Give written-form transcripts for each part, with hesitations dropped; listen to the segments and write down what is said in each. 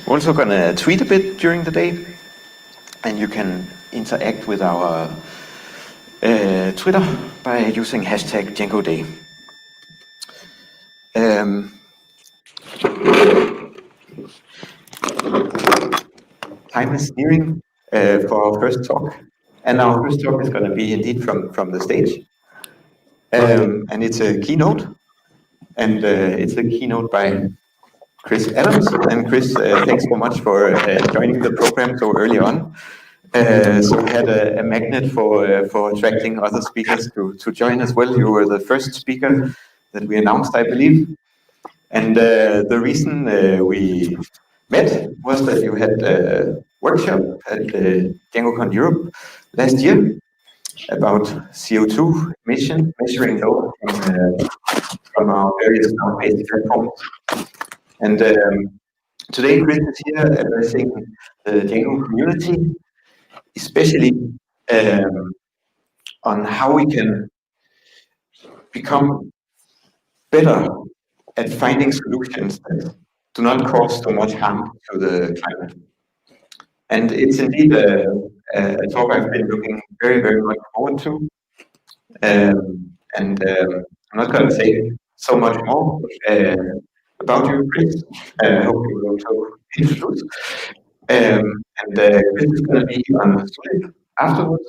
We're also going to tweet a bit during the day, and you can interact with our Twitter by using hashtag Django Day. Time is nearing for our first talk, and our first talk is going to be indeed from the stage, and it's a keynote, and it's a keynote by Chris Adams. And Chris, thanks so much for joining the program so early on. So we had a magnet for attracting other speakers to join as well. You were the first speaker that we announced, I believe. And the reason we met was that you had a workshop at DjangoCon Europe last year about CO2 emission, measuring those from our various cloud-based platforms. And today Chris is here addressing the Django community, especially on how we can become better at finding solutions that do not cause so much harm to the climate. And it's indeed a talk I've been looking very, very much forward to. I'm not going to say so much more about you, Chris. I hope you will also introduce. Chris is going to be on the Zoom afterwards.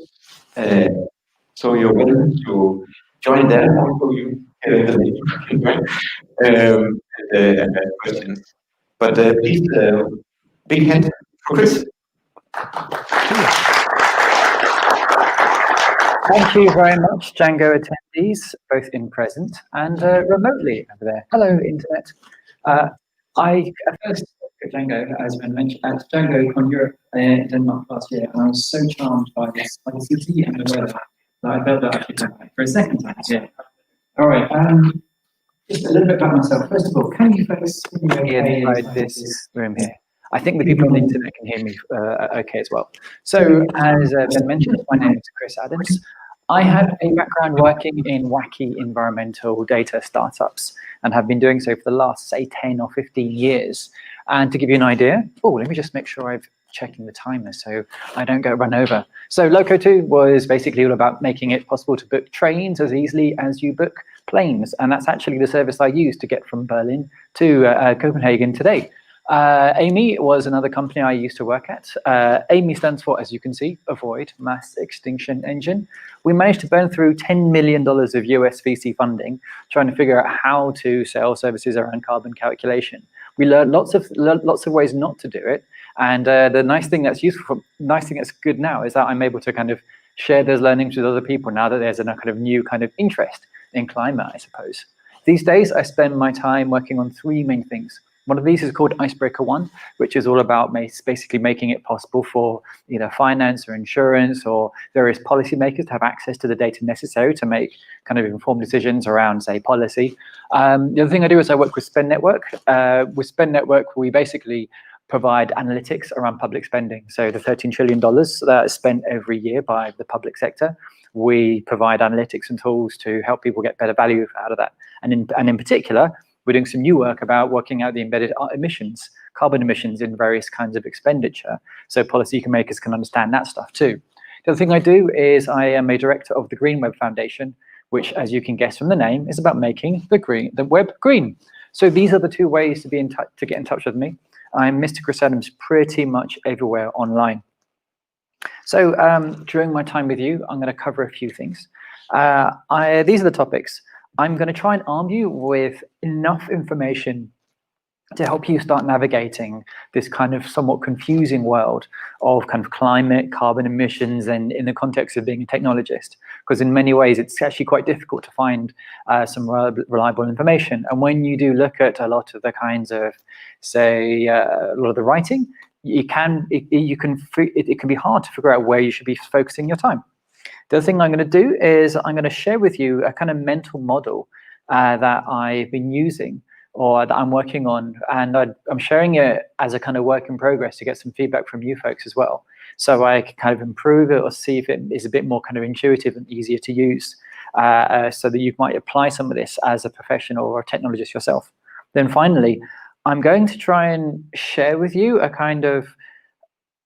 So you're welcome to join there. Also, you can join and ask questions. But please, big hand for Chris. Thank you very much, Django attendees, both in present and remotely over there. Hello, Internet. I first spoke at Django, as been mentioned, at DjangoCon Europe in Denmark last year, and I was so charmed by the city and the weather that I felt that I should come back for a second time. Yeah. All right. Just a little bit about myself. First of all, can you folks hear me inside this room here? I think the people on the internet can hear me okay as well. So, as Ben mentioned, my name is Chris Adams. I have a background working in wacky environmental data startups and have been doing so for the last, say, 10 or 15 years. And to give you an idea, let me just make sure I'm checking the timer so I don't get run over. So Loco2 was basically all about making it possible to book trains as easily as you book planes. And that's actually the service I use to get from Berlin to Copenhagen today. iommi was another company I used to work at. iommi stands for, as you can see, Avoid Mass Extinction Engine. We managed to burn through $10 million of US VC funding trying to figure out how to sell services around carbon calculation. We learned lots of ways not to do it. And the nice thing that's good now is that I'm able to kind of share those learnings with other people now that there's a kind of new kind of interest in climate, I suppose. These days, I spend my time working on three main things. One of these is called Icebreaker 1, which is all about basically making it possible for either finance or insurance or various policymakers to have access to the data necessary to make kind of informed decisions around, say, policy. The other thing I do is I work with Spend Network. With Spend Network, we basically provide analytics around public spending. So the $13 trillion that is spent every year by the public sector, we provide analytics and tools to help people get better value out of that. And in particular, we're doing some new work about working out the embedded emissions, carbon emissions in various kinds of expenditure, so policymakers can understand that stuff too. The other thing I do is I am a director of the Green Web Foundation, which, as you can guess from the name, is about making the web green. So these are the two ways to get in touch with me. I'm Mr. Chris Adams pretty much everywhere online. So during my time with you, I'm going to cover a few things. These are the topics. I'm going to try and arm you with enough information to help you start navigating this kind of somewhat confusing world of kind of climate, carbon emissions, and in the context of being a technologist. Because in many ways, it's actually quite difficult to find some reliable information. And when you do look at a lot of the kinds of, say, a lot of the writing, it can be hard to figure out where you should be focusing your time. The other thing I'm going to do is I'm going to share with you a kind of mental model that I've been using or that I'm working on, and I'm sharing it as a kind of work in progress to get some feedback from you folks as well. So I can kind of improve it or see if it is a bit more kind of intuitive and easier to use so that you might apply some of this as a professional or a technologist yourself. Then finally, I'm going to try and share with you a kind of,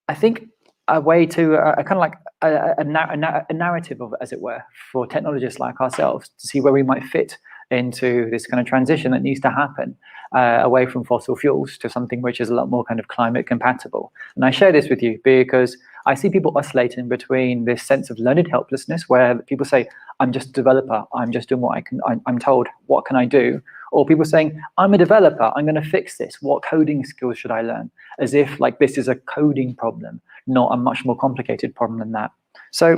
I think, a way to a kind of like a narrative of, as it were, for technologists like ourselves to see where we might fit into this kind of transition that needs to happen away from fossil fuels to something which is a lot more kind of climate compatible. And I share this with you because I see people oscillating between this sense of learned helplessness, where people say, I'm just a developer, I'm just doing what I can, I'm told, what can I do? Or people saying, I'm a developer, I'm going to fix this, what coding skills should I learn? As if like this is a coding problem, not a much more complicated problem than that. So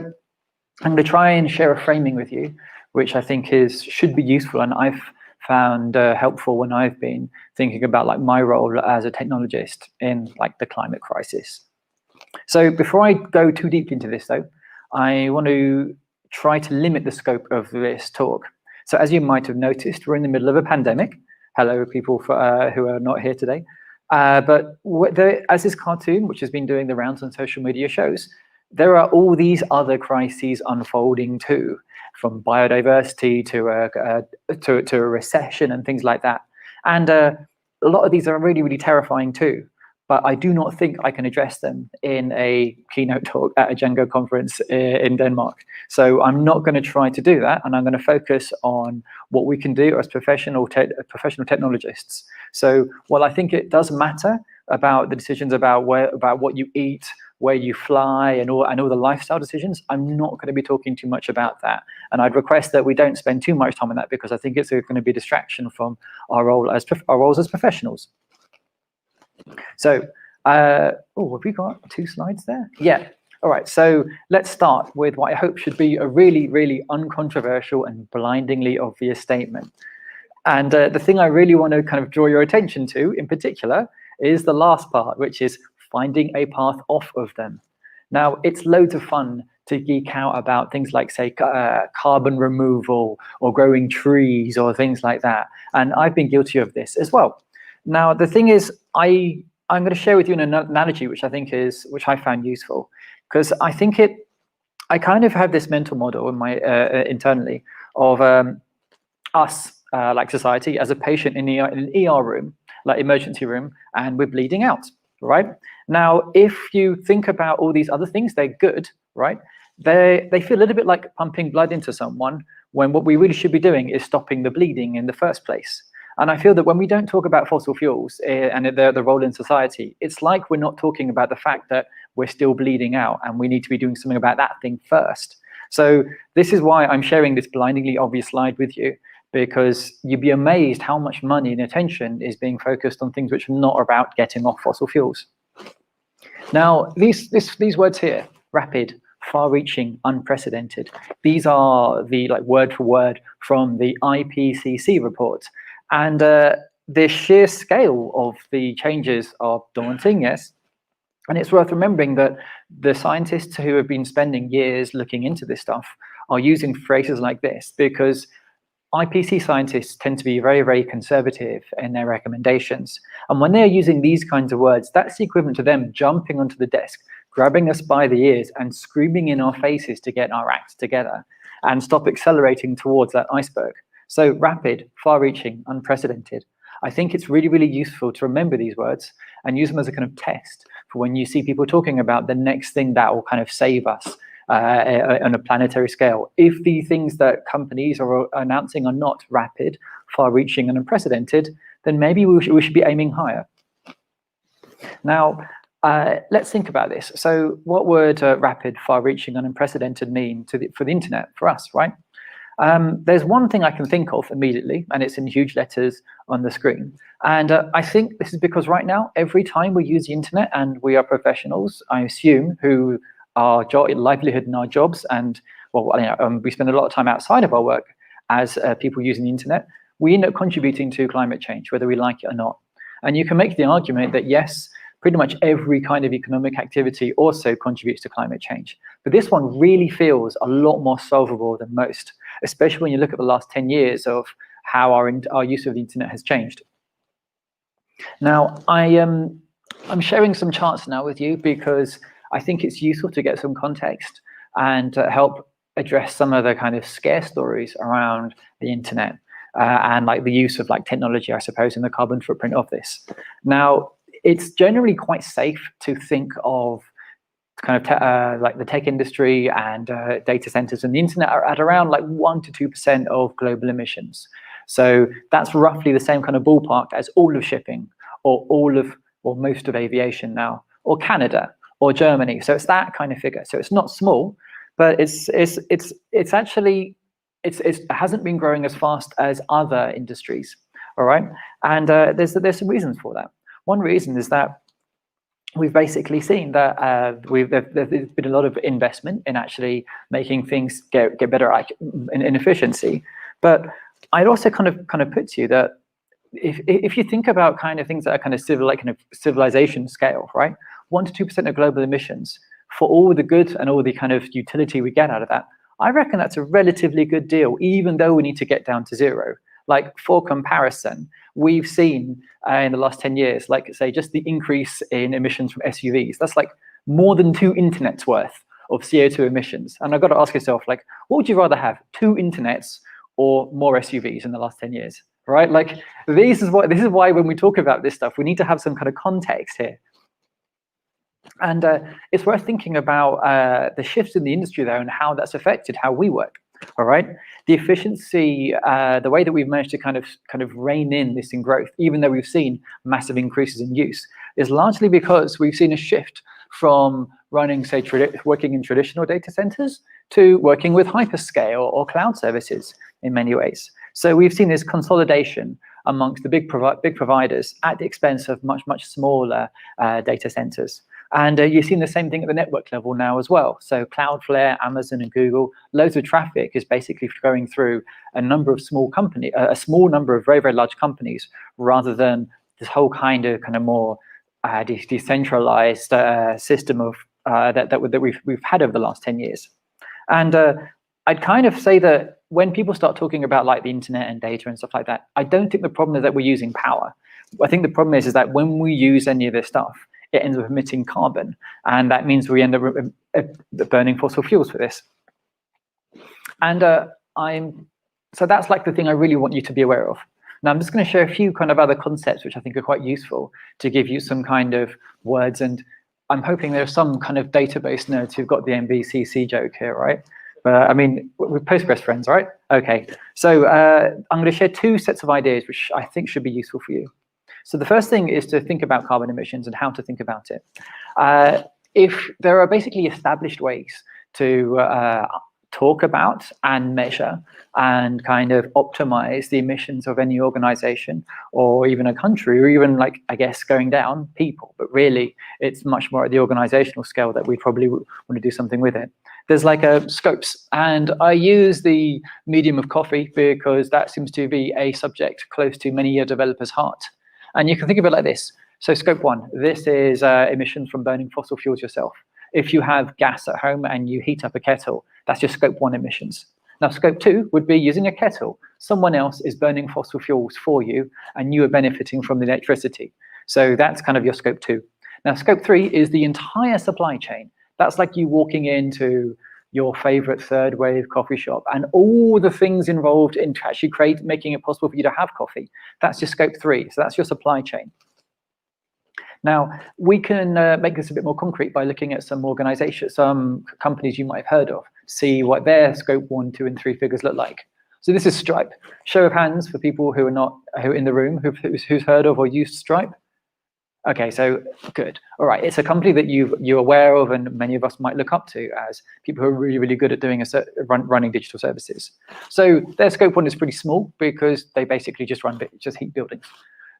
I'm going to try and share a framing with you, which I think should be useful, and I've found helpful when I've been thinking about like my role as a technologist in like the climate crisis. So before I go too deep into this though, I want to try to limit the scope of this talk. So as you might have noticed, we're in the middle of a pandemic. Hello, people who are not here today. But as this cartoon, which has been doing the rounds on social media, shows, there are all these other crises unfolding too, from biodiversity to a recession and things like that. And a lot of these are really, really terrifying too. But I do not think I can address them in a keynote talk at a Django conference in Denmark. So I'm not going to try to do that, and I'm going to focus on what we can do as professional technologists. So while I think it does matter about the decisions about what you eat, where you fly, and all the lifestyle decisions, I'm not going to be talking too much about that. And I'd request that we don't spend too much time on that, because I think it's going to be a distraction from our roles as professionals. So, have we got 2 slides there? Yeah. All right. So let's start with what I hope should be a really, really uncontroversial and blindingly obvious statement. And the thing I really want to kind of draw your attention to in particular is the last part, which is finding a path off of them. Now, it's loads of fun to geek out about things like, say, carbon removal or growing trees or things like that. And I've been guilty of this as well. Now, the thing is, I'm going to share with you an analogy which I found useful, because I think I kind of have this mental model in my internally of us, like society, as a patient in an ER room, like emergency room, and we're bleeding out, right? Now, if you think about all these other things, they're good, right? They feel a little bit like pumping blood into someone, when what we really should be doing is stopping the bleeding in the first place. And I feel that when we don't talk about fossil fuels and the role in society, it's like we're not talking about the fact that we're still bleeding out and we need to be doing something about that thing first. So this is why I'm sharing this blindingly obvious slide with you, because you'd be amazed how much money and attention is being focused on things which are not about getting off fossil fuels. Now, these words here, rapid, far-reaching, unprecedented, these are the word for word from the IPCC report. And the sheer scale of the changes are daunting, yes. And it's worth remembering that the scientists who have been spending years looking into this stuff are using phrases like this, because IPCC scientists tend to be very, very conservative in their recommendations. And when they're using these kinds of words, that's the equivalent to them jumping onto the desk, grabbing us by the ears and screaming in our faces to get our act together and stop accelerating towards that iceberg. So rapid, far-reaching, unprecedented. I think it's really, really useful to remember these words and use them as a kind of test for when you see people talking about the next thing that will kind of save us on a planetary scale. If the things that companies are announcing are not rapid, far-reaching, and unprecedented, then maybe we should be aiming higher. Now, let's think about this. So what would rapid, far-reaching, and unprecedented mean for the internet, for us, right? There's one thing I can think of immediately, and it's in huge letters on the screen. And I think this is because right now, every time we use the internet, and we are professionals, I assume, who our livelihood in our jobs, and we spend a lot of time outside of our work as people using the internet, we end up contributing to climate change, whether we like it or not. And you can make the argument that yes, pretty much every kind of economic activity also contributes to climate change. But this one really feels a lot more solvable than most, especially when you look at the last 10 years of how our use of the internet has changed. Now, I'm sharing some charts now with you because I think it's useful to get some context and help address some of the kind of scare stories around the internet. and like the use of like technology, I suppose, in the carbon footprint of this. Now, it's generally quite safe to think of kind of like the tech industry and data centers and the internet are at around like 1 to 2% of global emissions. So that's roughly the same kind of ballpark as all of shipping, or most of aviation now, or Canada, or Germany. So it's that kind of figure. So it's not small, but it hasn't been growing as fast as other industries. All right, and there's some reasons for that. One reason is that we've basically seen that there's been a lot of investment in actually making things get better in efficiency. But I'd also kind of put to you that if you think about kind of things that are kind of civilization scale, right? 1 to 2% of global emissions, for all the good and all the kind of utility we get out of that, I reckon that's a relatively good deal, even though we need to get down to zero. Like, for comparison, we've seen in the last 10 years, like say just the increase in emissions from SUVs, that's like more than 2 internets worth of CO2 emissions. And I've got to ask yourself, like, what would you rather have, 2 internets or more SUVs in the last 10 years, right? Like, this is why when we talk about this stuff, we need to have some kind of context here. And it's worth thinking about the shifts in the industry though, and how that's affected how we work. All right, the efficiency, the way that we've managed to kind of rein in this in growth, even though we've seen massive increases in use, is largely because we've seen a shift from running, say, working in traditional data centers to working with hyperscale or cloud services in many ways. So we've seen this consolidation amongst the big providers at the expense of much smaller data centers. And you've seen the same thing at the network level now as well. So Cloudflare, Amazon, and Google, loads of traffic is basically going through a number of small companies, a small number of very large companies, rather than this whole kind of more decentralized system of that we've had over the last 10 years. And I'd kind of say that when people start talking about like the internet and data and stuff like that, I don't think the problem is that we're using power. I think the problem is that when we use any of this stuff, it ends up emitting carbon, and that means we end up burning fossil fuels for this. And so that's like the thing I really want you to be aware of. Now I'm just going to share a few kind of other concepts which I think are quite useful to give you some kind of words, and I'm hoping there are some kind of database nerds who've got the MVCC joke here, right? I mean, we're Postgres friends, right? Okay, so I'm going to share 2 sets of ideas which I think should be useful for you. So the first thing is to think about carbon emissions and how to think about it. If there are basically established ways to talk about and measure and kind of optimize the emissions of any organization or even a country, or even, like, I guess, going down people, but really it's much more at the organizational scale that we probably want to do something with it. There's like scopes, and I use the medium of coffee because that seems to be a subject close to many developers' heart. And you can think of it like this. So scope 1, this is emissions from burning fossil fuels yourself. If you have gas at home and you heat up a kettle, that's your scope 1 emissions. Now scope 2 would be using a kettle. Someone else is burning fossil fuels for you and you are benefiting from the electricity. So that's kind of your scope 2. Now scope 3 is the entire supply chain. That's like you walking into your favorite third wave coffee shop and all the things involved in actually making it possible for you to have coffee. That's your scope 3, so that's your supply chain. Now, we can make this a bit more concrete by looking at some organizations, some companies you might have heard of, see what their scope 1, 2, and 3 figures look like. So this is Stripe. Show of hands for people who are in the room who's heard of or used Stripe. Okay, so good. All right, it's a company that you're aware of, and many of us might look up to as people who are really good at doing running digital services. So their scope 1 is pretty small because they basically just heat buildings.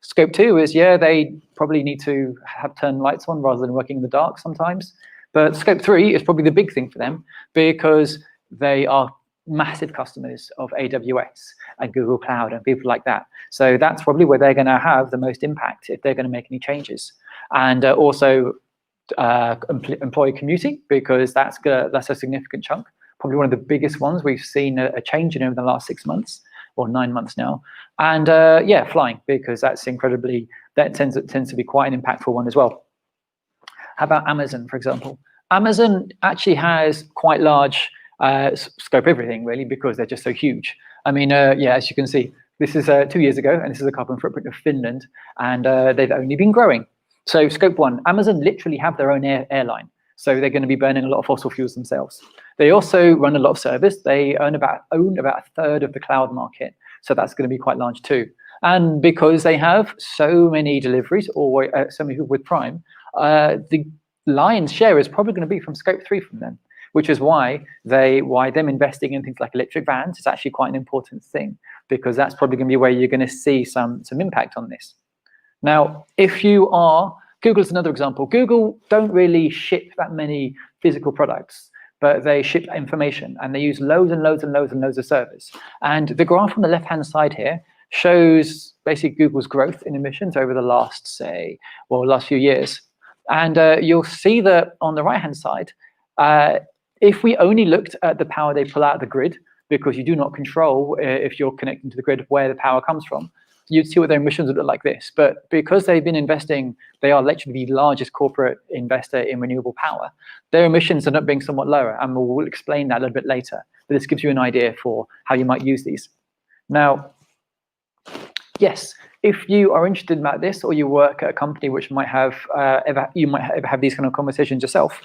Scope 2 is, yeah, they probably need to turn lights on rather than working in the dark sometimes. But scope 3 is probably the big thing for them because they are massive customers of AWS and Google Cloud and people like that. So that's probably where they're going to have the most impact if they're going to make any changes. And also employee commuting, because that's a significant chunk. Probably one of the biggest ones we've seen a change in over the last 6 months or 9 months now. And yeah, flying, because that tends to be quite an impactful one as well. How about Amazon, for example? Amazon actually has quite large scope everything, really, because they're just so huge. I mean, yeah, as you can see, This is 2 years ago, and this is the carbon footprint of Finland, and they've only been growing. So scope 1, Amazon literally have their own airline. So they're going to be burning a lot of fossil fuels themselves. They also run a lot of service. They own about a third of the cloud market. So that's going to be quite large too. And because they have so many deliveries, or so many people with Prime, the lion's share is probably going to be from scope 3 from them, which is why them investing in things like electric vans is actually quite an important thing, because that's probably going to be where you're going to see some impact on this. Now, if you are, Google's another example. Google don't really ship that many physical products, but they ship information, and they use loads and loads and loads and loads of servers. And the graph on the left-hand side here shows basically Google's growth in emissions over the last few years. And you'll see that on the right-hand side, if we only looked at the power they pull out of the grid, because you do not control if you're connecting to the grid where the power comes from, you'd see what their emissions would look like this. But because they've been investing, they are literally the largest corporate investor in renewable power, their emissions end up being somewhat lower, and we'll explain that a little bit later. But this gives you an idea for how you might use these. Now, yes, if you are interested about this, or you work at a company which might have you might ever have these kind of conversations yourself,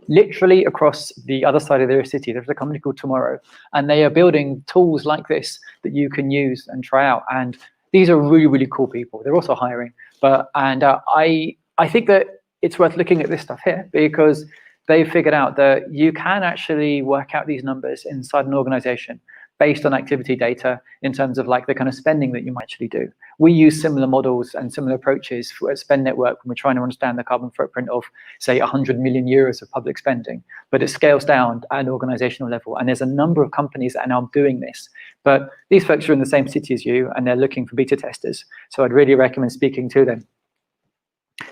literally across the other side of their city, there's a company called Tomorrow, and they are building tools like this that you can use and try out. And these are really, really cool people. They're also hiring, I think that it's worth looking at this stuff here, because they've figured out that you can actually work out these numbers inside an organization based on activity data in terms of like the kind of spending that you might actually do. We use similar models and similar approaches for Spend Network when we're trying to understand the carbon footprint of, say, 100 million euros of public spending, but it scales down at an organizational level. And there's a number of companies that are now doing this, but these folks are in the same city as you, and they're looking for beta testers. So I'd really recommend speaking to them.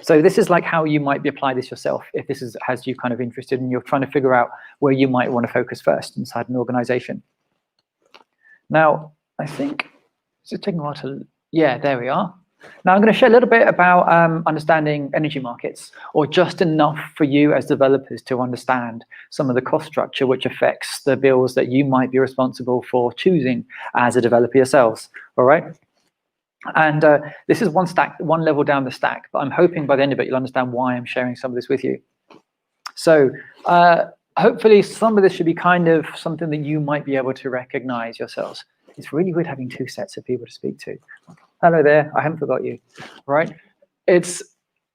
So this is like how you might be apply this yourself, if this has you kind of interested and you're trying to figure out where you might want to focus first inside an organization. Now, I think it's taking a while to, yeah, there we are. Now I'm going to share a little bit about understanding energy markets, or just enough for you as developers to understand some of the cost structure which affects the bills that you might be responsible for choosing as a developer yourselves, all right? And this is one level down the stack, but I'm hoping by the end of it you'll understand why I'm sharing some of this with you. So hopefully some of this should be kind of something that you might be able to recognize yourselves. It's really weird having two sets of people to speak to. Hello there, I haven't forgot you, right? It's,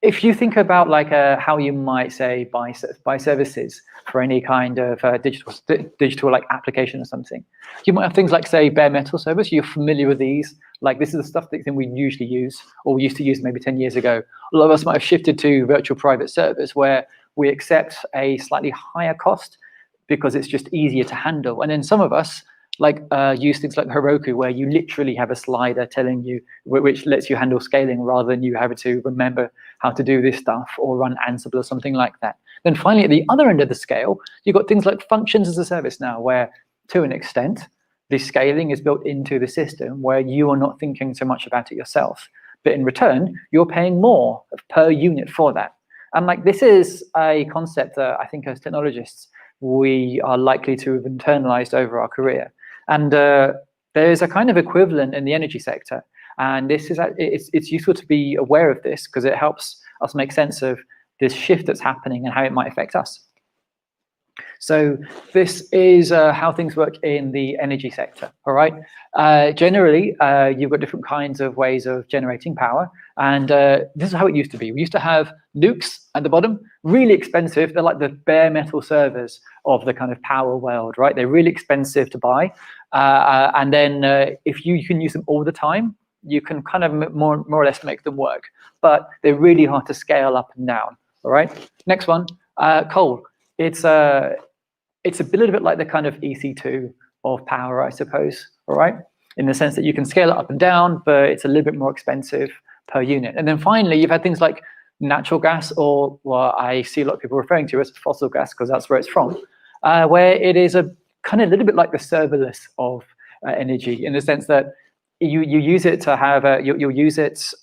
if you think about like how you might say buy services for any kind of digital like application or something, you might have things like, say, bare metal service. You're familiar with these. Like this is the stuff that we usually use, or we used to use maybe 10 years ago. A lot of us might have shifted to virtual private service, where we accept a slightly higher cost because it's just easier to handle. And then some of us like use things like Heroku, where you literally have a slider telling you, which lets you handle scaling rather than you having to remember how to do this stuff or run Ansible or something like that. Then finally, at the other end of the scale, you've got things like functions as a service now, where to an extent, the scaling is built into the system where you are not thinking so much about it yourself. But in return, you're paying more per unit for that. And like this is a concept that I think as technologists, we are likely to have internalized over our career. And there's a kind of equivalent in the energy sector. And this is it's useful to be aware of this, because it helps us make sense of this shift that's happening and how it might affect us. So this is how things work in the energy sector, all right? Generally, you've got different kinds of ways of generating power, and this is how it used to be. We used to have nukes at the bottom, really expensive. They're like the bare metal servers of the kind of power world, right? They're really expensive to buy, and then if you can use them all the time, you can kind of more or less make them work, but they're really hard to scale up and down, all right? Next one, coal. It's a little bit like the kind of EC2 of power, I suppose, all right? In the sense that you can scale it up and down, but it's a little bit more expensive per unit. And then finally, you've had things like natural gas, or what I see a lot of people referring to as fossil gas, because that's where it's from, where it is a kind of a little bit like the serverless of energy, in the sense that you use it to have, you'll use it,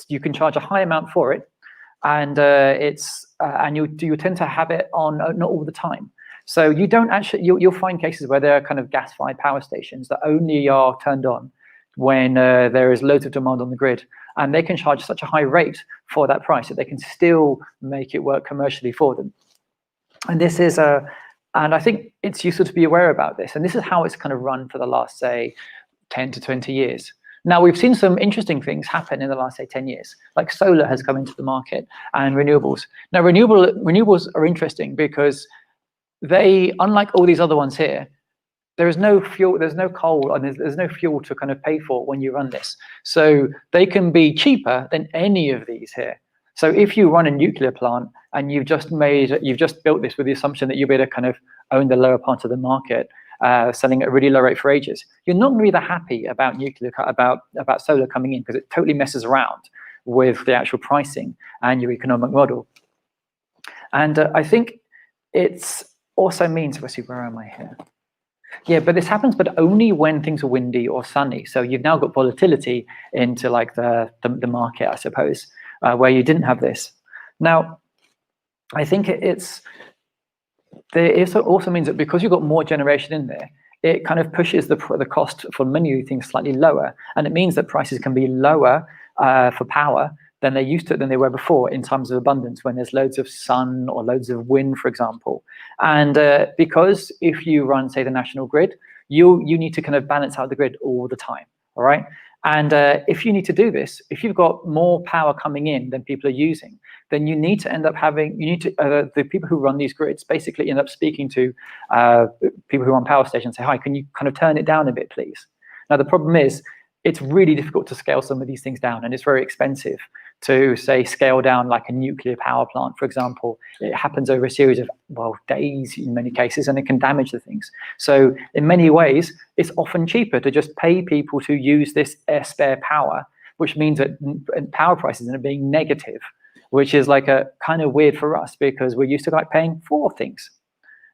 you can charge a high amount for it, and you tend to have it on not all the time. So you don't actually, you'll find cases where there are kind of gas-fired power stations that only are turned on when there is loads of demand on the grid, and they can charge such a high rate for that price that they can still make it work commercially for them. And this is and I think it's useful to be aware about this. And this is how it's kind of run for the last, say, 10 to 20 years. Now, we've seen some interesting things happen in the last, say, 10 years, like solar has come into the market and renewables. Now, renewables are interesting because they, unlike all these other ones here, there is no fuel, there's no coal, and there's no fuel to kind of pay for when you run this. So they can be cheaper than any of these here. So if you run a nuclear plant and you've just built this with the assumption that you'll be able to kind of own the lower part of the market, selling at a really low rate for ages, you're not going to be that happy about about solar coming in, because it totally messes around with the actual pricing and your economic model. And I think it's also means, let's see, where am I here? Yeah, but this happens, but only when things are windy or sunny. So you've now got volatility into like the market, I suppose, where you didn't have this. Now, I think it also means that because you've got more generation in there, it kind of pushes the cost for many of these things slightly lower, and it means that prices can be lower for power than they were before in times of abundance, when there's loads of sun or loads of wind, for example. And because if you run, say, the national grid, you need to kind of balance out the grid all the time, all right? And if you need to do this, if you've got more power coming in than people are using, then you need to end up having, the people who run these grids basically end up speaking to people who run power stations, say, hi, can you kind of turn it down a bit, please? Now, the problem is, it's really difficult to scale some of these things down, and it's very expensive to, say, scale down like a nuclear power plant, for example. It happens over a series of, well, days in many cases, and it can damage the things. So in many ways, it's often cheaper to just pay people to use this spare power, which means that power prices end up being negative, which is like a kind of weird for us, because we're used to like paying for things.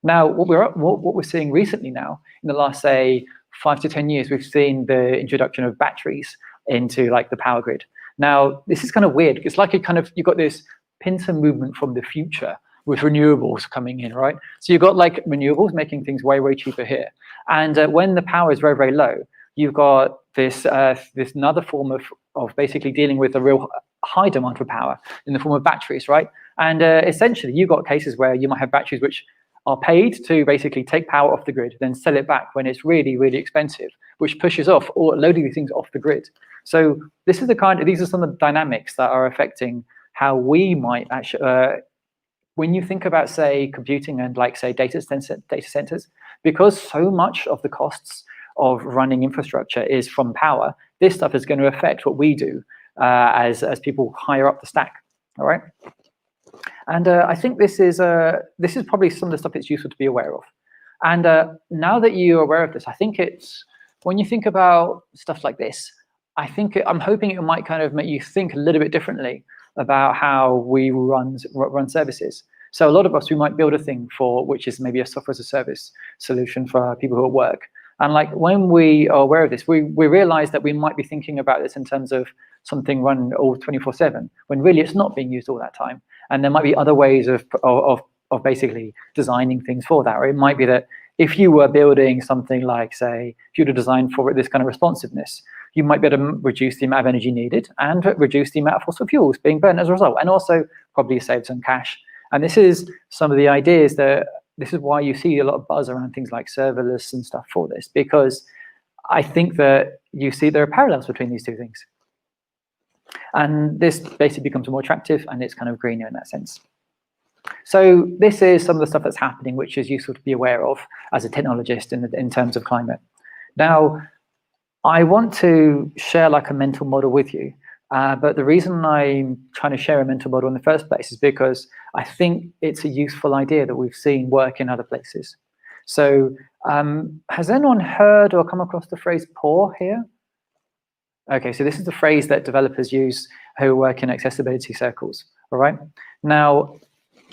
Now, what we're seeing recently now, in the last, say, 5 to 10 years, we've seen the introduction of batteries into like the power grid. Now, this is kind of weird. It's like you've got this pincer movement from the future with renewables coming in, right? So you've got like renewables making things way, way cheaper here. And when the power is very, very low, you've got this another form of basically dealing with a real high demand for power in the form of batteries, right? And essentially, you've got cases where you might have batteries which are paid to basically take power off the grid, then sell it back when it's really, really expensive, which pushes off or loading these things off the grid. So this is these are some of the dynamics that are affecting how we might actually, when you think about, say, computing and like, say, data centers, because so much of the costs of running infrastructure is from power, this stuff is going to affect what we do as people higher up the stack, all right? And I think this is probably some of the stuff that's useful to be aware of. And now that you're aware of this, I think it's, when you think about stuff like this, I'm hoping it might kind of make you think a little bit differently about how we run services. So a lot of us, we might build a thing which is maybe a software as a service solution for people who are at work. And like when we are aware of this, we realize that we might be thinking about this in terms of something run all 24/7, when really it's not being used all that time. And there might be other ways of basically designing things for that. Or it might be that if you were building something like, say, if you were to design for this kind of responsiveness, you might be able to reduce the amount of energy needed and reduce the amount of fossil fuels being burned as a result, and also probably save some cash. And this is some of the ideas this is why you see a lot of buzz around things like serverless and stuff for this, because I think that you see there are parallels between these two things. And this basically becomes more attractive, and it's kind of greener in that sense. So this is some of the stuff that's happening, which is useful to be aware of as a technologist in terms of climate. Now, I want to share like a mental model with you, but the reason I'm trying to share a mental model in the first place is because I think it's a useful idea that we've seen work in other places. So has anyone heard or come across the phrase poor here? Okay, so this is the phrase that developers use who work in accessibility circles, all right? Now,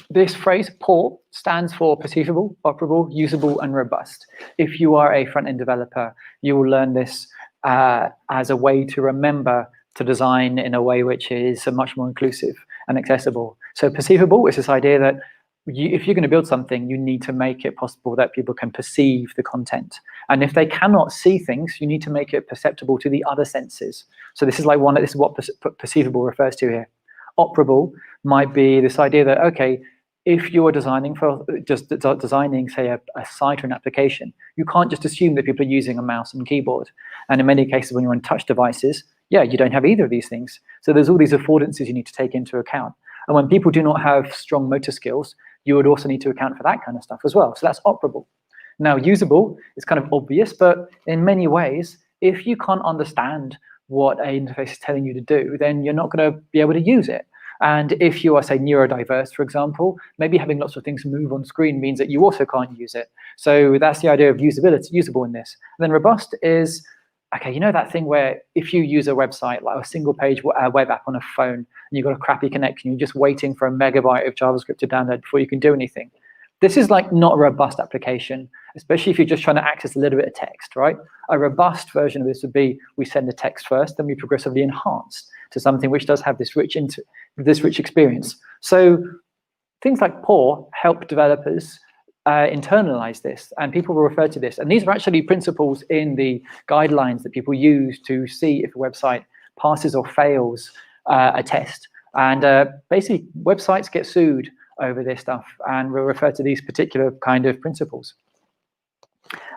this phrase, poor, stands for perceivable, operable, usable, and robust. If you are a front-end developer, you will learn this as a way to remember to design in a way which is much more inclusive and accessible. So perceivable is this idea that if you're going to build something, you need to make it possible that people can perceive the content. And if they cannot see things, you need to make it perceptible to the other senses. So this is like this is what perceivable refers to here. Operable might be this idea that, okay, if you're designing say a site or an application, you can't just assume that people are using a mouse and keyboard. And in many cases, when you're on touch devices, yeah, you don't have either of these things. So there's all these affordances you need to take into account. And when people do not have strong motor skills, you would also need to account for that kind of stuff as well. So that's operable. Now, usable is kind of obvious, but in many ways, if you can't understand what an interface is telling you to do, then you're not going to be able to use it. And if you are, say, neurodiverse, for example, maybe having lots of things move on screen means that you also can't use it. So that's the idea of usability, usable in this. And then robust is, okay, you know that thing where if you use a website, like a single page web app on a phone, and you've got a crappy connection, you're just waiting for a megabyte of JavaScript to download before you can do anything. This is like not a robust application, especially if you're just trying to access a little bit of text, right? A robust version of this would be, we send the text first, then we progressively enhance to something which does have this rich experience. So things like POUR help developers internalize this, and people will refer to this. And these are actually principles in the guidelines that people use to see if a website passes or fails a test. And basically, websites get sued over this stuff, and we'll refer to these particular kind of principles.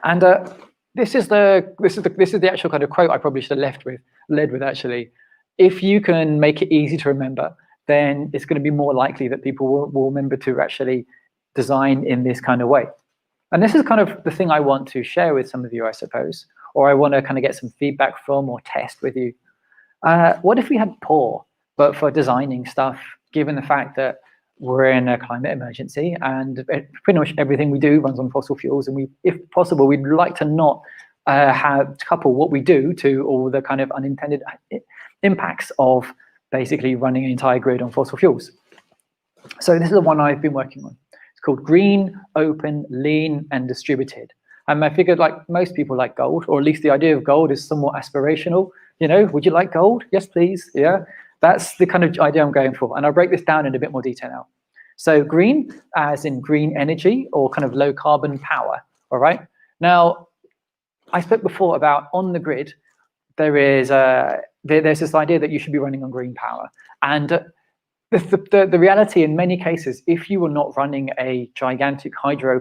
And this is the actual kind of quote I probably should have led with actually. If you can make it easy to remember, then it's going to be more likely that people will remember to actually design in this kind of way. And this is kind of the thing I want to share with some of you, I suppose, or I want to kind of get some feedback from or test with you. What if we had POUR, but for designing stuff, given the fact that we're in a climate emergency and pretty much everything we do runs on fossil fuels, and if possible, we'd like to not couple what we do to all the kind of unintended impacts of basically running an entire grid on fossil fuels. So this is the one I've been working on. It's called Green, Open, Lean, and Distributed. And I figured, like most people like gold, or at least the idea of gold is somewhat aspirational. You know, would you like gold? Yes, please. Yeah, that's the kind of idea I'm going for. And I'll break this down in a bit more detail now. So green, as in green energy or kind of low carbon power. All right. Now, I spoke before about on the grid, there's this idea that you should be running on green power. And the reality in many cases, if you were not running a gigantic hydro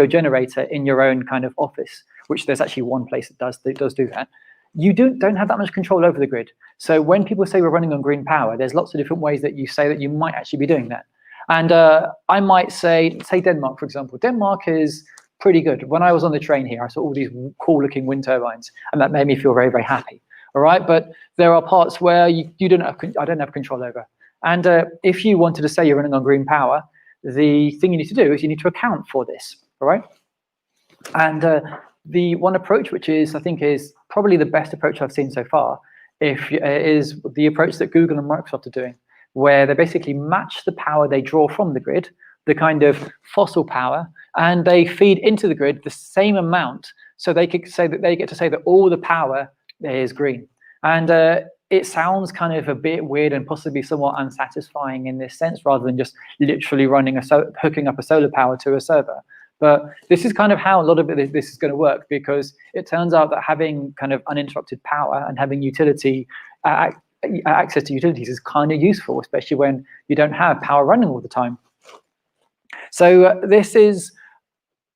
generator in your own kind of office, which there's actually one place that does do that, you don't have that much control over the grid. So when people say we're running on green power, there's lots of different ways that you say that you might actually be doing that. And I might say Denmark, for example. Denmark is pretty good. When I was on the train here, I saw all these cool looking wind turbines, and that made me feel very, very happy. All right, but there are parts where I don't have control over. And if you wanted to say you're running on green power, the thing you need to do is you need to account for this. All right, and the one approach, which I think is probably the best approach I've seen so far, is the approach that Google and Microsoft are doing, where they basically match the power they draw from the grid, the kind of fossil power, and they feed into the grid the same amount, so they could say that they get to say that all the power is green. And it sounds kind of a bit weird and possibly somewhat unsatisfying in this sense, rather than just literally hooking up a solar power to a server. But this is kind of how a lot of this is going to work, because it turns out that having kind of uninterrupted power and having access to utilities is kind of useful, especially when you don't have power running all the time. So this is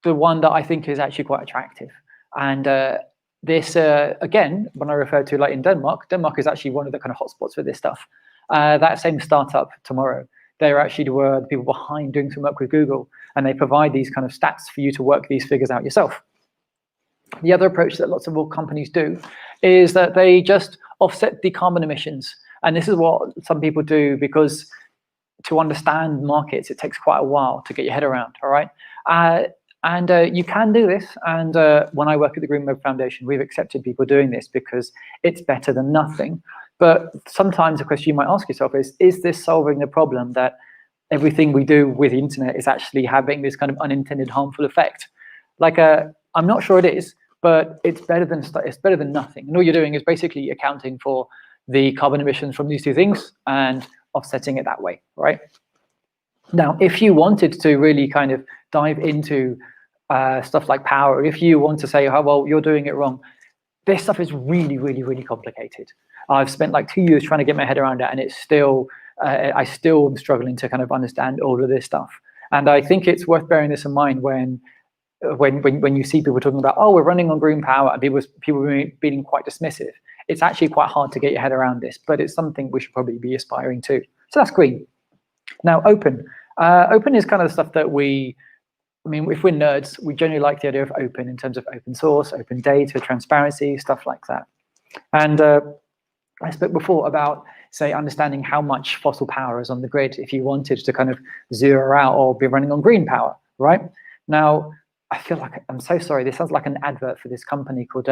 the one that I think is actually quite attractive. And this, again, when I refer to like in Denmark is actually one of the kind of hotspots for this stuff. That same startup Tomorrow, they actually were the people behind doing some work with Google, and they provide these kind of stats for you to work these figures out yourself. The other approach that lots of companies do is that they just offset the carbon emissions. And this is what some people do, because to understand markets, it takes quite a while to get your head around, all right? And you can do this. And when I work at the Green Web Foundation, we've accepted people doing this because it's better than nothing. But sometimes the question you might ask yourself is this solving the problem that everything we do with the internet is actually having this kind of unintended harmful effect? Like, I'm not sure it is, but it's better than nothing. And all you're doing is basically accounting for the carbon emissions from these two things and offsetting it that way, right? Now, if you wanted to really kind of dive into stuff like power, if you want to say, oh, well, you're doing it wrong, this stuff is really, really, really complicated. I've spent like 2 years trying to get my head around it, and it's still, I still am struggling to kind of understand all of this stuff. And I think it's worth bearing this in mind when you see people talking about, oh, we're running on green power, and people being quite dismissive. It's actually quite hard to get your head around this, but it's something we should probably be aspiring to. So that's green. Now, open. Open is kind of the stuff that I mean, if we're nerds, we generally like the idea of open in terms of open source, open data, transparency, stuff like that. And I spoke before about, say, understanding how much fossil power is on the grid if you wanted to kind of zero out or be running on green power, right? Now, I feel like, I'm so sorry, this sounds like an advert for this company called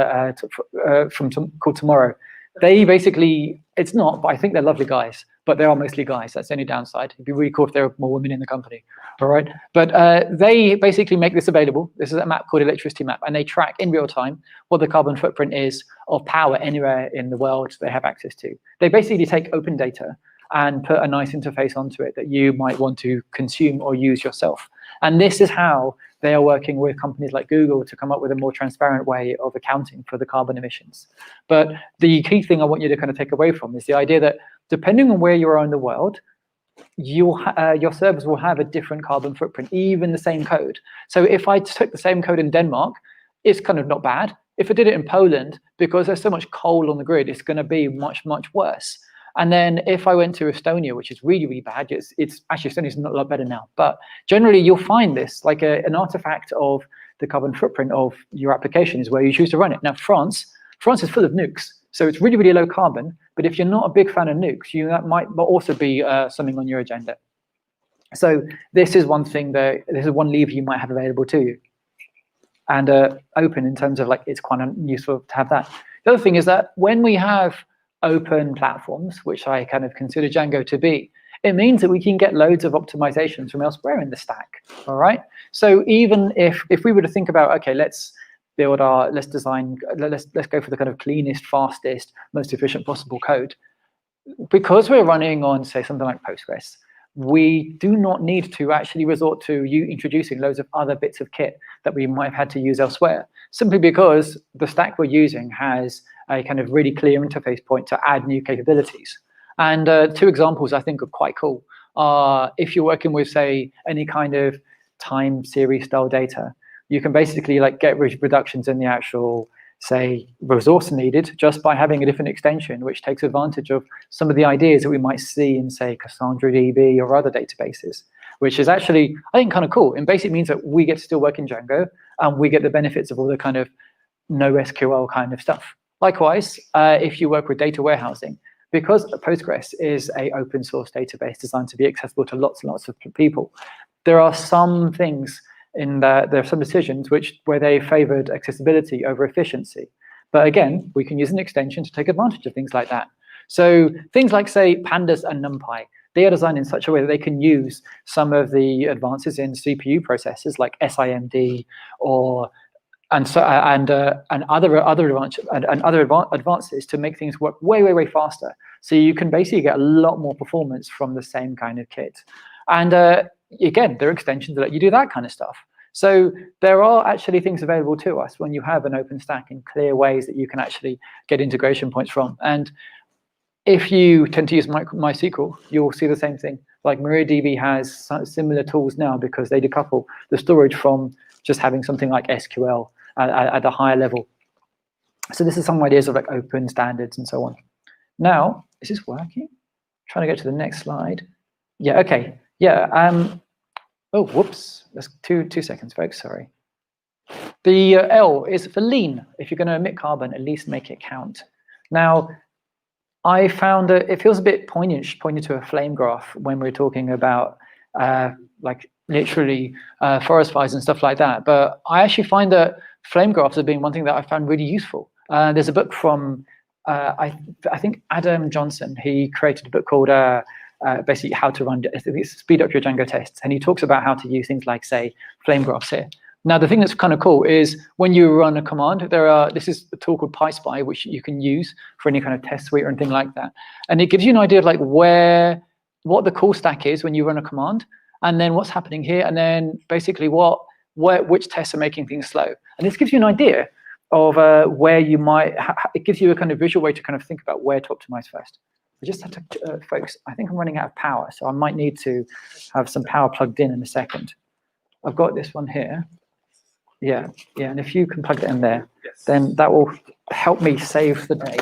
called Tomorrow. They basically, it's not, but I think they're lovely guys, but they are mostly guys. That's the only downside. It'd be really cool if there were more women in the company, all right? But they basically make this available. This is a map called Electricity Map, and they track in real time what the carbon footprint is of power anywhere in the world they have access to. They basically take open data and put a nice interface onto it that you might want to consume or use yourself. And this is how they are working with companies like Google to come up with a more transparent way of accounting for the carbon emissions. But the key thing I want you to kind of take away from is the idea that depending on where you are in the world, your servers will have a different carbon footprint, even the same code. So if I took the same code in Denmark, it's kind of not bad. If I did it in Poland, because there's so much coal on the grid, it's going to be much, much worse. And then if I went to Estonia, which is really, really bad, it's actually, Estonia's not a lot better now, but generally you'll find this like an artifact of the carbon footprint of your application is where you choose to run it. Now, France is full of nukes, so it's really, really low carbon, but if you're not a big fan of nukes, that might also be something on your agenda. So this is one thing this is one lever you might have available to you. And open in terms of like, it's quite useful to have that. The other thing is that when we have open platforms, which I kind of consider Django to be, it means that we can get loads of optimizations from elsewhere in the stack, all right? So even if we were to think about, okay, let's go for the kind of cleanest, fastest, most efficient possible code, because we're running on, say, something like Postgres, we do not need to actually resort to introducing loads of other bits of kit that we might have had to use elsewhere, simply because the stack we're using has a kind of really clear interface point to add new capabilities. And 2 examples I think are quite cool are if you're working with, say, any kind of time series style data, you can basically like get reductions in the actual, say, resource needed just by having a different extension, which takes advantage of some of the ideas that we might see in, say, Cassandra DB or other databases, which is actually, I think, kind of cool. And basically means that we get to still work in Django and we get the benefits of all the kind of no SQL kind of stuff. Likewise, if you work with data warehousing, because Postgres is an open source database designed to be accessible to lots and lots of people, there are some things there are some decisions where they favored accessibility over efficiency. But again, we can use an extension to take advantage of things like that. So things like, say, Pandas and NumPy, they are designed in such a way that they can use some of the advances in CPU processors like SIMD and other advances to make things work way, way, way faster. So you can basically get a lot more performance from the same kind of kit. And again, there are extensions that let you do that kind of stuff. So there are actually things available to us when you have an open stack in clear ways that you can actually get integration points from. And if you tend to use MySQL, you'll see the same thing. Like MariaDB has similar tools now because they decouple the storage from just having something like SQL at a higher level. So this is some ideas of like open standards and so on. Now, is this working? Trying to get to the next slide. Yeah, okay. Yeah. Oh, whoops. That's two seconds, folks. Sorry. The L is for lean. If you're going to emit carbon, at least make it count. Now, I found that it feels a bit pointed to a flame graph when we're talking about like literally forest fires and stuff like that. But I actually find that flame graphs have been one thing that I found really useful. There's a book from I think Adam Johnson. He created a book called basically how to speed up your Django tests, and he talks about how to use things like, say, flame graphs here. Now, the thing that's kind of cool is when you run a command, this is a tool called PySpy, which you can use for any kind of test suite or anything like that. And it gives you an idea of like what the call stack is when you run a command. and then what's happening here, and then basically which tests are making things slow. And this gives you an idea of where you might, it gives you a kind of visual way to kind of think about where to optimize first. I just have to, folks, I think I'm running out of power, so I might need to have some power plugged in a second. I've got this one here. Yeah, and if you can plug it in there, then that will help me save the day.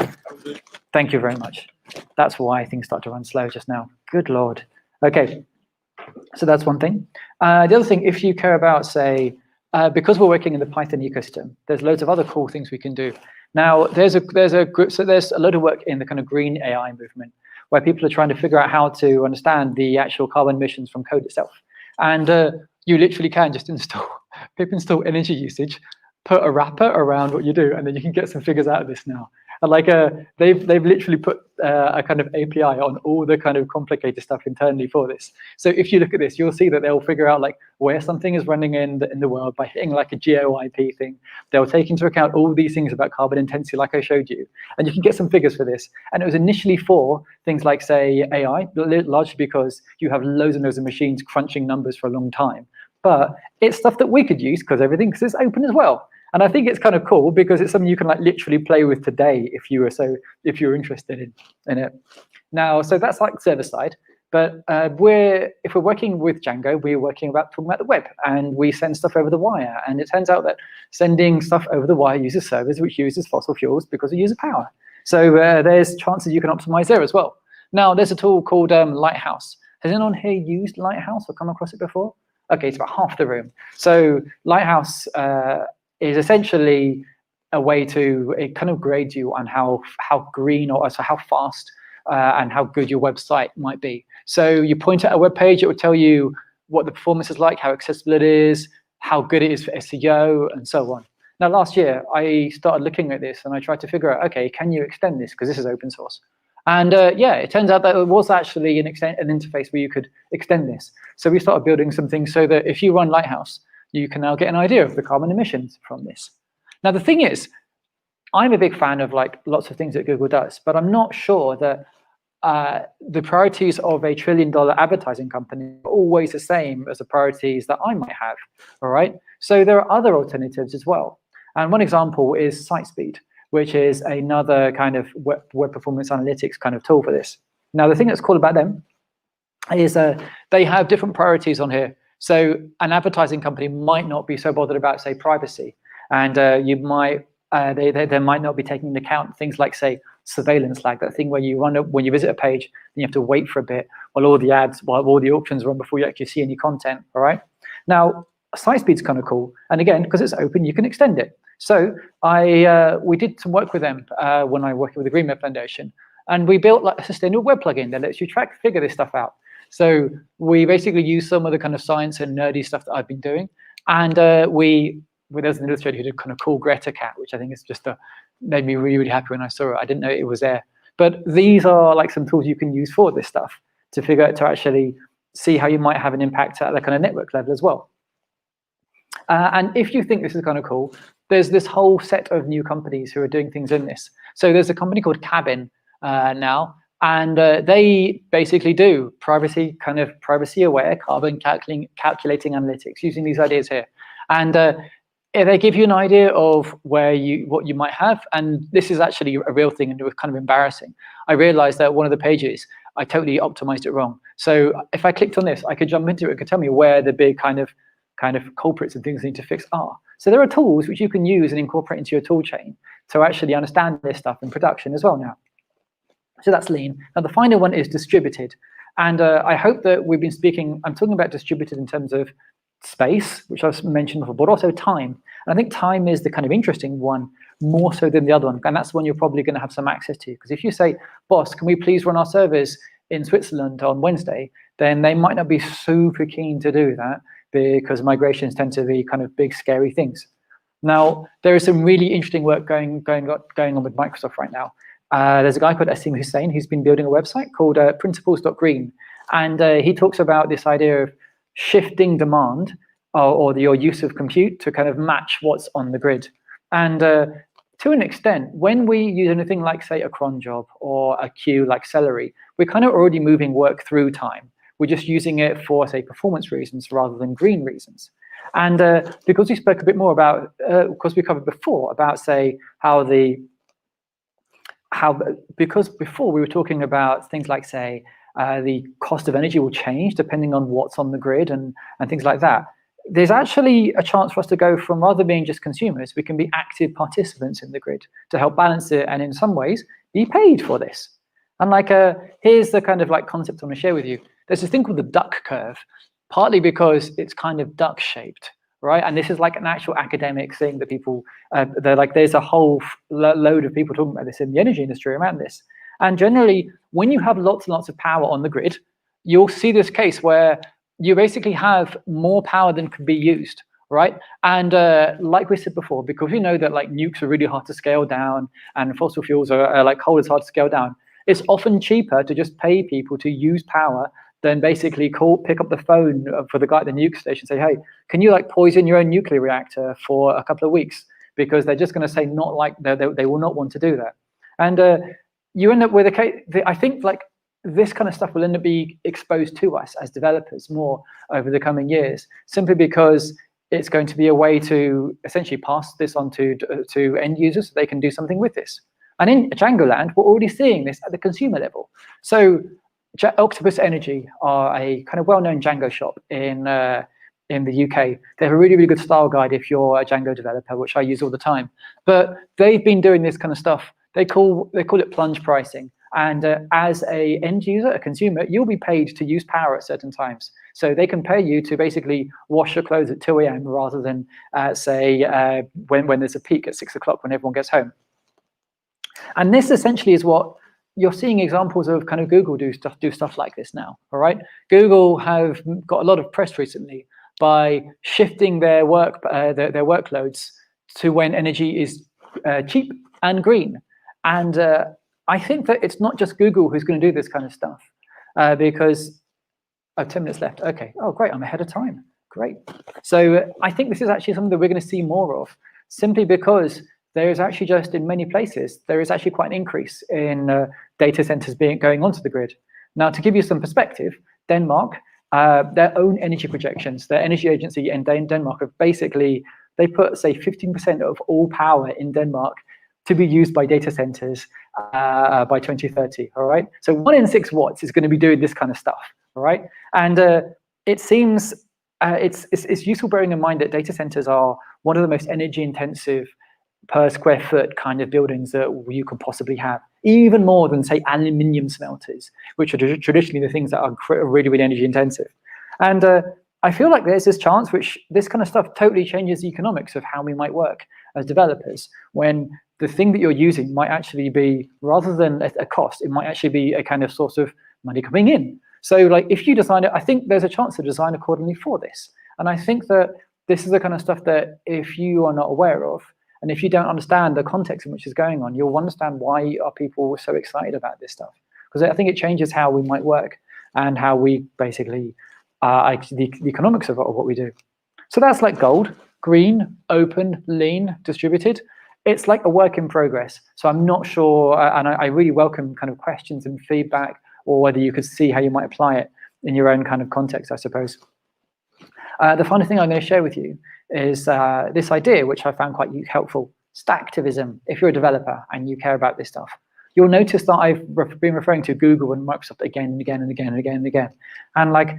Thank you very much. That's why things start to run slow just now. Good Lord. Okay, so that's one thing. The other thing, if you care about, say, because we're working in the Python ecosystem, there's loads of other cool things we can do. Now, there's a group, so there's a lot of work in the kind of green AI movement, where people are trying to figure out how to understand the actual carbon emissions from code itself. And you literally can just pip install energy usage, put a wrapper around what you do, and then you can get some figures out of this now. And like they've literally put a kind of API on all the kind of complicated stuff internally for this. So if you look at this, you'll see that they'll figure out like where something is running in the world by hitting like a GeoIP thing. They'll take into account all these things about carbon intensity, like I showed you, and you can get some figures for this. And it was initially for things like, say, AI, largely because you have loads and loads of machines crunching numbers for a long time. But it's stuff that we could use because everything is open as well. And I think it's kind of cool because it's something you can like literally play with today if you were interested in it. Now, so that's like server side. But if we're working with Django, we're talking about the web, and we send stuff over the wire. And it turns out that sending stuff over the wire uses servers, which uses fossil fuels because it uses power. So there's chances you can optimize there as well. Now, there's a tool called Lighthouse. Has anyone here used Lighthouse or come across it before? Okay, it's about half the room. So Lighthouse is essentially a way to, it kind of grades you on how green or so how fast and how good your website might be. So you point at a web page, it will tell you what the performance is like, how accessible it is, how good it is for SEO, and so on. Now, last year, I started looking at this and I tried to figure out, okay, can you extend this? Because this is open source. And yeah, it turns out that there was actually an interface where you could extend this. So we started building some things so that if you run Lighthouse, you can now get an idea of the carbon emissions from this. Now, the thing is, I'm a big fan of like lots of things that Google does, but I'm not sure that the priorities of a $1 trillion advertising company are always the same as the priorities that I might have, all right? So there are other alternatives as well. And one example is site speed, which is another kind of web performance analytics kind of tool for this. Now, the thing that's cool about them is they have different priorities on here. So an advertising company might not be so bothered about, say, privacy, and you might they might not be taking into account things like, say, surveillance lag, that thing where you when you visit a page, then you have to wait for a bit while all the auctions run before you actually see any content. All right. Now, site speed's kind of cool, and again, because it's open, you can extend it. So we did some work with them when I worked with the Green Web Foundation, and we built like a sustainable web plugin that lets you figure this stuff out. So we basically use some of the kind of science and nerdy stuff that I've been doing. And there's an illustrator who did kind of cool Greta cat, which I think is just made me really, really happy when I saw it. I didn't know it was there. But these are like some tools you can use for this stuff to actually see how you might have an impact at the kind of network level as well. And if you think this is kind of cool, there's this whole set of new companies who are doing things in this. So there's a company called Cabin now. And they basically do privacy aware carbon calculating analytics using these ideas here. And they give you an idea of what you might have. And this is actually a real thing, and it was kind of embarrassing. I realized that one of the pages, I totally optimized it wrong. So if I clicked on this, I could jump into it. It could tell me where the big kind of culprits and things I need to fix are. So there are tools which you can use and incorporate into your tool chain to actually understand this stuff in production as well now. So that's lean. Now, the final one is distributed. And I hope that I'm talking about distributed in terms of space, which I've mentioned before, but also time. And I think time is the kind of interesting one, more so than the other one. And that's the one you're probably going to have some access to. Because if you say, boss, can we please run our servers in Switzerland on Wednesday, then they might not be super keen to do that because migrations tend to be kind of big, scary things. Now, there is some really interesting work going on with Microsoft right now. There's a guy called Asim Hussain who's been building a website called principles.green. And he talks about this idea of shifting demand or your use of compute to kind of match what's on the grid. And to an extent, when we use anything like, say, a cron job or a queue like Celery, we're kind of already moving work through time. we're just using it for, say, performance reasons rather than green reasons. And because we spoke a bit more about, because we covered before about, say, because before we were talking about things like, say, the cost of energy will change depending on what's on the grid and things like that. There's actually a chance for us to go from rather being just consumers, we can be active participants in the grid to help balance it, and in some ways be paid for this. And like, here's the kind of like concept I want to share with you. There's this thing called the duck curve, partly because it's kind of duck shaped, right? And this is like an actual academic thing that people, they're like, there's a whole load of people talking about this in the energy industry around this. And generally, when you have lots and lots of power on the grid, you'll see this case where you basically have more power than can be used, right? And like we said before, because we know that like nukes are really hard to scale down and fossil fuels are like coal is hard to scale down, it's often cheaper to just pay people to use power than basically pick up the phone for the guy at the nuke station and say, hey, can you like poison your own nuclear reactor for a couple of weeks? Because they're just going to say not like, they will not want to do that. And you end up with a case, I think like this kind of stuff will end up being exposed to us as developers more over the coming years, simply because it's going to be a way to essentially pass this on to end users so they can do something with this. And in Django land, we're already seeing this at the consumer level. So Octopus Energy are a kind of well-known Django shop in the UK. They have a really, really good style guide if you're a Django developer, which I use all the time. But they've been doing this kind of stuff. They call it plunge pricing. And as a end user, a consumer, you'll be paid to use power at certain times. So they can pay you to basically wash your clothes at 2 a.m. rather than say when there's a peak at 6 o'clock when everyone gets home. And this essentially is what you're seeing examples of kind of Google do stuff like this now, all right? Google have got a lot of press recently by shifting their workloads to when energy is cheap and green. And I think that it's not just Google who's going to do this kind of stuff because, 10 minutes left. Okay. Oh, great. I'm ahead of time. Great. So I think this is actually something that we're going to see more of, simply because there is actually just in many places, there is actually quite an increase in data centers going onto the grid. Now, to give you some perspective, Denmark, their own energy projections, their energy agency in Denmark have basically, they put, say, 15% of all power in Denmark to be used by data centers by 2030, all right? So 1 in 6 watts is going to be doing this kind of stuff, all right? And it seems it's useful bearing in mind that data centers are one of the most energy intensive per square foot kind of buildings that you could possibly have, even more than, say, aluminium smelters, which are traditionally the things that are really, really energy intensive. And I feel like there's this chance which this kind of stuff totally changes the economics of how we might work as developers, when the thing that you're using might actually be, rather than a cost, it might actually be a kind of source of money coming in. So like if you design it, I think there's a chance to design accordingly for this. And I think that this is the kind of stuff that if you are not aware of, and if you don't understand the context in which it's going on, you'll understand why are people so excited about this stuff. Because I think it changes how we might work and how we basically, the economics of what we do. So that's like gold, green, open, lean, distributed. It's like a work in progress. So I'm not sure, and I really welcome kind of questions and feedback, or whether you could see how you might apply it in your own kind of context, I suppose. The final thing I'm going to share with you is this idea, which I found quite helpful, stacktivism. If you're a developer and you care about this stuff, you'll notice that I've been referring to Google and Microsoft again and again and again and again and again. And like,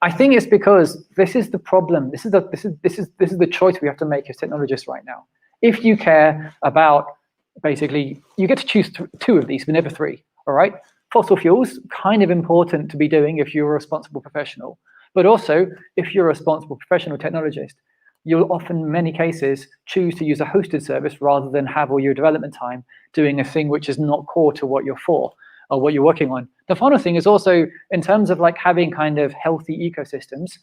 I think it's because this is the problem. This is the choice we have to make as technologists right now. If you care about, basically, you get to choose 2 of these, but never 3, all right? Fossil fuels, kind of important to be doing if you're a responsible professional. But also, if you're a responsible professional technologist, you'll often, in many cases, choose to use a hosted service rather than have all your development time doing a thing which is not core to what you're for or what you're working on. The final thing is also, in terms of like having kind of healthy ecosystems,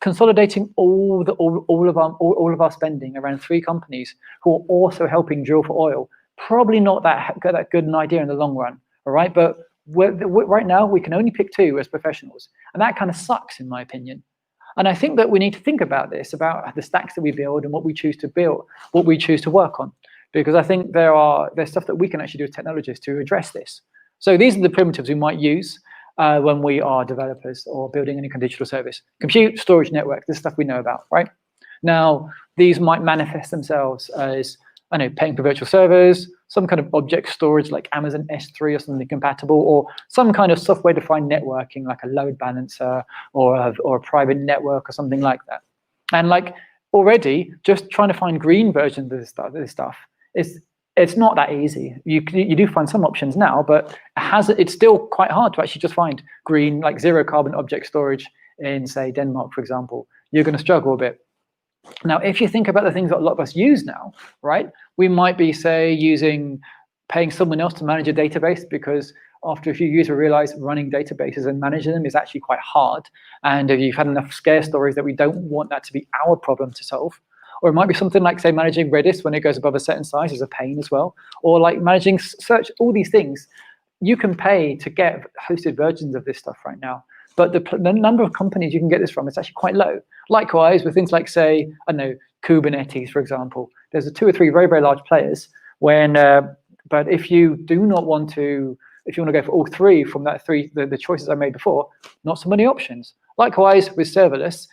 consolidating all of our spending around 3 companies who are also helping drill for oil, probably not that good an idea in the long run, all right? But right now, we can only pick 2 as professionals, and that kind of sucks, in my opinion. And I think that we need to think about this, about the stacks that we build and what we choose to build, what we choose to work on, because I think there's stuff that we can actually do as technologists to address this. So these are the primitives we might use. when we are developers or building any kind of digital service. Compute, storage, network, this stuff we know about, right? Now, these might manifest themselves as, I know, paying for virtual servers, some kind of object storage like Amazon S3 or something compatible, or some kind of software-defined networking like a load balancer or a private network or something like that. And like already, just trying to find green versions of this stuff it's not that easy. You do find some options now, but it's still quite hard to actually just find green, like zero carbon object storage in, say, Denmark, for example. You're going to struggle a bit. Now, if you think about the things that a lot of us use now, right, we might be, say, paying someone else to manage a database, because after a few years we realize running databases and managing them is actually quite hard. And if you've had enough scare stories that we don't want that to be our problem to solve. Or it might be something like, say, managing Redis when it goes above a certain size is a pain as well. Or like managing search, all these things. You can pay to get hosted versions of this stuff right now. But the number of companies you can get this from is actually quite low. Likewise, with things like, say, I don't know, Kubernetes, for example. There's 2 or 3 very, very large players. But if you do not want to, if you want to go for all 3 from the choices I made before, not so many options. Likewise, with serverless,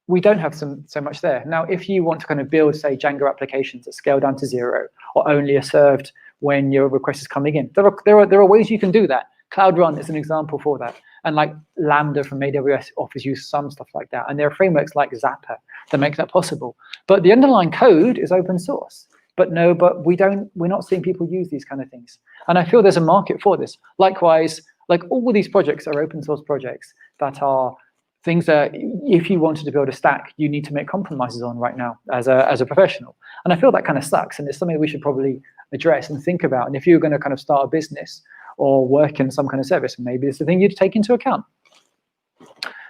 we don't have so much there. Now, if you want to kind of build, say, Django applications that scale down to 0, or only are served when your request is coming in, there are ways you can do that. Cloud Run is an example for that. And like Lambda from AWS offers you some stuff like that. And there are frameworks like Zapper that make that possible. But the underlying code is open source. But we're not seeing people use these kind of things. And I feel there's a market for this. Likewise, like all these projects are open source projects that are things that if you wanted to build a stack, you need to make compromises on right now as a professional. And I feel that kind of sucks. And it's something we should probably address and think about. And if you're going to kind of start a business or work in some kind of service, maybe it's the thing you'd take into account.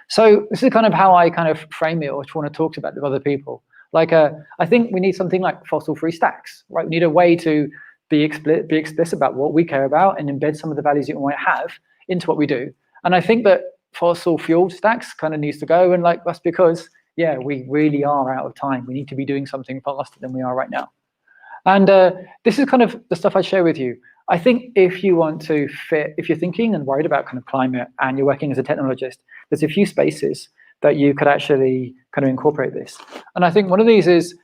So this is kind of how I kind of frame it or want to talk about it with other people. Like, I think we need something like fossil-free stacks, right? We need a way to be explicit about what we care about and embed some of the values that we might have into what we do. And I think that fossil fuel stacks kind of needs to go, and like that's because, yeah, we really are out of time. We need to be doing something faster than we are right now. And this is kind of the stuff I share with you. I think if you want to if you're thinking and worried about kind of climate and you're working as a technologist, there's a few spaces that you could actually kind of incorporate this. And I think one of these is,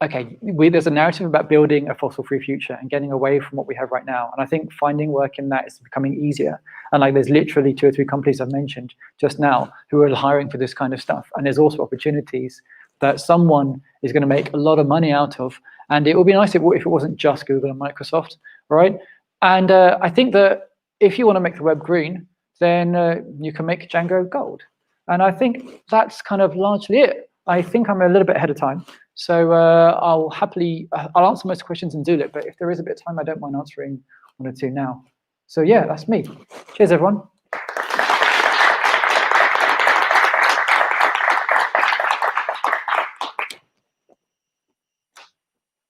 okay, there's a narrative about building a fossil-free future and getting away from what we have right now. And I think finding work in that is becoming easier. And like there's literally 2 or 3 companies I've mentioned just now who are hiring for this kind of stuff. And there's also opportunities that someone is going to make a lot of money out of. And it would be nice if it wasn't just Google and Microsoft, right? And I think that if you want to make the web green, then you can make Django gold. And I think that's kind of largely it. I think I'm a little bit ahead of time. So I'll answer most questions in Doolittle, but if there is a bit of time, I don't mind answering 1 or 2 now. So yeah, that's me. Cheers, everyone.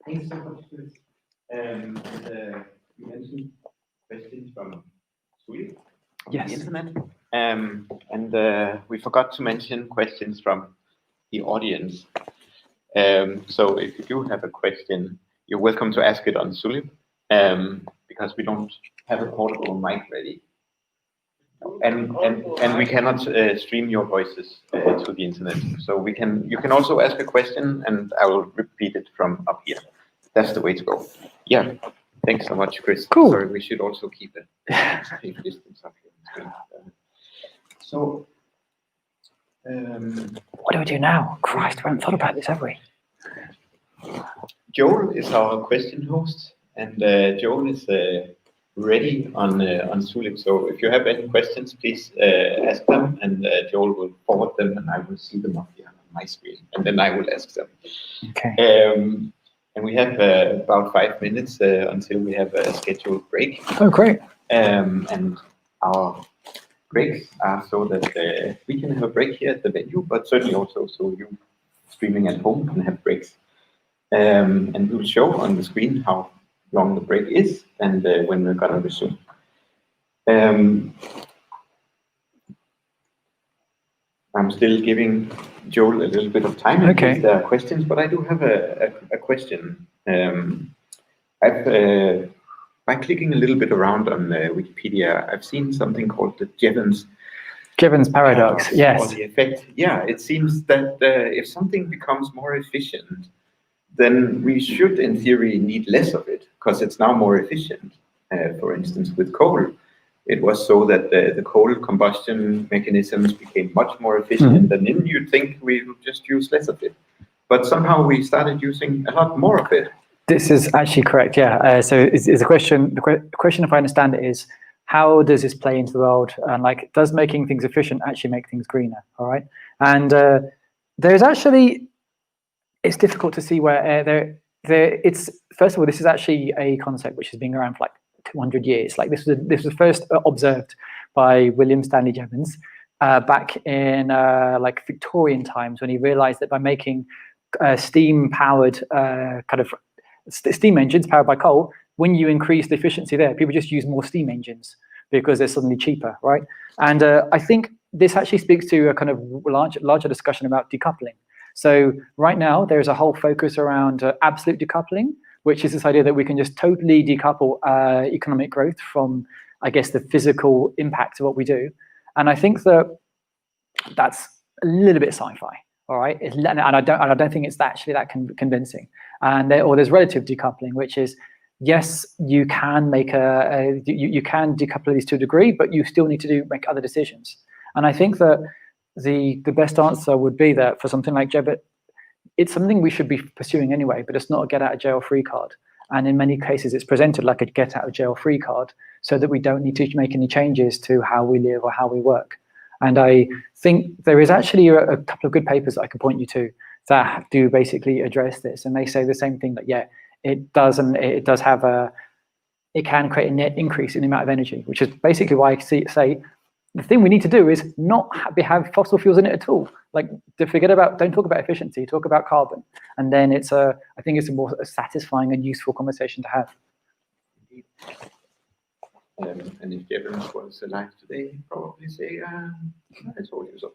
Thanks so much, Chris. You mentioned questions from Sweden on the internet. And we forgot to mention questions from the audience. So if you do have a question, you're welcome to ask it on Zulip, because we don't have a portable mic ready. And we cannot stream your voices to the internet. So you can also ask a question and I will repeat it from up here. That's the way to go. Yeah. Thanks so much, Chris. Cool. Sorry, we should also keep a safe distance up here. What do we do now? Christ, we haven't thought about this, have we? Joel is our question host, and Joel is ready on Zulip. So if you have any questions, please ask them, and Joel will forward them, and I will see them up here on my screen, and then I will ask them. Okay. And we have about 5 minutes until we have a scheduled break. Oh, great. And our breaks are so that we can have a break here at the venue, but certainly also so you streaming at home can have breaks. And we'll show on the screen how long the break is and when we're going to resume. I'm still giving Joel a little bit of time in case there are questions, but I do have a question. I've by clicking a little bit around on Wikipedia, I've seen something called the Jevons paradox. Yes. Or the effect. Yeah, it seems that if something becomes more efficient, then we should, in theory, need less of it because it's now more efficient. For instance, with coal, it was so that the coal combustion mechanisms became much more efficient, and then you'd think we would just use less of it. But somehow we started using a lot more of it. This is actually correct, yeah. So is the question, if I understand it, is how does this play into the world? And like, does making things efficient actually make things greener, all right? And there's actually, it's difficult to see where it's, first of all, this is actually a concept which has been around for like 200 years. Like this was first observed by William Stanley Jevons back in like Victorian times, when he realized that by making steam-powered steam engines powered by coal, when you increase the efficiency there, people just use more steam engines because they're suddenly cheaper, right? And I think this actually speaks to a kind of larger discussion about decoupling. So right now, there's a whole focus around absolute decoupling, which is this idea that we can just totally decouple economic growth from, I guess, the physical impact of what we do. And I think that that's a little bit sci-fi. All right, and I don't think it's actually that convincing. And there's relative decoupling, which is, yes, you can make you can decouple these to a degree, but you still need to make other decisions. And I think that the best answer would be that for something like Jebit, it's something we should be pursuing anyway, but it's not a get out of jail free card. And in many cases, it's presented like a get out of jail free card, so that we don't need to make any changes to how we live or how we work. And I think there is actually a couple of good papers that I can point you to that do basically address this. And they say the same thing, that, yeah, it can create a net increase in the amount of energy, which is basically why I say the thing we need to do is not have fossil fuels in it at all. Like, don't talk about efficiency, talk about carbon. And then I think it's a more satisfying and useful conversation to have. And if Jevons was alive today, he'd probably say, I told you so.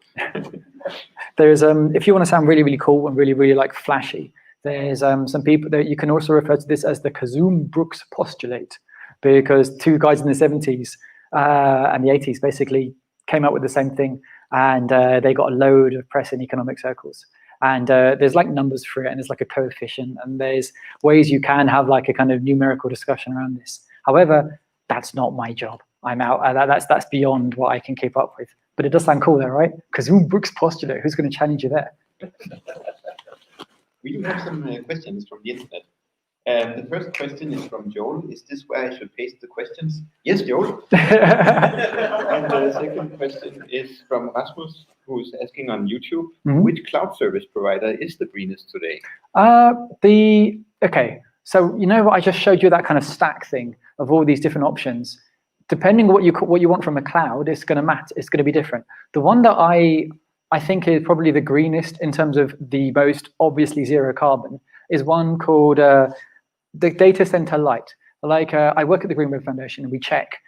There's, if you want to sound really, really cool and really, really like flashy, there's some people that you can also refer to this as the Kazum-Brooks postulate, because two guys in the 70s and the 80s basically came up with the same thing, and they got a load of press in economic circles. And there's like numbers for it, and there's like a coefficient, and there's ways you can have like a kind of numerical discussion around this. However, that's not my job. I'm out. That's beyond what I can keep up with. But it does sound cool, though, right? Kazum-Brooks postulate. Who's going to challenge you there? We do have some questions from the internet. The first question is from Joel. Is this where I should paste the questions? Yes, Joel. And the second question is from Rasmus, who's asking on YouTube, which cloud service provider is the greenest today? Okay. So you know what, I just showed you that kind of stack thing of all these different options. Depending on what you want from a cloud, it's going to be different. The one that I think is probably the greenest in terms of the most obviously zero carbon is one called the Data Center Lite. Like I work at the Green Web Foundation, and we check.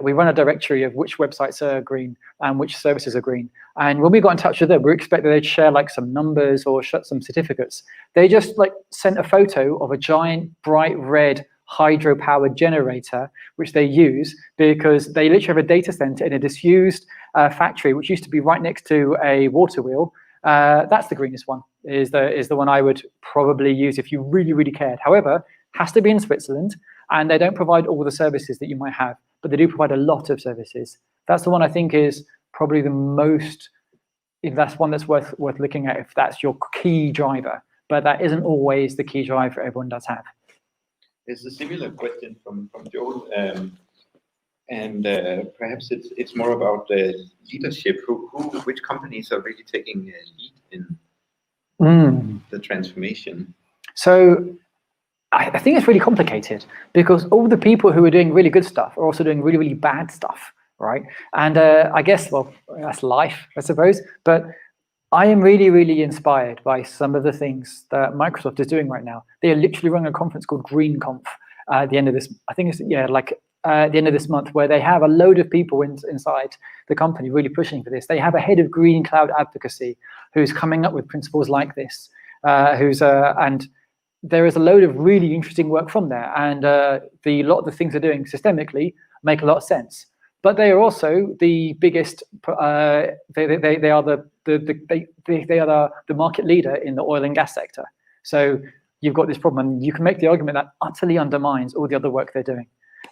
We run a directory of which websites are green and which services are green. And when we got in touch with them, we expected they'd share like some numbers or some certificates. They just like sent a photo of a giant bright red hydro-powered generator, which they use because they literally have a data center in a disused factory, which used to be right next to a water wheel. That's the greenest one, is the one I would probably use if you really, really cared. However, has to be in Switzerland, and they don't provide all the services that you might have, but they do provide a lot of services. That's the one I think is probably the most, if that's one that's worth looking at, if that's your key driver. But that isn't always the key driver everyone does have. There's a similar question from Joel, and perhaps it's more about leadership. Which companies are really taking lead in the transformation? So I think it's really complicated, because all the people who are doing really good stuff are also doing really, really bad stuff, right? And I guess, well, that's life, I suppose. But I am really, really inspired by some of the things that Microsoft is doing right now. They are literally running a conference called GreenConf at the end of this, I think it's, at the end of this month, where they have a load of people inside the company really pushing for this. They have a head of green cloud advocacy who's coming up with principles like this, and there is a load of really interesting work from there, and the lot of the things they're doing systemically make a lot of sense. But they are also the biggest. They are the market leader in the oil and gas sector. So you've got this problem, and you can make the argument that utterly undermines all the other work they're doing.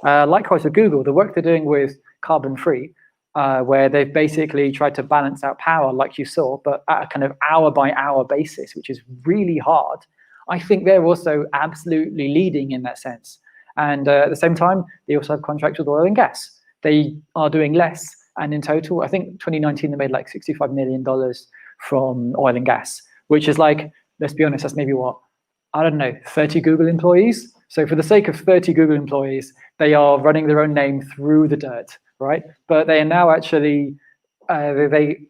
Likewise with Google, the work they're doing with carbon-free, where they've basically tried to balance out power, like you saw, but at a kind of hour-by-hour basis, which is really hard. I think they're also absolutely leading in that sense. And at the same time, they also have contracts with oil and gas. They are doing less, and in total, I think 2019 they made like $65 million from oil and gas, which is like, let's be honest, that's maybe what, I don't know, 30 Google employees. So for the sake of 30 Google employees, they are running their own name through the dirt, right? But they are now actually, I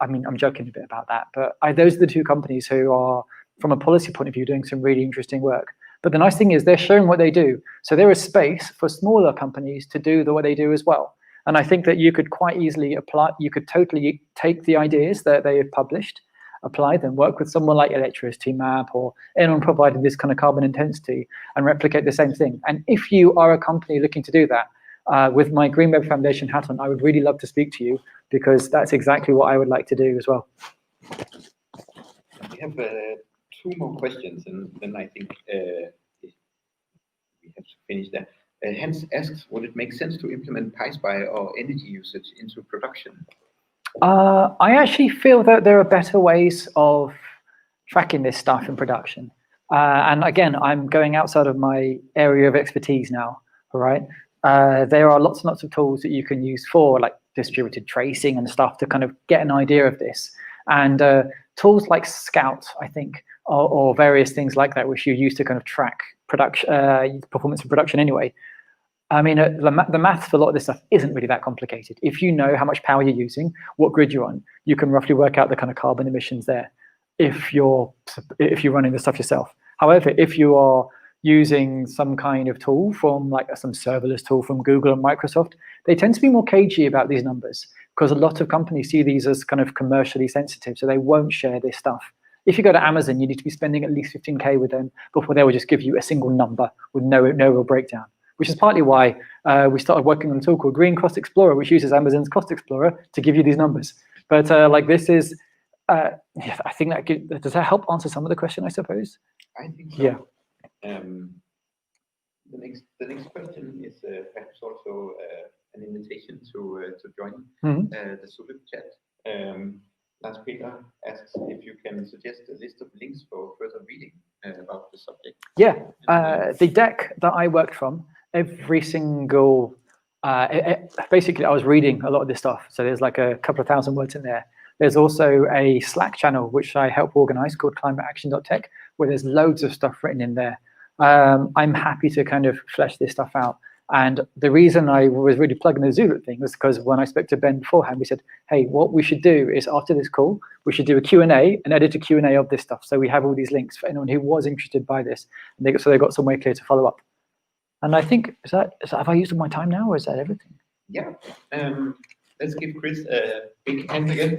mean, I'm joking a bit about that, but those are the two companies who are, from a policy point of view, doing some really interesting work. But the nice thing is they're showing what they do. So there is space for smaller companies to do what they do as well. And I think that you could quite easily apply, you could totally take the ideas that they have published, apply them, work with someone like Electricity Map or anyone providing this kind of carbon intensity and replicate the same thing. And if you are a company looking to do that, with my Green Web Foundation hat on, I would really love to speak to you, because that's exactly what I would like to do as well. We have 2 more questions, and then I think we have to finish there. Hans asks, would it make sense to implement PySpy or energy usage into production? I actually feel that there are better ways of tracking this stuff in production. And again, I'm going outside of my area of expertise now, all right? There are lots and lots of tools that you can use for like distributed tracing and stuff to kind of get an idea of this. And tools like Scout, I think, or various things like that, which you use to kind of track production, performance in production anyway. I mean, the maths for a lot of this stuff isn't really that complicated. If you know how much power you're using, what grid you're on, you can roughly work out the kind of carbon emissions there if you're running the stuff yourself. However, if you are using some kind of tool from like some serverless tool from Google and Microsoft, they tend to be more cagey about these numbers, because a lot of companies see these as kind of commercially sensitive, so they won't share this stuff. If you go to Amazon, you need to be spending at least 15K with them before they will just give you a single number with no real breakdown. Which is partly why we started working on a tool called Green Cost Explorer, which uses Amazon's Cost Explorer to give you these numbers. But like this is, yeah, I think that does that help answer some of the question, I suppose? I think so. Yeah. The next question is perhaps also an invitation to join the Zulip chat. Lars Peter asks if you can suggest a list of links for further reading about the subject. Yeah, the deck that I worked from, every single, basically I was reading a lot of this stuff. So there's like a couple of thousand words in there. There's also a Slack channel, which I help organize, called climateaction.tech, where there's loads of stuff written in there. I'm happy to kind of flesh this stuff out. And the reason I was really plugging the Zulip thing was because when I spoke to Ben beforehand, we said, hey, what we should do is after this call, we should do a Q&A and edit a Q&A of this stuff. So we have all these links for anyone who was interested by this. And so they got somewhere clear to follow up. And I think, have I used all my time now, or is that everything? Yeah. Let's give Chris a big hand again.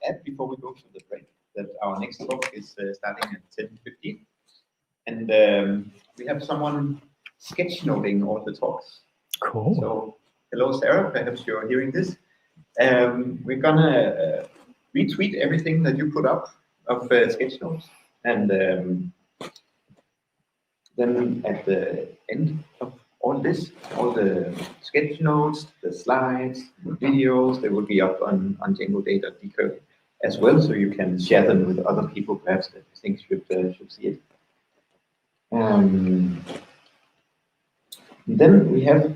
Add before we go to the break that our next talk is starting at 10:15, and we have someone sketchnoting all the talks. Cool. So hello, Sarah. Perhaps you're hearing this. We're gonna retweet everything that you put up of sketch notes, and then at the end of all this, all the sketch notes, the slides, the videos, they will be up on Django Day Copenhagen as well, so you can share them with other people perhaps that you think should see it. Then we have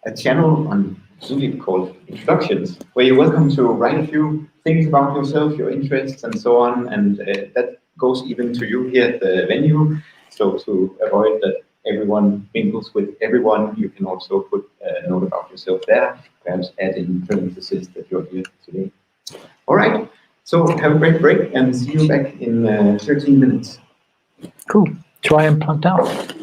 a channel on Zulip called Introductions, where you're welcome to write a few things about yourself, your interests, and so on, and that goes even to you here at the venue. So to avoid that everyone mingles with everyone, you can also put a note about yourself there, perhaps add in parentheses that you're here today. All right, so have a great break and see you back in 13 minutes. Cool. Try and plugged out.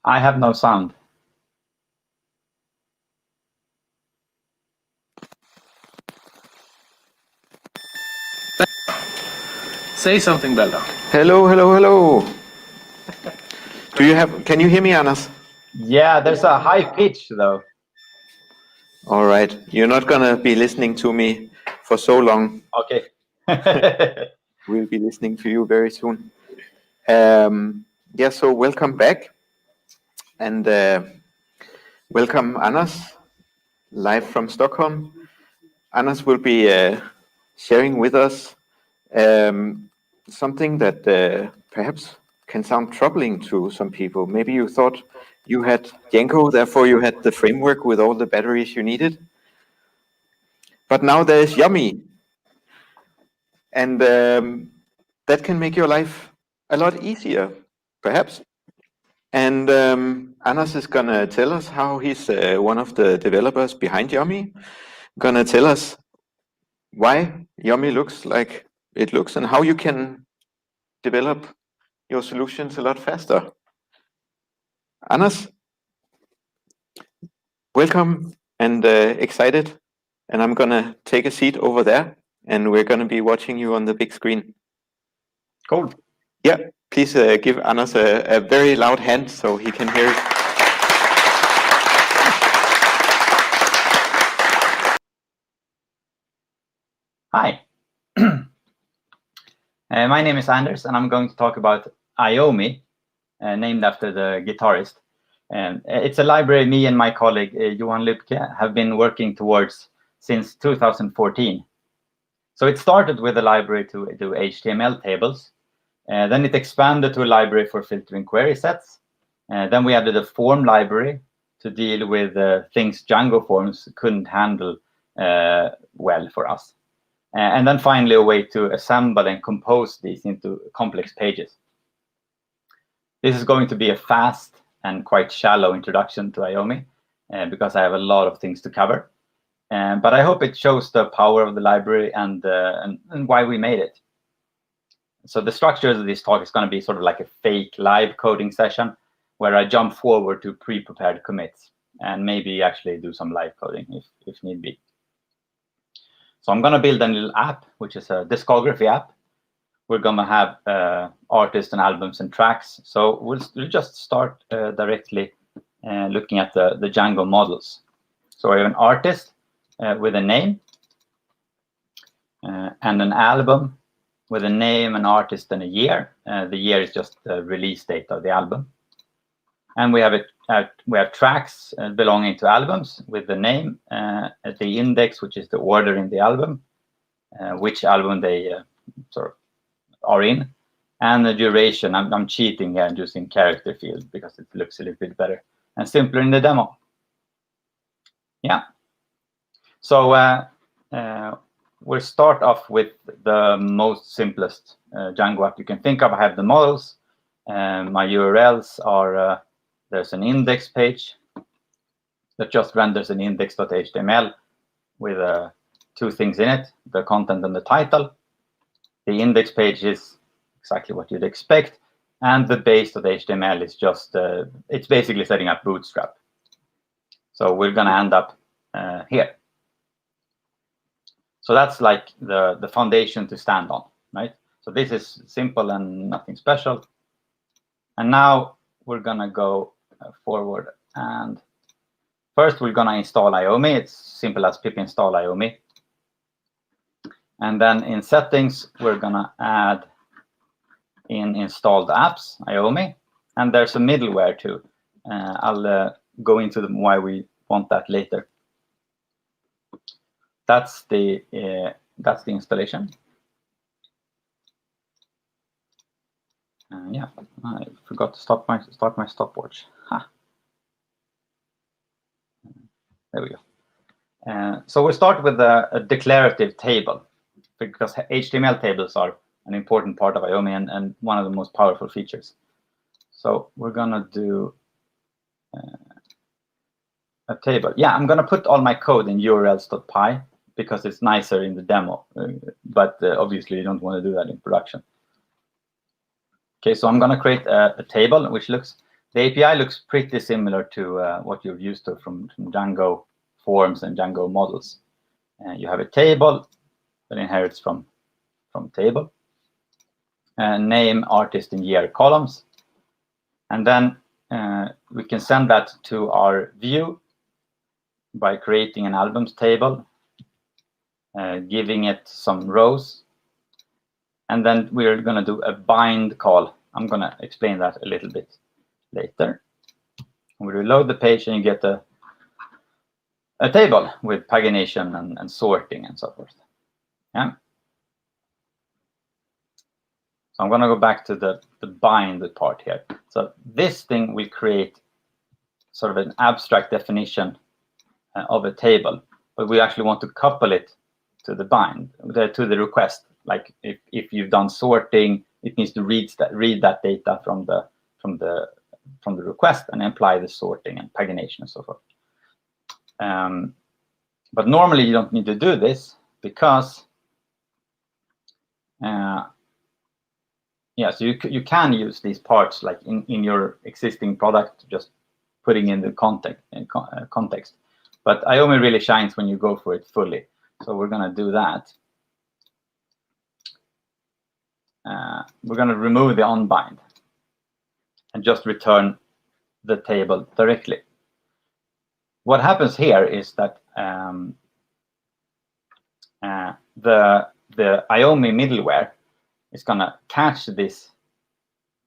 I have no sound. Say something, Balder. Hello, hello, hello. Can you hear me, Anders? Yeah, there's a high pitch though. All right. You're not going to be listening to me for so long. Okay. We'll be listening to you very soon. So welcome back. And welcome, Anders, live from Stockholm. Anders will be sharing with us something that perhaps can sound troubling to some people. Maybe you thought you had Django, therefore you had the framework with all the batteries you needed. But now there is iommi. And that can make your life a lot easier, perhaps. And Anders is going to tell us how he's one of the developers behind iommi. Going to tell us why iommi looks like it looks and how you can develop your solutions a lot faster. Anders, welcome and excited. And I'm going to take a seat over there and we're going to be watching you on the big screen. Cool. Yeah, please give Anders a very loud hand so he can hear it. Hi. My name is Anders, and I'm going to talk about iommi, named after the guitarist. It's a library me and my colleague Juha-Matti have been working towards since 2014. So it started with a library to do HTML tables. Then it expanded to a library for filtering query sets. Then we added a form library to deal with things Django forms couldn't handle well for us. And then finally a way to assemble and compose these into complex pages. This is going to be a fast and quite shallow introduction to iommi because I have a lot of things to cover. But I hope it shows the power of the library and why we made it. So the structure of this talk is going to be sort of like a fake live coding session where I jump forward to pre-prepared commits and maybe actually do some live coding if need be. So I'm going to build a little app, which is a discography app. We're going to have artists and albums and tracks. So we'll just start directly looking at the Django models. So I have an artist with a name and an album with a name, an artist, and a year. The year is just the release date of the album. And we have tracks belonging to albums with the name, the index, which is the order in the album, which album they sort of are in, and the duration. I'm cheating here and using character field because it looks a little bit better and simpler in the demo. Yeah. So we'll start off with the most simplest Django app you can think of. I have the models. My URLs are, there's an index page that just renders an index.html with two things in it, the content and the title. The index page is exactly what you'd expect. And the base.html is just, it's basically setting up Bootstrap. So we're going to end up here. So that's like the foundation to stand on, right? So this is simple and nothing special. And now we're going to go forward. And first, we're going to install iommi. It's simple as pip install iommi. And then in settings, we're going to add in installed apps, iommi. And there's a middleware too. I'll go into why we want that later. That's the installation. Yeah, I forgot to start my stopwatch. Ha. There we go. So we'll start with a declarative table, because HTML tables are an important part of iommi and one of the most powerful features. So we're gonna do a table. Yeah, I'm gonna put all my code in urls.py because it's nicer in the demo, but obviously you don't want to do that in production. Okay, so I'm gonna create a table which looks The API looks pretty similar to what you're used to from Django forms and Django models. You have a table that inherits from table, name, artist, and year columns, and then we can send that to our view by creating an albums table, giving it some rows, and then we're going to do a bind call. I'm going to explain that a little bit later. We reload the page and you get a table with pagination and sorting and so forth. Yeah. So I'm going to go back to the bind part here. So this thing will create sort of an abstract definition of a table, but we actually want to couple it to the bind, to the request. Like if you've done sorting, it needs to read that data from the request and apply the sorting and pagination and so forth. But normally you don't need to do this because so you can use these parts like in your existing product, just putting in the context. But iommi really shines when you go for it fully. So we're going to do that. We're going to remove the onbind and just return the table directly. What happens here is that the iommi middleware is going to catch this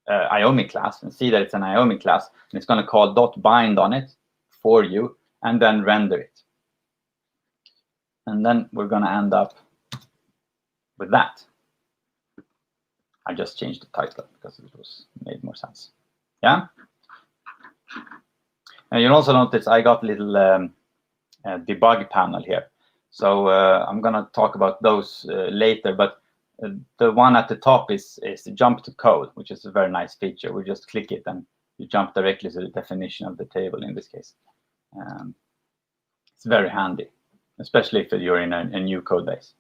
iommi class and see that it's an iommi class, and it's going to call .bind on it for you and then render it. And then we're going to end up with that. I just changed the title because it made more sense. Yeah. And you'll also notice I got a little debug panel here. So I'm going to talk about those later. But the one at the top is jump to code, which is a very nice feature. We just click it and you jump directly to the definition of the table in this case. It's very handy, especially if you're in a new code base.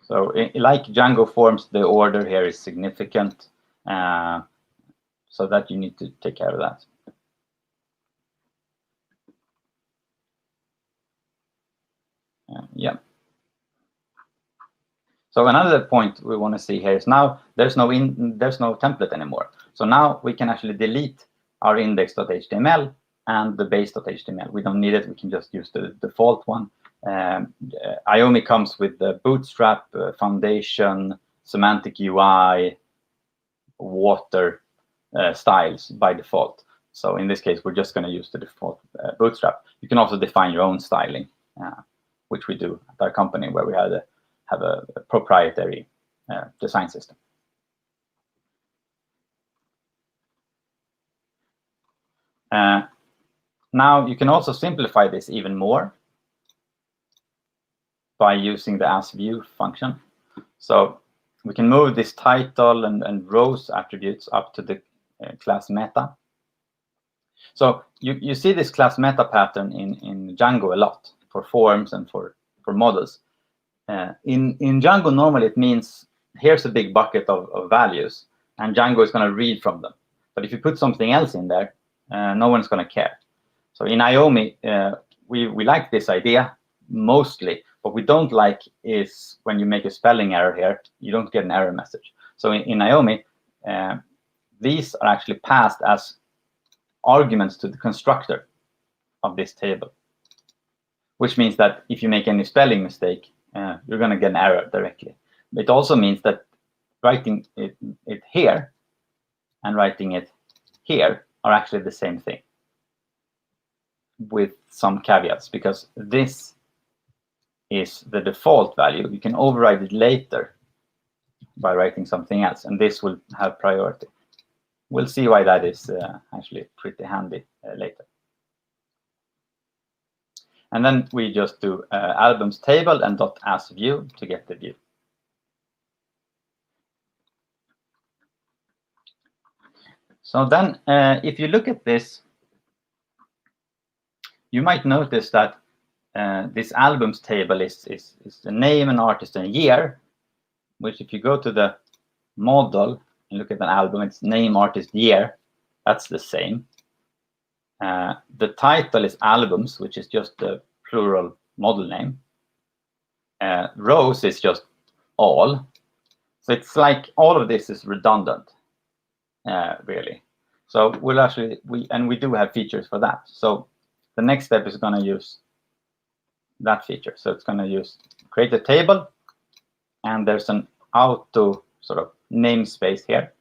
So like Django forms, the order here is significant, so that you need to take care of that. Yeah. So another point we want to see here is now there's no template anymore. So now we can actually delete our index.html and the base.html. We don't need it. We can just use the default one. iommi comes with the Bootstrap, Foundation, Semantic UI, Water styles by default. So in this case, we're just going to use the default Bootstrap. You can also define your own styling, which we do at our company, where we have a proprietary design system. Now you can also simplify this even more by using the asView function. So we can move this title and rows attributes up to the class meta. So you see this class meta pattern in Django a lot for forms and for models. In Django, normally it means here's a big bucket of values, and Django is going to read from them. But if you put something else in there, no one's going to care. So in iommi, we like this idea mostly. What we don't like is when you make a spelling error here, you don't get an error message. So in iommi, these are actually passed as arguments to the constructor of this table, which means that if you make any spelling mistake, you're going to get an error directly. It also means that writing it here and writing it here are actually the same thing, with some caveats, because this is the default value. You can override it later by writing something else, and this will have priority. We'll see why that is actually pretty handy later. And then we just do albums table and .asView to get the view. So then if you look at this, you might notice that this albums table is the name, an artist, and a year, which if you go to the model and look at an album, it's name, artist, year. That's the same. The title is albums, which is just the plural model name. Rows is just all. So it's like all of this is redundant, really. So we'll actually, we do have features for that. So the next step is going to use that feature. So it's going to use create a table, and there's an auto sort of namespace here.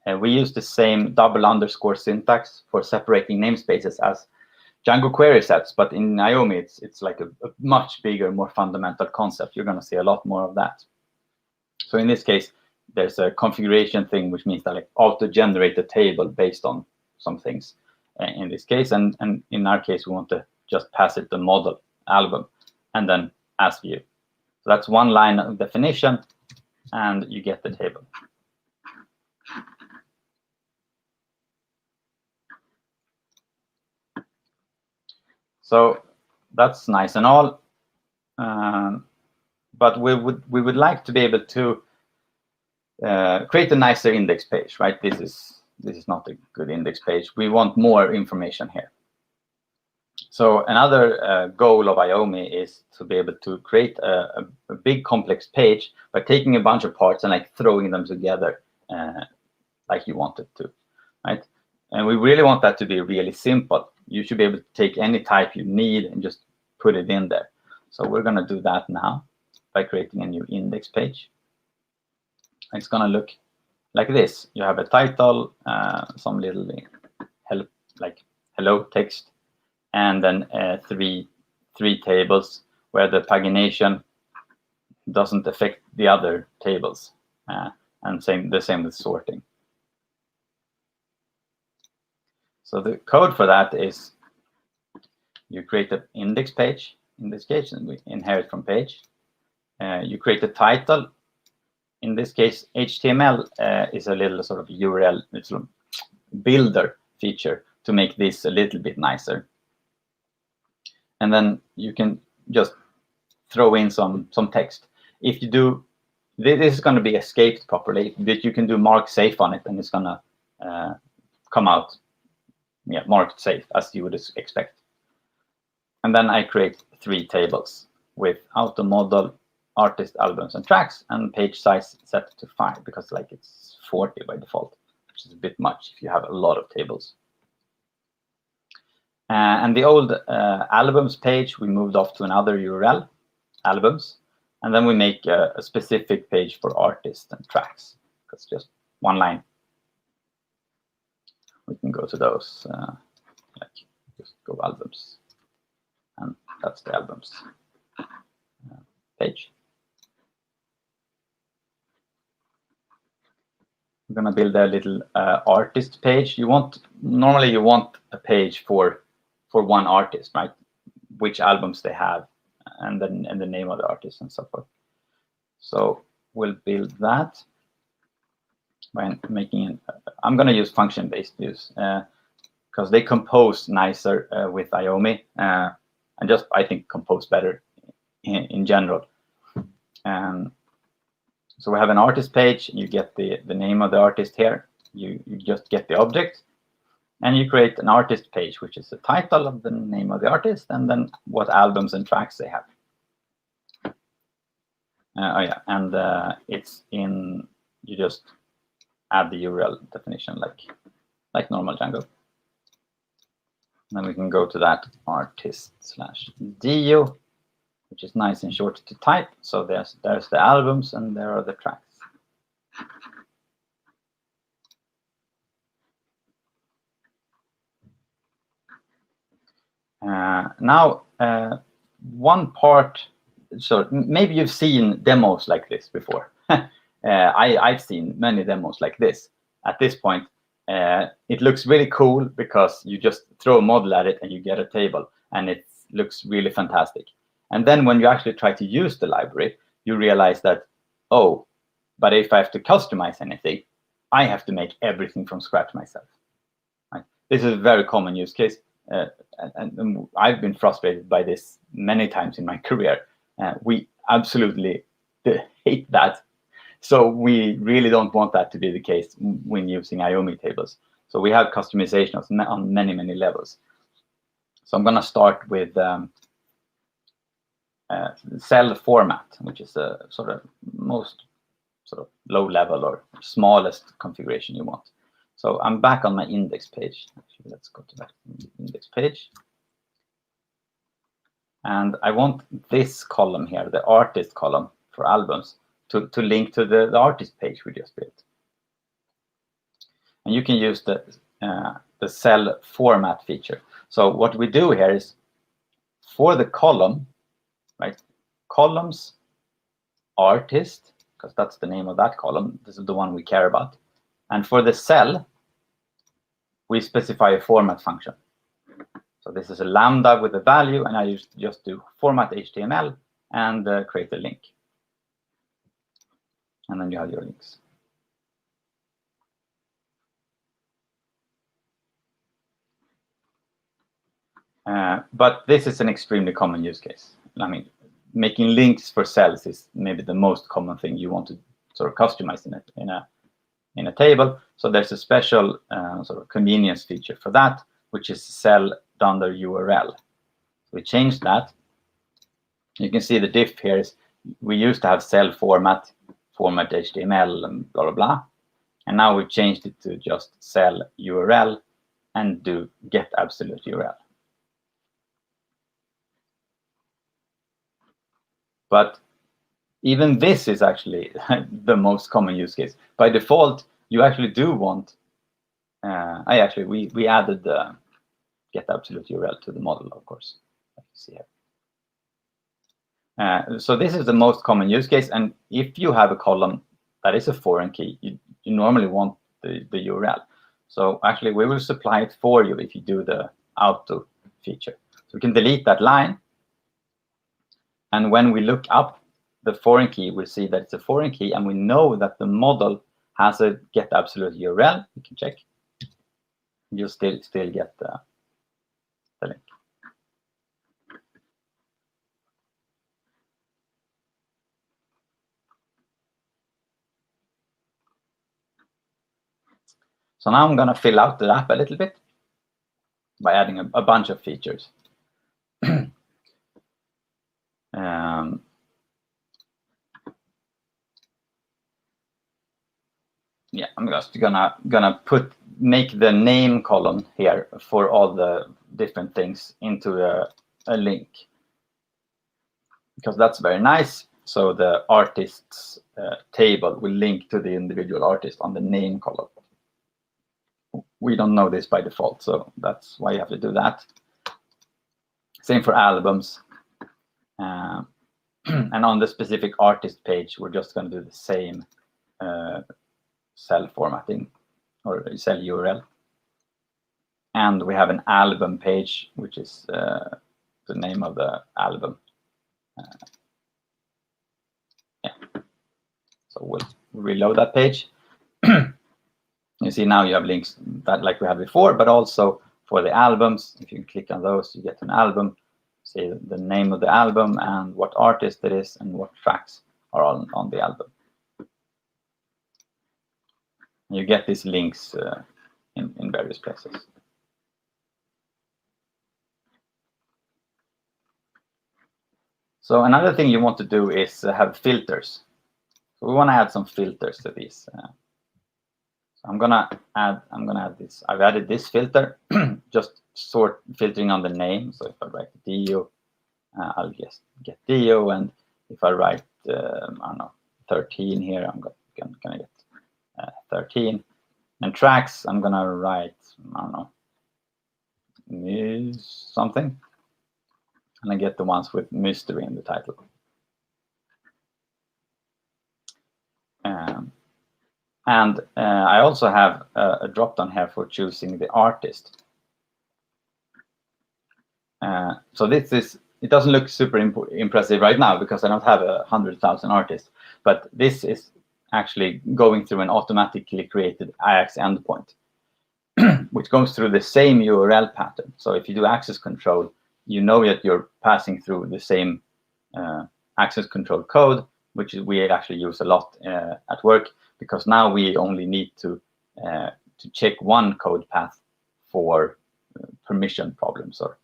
And we use the same double underscore syntax for separating namespaces as Django query sets, but in iommi it's like a much bigger, more fundamental concept. You're going to see a lot more of that. So in this case, there's a configuration thing, which means that like auto-generate the table based on some things in this case. And in our case, we want to just pass it the model album and then as view. So that's one line of definition, and you get the table. So that's nice and all, but we would like to be able to create a nicer index page, right? This is not a good index page. We want more information here. So another goal of iommi is to be able to create a big complex page by taking a bunch of parts and like throwing them together like you want it to, right? And we really want that to be really simple. You should be able to take any type you need and just put it in there. So we're going to do that now by creating a new index page. It's going to look like this. You have a title, some little help, like hello text, and then three tables where the pagination doesn't affect the other tables, and the same with sorting. So the code for that is you create an index page, in this case, and we inherit from page. You create a title. In this case, HTML is a little sort of URL, it's a builder feature to make this a little bit nicer. And then you can just throw in some text. If you do, this is going to be escaped properly, but you can do mark safe on it, and it's going to come out, yeah, marked safe as you would expect. And then I create 3 tables with auto model, artist, albums, and tracks, and page size set to 5 because like it's 40 by default, which is a bit much if you have a lot of tables. And the old albums page, we moved off to another URL, albums, and then we make a specific page for artists and tracks. It's just one line. We can go to those, like just go albums, and that's the albums page. We're going to build a little artist page. Normally you want a page for one artist, right? Which albums they have, and then the name of the artist and so forth. So we'll build that by making I'm going to use function-based views because they compose nicer with iommi, and just I think compose better in general. So we have an artist page. You get the name of the artist here. You just get the object, and you create an artist page, which is the title of the name of the artist, and then what albums and tracks they have. Oh yeah, and it's in. You just add the URL definition like normal Django. Then we can go to that artist/dio, which is nice and short to type. So there's the albums and there are the tracks. Now, one part, so maybe you've seen demos like this before. I've seen many demos like this. At this point, it looks really cool because you just throw a model at it and you get a table, and it looks really fantastic. And then when you actually try to use the library, you realize that, oh, but if I have to customize anything, I have to make everything from scratch myself. Right? This is a very common use case. And I've been frustrated by this many times in my career. We absolutely hate that. So we really don't want that to be the case when using iommi tables. So we have customization on many levels. So I'm going to start with cell format, which is a sort of most sort of low level or smallest configuration you want. So I'm back on my index page. Actually, let's go to that index page. And I want this column here, the artist column for albums, to link to the artist page we just built. And you can use the cell format feature. So what we do here is for the column, right? Columns, artist, because that's the name of that column. This is the one we care about. And for the cell, we specify a format function. So this is a lambda with a value, and I just do format HTML and create a link. And then you have your links. But this is an extremely common use case. I mean, making links for cells is maybe the most common thing you want to sort of customize in a table. So there's a special sort of convenience feature for that, which is cell under URL. We changed that. You can see the diff here is we used to have cell format HTML, and blah, blah, blah. And now we've changed it to just cell URL and do get absolute URL. But even this is actually the most common use case. By default, you actually do want, we added the get absolute URL to the model, of course, like you see here. So this is the most common use case. And if you have a column that is a foreign key, you normally want the URL. So actually, we will supply it for you if you do the auto feature. So we can delete that line. And when we look up the foreign key, we see that it's a foreign key, and we know that the model has a get absolute URL. You can check. You'll still get the link. So now I'm going to fill out the app a little bit by adding a bunch of features. Yeah, I'm just gonna make the name column here for all the different things into a link, because that's very nice. So the artists table will link to the individual artist on the name column. We don't know this by default, so that's why you have to do that. Same for albums. And on the specific artist page, we're just going to do the same cell formatting or cell URL. And we have an album page, which is the name of the album. Yeah. So we'll reload that page. You see now you have links that like we had before, but also for the albums. If you click on those, you get an album. See the name of the album and what artist it is and what tracks are on the album. You get these links in various places. So another thing you want to do is have filters. So we want to add some filters to these. So I'm gonna add this. I've added this filter, just sort filtering on the name. So if I write Dio, I'll just get Dio, and if I write I don't know 13 here, I'm gonna get 13. And tracks, I'm gonna write I don't know something, and I get the ones with mystery in the title. And I also have a drop-down here for choosing the artist. So it doesn't look super impressive right now because I don't have 100,000 artists, but this is actually going through an automatically created Ajax endpoint, which goes through the same URL pattern. So if you do access control, you know that you're passing through the same access control code which we actually use a lot at work, because now we only need to check one code path for permission problems or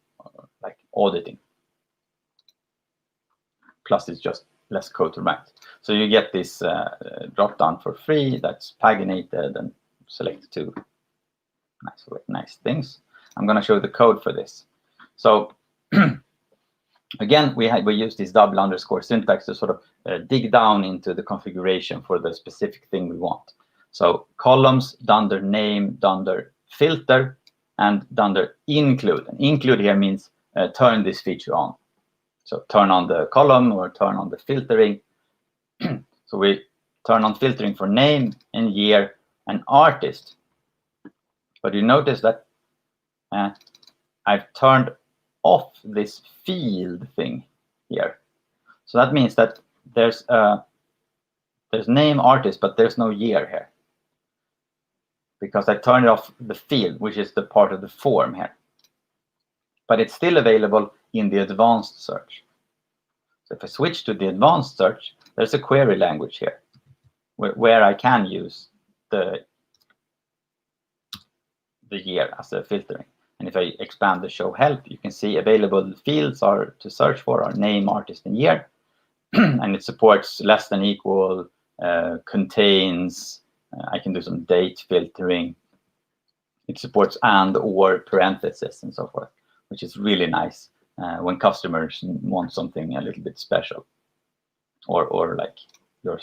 like auditing. Plus, it's just less code to write. So you get this drop down for free that's paginated and select two nice things. I'm going to show the code for this. So again, we use this double underscore syntax to sort of dig down into the configuration for the specific thing we want. So columns, dunder name, dunder filter, and dunder include. And include here means turn this feature on. So turn on the column or turn on the filtering. So we turn on filtering for name and year and artist. But you notice that I've turned off this field thing here. So that means that there's name artist, but there's no year here, because I turned off the field, which is the part of the form here. But it's still available in the advanced search. So if I switch to the advanced search, there's a query language here where I can use the year as a filtering. And if I expand the show help, you can see available fields are to search for are name, artist, and year. And it supports less than equal, contains, I can do some date filtering. It supports and or parentheses and so forth, which is really nice when customers want something a little bit special, or like your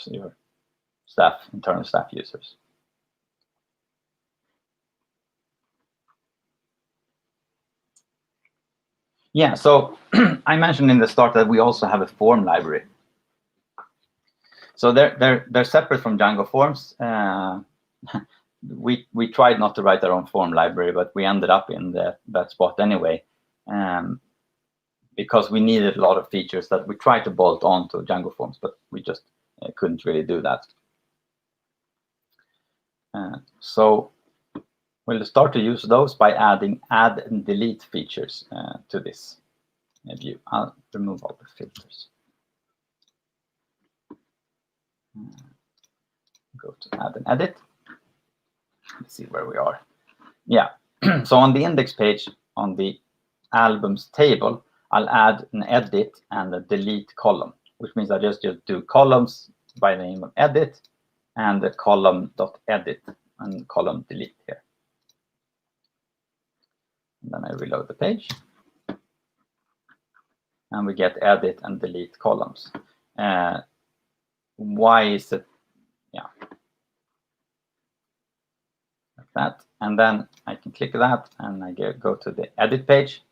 staff, internal staff users. Yeah, so I mentioned in the start that we also have a form library. So they're separate from Django forms. We tried not to write our own form library, but we ended up in that spot anyway, because we needed a lot of features that we tried to bolt on to Django forms, but we just couldn't really do that. So we'll start to use those by adding add and delete features to this view. I'll remove all the filters. Go to add and edit. Let's see where we are. Yeah, so on the index page, on the albums table, I'll add an edit and a delete column, which means I just do columns by the name of edit and the column.edit and column delete here. And then I reload the page. And we get edit and delete columns. Why is it? Yeah. Like that. And then I can click that and I go to the edit page.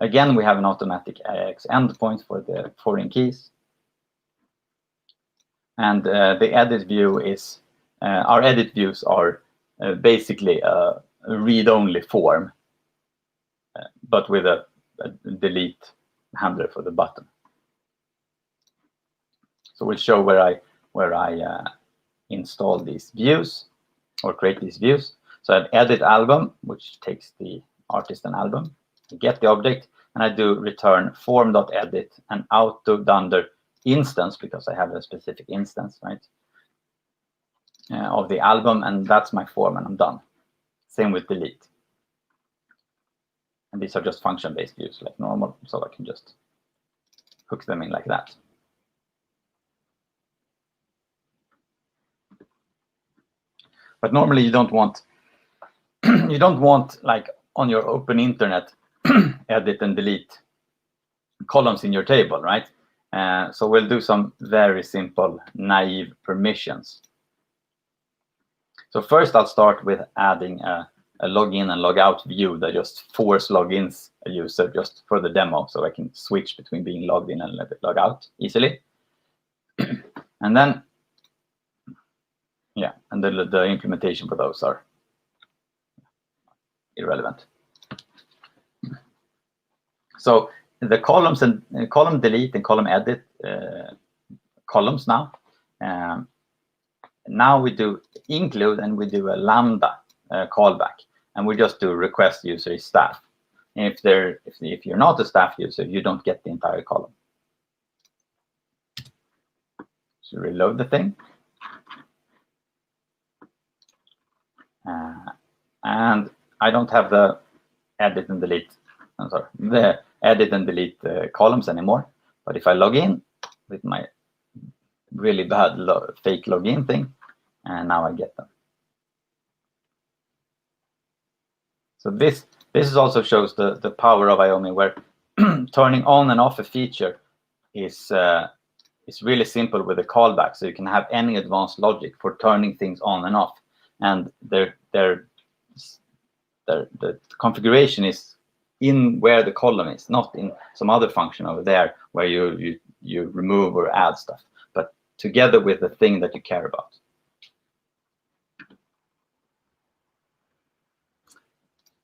Again, we have an automatic AX endpoint for the foreign keys. And the edit view is, our edit views are basically a read-only form, but with a delete handler for the button. So we'll show where I install these views or create these views. So I edit album, which takes the artist and album. I get the object, and I do return form.edit and auto dunder instance, because I have a specific instance, right, of the album, and that's my form, and I'm done. Same with delete. And these are just function-based views like normal, so I can just hook them in like that. But normally you don't want like on your open internet edit and delete columns in your table, right? So we'll do some very simple naive permissions. So first I'll start with adding a login and logout view that just force logins a user just for the demo, so I can switch between being logged in and log out easily. And then, yeah, and the implementation for those are irrelevant. So the columns and column delete and column edit columns now. Now we do include and we do a lambda callback, and we just do request user is staff. And if you're not a staff user, you don't get the entire column. to reload the thing. And I don't have the edit and delete, the edit and delete columns anymore. But if I log in with my really bad fake login thing, and now I get them. So this also shows the power of iommi, where turning on and off a feature is really simple with a callback. So you can have any advanced logic for turning things on and off, and the configuration is in where the column is, not in some other function over there where you remove or add stuff, but together with the thing that you care about.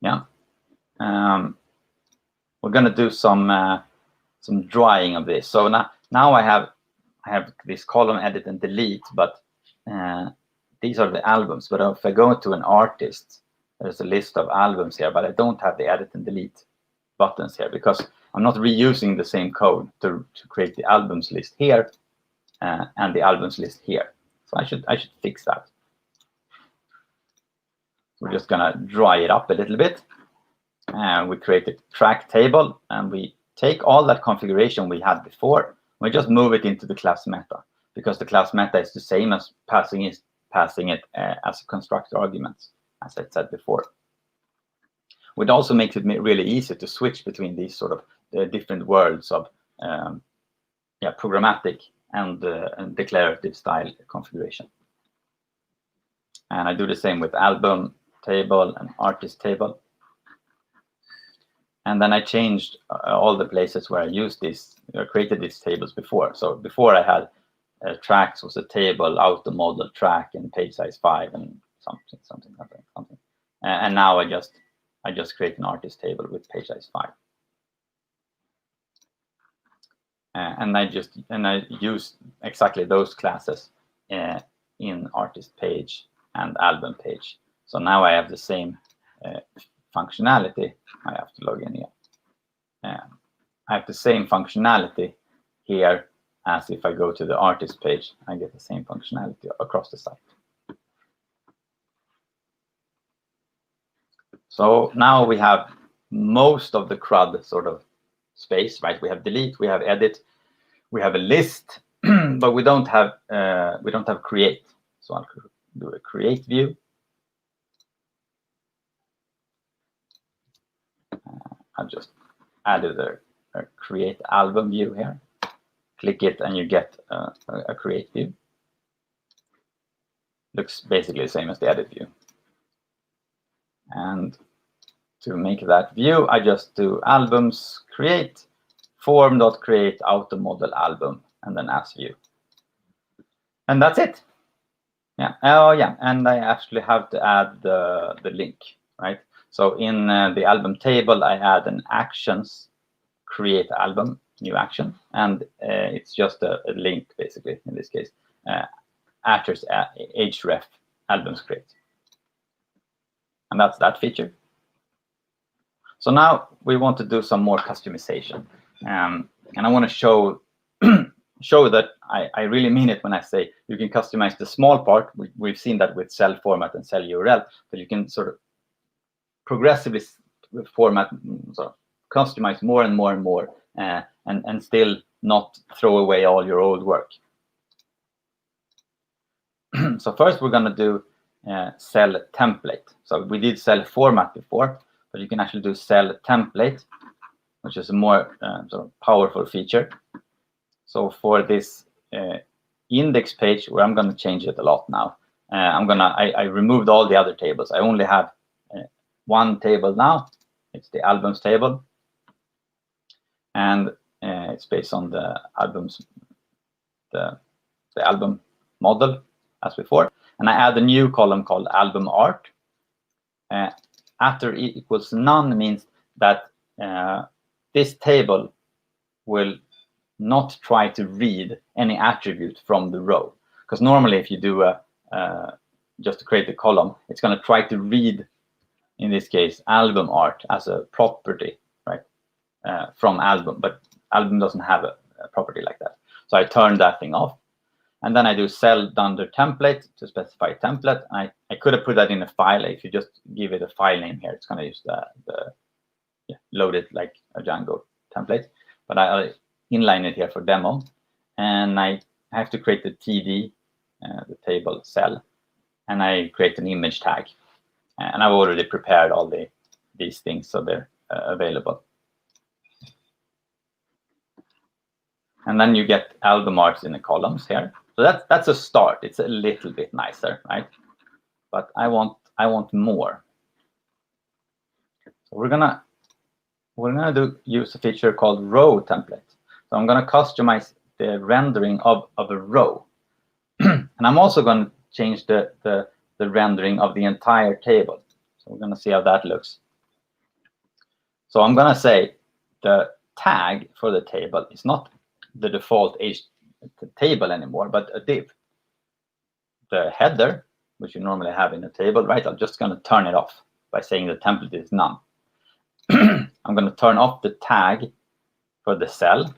Yeah, we're gonna do some drawing of this. So now I have this column edit and delete, but these are the albums. But if I go to an artist, there's a list of albums here, but I don't have the edit and delete buttons here because I'm not reusing the same code to create the albums list here and the albums list here. So I should fix that. We're just gonna dry it up a little bit. We create a track table, and we take all that configuration we had before. We just move it into the class meta, because the class meta is the same as passing it as a constructor argument, as I said before. It also makes it really easy to switch between these sort of different worlds of programmatic and declarative style configuration. And I do the same with album table and artist table. And then I changed all the places where I used this, created these tables before. So before I had tracks was a table, auto model, track, and page size 5, and something. And now I just create an artist table with page size 5. And I use exactly those classes in artist page and album page. So now I have the same functionality. I have to log in here. I have the same functionality here as if I go to the artist page. I get the same functionality across the site. So now we have most of the CRUD sort of space, right? We have delete, we have edit, we have a list, but we don't have create. So I'll do a create view. I've just added a create album view here. Click it and you get a create view. Looks basically the same as the edit view. And to make that view, I just do albums create form.create auto model album and then as view. And that's it. Yeah. Oh yeah. And I actually have to add the link, right? So in the album table, I add an actions create album new action, and it's just a link basically in this case. Actors href albums create, and that's that feature. So now we want to do some more customization, and I want to show that I really mean it when I say you can customize the small part. We've seen that with cell format and cell URL, but you can sort of progressively format, so customize more and more and more, and still not throw away all your old work. So first we're going to do cell template. So we did cell format before, but you can actually do cell template, which is a more sort of powerful feature. So for this index page, where I'm going to change it a lot now, I removed all the other tables. I only have one table now. It's the albums table, and it's based on the albums, the album model as before. And I add a new column called album art. After equals none means that this table will not try to read any attribute from the row, because normally if you do just to create a column, it's going to try to read, in this case, album art as a property, right, from album, but album doesn't have a property like that. So I turned that thing off, And then I do cell under template to specify template. I could have put that in a file. If you just give it a file name here, it's going to use load it like a Django template. But I'll inline it here for demo. And I have to create the TD, the table cell, and I create an image tag. And I've already prepared all these things so they're available. And then you get album arts in the columns here. So that's a start. It's a little bit nicer, right? But I want more. So we're gonna use a feature called row template. So I'm gonna customize the rendering of a row, and I'm also going to change the rendering of the entire table. So we're going to see how that looks. So I'm going to say the tag for the table is not the default table anymore, but a div. The header, which you normally have in a table, right? I'm just going to turn it off by saying the template is none. I'm going to turn off the tag for the cell,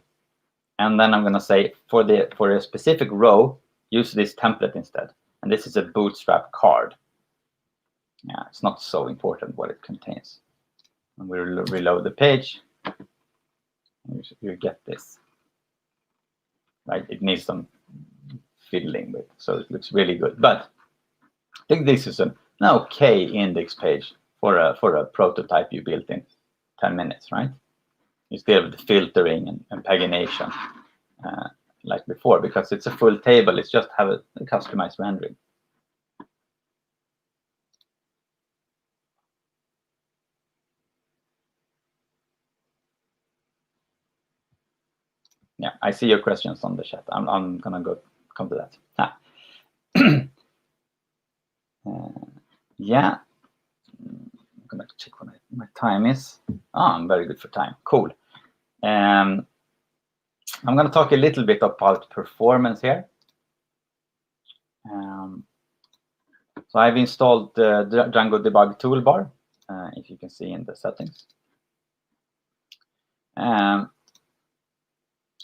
and then I'm going to say for a specific row, use this template instead. And this is a bootstrap card. Yeah, it's not so important what it contains. And we'll reload the page. You get this. Right? It needs some fiddling with, so it looks really good. But I think this is an okay index page for a prototype you built in 10 minutes, right? Instead of the filtering and pagination like before, because it's a full table. It's just have a customized rendering. Yeah, I see your questions on the chat. I'm gonna come to that. Yeah, I'm gonna check what my time is. Oh, I'm very good for time. Cool. I'm gonna talk a little bit about performance here. So I've installed the Django debug toolbar, if you can see in the settings.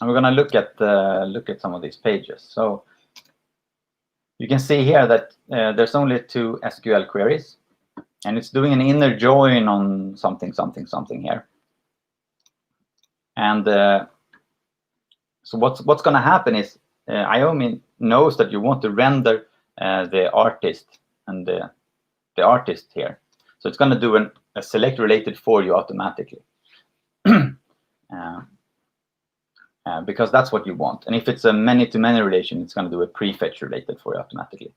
And we're going to look at some of these pages. So you can see here that there's only 2 SQL queries, and it's doing an inner join on something here. And so what's going to happen is iommi knows that you want to render the artist and the artist here. So it's going to do a select related for you automatically. Because that's what you want. And if it's a many-to-many relation, it's going to do a prefetch related for you automatically.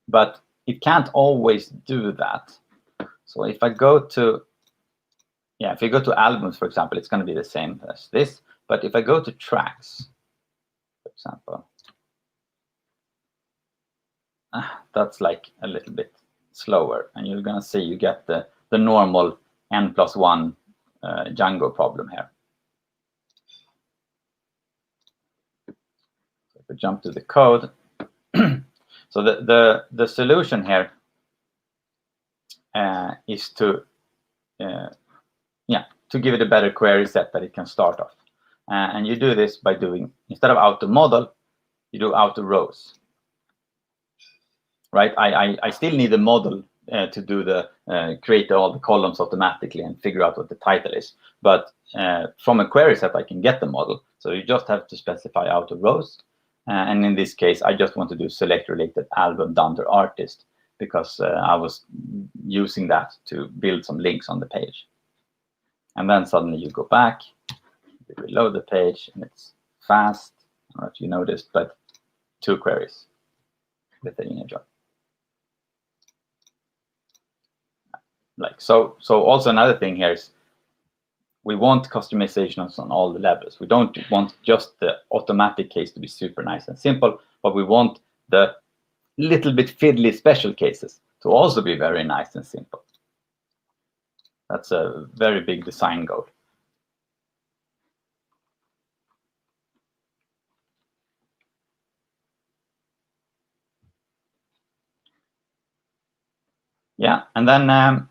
But it can't always do that. So if I go to, if you go to albums, for example, it's going to be the same as this. But if I go to tracks, for example, that's like a little bit slower. And you're going to see you get the normal n+1 Django problem here. So if we jump to the code, so the solution here is to give it a better query set that it can start off. And you do this by doing, instead of auto model, you do auto rows. Right? I still need a model to do the create all the columns automatically and figure out what the title is. But from a query set, I can get the model. So you just have to specify auto rows. And in this case, I just want to do select related album down to artist, because I was using that to build some links on the page. And then suddenly you go back, you reload the page, and it's fast. I don't know if you noticed, but 2 queries with the inner join. Like so also another thing here is we want customizations on all the levels. We don't want just the automatic case to be super nice and simple, but we want the little bit fiddly special cases to also be very nice and simple. That's a very big design goal. Yeah, and then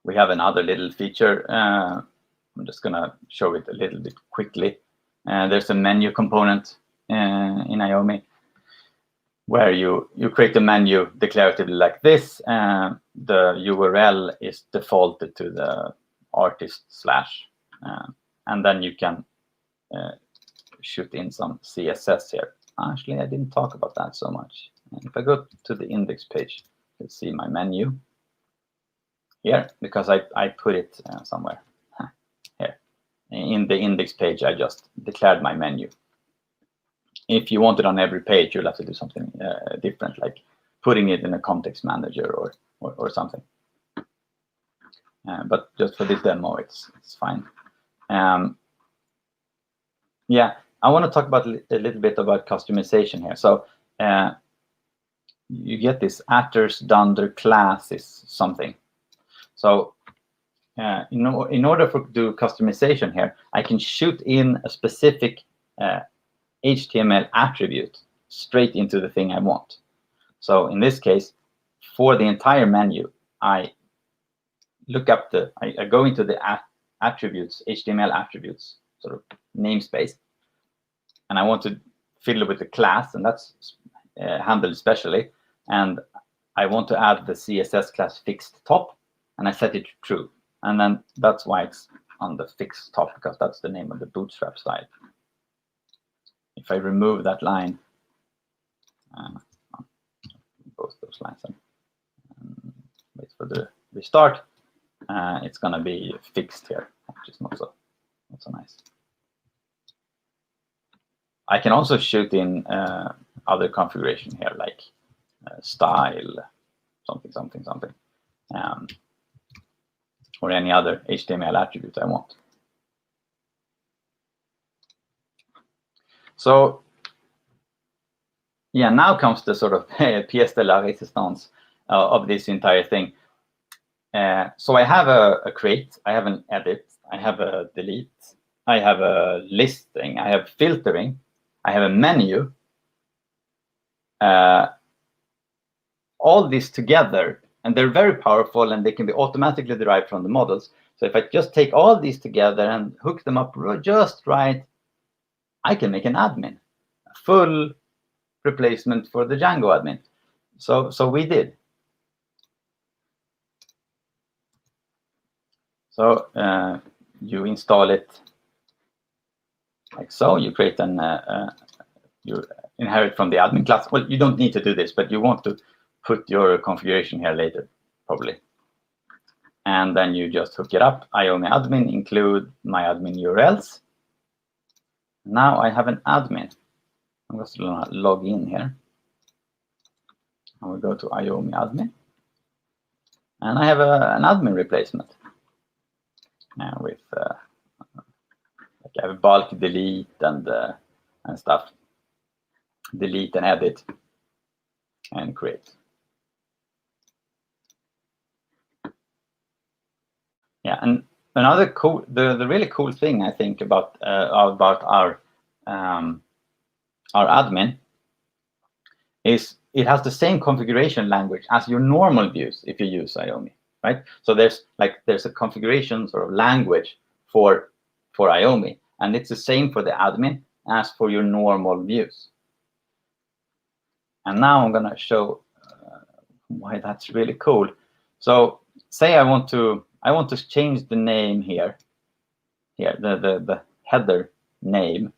we have another little feature. I'm just going to show it a little bit quickly. There's a menu component in iommi where you create a menu declaratively like this. The URL is defaulted to the artist slash, and then you can shoot in some CSS here. Actually, I didn't talk about that so much. If I go to the index page, you'll see my menu here, because I put it somewhere here. In the index page, I just declared my menu. If you want it on every page, you'll have to do something different, like putting it in a context manager or something. But just for this demo, it's fine. Yeah, I want to talk about a little bit about customization here. So you get this attrs dunder class is something. So in order to do customization here, I can shoot in a specific HTML attribute straight into the thing I want. So in this case, for the entire menu, I look up I go into the attributes, HTML attributes, sort of namespace, and I want to fill it with the class, and that's handled specially. And I want to add the CSS class fixed top, and I set it to true. And then that's why it's on the fixed top, because that's the name of the bootstrap style. If I remove that line, both those lines, and wait for the restart, it's going to be fixed here, which is not so nice. I can also shoot in other configuration here, like style, something, or any other HTML attribute I want. So yeah, now comes the sort of pièce de la résistance of this entire thing. So I have a create, I have an edit, I have a delete, I have a listing, I have filtering, I have a menu. All these together, and they're very powerful, and they can be automatically derived from the models. So if I just take all these together and hook them up just right, I can make an admin, a full replacement for the Django admin. So we did. So you install it like so. You create an you inherit from the admin class. Well, you don't need to do this, but you want to put your configuration here later, probably. And then you just hook it up. iommi admin, include my admin URLs. Now I have an admin. I'm just going to log in here. I will go to iommi admin. And I have an admin replacement with like I have bulk delete and stuff. Delete and edit and create. Yeah, and another cool, the really cool thing I think about our admin is it has the same configuration language as your normal views if you use iommi, right? So there's a configuration sort of language for iommi, and it's the same for the admin as for your normal views. And now I'm going to show why that's really cool. So say I want to change the name here, the header name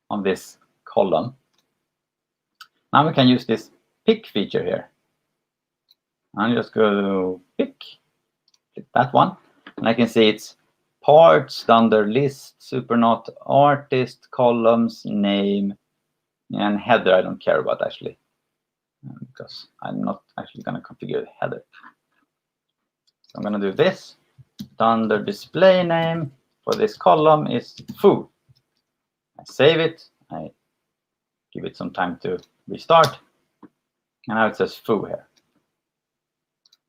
on this column. Now we can use this pick feature here. I'll just go to pick, click that one, and I can see it's parts, under list, supernode, artist, columns, name, and header. I don't care about actually, because I'm not actually going to configure the header. So I'm going to do this. Under display name for this column is foo. I save it. I give it some time to restart. And now it says foo here.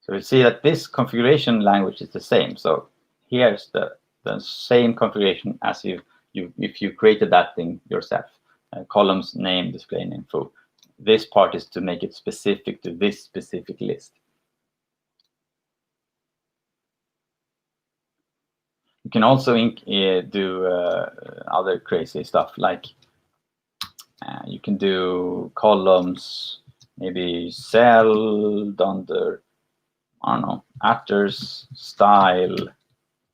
So you see that this configuration language is the same. So here's the same configuration as if you created that thing yourself. Columns, name, display name, foo. This part is to make it specific to this specific list. can also do other crazy stuff, like you can do columns, maybe cell under, I don't know, actors style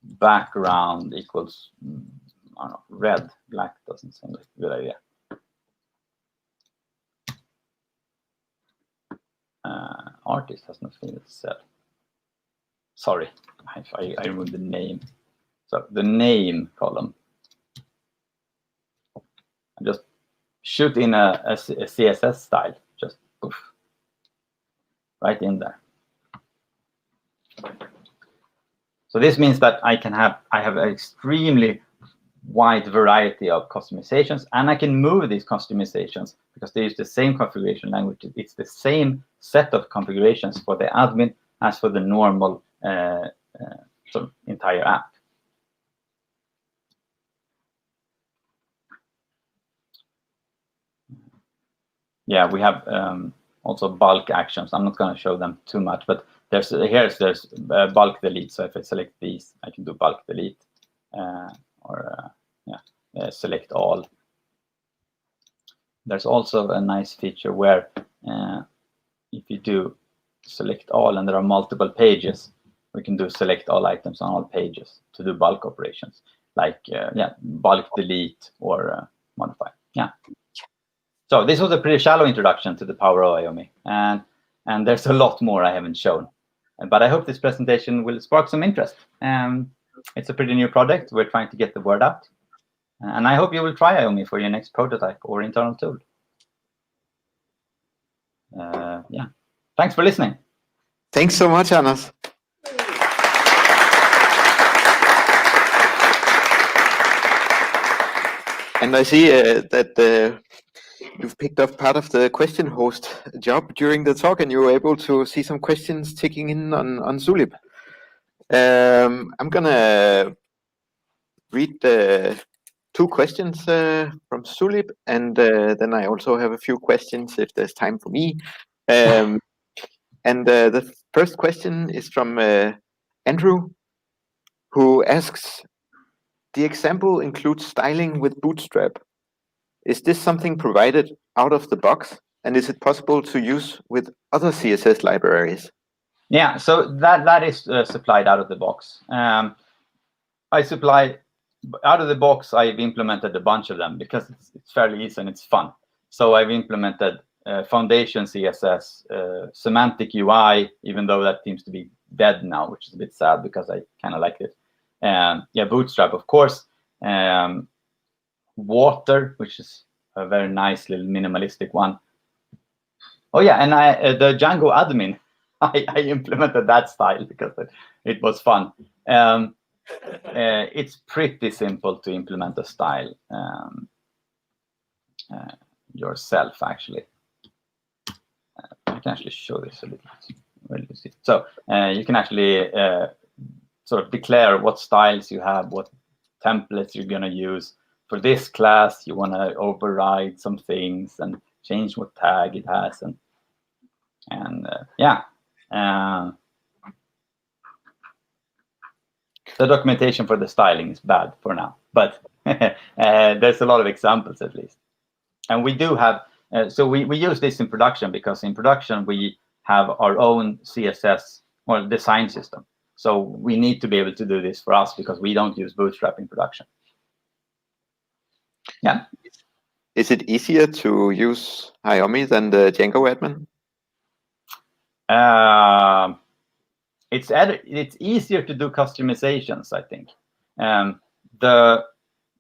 background equals, I don't know, red. Black doesn't seem like a good idea. Artist has not finished cell. Sorry, I removed the name. So the name column. I just shoot in a CSS style, just poof, right in there. So this means that I have an extremely wide variety of customizations, and I can move these customizations because they use the same configuration language. It's the same set of configurations for the admin as for the normal sort of entire app. Yeah, we have also bulk actions. I'm not going to show them too much, but there's bulk delete. So if I select these, I can do bulk delete or select all. There's also a nice feature where if you do select all and there are multiple pages, we can do select all items on all pages to do bulk operations, like bulk delete or modify. Yeah. So this was a pretty shallow introduction to the power of iommi, and there's a lot more I haven't shown. But I hope this presentation will spark some interest. It's a pretty new project. We're trying to get the word out. And I hope you will try iommi for your next prototype or internal tool. Yeah. Thanks for listening. Thanks so much, Anders. And I see that you've picked up part of the question host job during the talk, and you were able to see some questions ticking in on Zulip. I'm gonna read the 2 questions from Zulip, and then I also have a few questions if there's time for me. And the first question is from Andrew, who asks, the example includes styling with Bootstrap. Is this something provided out of the box? And is it possible to use with other CSS libraries? Yeah, so that is supplied out of the box. I supply out of the box. I've implemented a bunch of them because it's fairly easy and it's fun. So I've implemented Foundation CSS, Semantic UI, even though that seems to be dead now, which is a bit sad because I kind of like it. Yeah, Bootstrap, of course. Water, which is a very nice little minimalistic one. Oh yeah, and the Django admin, I implemented that style because it was fun. It's pretty simple to implement a style yourself, actually. I can actually show this a little bit. So you can actually sort of declare what styles you have, what templates you're going to use. For this class, you want to override some things and change what tag it has, and yeah. The documentation for the styling is bad for now, but there's a lot of examples at least. And we do have, so we use this in production because in production we have our own CSS or design system. So we need to be able to do this for us because we don't use Bootstrap in production. Yeah. Is it easier to use iommi than the Django admin? It's easier to do customizations, I think.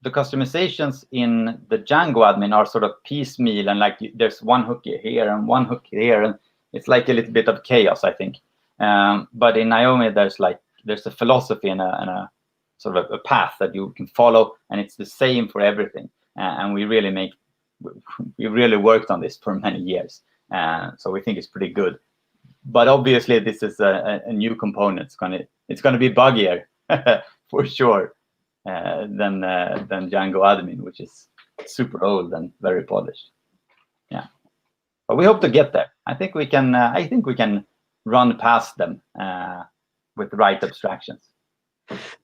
The customizations in the Django admin are sort of piecemeal, and like there's one hook here and one hook here, and it's like a little bit of chaos, I think. But in iommi, there's a philosophy and a sort of a path that you can follow, and it's the same for everything. And we really worked on this for many years, so we think it's pretty good. But obviously, this is a new component. It's gonna be buggier for sure than Django admin, which is super old and very polished. Yeah, but we hope to get there. I think we can run past them with the right abstractions.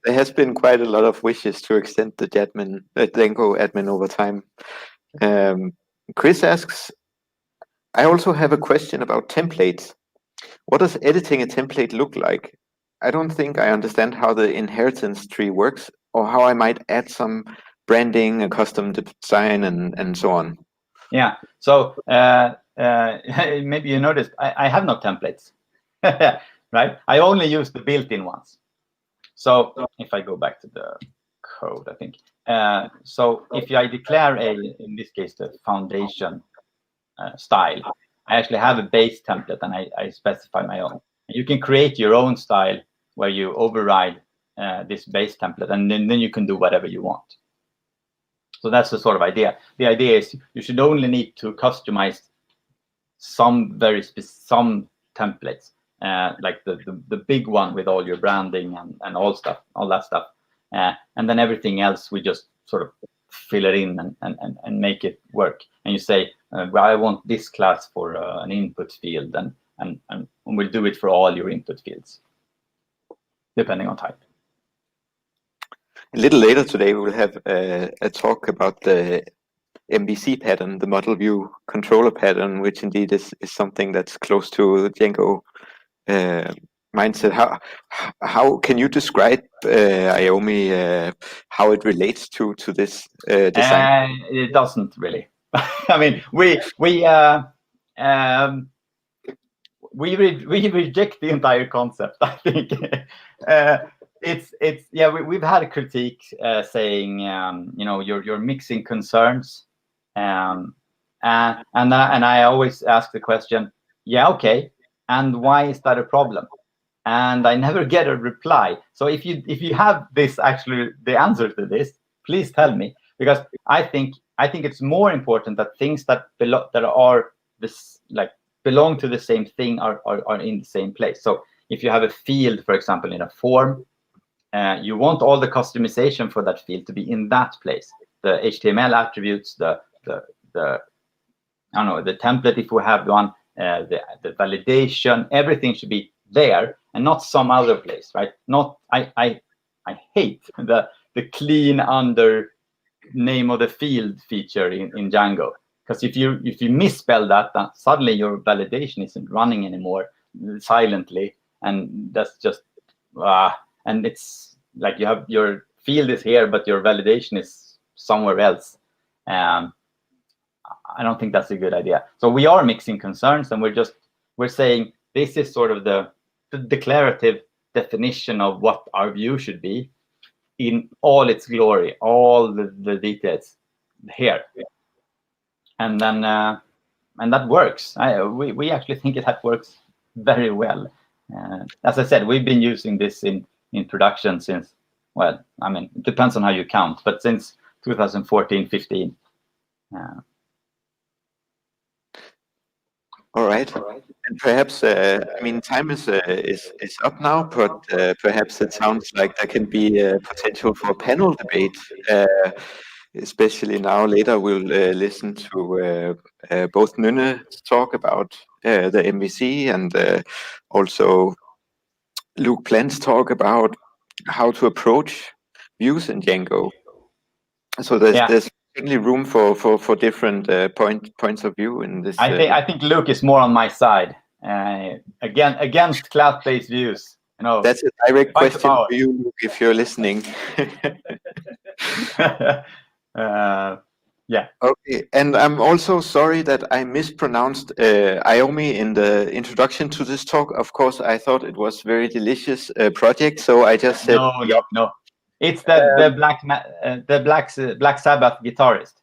there has been quite a lot of wishes to extend the Django admin over time. Chris asks, I also have a question about templates. What does editing a template look like? I don't think I understand how the inheritance tree works, or how I might add some branding, a custom design, and so on. Yeah, so maybe you noticed I have no templates, right? I only use the built-in ones. So if I go back to the code, I think, so if I declare in this case, the foundation style, I actually have a base template and I specify my own. You can create your own style where you override this base template, and then you can do whatever you want. So that's the sort of idea. The idea is you should only need to customize some some templates, like the big one with all your branding and all that stuff, and then everything else we just sort of fill it in and make it work. And you say, well, I want this class for an input field, and we'll do it for all your input fields, depending on type. A little later today, we will have a talk about the MVC pattern, the model view controller pattern, which indeed is something that's close to the Django mindset. How can you describe iommi, how it relates to this design? It doesn't really. I mean, we reject the entire concept. I think it's yeah. We've had a critique saying you know, you're mixing concerns, and I always ask the question, yeah, okay, and why is that a problem? And I never get a reply. So if you have this, actually the answer to this, please tell me, because I think it's more important that things that belong to the same thing are in the same place. So if you have a field, for example, in a form, you want all the customization for that field to be in that place. The HTML attributes, the I don't know, the template if we have one, the validation, everything should be there and not some other place, right? Not I hate the clean under name of the field feature in Django, because if you misspell that, then suddenly your validation isn't running anymore silently, and that's just and it's like you have your field is here, but your validation is somewhere else. I don't think that's a good idea. So we are mixing concerns, and we're saying this is sort of the declarative definition of what our view should be in all its glory, all the details here, and then and that works. We actually think that works very well. As I said, we've been using this in production since, well, I mean, it depends on how you count, but since 2014-15. All right, and perhaps I mean, time is up now, but perhaps it sounds like there can be a potential for a panel debate, especially now. Later we'll listen to both Nynne talk about the MVC, and also Luke Plant's talk about how to approach views in Django. So there's certainly room for different points of view in this. I think Luke is more on my side, against class-based views. You know, that's a direct question for you, Luke, if you're listening. Yeah. Okay, and I'm also sorry that I mispronounced iommi in the introduction to this talk. Of course, I thought it was very delicious project, so I just said no. It's the Black Sabbath guitarist.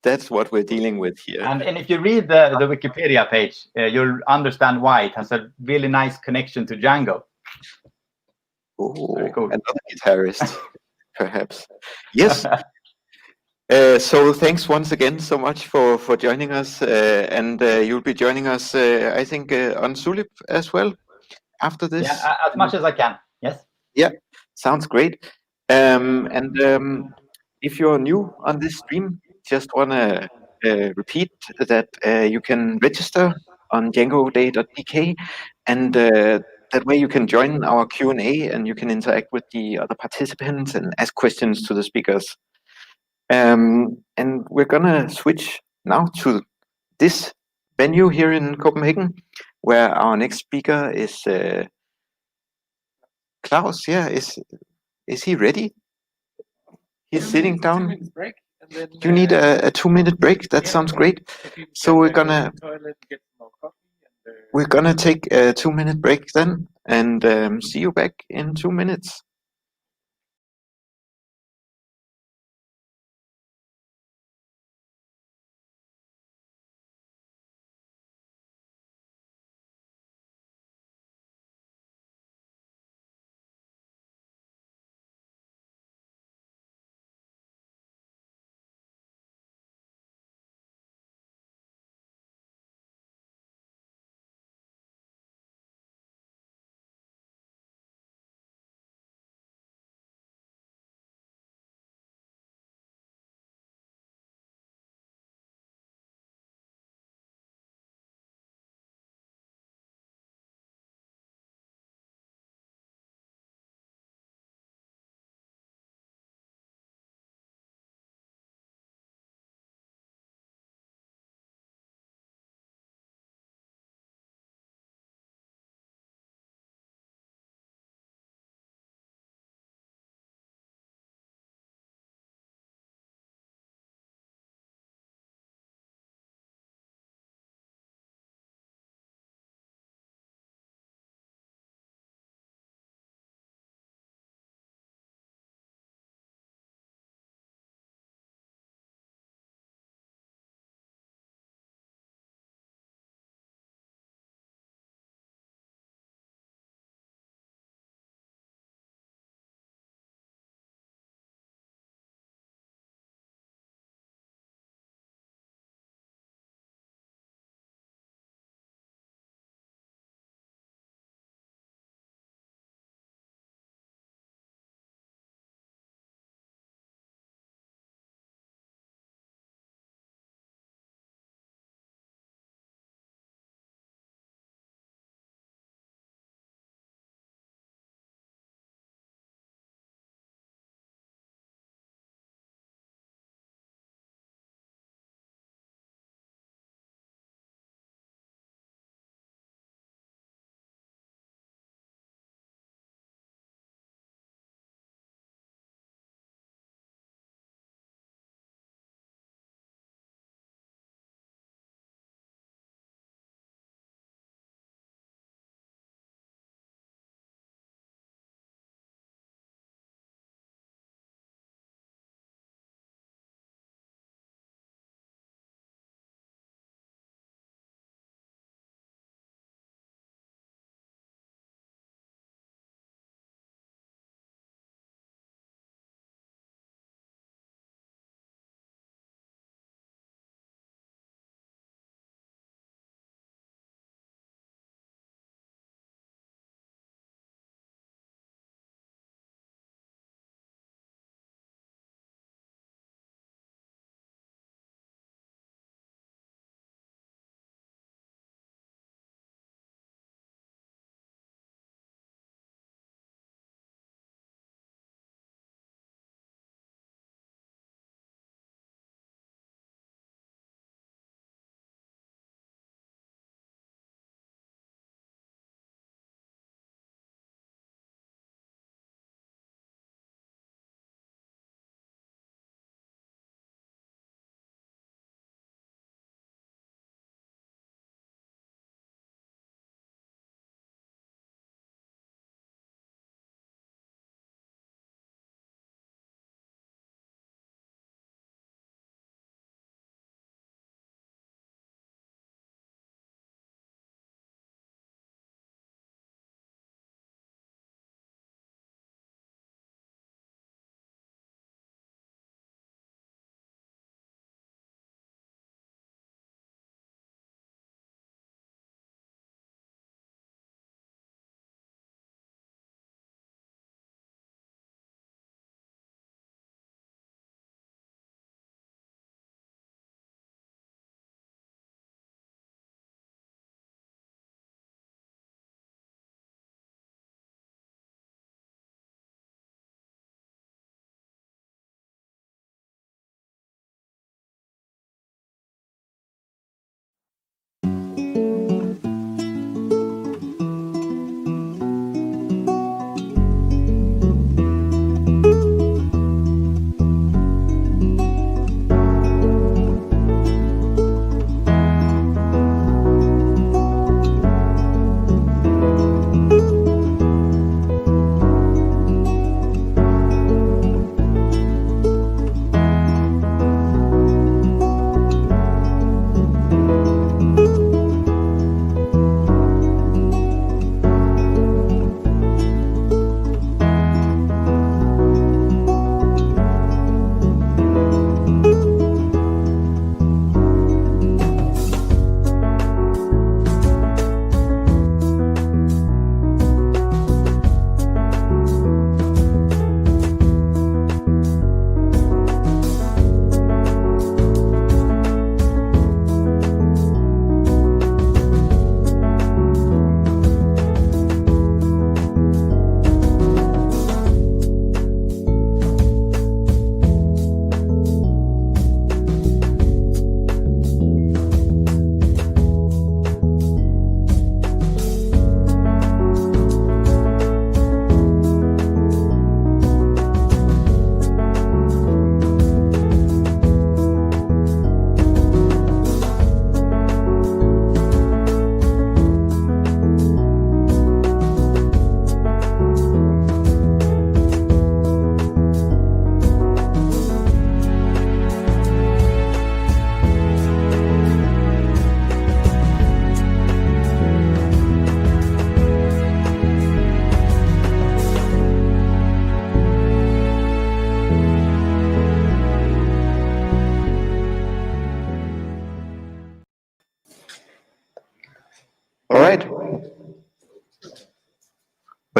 That's what we're dealing with here. And if you read the Wikipedia page, you'll understand why it has a really nice connection to Django. Oh, very cool. Another guitarist, perhaps. Yes. So thanks once again so much for joining us, and you'll be joining us, I think, on Zulip as well after this. Yeah, as much as I can. Yes. Yeah, sounds great. And if you're new on this stream, just want to repeat that you can register on djangoday.dk, and that way you can join our Q&A and you can interact with the other participants and ask questions to the speakers. And we're gonna switch now to this venue here in Copenhagen, where our next speaker is Klaus. Yeah, is he ready? He's sitting down. You need a 2-minute break. That sounds great. So we're gonna take a 2-minute break then, and see you back in 2 minutes.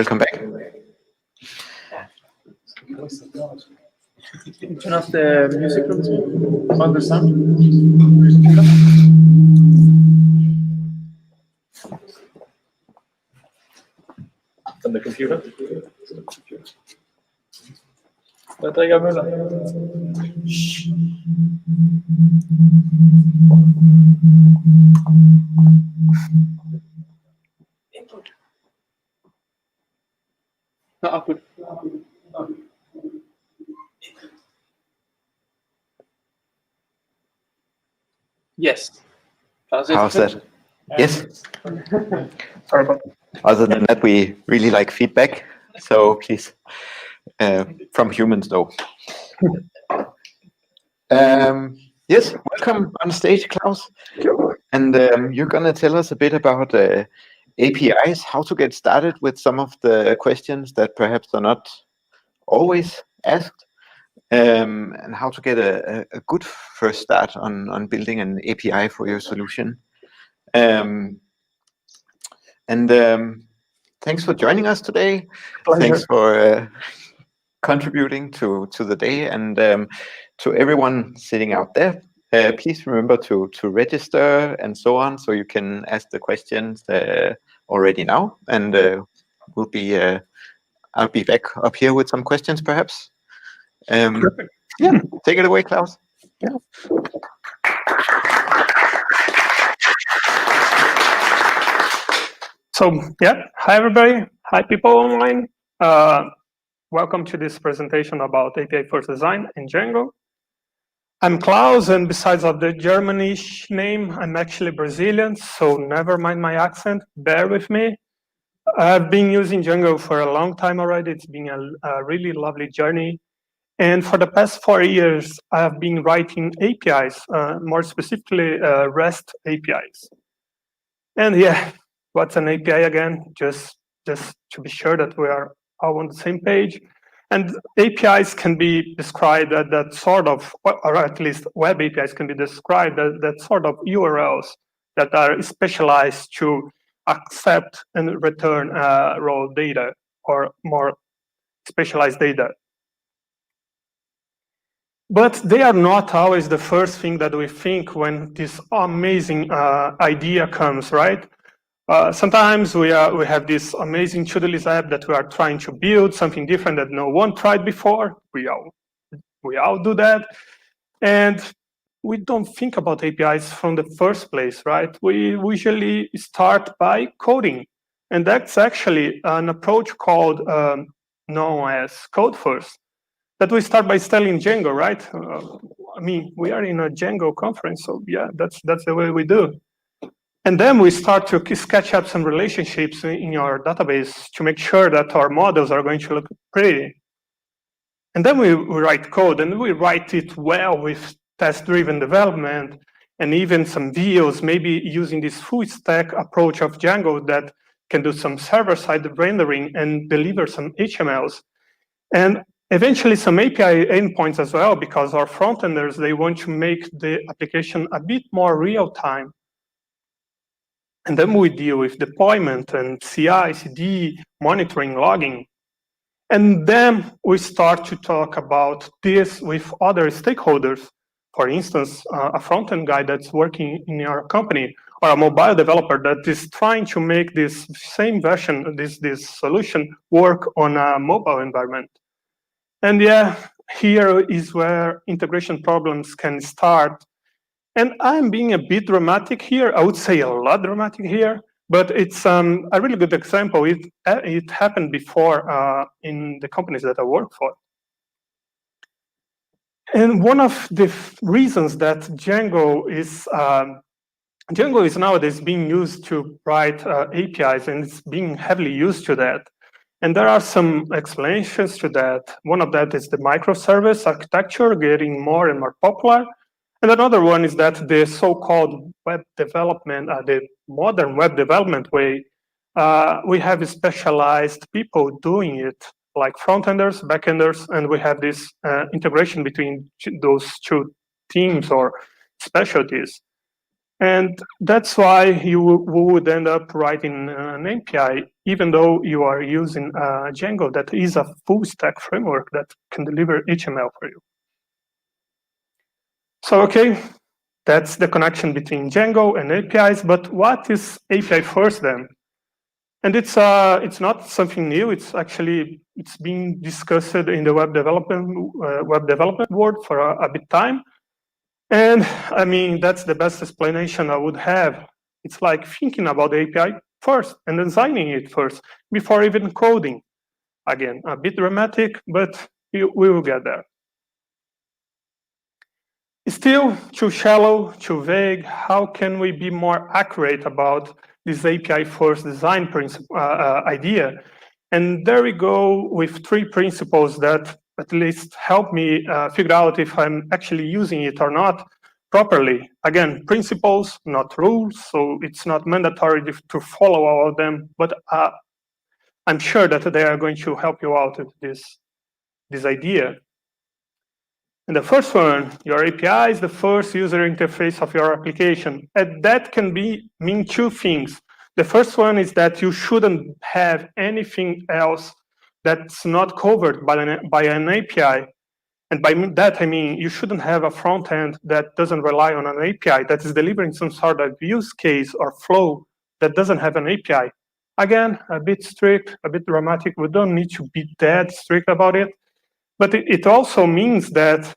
welcome back. Turn off the music from this one. On the sound. From the computer. Detta är gamla. Yes. How's that? Yes. Sorry about Other than that, we really like feedback. So please, from humans though. Yes, welcome on stage, Klaus. And you're going to tell us a bit about APIs, how to get started with some of the questions that perhaps are not always asked, and how to get a good first start on building an API for your solution. Thanks for joining us today. Pleasure. Thanks for contributing to the day, and to everyone sitting out there. Please remember to register and so on, so you can ask the questions already now, and we'll be I'll be back up here with some questions perhaps. Yeah, take it away, Klaus. Yeah. So yeah, hi everybody, hi people online. Welcome to this presentation about API first design in Django. I'm Klaus, and besides of the Germanish name, I'm actually Brazilian, so never mind my accent, bear with me. I've been using Django for a long time already. It's been a really lovely journey. And for the past 4 years, I have been writing APIs, more specifically REST APIs. And yeah, what's an API again? Just to be sure that we are all on the same page. And APIs can be described as that sort of, or at least web APIs can be described as that sort of URLs that are specialized to accept and return raw data or more specialized data. But they are not always the first thing that we think when this amazing idea comes, right? Sometimes we have this amazing to-do list app that we are trying to build, something different that no one tried before. We all do that. And we don't think about APIs from the first place, right? We usually start by coding. And that's actually an approach called known as code first, that we start by studying Django, right? I mean, we are in a Django conference, so yeah, that's the way we do. And then we start to sketch up some relationships in your database to make sure that our models are going to look pretty. And then we write code, and we write it well with test-driven development and even some views, maybe using this full stack approach of Django that can do some server-side rendering and deliver some HTMLs. And eventually some API endpoints as well, because our front-enders, they want to make the application a bit more real-time. And then we deal with deployment and CI, CD, monitoring, logging. And then we start to talk about this with other stakeholders. For instance, a front-end guy that's working in your company, or a mobile developer that is trying to make this same version, this solution work on a mobile environment. And yeah, here is where integration problems can start. And I'm being a bit dramatic here. I would say a lot dramatic here, but it's a really good example. It happened before in the companies that I work for. And one of the reasons that Django is nowadays being used to write APIs, and it's being heavily used to that. And there are some explanations to that. One of that is the microservice architecture getting more and more popular. And another one is that the so-called web development, the modern web development way, we have specialized people doing it, like front-enders, back-enders, and we have this integration between those two teams or specialties. And that's why you would end up writing an API, even though you are using Django, that is a full stack framework that can deliver HTML for you. So, okay, that's the connection between Django and APIs, but what is API first then? And it's not something new. It's being discussed in the web development world for a bit time. And I mean, that's the best explanation I would have. It's like thinking about the API first and designing it first before even coding. Again, a bit dramatic, but we will get there. Still too shallow, too vague. How can we be more accurate about this API first design principle idea? And there we go with 3 principles that at least help me figure out if I'm actually using it or not properly. Again, principles, not rules, so it's not mandatory to follow all of them, but I'm sure that they are going to help you out with this idea. And the first one, your API is the first user interface of your application. And that can mean 2 things. The first one is that you shouldn't have anything else that's not covered by an API. And by that, I mean, you shouldn't have a front end that doesn't rely on an API, that is delivering some sort of use case or flow that doesn't have an API. Again, a bit strict, a bit dramatic. We don't need to be that strict about it. But it also means that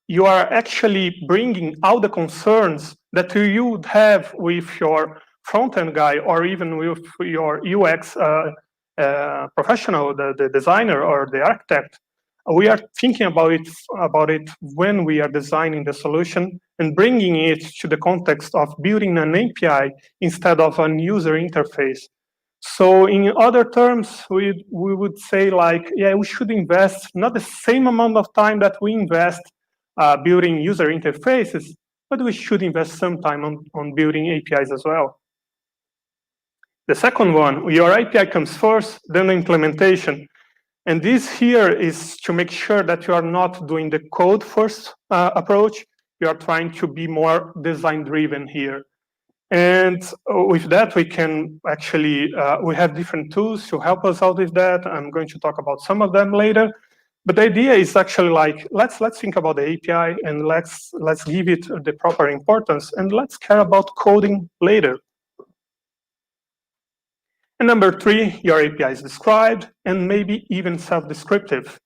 you are actually bringing all the concerns that you would have with your front-end guy or even with your UX professional, the designer or the architect. We are thinking about it when we are designing the solution and bringing it to the context of building an API instead of an user interface. So in other terms, we would say like, yeah, we should invest not the same amount of time that we invest building user interfaces, but we should invest some time on building APIs as well. The second one, your API comes first, then the implementation. And this here is to make sure that you are not doing the code first approach. You are trying to be more design driven here. And with that, we can actually, we have different tools to help us out with that. I'm going to talk about some of them later. But the idea is actually like, let's think about the API and let's give it the proper importance and let's care about coding later. And number 3, your API is described and maybe even self-descriptive.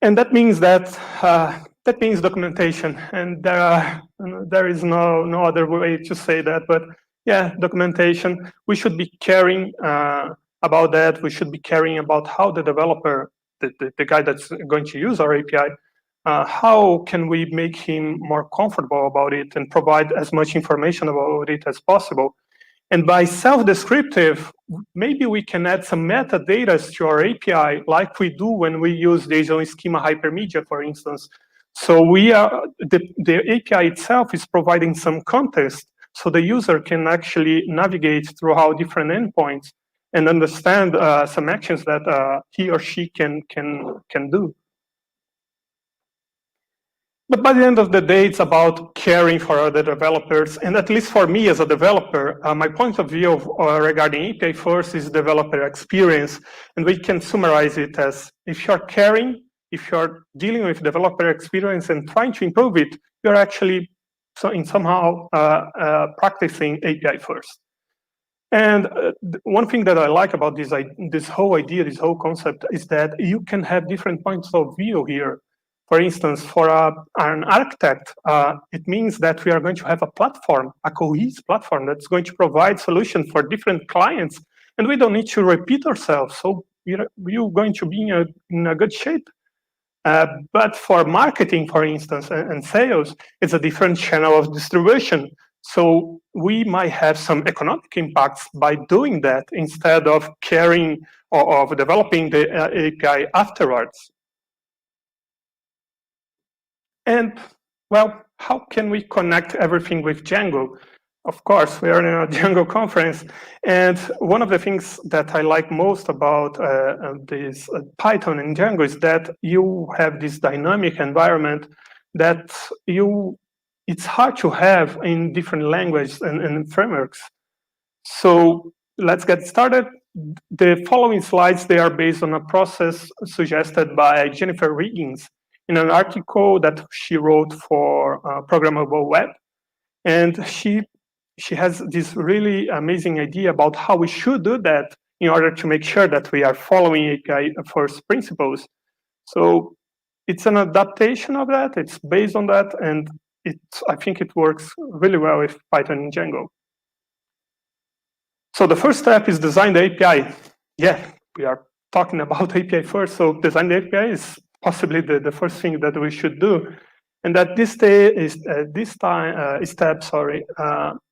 And that means that means documentation. And there is no other way to say that, but yeah, documentation. We should be caring about that. We should be caring about how the developer, the guy that's going to use our API, how can we make him more comfortable about it and provide as much information about it as possible. And by self-descriptive, maybe we can add some metadata to our API like we do when we use JSON schema hypermedia, for instance. So the API itself is providing some context so the user can actually navigate through how different endpoints and understand some actions that he or she can do. But by the end of the day, it's about caring for other developers. And at least for me as a developer, my point of view regarding API first is developer experience. And we can summarize it as if you're caring, if you're dealing with developer experience and trying to improve it, you're actually somehow practicing API first. And one thing that I like about this whole idea, this whole concept, is that you can have different points of view here. For instance, for an architect, it means that we are going to have a platform, a cohesive platform that's going to provide solutions for different clients, and we don't need to repeat ourselves. So you're going to be in a good shape. But for marketing, for instance, and sales, it's a different channel of distribution. So we might have some economic impacts by doing that instead of caring or of developing the API afterwards. And, well, how can we connect everything with Django? Of course, we are in a Django conference. And one of the things that I like most about this Python and Django is that you have this dynamic environment that you it's hard to have in different languages and frameworks. So let's get started. The following slides, they are based on a process suggested by Jennifer Riggins in an article that she wrote for Programmable Web. And she has this really amazing idea about how we should do that in order to make sure that we are following API first principles. So it's an adaptation of that, it's based on that, and I think it works really well with Python and Django. So the first step is design the API. Yeah, we are talking about API first, so design the API is possibly the first thing that we should do. And at this step,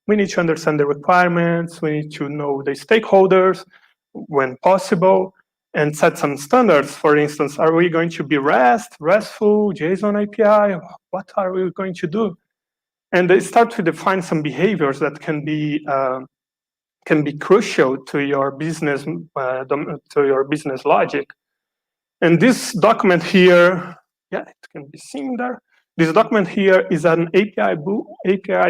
we need to understand the requirements, we need to know the stakeholders when possible, and set some standards. For instance, are we going to be RESTful, JSON API? What are we going to do? And they start to define some behaviors that can be crucial to your business logic. And this document here, yeah, it can be seen there. This document here is an API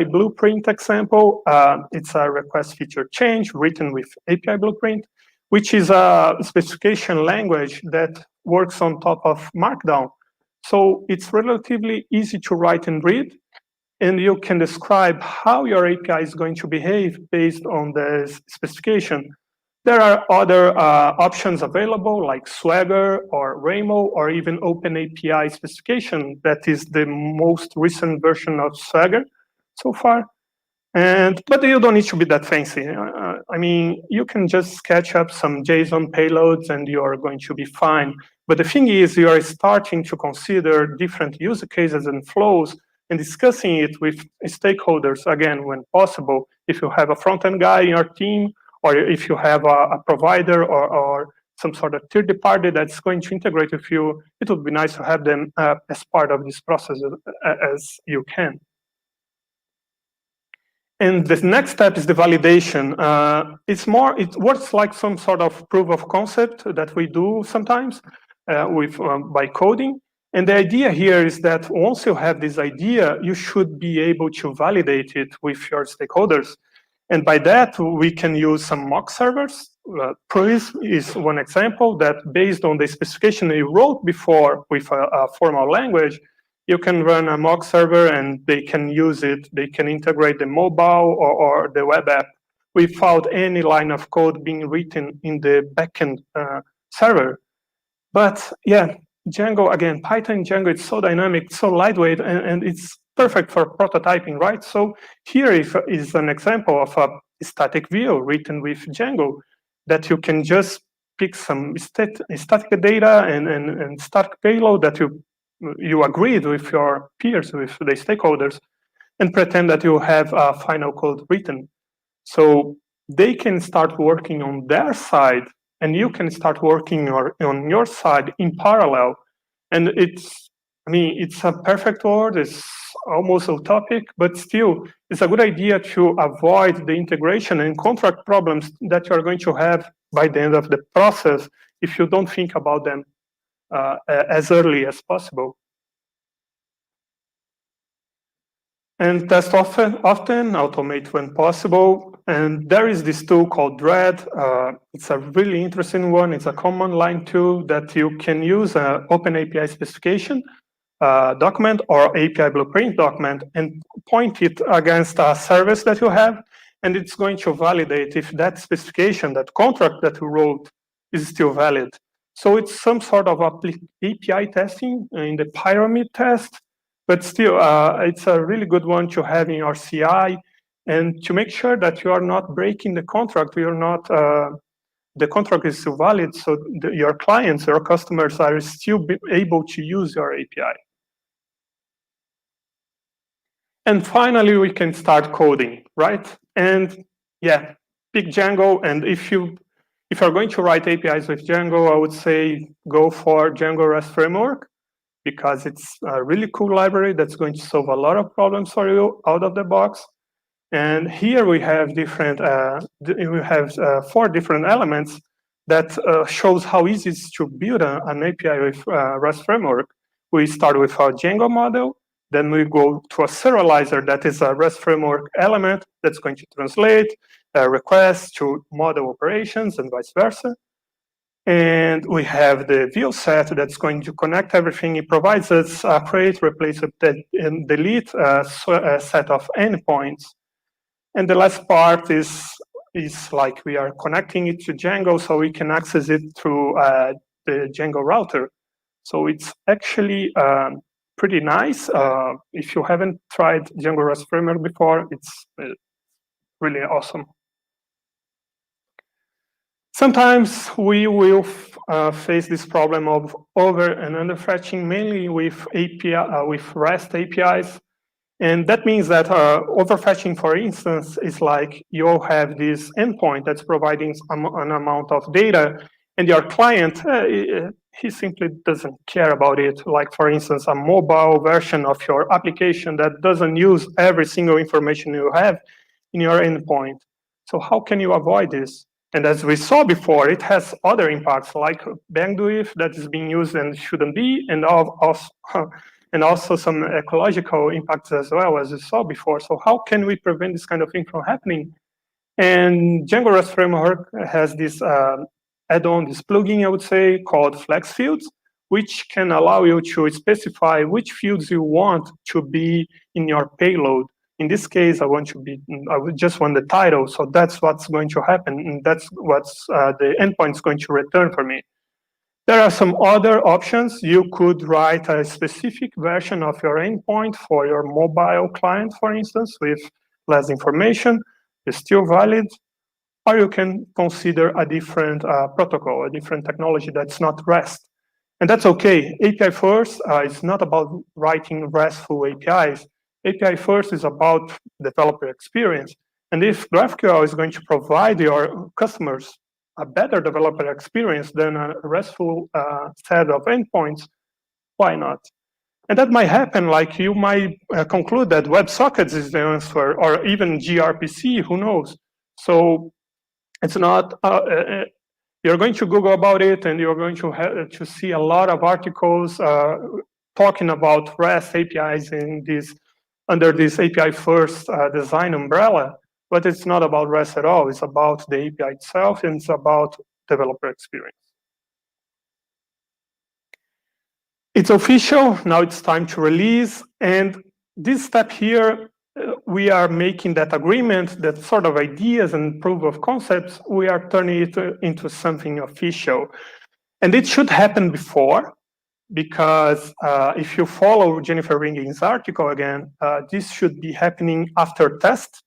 blueprint example. It's a request feature change written with API blueprint, which is a specification language that works on top of Markdown. So it's relatively easy to write and read, and you can describe how your API is going to behave based on the specification. There are other options available like Swagger or Ramo or even OpenAPI specification. That is the most recent version of Swagger so far. But you don't need to be that fancy. I mean, you can just sketch up some JSON payloads and you are going to be fine. But the thing is, you are starting to consider different use cases and flows and discussing it with stakeholders, again, when possible. If you have a front-end guy in your team, or if you have a provider or some sort of third party that's going to integrate with you, it would be nice to have them as part of this process as you can. And the next step is the validation. It works like some sort of proof of concept that we do sometimes by coding. And the idea here is that once you have this idea, you should be able to validate it with your stakeholders. And by that, we can use some mock servers. Prism is one example that based on the specification you wrote before with a formal language, you can run a mock server and they can use it. They can integrate the mobile or the web app without any line of code being written in the backend server. But yeah, Django, again, Python Django, it's so dynamic, so lightweight, and it's perfect for prototyping, right? So here is an example of a static view written with Django that you can just pick some static data and static payload that you agreed with your peers, with the stakeholders, and pretend that you have a final code written. So they can start working on their side, and you can start working on your side in parallel. And it's a perfect world, it's almost utopic, but still, it's a good idea to avoid the integration and contract problems that you're going to have by the end of the process if you don't think about them as early as possible. And test often, automate when possible. And there is this tool called Dread. It's a really interesting one. It's a command line tool that you can use an OpenAPI specification document or API blueprint document and point it against a service that you have. And it's going to validate if that specification, that contract that you wrote is still valid. So it's some sort of API testing in the pyramid test. But still, it's a really good one to have in your CI and to make sure that you are not breaking the contract. The contract is still valid, so your clients, your customers are still able to use your API. And finally, we can start coding, right? And yeah, pick Django. And if you're going to write APIs with Django, I would say go for Django REST Framework, because it's a really cool library that's going to solve a lot of problems for you out of the box. And here we have four different elements that shows how easy it is to build an API with REST framework. We start with our Django model, Then we go to a serializer that is a REST framework element that's going to translate requests to model operations and vice versa. And we have the view set that's going to connect everything. It provides us a create, replace, update, and delete a set of endpoints. And the last part is like we are connecting it to Django so we can access it through the Django router. So it's actually pretty nice. If you haven't tried Django REST framework before, it's really awesome. Sometimes we will face this problem of over and under fetching, mainly with with REST APIs. And that means that overfetching, for instance, is like you have this endpoint that's providing an amount of data, and your client, he simply doesn't care about it. Like, for instance, a mobile version of your application that doesn't use every single information you have in your endpoint. So how can you avoid this? And as we saw before, it has other impacts like bandwidth that is being used and shouldn't be, and also some ecological impacts as well, as we saw before. So how can we prevent this kind of thing from happening? And Django REST framework has this add-on, this plugin, I would say, called Flex Fields, which can allow you to specify which fields you want to be in your payload. In this case, I just want the title, so that's what's going to happen, and that's what's the endpoint is going to return for me. There are some other options. You could write a specific version of your endpoint for your mobile client, for instance, with less information. It's still valid. Or you can consider a different protocol, a different technology that's not REST. And that's okay. API first is not about writing RESTful APIs. API first is about developer experience. And if GraphQL is going to provide your customers a better developer experience than a RESTful set of endpoints, why not? And that might happen, like you might conclude that WebSockets is the answer, or even gRPC, who knows? So it's not, you're going to Google about it, and you're going to see a lot of articles talking about REST APIs under this API first design umbrella. But it's not about REST at all. It's about the API itself, and it's about developer experience. It's official. Now it's time to release. And this step here, we are making that agreement, that sort of ideas and proof of concepts, we are turning it into something official. And it should happen before, because if you follow Jennifer Ringing's article again, this should be happening after test.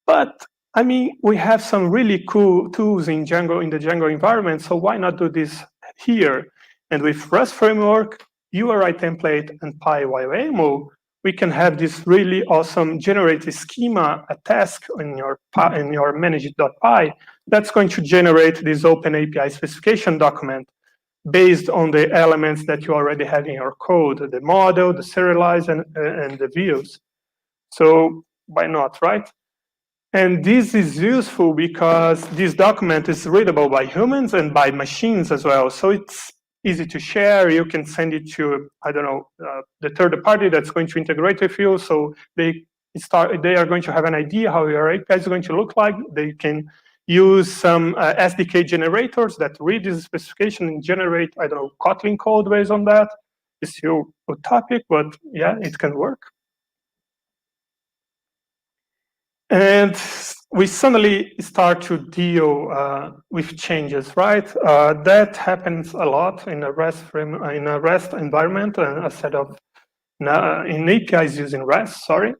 But I mean, we have some really cool tools in Django, in the Django environment, so why not do this here? And with REST framework, URI template, and PyYOMO, we can have this really awesome generate a schema, a task in your manage.py that's going to generate this open API specification document based on the elements that you already have in your code, the model, the serialize, and the views. So why not, right? And this is useful because this document is readable by humans and by machines as well. So it's easy to share. You can send it to, I don't know, the third party that's going to integrate with you. So they are going to have an idea how your API is going to look like. They can use some SDK generators that read this specification and generate, I don't know, Kotlin code based on that. It's still utopic, but yeah, it can work. And we suddenly start to deal with changes, right? That happens a lot in a REST environment, a set of in APIs using REST, sorry.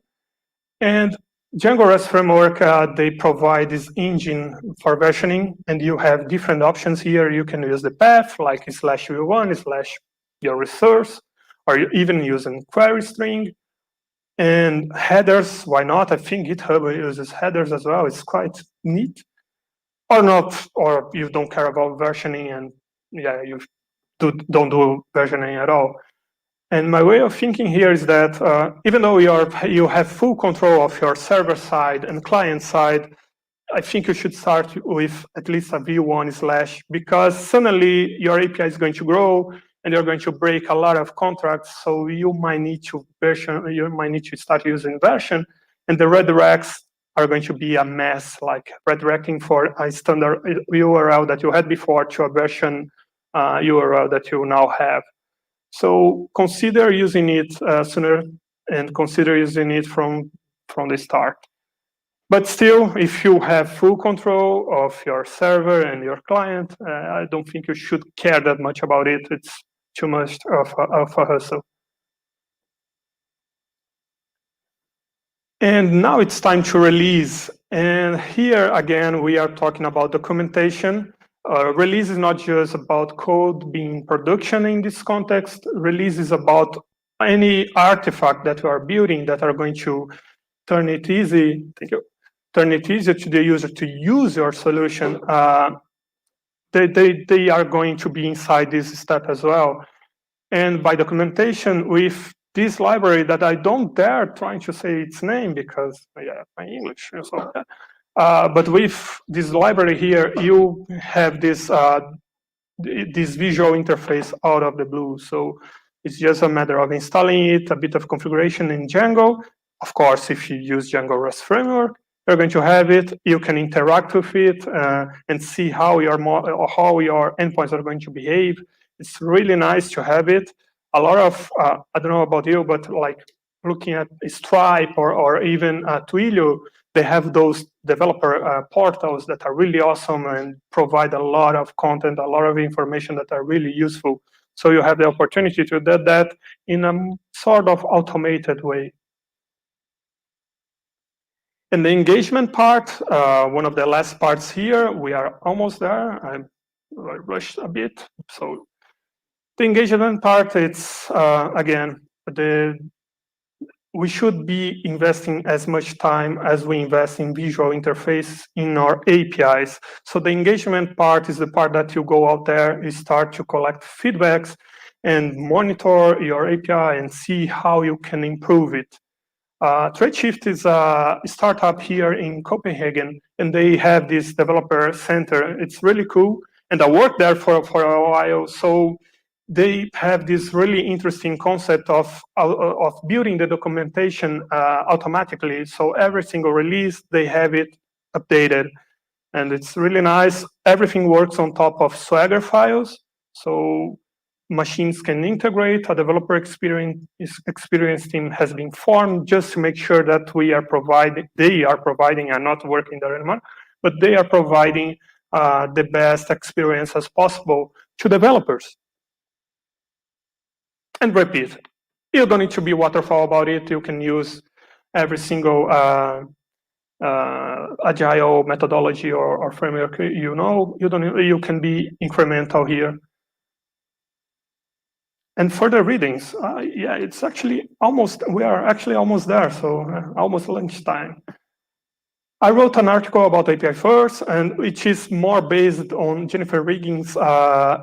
And Django REST framework, they provide this engine for versioning, and you have different options here. You can use the path, like /v1 / your resource, or you even using query string. And headers, why not? I think GitHub uses headers as well. It's quite neat. Or not, or you don't care about versioning, and yeah, you don't do versioning at all. And my way of thinking here is that even though you have full control of your server side and client side, I think you should start with at least a v1 / because suddenly your API is going to grow. and you're going to break a lot of contracts. So you might need to start using version, and the redirects are going to be a mess, like redirecting for a standard URL that you had before to a version URL that you now have. So consider using it sooner, and consider using it from the start. But still, if you have full control of your server and your client, I don't think you should care that much about it. It's too much of a hustle. And now it's time to release. And here again, we are talking about documentation. Release is not just about code being production in this context. Release is about any artifact that you are building that are going to turn it easy. Thank you. Turn it easier to the user to use your solution. They are going to be inside this step as well. And by documentation, with this library that I don't dare trying to say its name because my English. So, but with this library here, you have this this visual interface out of the blue. So it's just a matter of installing it, a bit of configuration in Django. Of course, if you use Django REST framework, you're going to have it. You can interact with it and see how your endpoints are going to behave. It's really nice to have it. A lot of, I don't know about you, but like looking at Stripe or even Twilio, they have those developer portals that are really awesome and provide a lot of content, a lot of information that are really useful. So you have the opportunity to do that in a sort of automated way. And the engagement part, one of the last parts here, we are almost there. I rushed a bit. So the engagement part, it's, again, we should be investing as much time as we invest in visual interface in our APIs. So the engagement part is the part that you go out there, you start to collect feedbacks and monitor your API and see how you can improve it. Tradeshift is a startup here in Copenhagen, and they have this developer center. It's really cool, and I worked there for a while. So they have this really interesting concept of building the documentation automatically. So every single release, they have it updated, and it's really nice. Everything works on top of Swagger files, so machines can integrate. A developer experience team has been formed just to make sure that they are providing, I'm not working there anymore, but they are providing the best experience as possible to developers. And repeat, you don't need to be waterfall about it. You can use every single agile methodology or framework you can be incremental here. And further readings, yeah, it's actually we are actually almost there, so almost lunchtime. I wrote an article about API first, and which is more based on Jennifer Riggins'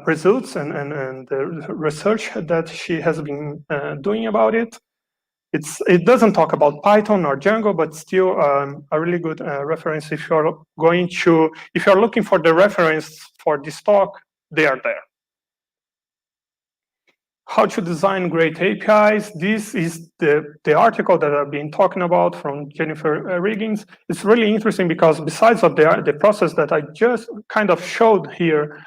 results and the research that she has been doing about it. It doesn't talk about Python or Django, but still a really good reference. If you're looking for the reference for this talk, they are there. How to design great APIs. This is the article that I've been talking about from Jennifer Riggins. It's really interesting because besides of the process that I just kind of showed here,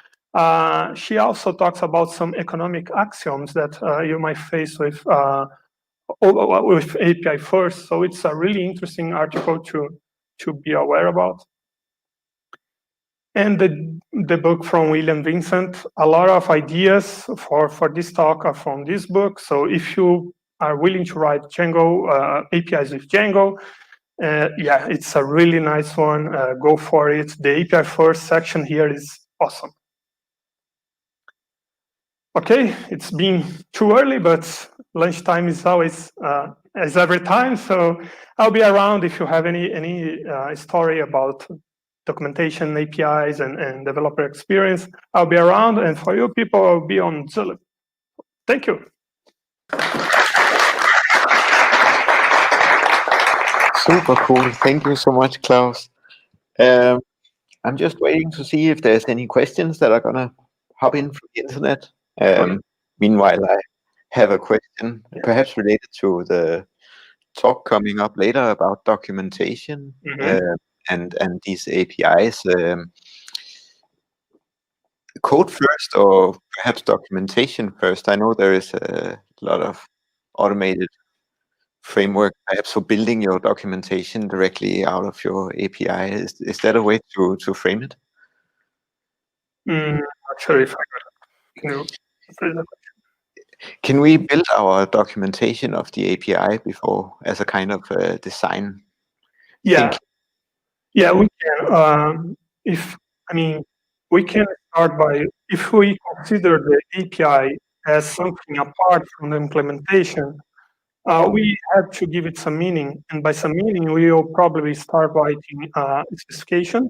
she also talks about some economic axioms that you might face with API first. So it's a really interesting article to be aware about. And the book from William Vincent, a lot of ideas for this talk are from this book. So if you are willing to write Django, APIs with Django, yeah, it's a really nice one. Go for it. The API first section here is awesome. Okay, it's been too early, but lunchtime is always as every time. So I'll be around if you have any story about documentation, APIs, and developer experience. I'll be around, and for you people, I'll be on Zoom. Thank you. Super cool. Thank you so much, Klaus. I'm just waiting to see if there's any questions that are gonna hop in from the internet. Meanwhile, I have a question, perhaps related to the talk coming up later about documentation and these APIs. Code first, or perhaps documentation first? I know there is a lot of automated framework, perhaps for building your documentation directly out of your API. Is that a way to frame it? Not sure if I got it. Can you rephrase the question? Can we build our documentation of the API before as a kind of design? Yeah, yeah, we can. We can start by, if we consider the API as something apart from the implementation, we have to give it some meaning. And by some meaning, we will probably start writing specifications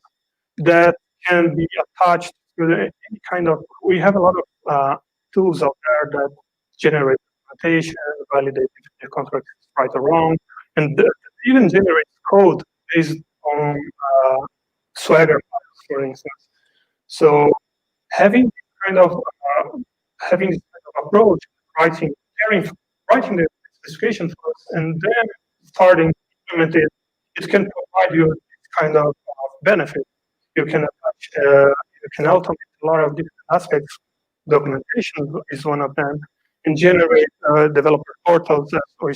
that can be attached to any kind of, we have a lot of tools out there that generate documentation, validate if the contract is right or wrong, and even generate code based on Swagger files, for instance. So having this kind of approach, writing the specification first, and then starting to implement it, it can provide you this kind of benefit. You can attach, you can automate a lot of different aspects. Documentation is one of them, and generate developer portals, as we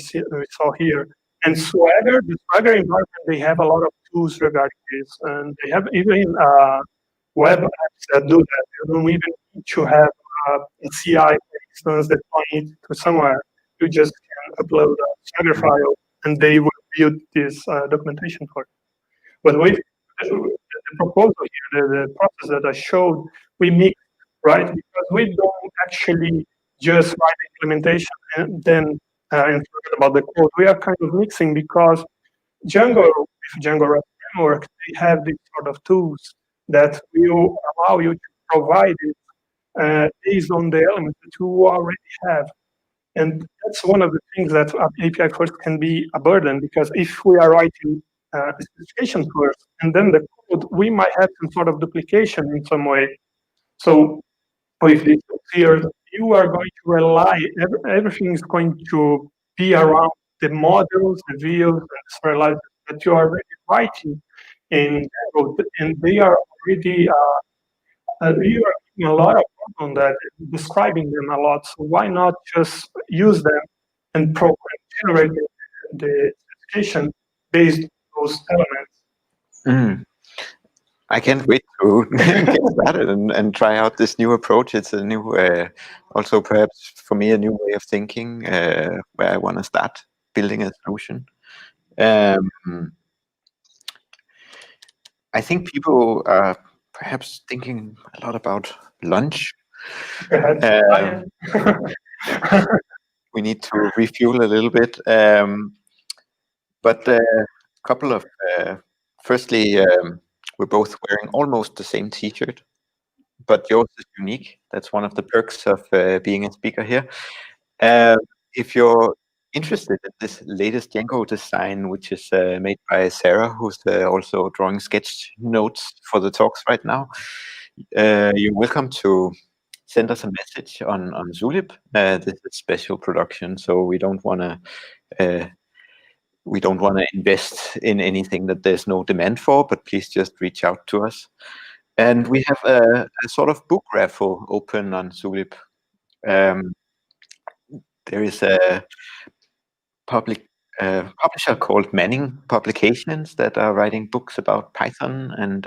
saw here. And Swagger, the Swagger environment, they have a lot of tools regarding this, and they have even web apps that do that. You don't even need to have a CI, for instance, that point to somewhere. You just can upload a Swagger file, and they will build this documentation for you. But with the proposal here, the process that I showed, we mix, right? Because we don't actually just write the implementation and then and forget about the code. We are kind of mixing because Django, with Django REST framework, they have these sort of tools that will allow you to provide it based on the elements that you already have. And that's one of the things that API first can be a burden, because if we are writing specification first and then the code, we might have some sort of duplication in some way. So with this here, you are going to rely, everything is going to be around the modules, the views, and the serializers that you are already writing in Django, and they are already, you are doing a lot of work on that, describing them a lot. So why not just use them and generate the specification based on those elements? I can't wait to get started and try out this new approach. It's a new, also perhaps for me, a new way of thinking where I want to start building a solution. I think people are perhaps thinking a lot about lunch. We need to refuel a little bit. But a couple of, firstly, we're both wearing almost the same T-shirt, but yours is unique. That's one of the perks of being a speaker here. If you're interested in this latest Django design, which is made by Sarah, who's also drawing sketch notes for the talks right now, you're welcome to send us a message on Zulip. This is a special production, so we don't want to invest in anything that there's no demand for, but please just reach out to us. And we have a sort of book raffle open on Zulip. There is a publisher called Manning Publications that are writing books about Python, and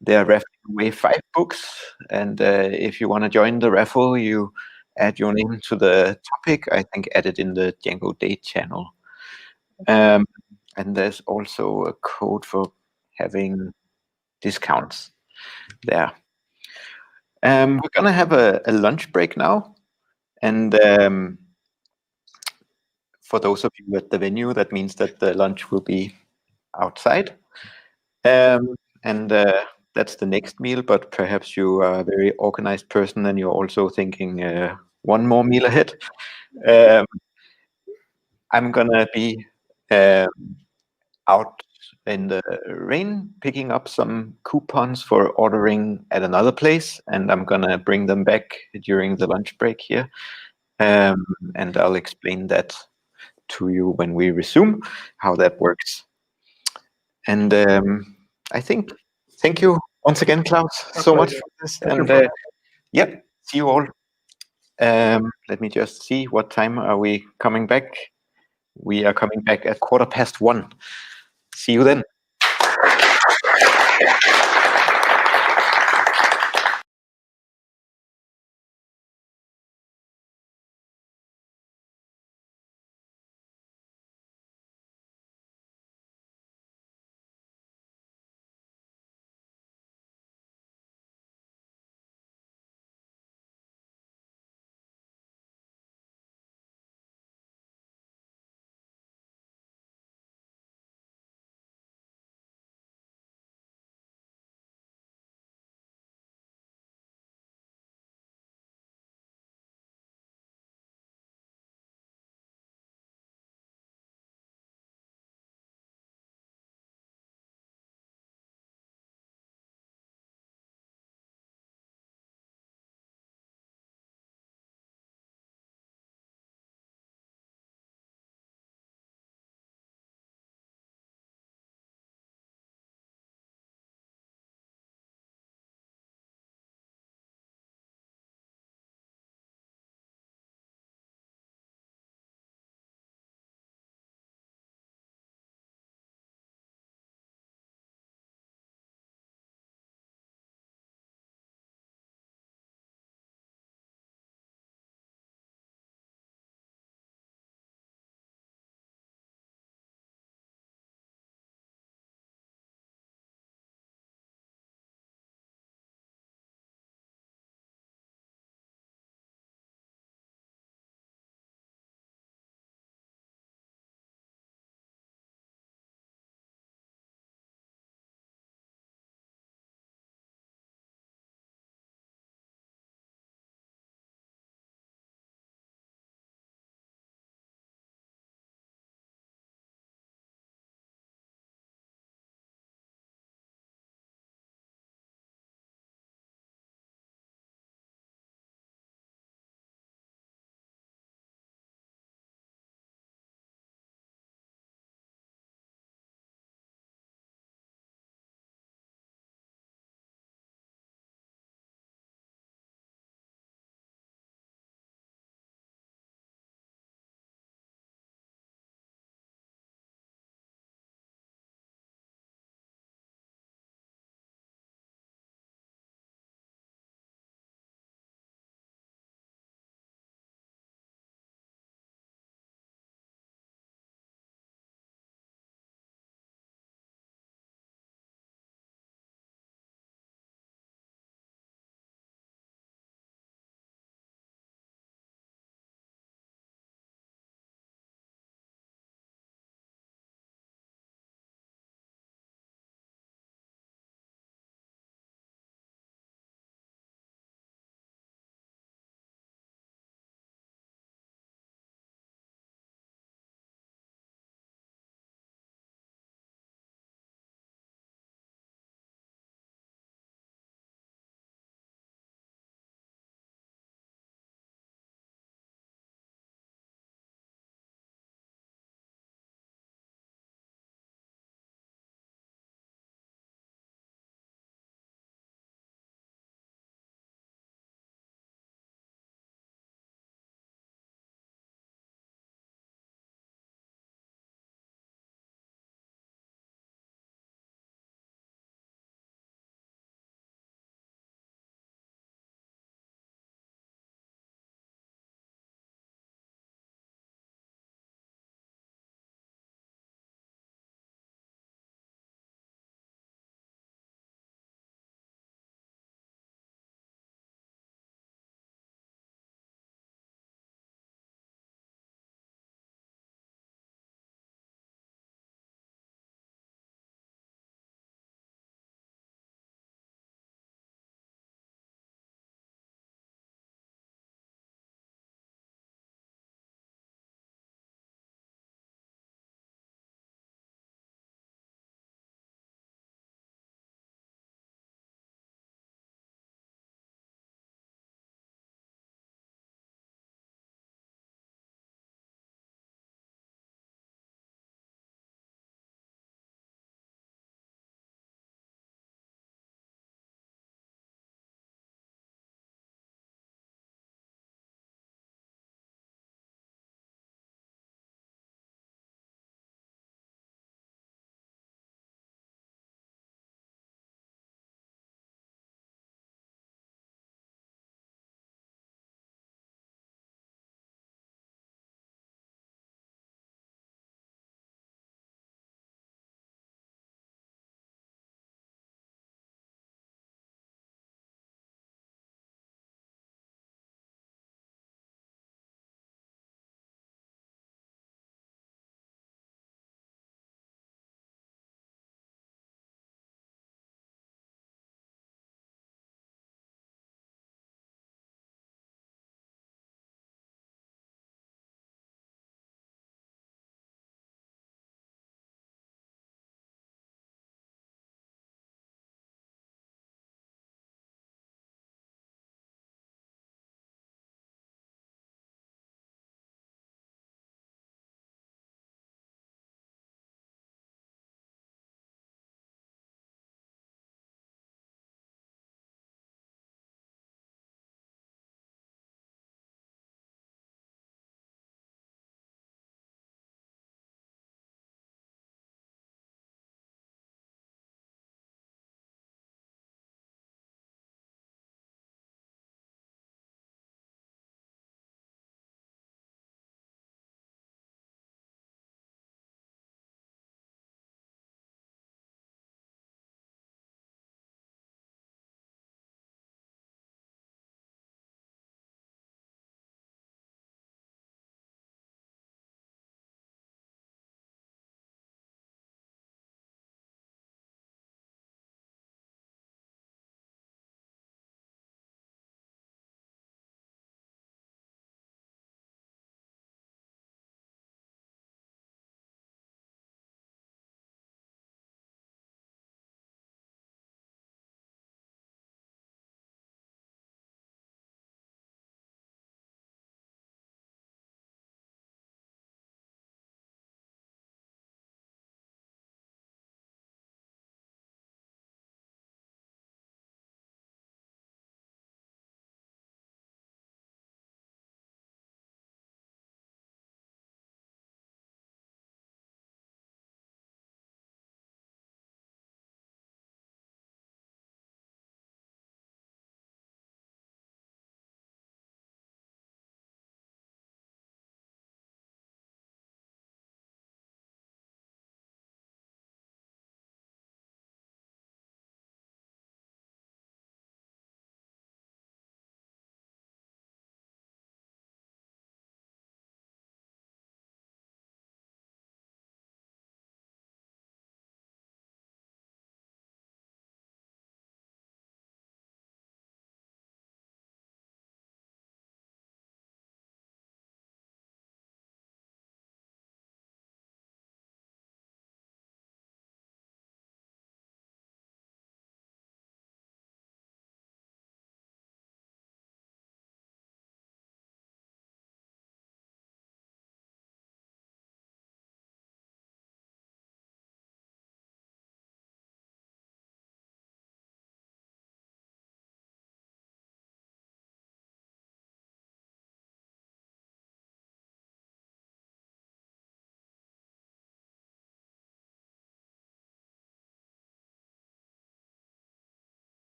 they're raffling away 5 books. And if you want to join the raffle, you add your name to the topic. I think add it in the Django Day channel. And there's also a code for having discounts there. We're going to have a lunch break now. And for those of you at the venue, that means that the lunch will be outside. And that's the next meal, but perhaps you are a very organized person and you're also thinking one more meal ahead. I'm going to be out in the rain, picking up some coupons for ordering at another place, and I'm gonna bring them back during the lunch break here. And I'll explain that to you when we resume, how that works. And I think, thank you once again, Klaus, so much for this. And yep, see you all. Let me just see, what time are we coming back? We are coming back at 1:15. See you then.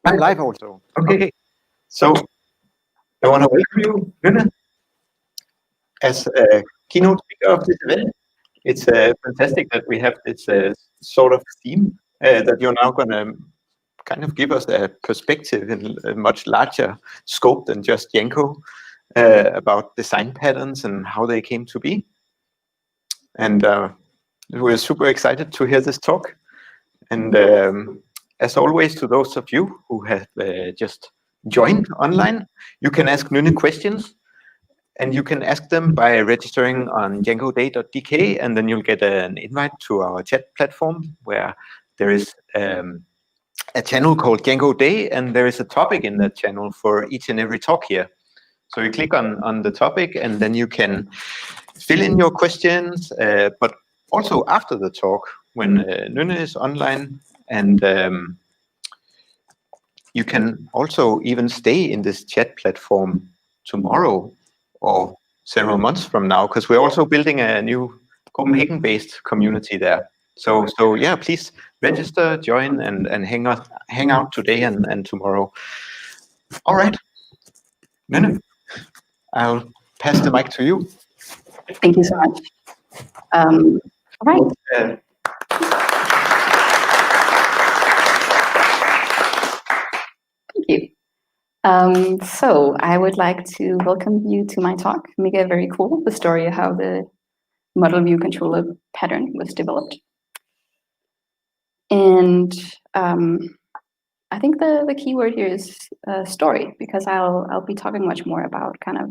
I'm live also. Okay. So I want to welcome you, Nynne, as a keynote speaker of this event. It's fantastic that we have this sort of theme that you're now going to kind of give us a perspective in a much larger scope than just Django about design patterns and how they came to be. And we're super excited to hear this talk. And as always, to those of you who have just joined online, you can ask Nynne questions, and you can ask them by registering on djangoday.dk, and then you'll get an invite to our chat platform where there is a channel called Django Day, and there is a topic in that channel for each and every talk here. So you click on the topic, and then you can fill in your questions, but also after the talk, when Nynne is online, and you can also even stay in this chat platform tomorrow or several months from now, because we're also building a new Copenhagen-based community there. So yeah, please register, join, and hang out today and tomorrow. All right, Nynne, I'll pass the mic to you. Thank you so much. All right. Thank you. So I would like to welcome you to my talk, Mega Very Cool, the story of how the model view controller pattern was developed. And I think the key word here is story, because I'll be talking much more about kind of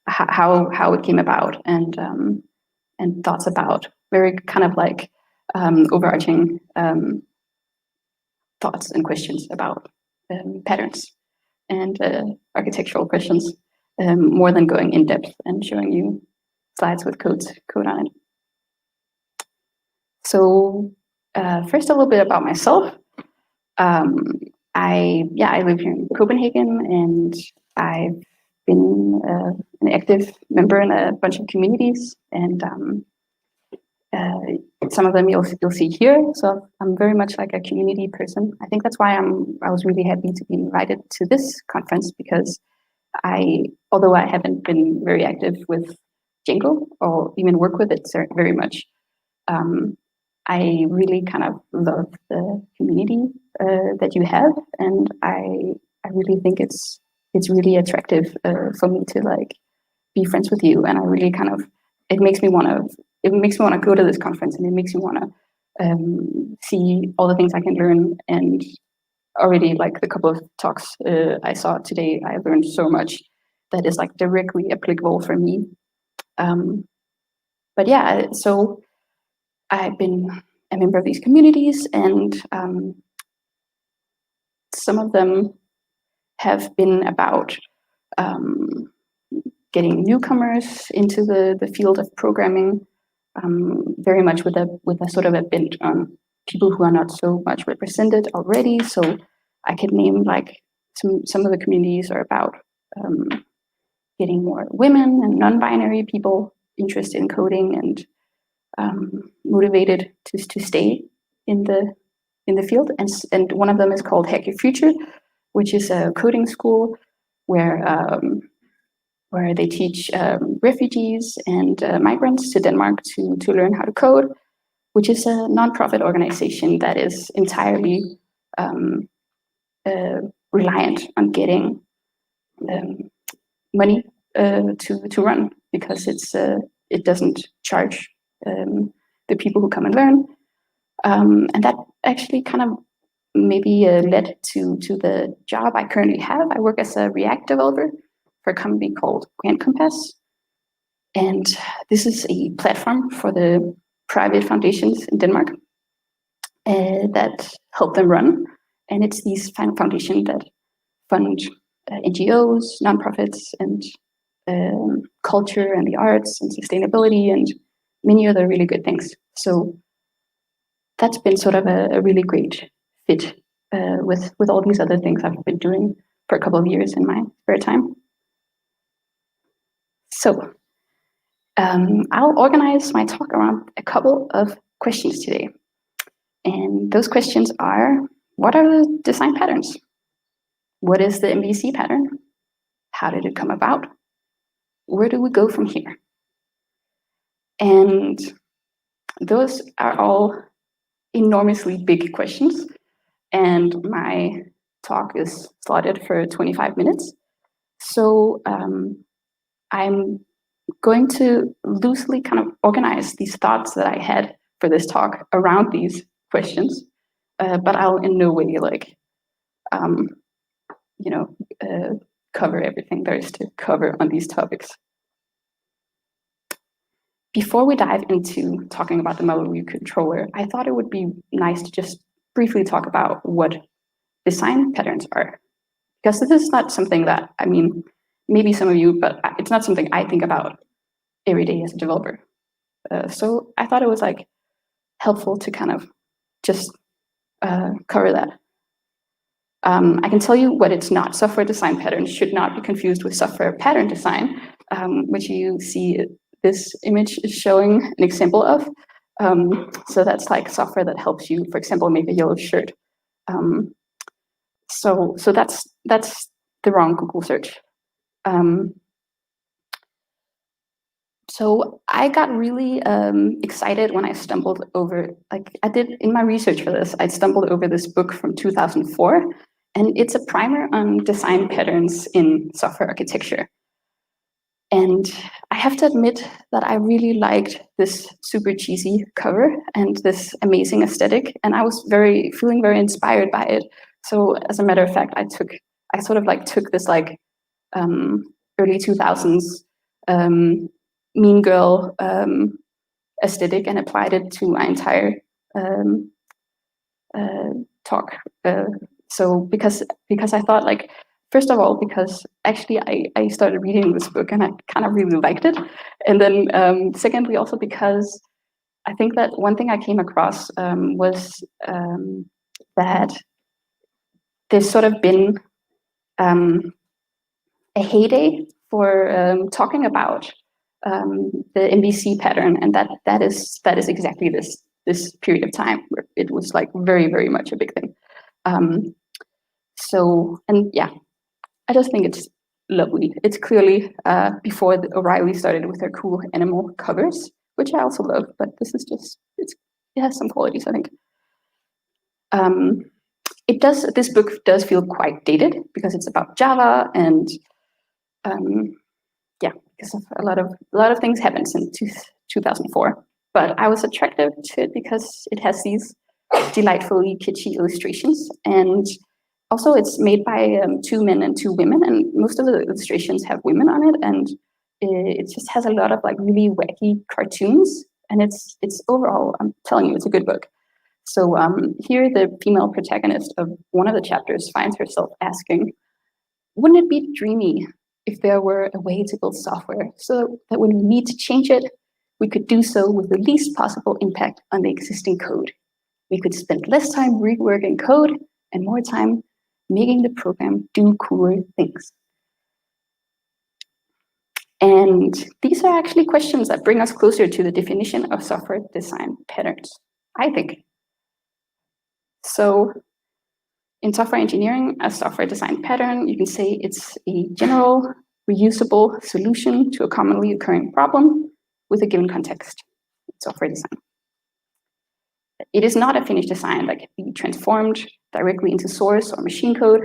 how it came about, and thoughts about very kind of like overarching thoughts and questions about patterns and architectural questions, more than going in depth and showing you slides with code on it. So first, a little bit about myself. I live here in Copenhagen, and I've been an active member in a bunch of communities, and some of them you'll see here. So I'm very much like a community person. I think that's why I was really happy to be invited to this conference, because although I haven't been very active with Django or even work with it very much, I really kind of love the community that you have, and I really think it's really attractive for me to like be friends with you, and I really kind of it makes me want to go to this conference, and it makes me want to see all the things I can learn. And already, like the couple of talks I saw today, I learned so much that is like directly applicable for me. But yeah, so I've been a member of these communities, and some of them have been about getting newcomers into the field of programming, very much with a sort of a bent on people who are not so much represented already. So I could name like some of the communities are about getting more women and non-binary people interested in coding and motivated to stay in the field. And one of them is called Hack Your Future, which is a coding school where they teach refugees and migrants to Denmark to learn how to code, which is a nonprofit organization that is entirely reliant on getting money to run, because it doesn't charge the people who come and learn, and that actually kind of maybe led to the job I currently have. I work as a React developer for a company called Grant Compass, and this is a platform for the private foundations in Denmark that help them run. And it's these foundations that fund NGOs, nonprofits, and culture and the arts and sustainability and many other really good things. So that's been sort of a really great fit with all these other things I've been doing for a couple of years in my spare time. So I'll organize my talk around a couple of questions today. And those questions are, what are the design patterns? What is the MVC pattern? How did it come about? Where do we go from here? And those are all enormously big questions. And my talk is slotted for 25 minutes. So I'm going to loosely kind of organize these thoughts that I had for this talk around these questions, but I'll in no way cover everything there is to cover on these topics. Before we dive into talking about the model view controller, I thought it would be nice to just briefly talk about what design patterns are. Because this is not something that, I mean, maybe some of you, but it's not something I think about every day as a developer. So I thought it was like helpful to kind of just cover that. I can tell you what it's not. Software design patterns should not be confused with software pattern design, which you see this image is showing an example of. So that's like software that helps you, for example, make a yellow shirt. So that's the wrong Google search. So I got really excited when I stumbled over, like I did in my research for this, I stumbled over this book from 2004, and it's a primer on design patterns in software architecture. And I have to admit that I really liked this super cheesy cover and this amazing aesthetic, and I was feeling very inspired by it. So as a matter of fact, I sort of like took this like early 2000s mean girl aesthetic and applied it to my entire talk. So because I thought, like, first of all, because actually I started reading this book and I kind of really liked it. And then secondly, also because I think that one thing I came across was that there's sort of been a heyday for talking about the MVC pattern, and that is exactly this period of time where it was like very, very much a big thing. And yeah, I just think it's lovely. It's clearly before O'Reilly started with their cool animal covers, which I also love, but this is just, it has some qualities, I think. This book does feel quite dated because it's about Java, and yeah, because of a lot of things happened since 2004. But I was attracted to it because it has these delightfully kitschy illustrations, and also it's made by 2 men and 2 women, and most of the illustrations have women on it, and it just has a lot of like really wacky cartoons, and it's overall, I'm telling you, it's a good book. So here the female protagonist of one of the chapters finds herself asking, wouldn't it be dreamy if there were a way to build software so that when we need to change it, we could do so with the least possible impact on the existing code? We could spend less time reworking code and more time making the program do cooler things. And these are actually questions that bring us closer to the definition of software design patterns, I think. So in software engineering, a software design pattern, you can say it's a general, reusable solution to a commonly occurring problem with a given context. Software design. It is not a finished design that can be transformed directly into source or machine code.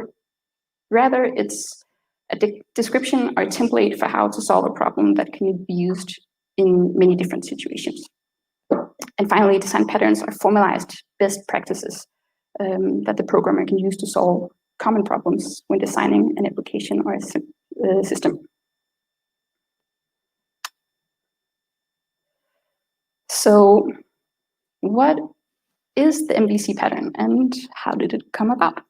Rather, it's a description or template for how to solve a problem that can be used in many different situations. And finally, design patterns are formalized best practices that the programmer can use to solve common problems when designing an application or a system. So what is the MVC pattern and how did it come about?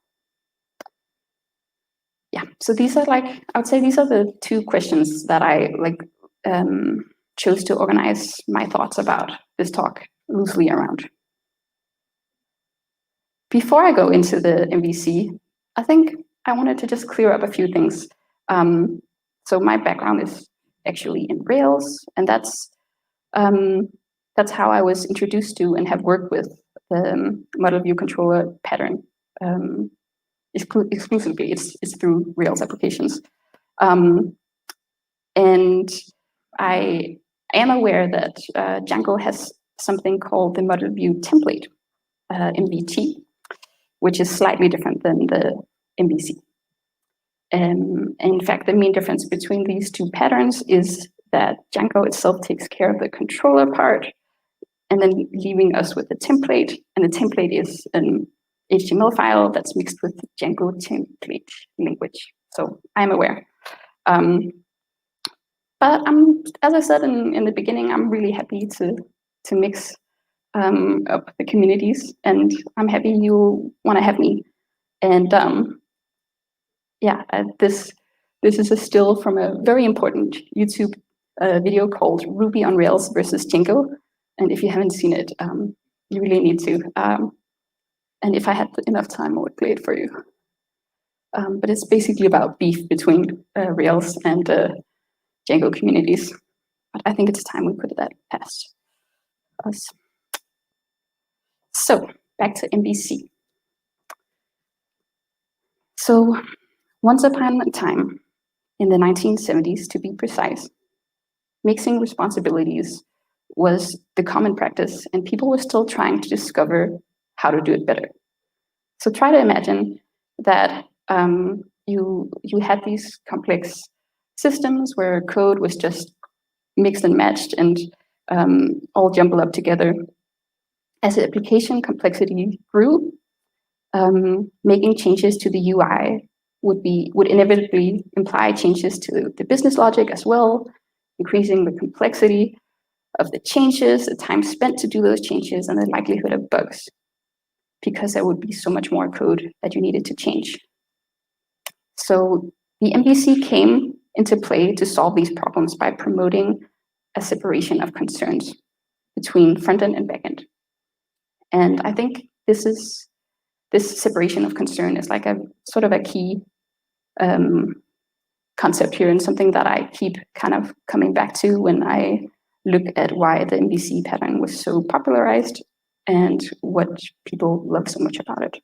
Yeah, so these are I would say these are the 2 questions that I chose to organize my thoughts about this talk loosely around. Before I go into the MVC, I think I wanted to just clear up a few things. So my background is actually in Rails, and that's how I was introduced to and have worked with the model view controller pattern exclusively. It's through Rails applications. And I am aware that Django has something called the model view template, MVT, which is slightly different than the MVC. In fact, the main difference between these two patterns is that Django itself takes care of the controller part and then leaving us with the template. And the template is an HTML file that's mixed with the Django template language. So I'm aware. But as I said in the beginning, I'm really happy to mix up the communities, and I'm happy you want to have me. And this is a still from a very important YouTube video called Ruby on Rails versus Django. And if you haven't seen it, you really need to. And if I had enough time, I would play it for you. But it's basically about beef between Rails and Django communities. But I think it's time we put that past us. So back to MVC. So once upon a time, in the 1970s to be precise, mixing responsibilities was the common practice, and people were still trying to discover how to do it better. So try to imagine that you had these complex systems where code was just mixed and matched and all jumbled up together. As the application complexity grew, making changes to the UI would inevitably imply changes to the business logic as well, increasing the complexity of the changes, the time spent to do those changes, and the likelihood of bugs, because there would be so much more code that you needed to change. So the MVC came into play to solve these problems by promoting a separation of concerns between front-end and back-end. And I think this separation of concern is like a sort of a key concept here, and something that I keep kind of coming back to when I look at why the MVC pattern was so popularized and what people love so much about it.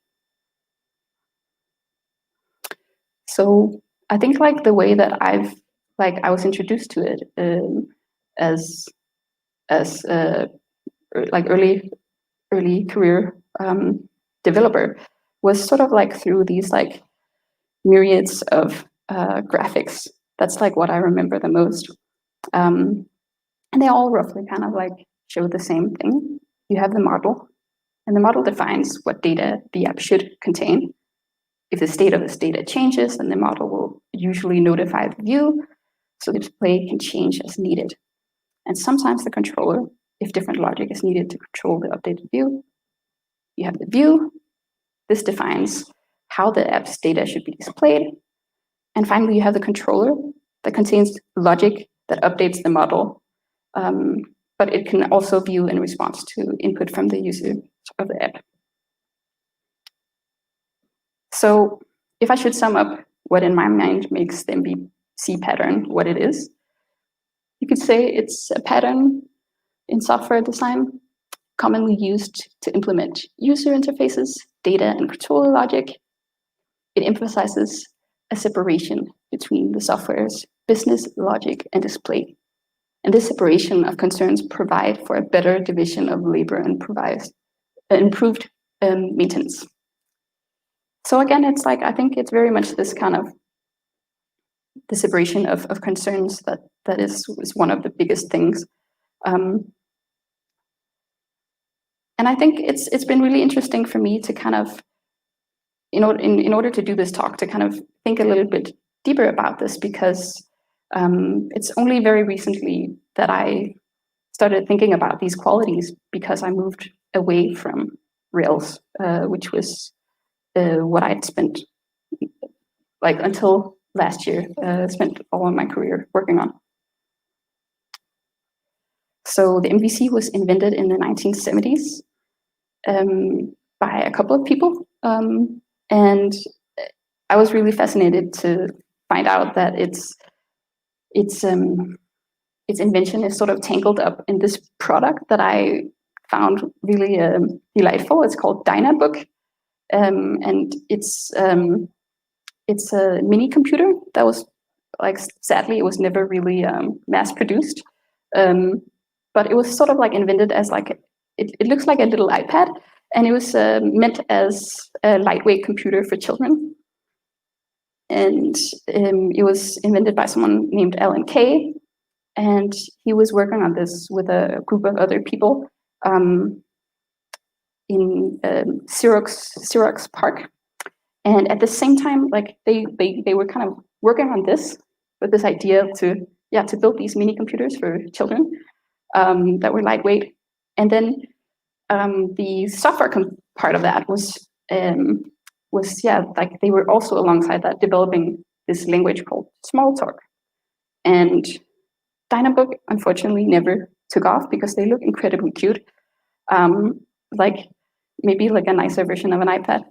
So I think like the way that I was introduced to it as like early career developer was sort of like through these like myriads of graphics. That's like what I remember the most. And they all roughly kind of like show the same thing. You have the model, and the model defines what data the app should contain. If the state of this data changes, then the model will usually notify the view, so the display can change as needed. And sometimes the controller, if different logic is needed to control the updated view. You have the view. This defines how the app's data should be displayed. And finally, you have the controller that contains logic that updates the model, but it can also view in response to input from the user of the app. So if I should sum up what in my mind makes the MVC pattern what it is, you could say it's a pattern in software design commonly used to implement user interfaces, data, and controller logic. It emphasizes a separation between the software's business logic and display. And this separation of concerns provide for a better division of labor and provides improved maintenance. So again, it's like, I think it's very much this kind of the separation of concerns that is one of the biggest things. And I think it's been really interesting for me to kind of, in order to do this talk, to kind of think a little bit deeper about this, because it's only very recently that I started thinking about these qualities, because I moved away from Rails, which was what I'd spent, like until last year, spent all of my career working on. So the MVC was invented in the 1970s by a couple of people. And I was really fascinated to find out that its invention is sort of tangled up in this product that I found really delightful. It's called Dynabook, and it's a mini computer that was like, sadly, it was never really mass produced, but it was sort of like invented as like it looks like a little iPad, and it was meant as a lightweight computer for children. And it was invented by someone named Alan Kay, and he was working on this with a group of other people in Xerox Park. And at the same time, like they were kind of working on this with this idea to build these mini computers for children that were lightweight. And then the software part of that was like they were also alongside that developing this language called Smalltalk. And Dynabook unfortunately never took off because they look incredibly cute, like maybe like a nicer version of an iPad.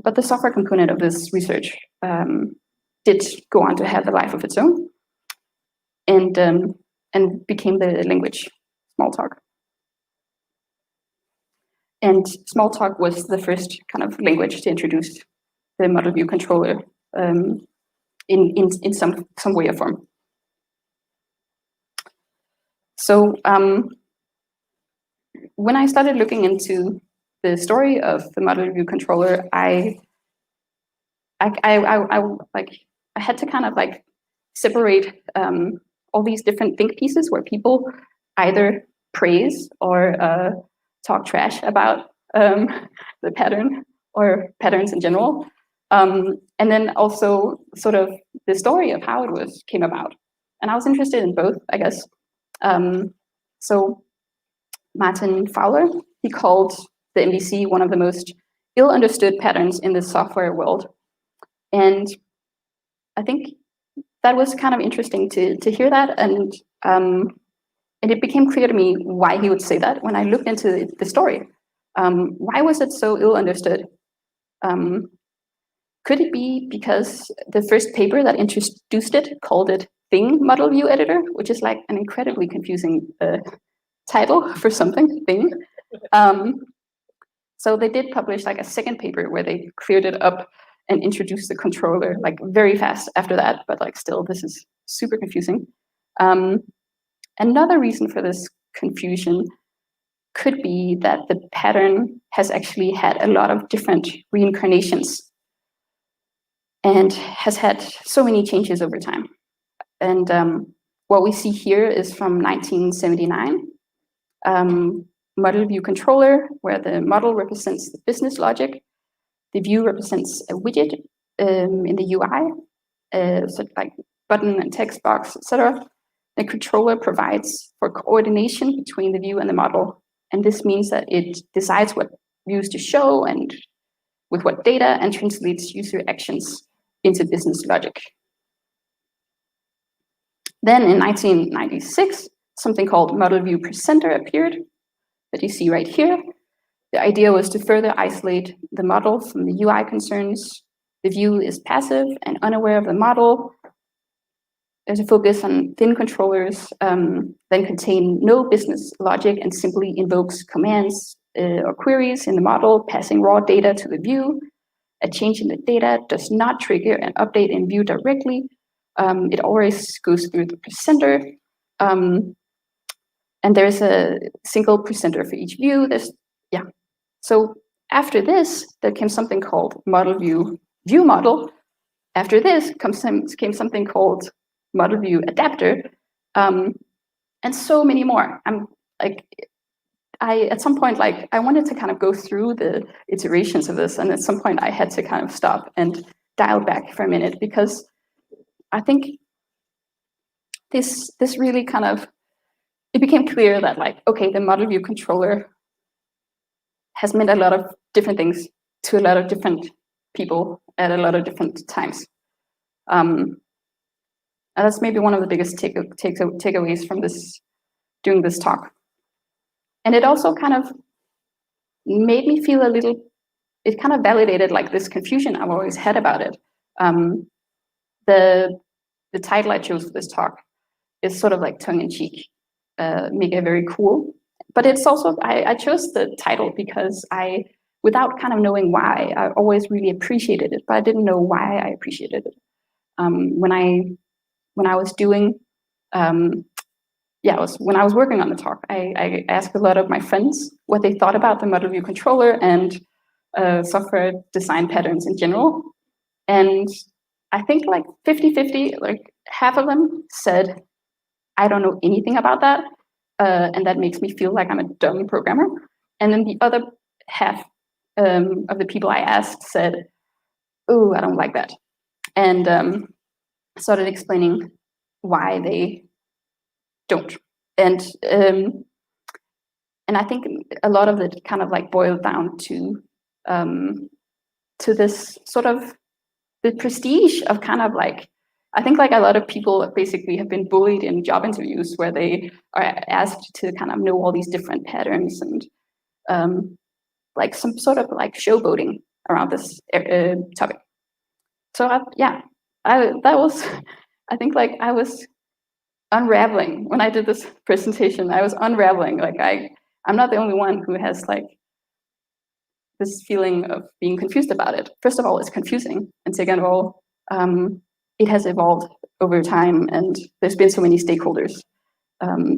But the software component of this research did go on to have a life of its own, and became the language Smalltalk. And Smalltalk was the first kind of language to introduce the model view controller in some way or form. So when I started looking into the story of the model view controller, I had to kind of like separate all these different think pieces where people either praise or talk trash about the pattern or patterns in general, and then also sort of the story of how it came about. And I was interested in both, I guess. So Martin Fowler, he called the MVC one of the most ill-understood patterns in the software world. And I think that was kind of interesting to hear that, and it became clear to me why he would say that when I looked into the story. Why was it so ill-understood? Could it be because the first paper that introduced it called it Thing Model View Editor, which is like an incredibly confusing title for something, Thing. So they did publish like a second paper where they cleared it up and introduced the controller like very fast after that, but like still this is super confusing. Another reason for this confusion could be that the pattern has actually had a lot of different reincarnations and has had so many changes over time. And what we see here is from 1979, model view controller, where the model represents the business logic, the view represents a widget in the UI, so like button and text box, etc. The controller provides for coordination between the view and the model. And this means that it decides what views to show and with what data, and translates user actions into business logic. Then in 1996, something called model view presenter appeared that you see right here. The idea was to further isolate the model from the UI concerns. The view is passive and unaware of the model. There's a focus on thin controllers that contain no business logic and simply invokes commands or queries in the model, passing raw data to the view. A change in the data does not trigger an update in view directly. It always goes through the presenter. And there's a single presenter for each view. So after this, there came something called model view model. After this came something called model view adapter, and so many more. At some point, like I wanted to kind of go through the iterations of this, and at some point I had to kind of stop and dial back for a minute, because I think this really kind of, it became clear that like, okay, the model view controller has meant a lot of different things to a lot of different people at a lot of different times. And that's maybe one of the biggest takeaways from doing this talk. And it also kind of made me feel it kind of validated like this confusion I've always had about it. The title I chose for this talk is sort of like tongue-in-cheek, make it very cool, but it's also, I chose the title because without kind of knowing why, I always really appreciated it, but I didn't know why I appreciated it. When I was doing, when I was working on the talk, I asked a lot of my friends what they thought about the model view controller and software design patterns in general. And I think like 50-50, like half of them said, I don't know anything about that. And that makes me feel like I'm a dumb programmer. And then the other half of the people I asked said, oh, I don't like that. And started explaining why they don't. And I think a lot of it kind of like boiled down to this sort of the prestige of kind of like, I think like a lot of people basically have been bullied in job interviews where they are asked to kind of know all these different patterns and like some sort of like showboating around this topic. So I think like I was unraveling when I did this presentation. I was unraveling. Like I'm not the only one who has like this feeling of being confused about it. First of all, it's confusing, and second of all, it has evolved over time, and there's been so many stakeholders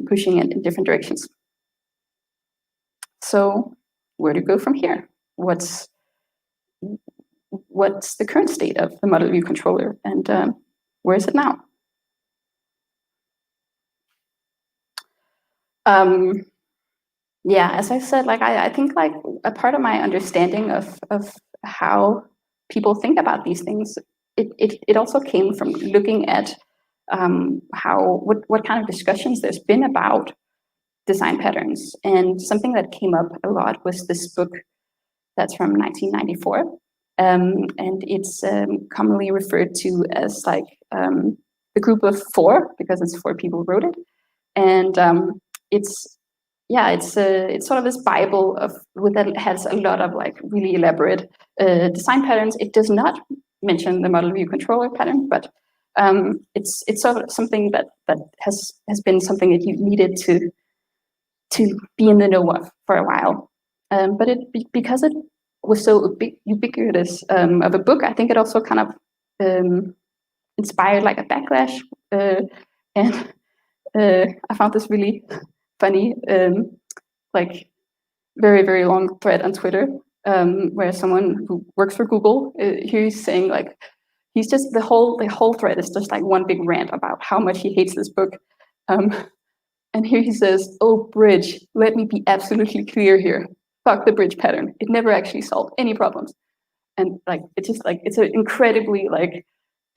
pushing it in different directions. So where to go from here? What's the current state of the model view controller, and where is it now? Yeah, as I said, like I think like a part of my understanding of how people think about these things, it also came from looking at what kind of discussions there's been about design patterns. And something that came up a lot was this book that's from 1994. And it's commonly referred to as like the Group of Four, because it's 4 people who wrote it. And it's sort of this Bible that has a lot of like really elaborate design patterns. It does not mention the model view controller pattern, but it's sort of something that has been something that you needed to be in the know of for a while. But because it was so ubiquitous of a book, I think it also kind of inspired like a backlash. And I found this really funny, like very, very long thread on Twitter where someone who works for Google, he's saying like, he's just, the whole thread is just like one big rant about how much he hates this book. And here he says, oh, bridge, let me be absolutely clear here. Fuck the bridge pattern. It never actually solved any problems. And like, it's just like, it's an incredibly like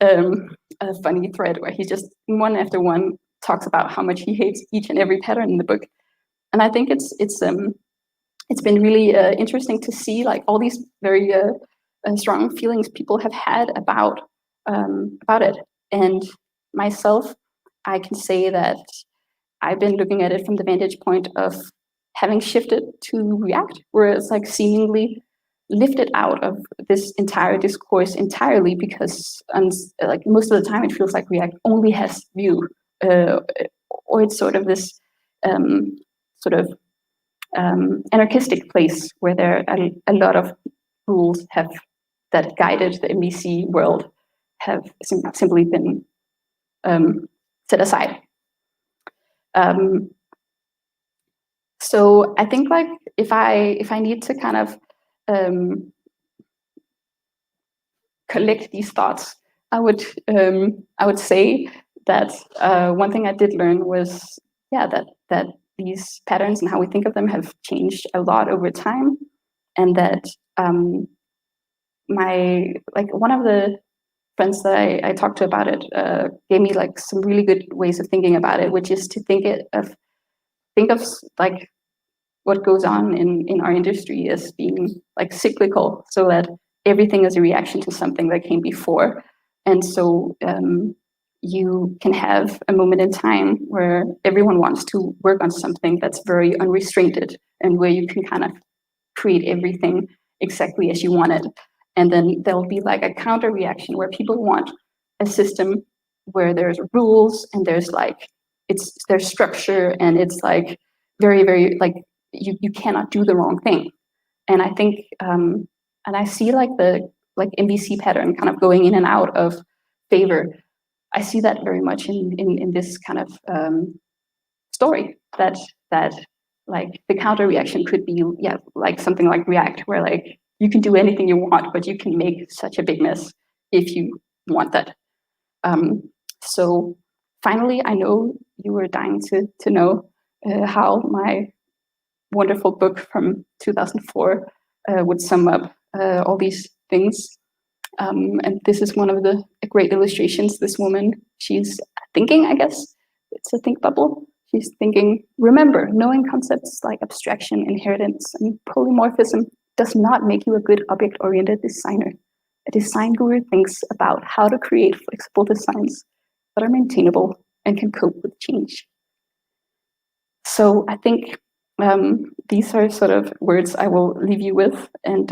a funny thread where he just one after one talks about how much he hates each and every pattern in the book. And I think it's been really interesting to see like all these very strong feelings people have had about it. And myself, I can say that I've been looking at it from the vantage point of having shifted to React, where it's like seemingly lifted out of this entire discourse entirely, because like most of the time it feels like React only has Vue, or it's sort of this anarchistic place where there are a lot of rules that guided the MVC world have simply been set aside. So I think like if I need to kind of collect these thoughts, I would say that one thing I did learn was that these patterns and how we think of them have changed a lot over time, and that one of the friends that I talked to about it gave me like some really good ways of thinking about it, which is to think of like what goes on in our industry as being like cyclical, so that everything is a reaction to something that came before. And so you can have a moment in time where everyone wants to work on something that's very unrestrained and where you can kind of create everything exactly as you want it. And then there'll be like a counter reaction where people want a system where there's rules and there's structure, and it's like very, very like you cannot do the wrong thing. And I think, and I see like the MVC pattern kind of going in and out of favor. I see that very much in this kind of story that like the counter reaction could be, yeah, like something like React, where like you can do anything you want, but you can make such a big mess if you want that. So finally, I know you were dying to know how my wonderful book from 2004 would sum up all these things. And this is one of the great illustrations. This woman, she's thinking, I guess, it's a think bubble. She's thinking, remember, knowing concepts like abstraction, inheritance, and polymorphism does not make you a good object-oriented designer. A design guru thinks about how to create flexible designs that are maintainable and can cope with change. So I think these are sort of words I will leave you with, and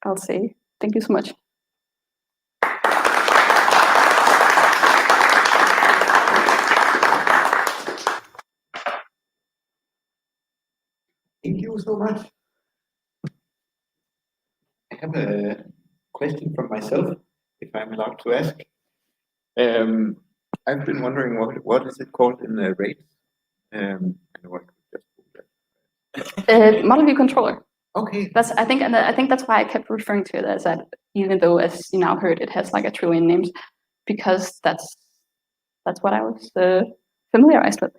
I'll say thank you so much. Thank you so much. I have a question from myself, if I'm allowed to ask. I've been wondering what is it called in the rates? Model view controller. Okay. I think that's why I kept referring to it as that, even though, as you now heard, it has like a trillion names, because that's what I was familiarized with.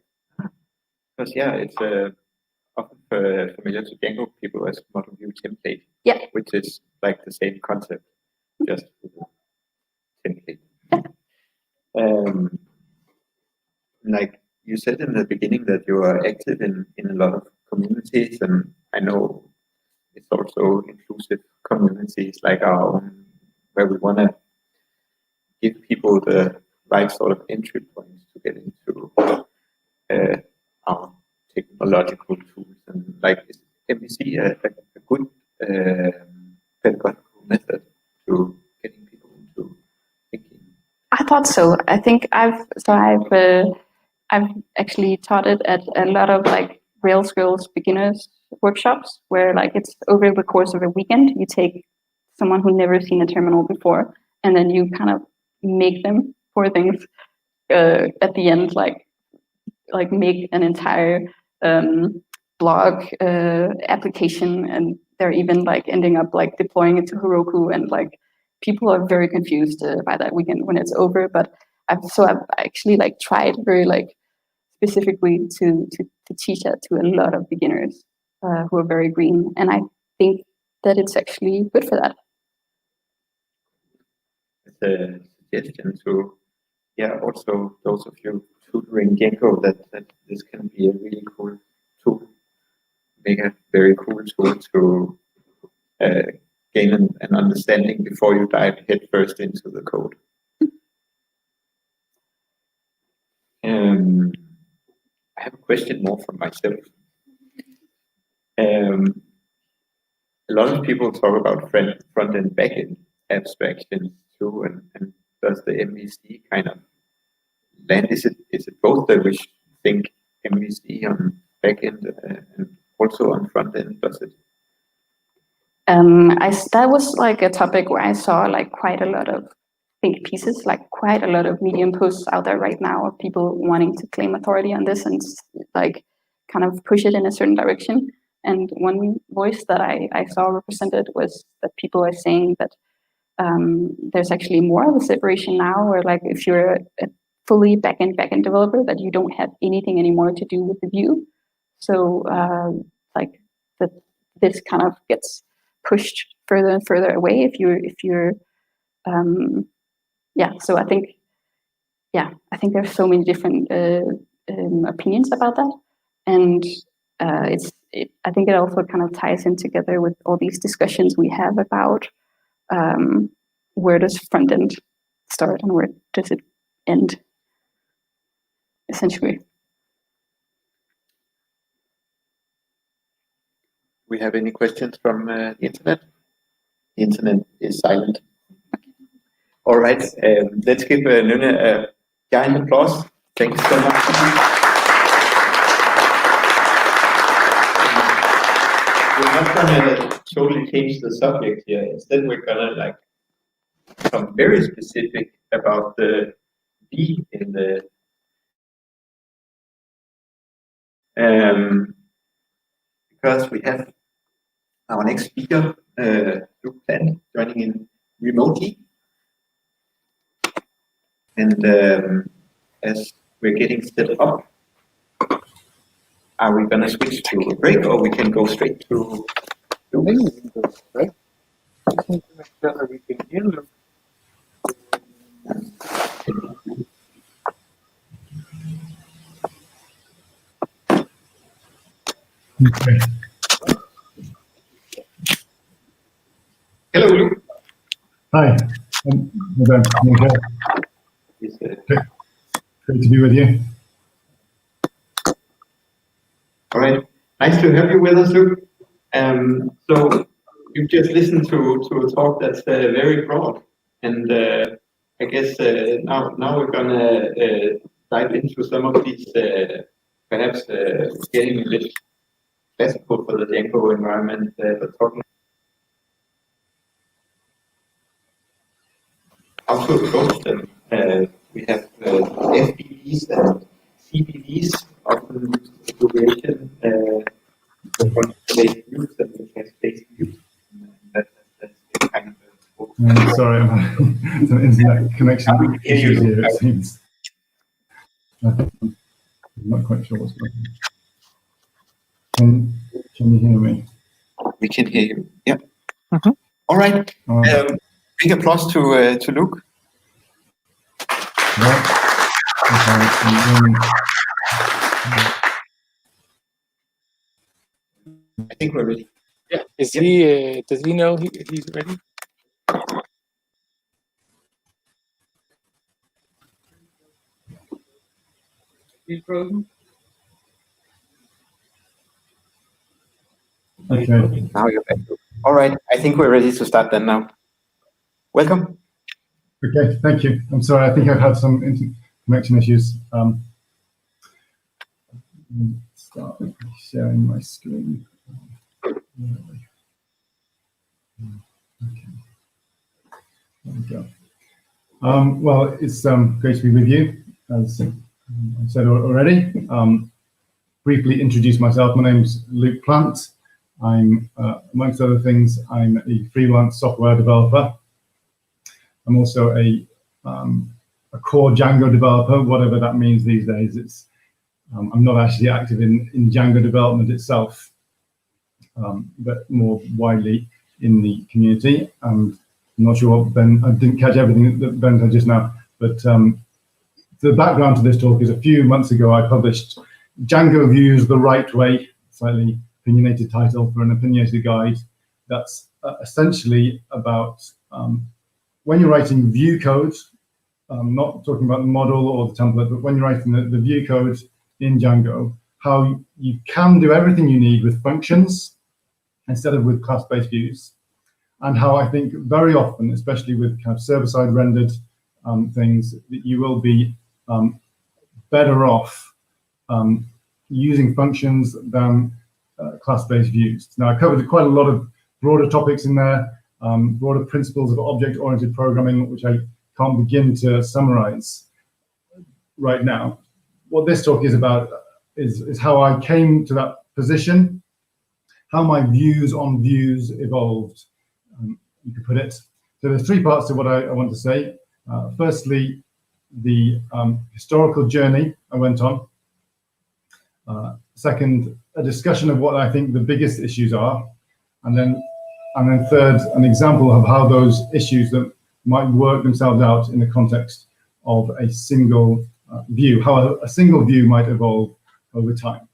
Because yeah, it's often familiar to Django people as model view template. Yeah. Which is like the same concept, just with a template. Yeah. Like you said in the beginning that you are active in a lot of communities, and I know it's also inclusive communities like our own, where we want to give people the right sort of entry points to get into our technological tools. And like, is MVC a good pedagogical method to getting people into thinking? I thought so. I think I've actually taught it at a lot of like Rails Girls beginners workshops, where like it's over the course of a weekend. You take someone who never seen a terminal before, and then you kind of make them for things at the end, like make an entire blog application, and they're even like ending up like deploying it to Heroku, and like people are very confused by that weekend when it's over. But I've actually like tried very like specifically to teach that to a lot of beginners who are very green, and I think that it's actually good for that. It's a suggestion to, yeah, also those of you tutoring Django that this can be a really cool tool, make a very cool tool to gain an understanding before you dive headfirst into the code. I have a question more from myself. A lot of people talk about front and back end abstractions too, and does the MVC kind of land? Is it both that we should think MVC on back end and also on front end? Does it? That was like a topic where I saw like quite a lot of think pieces, like quite a lot of Medium posts out there right now of people wanting to claim authority on this and like kind of push it in a certain direction. And one voice that I saw represented was that people are saying that there's actually more of a separation now, where like if you're a fully backend developer, that you don't have anything anymore to do with the view. So like this kind of gets pushed further and further away if you're so I think there's so many different opinions about that, and I think it also kind of ties in together with all these discussions we have about where does front end start and where does it end, essentially. We have any questions from the internet? The internet is silent. All right, let's give Nynne a giant applause. Thanks so much. we're not gonna totally change the subject here. Instead, we're gonna like become very specific about the V in the because we have our next speaker, Luke Plant, joining in remotely. And as we're getting set up, are we going to switch to a break, or we can go straight to Luke? Right? We can hear Luke. Okay. Hello, Luke. Hi. Okay. Great to be with you. All right. Nice to have you with us, Luke. So you've just listened to a talk that's very broad, and I guess now we're gonna dive into some of these, perhaps getting a little classical for the Django environment, but talking how to approach them. We have FBVs and CBVs, often used in configuration for based views and cache-based views. That's kind of Sorry, it's an internet connection issue here, it seems. I'm not quite sure what's going on. Can you hear me? We can hear you. Yeah. Mm-hmm. All right. Big applause to Luke. Right. I think we're ready. Yeah. Is he? Does he know he's ready? He's frozen. Okay. Now you're back. All right. I think we're ready to start then now. Welcome. Okay, thank you. I'm sorry, I think I've had some connection issues. Start sharing my screen. Okay. There we go. Well, it's great to be with you, as I said already. Briefly introduce myself. My name's Luke Plant. I'm, amongst other things, I'm a freelance software developer. I'm also a core Django developer, whatever that means these days. It's I'm not actually active in Django development itself, but more widely in the community. And I'm not sure what Ben, I didn't catch everything that Ben said just now, but the background to this talk is a few months ago I published Django Views the Right Way, slightly opinionated title for an opinionated guide. That's essentially about when you're writing view code, not talking about the model or the template, but when you're writing the view code in Django, how you can do everything you need with functions instead of with class-based views, and how I think very often, especially with kind of server-side rendered things, that you will be better off using functions than class-based views. Now, I covered quite a lot of broader topics in there, broader principles of object-oriented programming, which I can't begin to summarize right now. What this talk is about is how I came to that position, how my views on views evolved, you could put it. So there's three parts to what I want to say. Firstly, the historical journey I went on. Second, a discussion of what I think the biggest issues are. And then third, an example of how those issues that might work themselves out in the context of a single view, how a single view might evolve over time.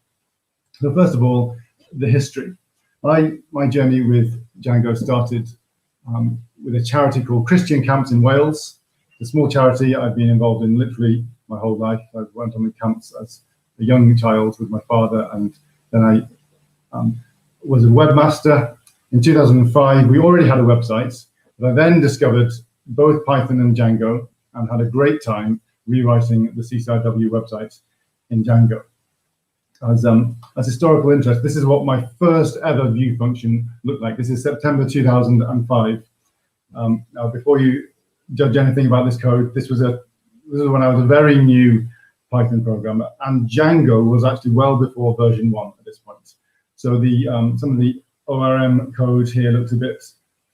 So first of all, the history. My journey with Django started with a charity called Christian Camps in Wales. It's a small charity I've been involved in literally my whole life. I went on the camps as a young child with my father, and then I was a webmaster. In 2005, we already had a website, but I then discovered both Python and Django and had a great time rewriting the CCIW website in Django. as historical interest, this is what my first ever view function looked like. This is September 2005. Now, before you judge anything about this code, this was when I was a very new Python programmer, and Django was actually well before version 1 at this point. So some of the ORM code here looks a bit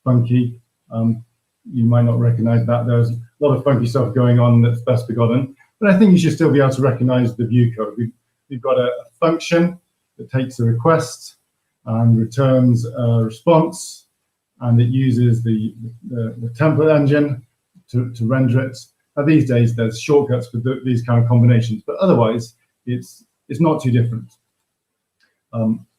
funky. You might not recognize that. There's a lot of funky stuff going on that's best forgotten, but I think you should still be able to recognize the view code. We've got a function that takes a request and returns a response, and it uses the template engine to render it. Now, these days, there's shortcuts for these kind of combinations, but otherwise, it's not too different.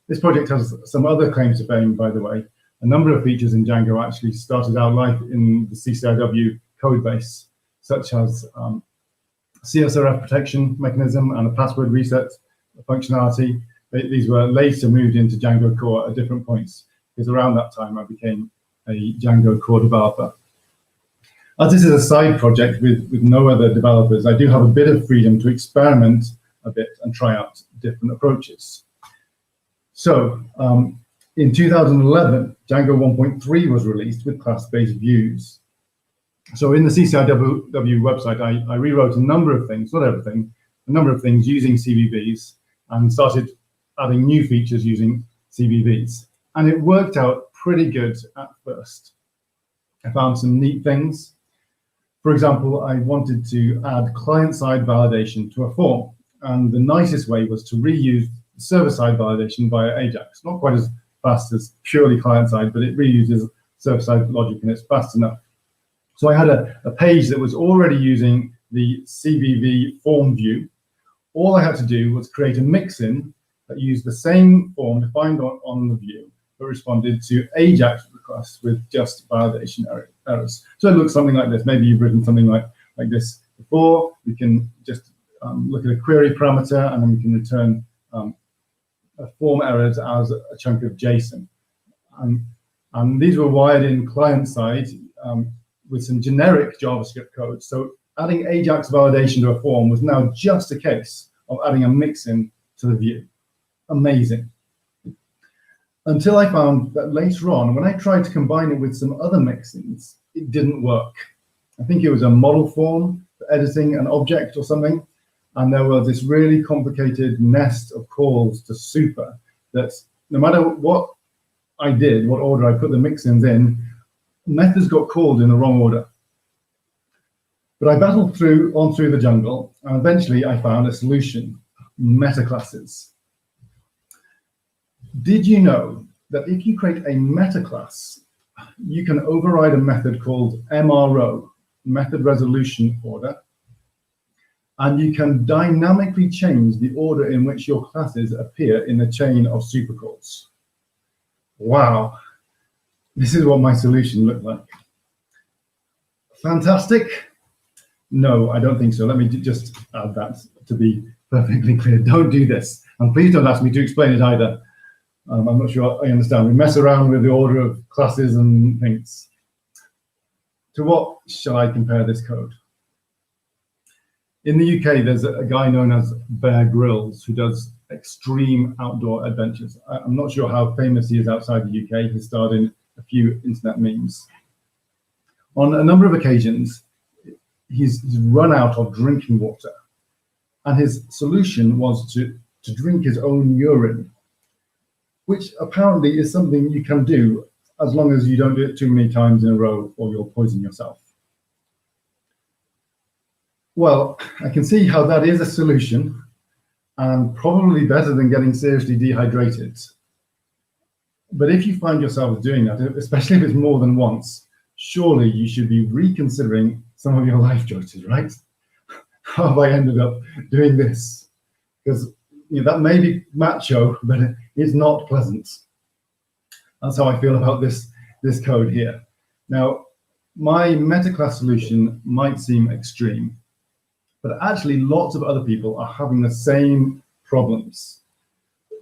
This project has some other claims to fame, by the way. A number of features in Django actually started out life in the CCIW code base, such as CSRF protection mechanism and a password reset functionality. These were later moved into Django core at different points, because around that time I became a Django core developer. As this is a side project with no other developers, I do have a bit of freedom to experiment a bit and try out different approaches. So in 2011, Django 1.3 was released with class-based views. So in the CCIW website, I rewrote a number of things, not everything, a number of things using CVVs, and started adding new features using CVVs. And it worked out pretty good at first. I found some neat things. For example, I wanted to add client-side validation to a form. And the nicest way was to reuse server-side validation via AJAX. Not quite as fast as purely client-side, but it reuses server-side logic and it's fast enough. So I had a page that was already using the CVV form view. All I had to do was create a mix-in that used the same form defined on the view, but responded to AJAX requests with just validation errors. So it looks something like this. Maybe you've written something like this before. We can just look at a query parameter, and then we can return form errors as a chunk of JSON. And these were wired in client-side with some generic JavaScript code. So adding AJAX validation to a form was now just a case of adding a mix-in to the view. Amazing. Until I found that later on, when I tried to combine it with some other mix-ins, it didn't work. I think it was a model form for editing an object or something, and there was this really complicated nest of calls to super that no matter what I did, what order I put the mix-ins in, methods got called in the wrong order. But I battled on through the jungle, and eventually I found a solution: metaclasses. Did you know that if you create a metaclass, you can override a method called MRO, method resolution order, and you can dynamically change the order in which your classes appear in the chain of supercalls? Wow, this is what my solution looked like. Fantastic? No, I don't think so. Let me just add that to be perfectly clear. Don't do this. And please don't ask me to explain it either. I'm not sure I understand. We mess around with the order of classes and things. To what shall I compare this code? In the UK, there's a guy known as Bear Grylls who does extreme outdoor adventures. I'm not sure how famous he is outside the UK. He's starred in a few internet memes. On a number of occasions, he's run out of drinking water, and his solution was to drink his own urine, which apparently is something you can do as long as you don't do it too many times in a row or you'll poison yourself. Well, I can see how that is a solution, and probably better than getting seriously dehydrated. But if you find yourself doing that, especially if it's more than once, surely you should be reconsidering some of your life choices, right? How have I ended up doing this? Because that may be macho, but it's not pleasant. That's how I feel about this code here. Now, my metaclass solution might seem extreme, but actually lots of other people are having the same problems.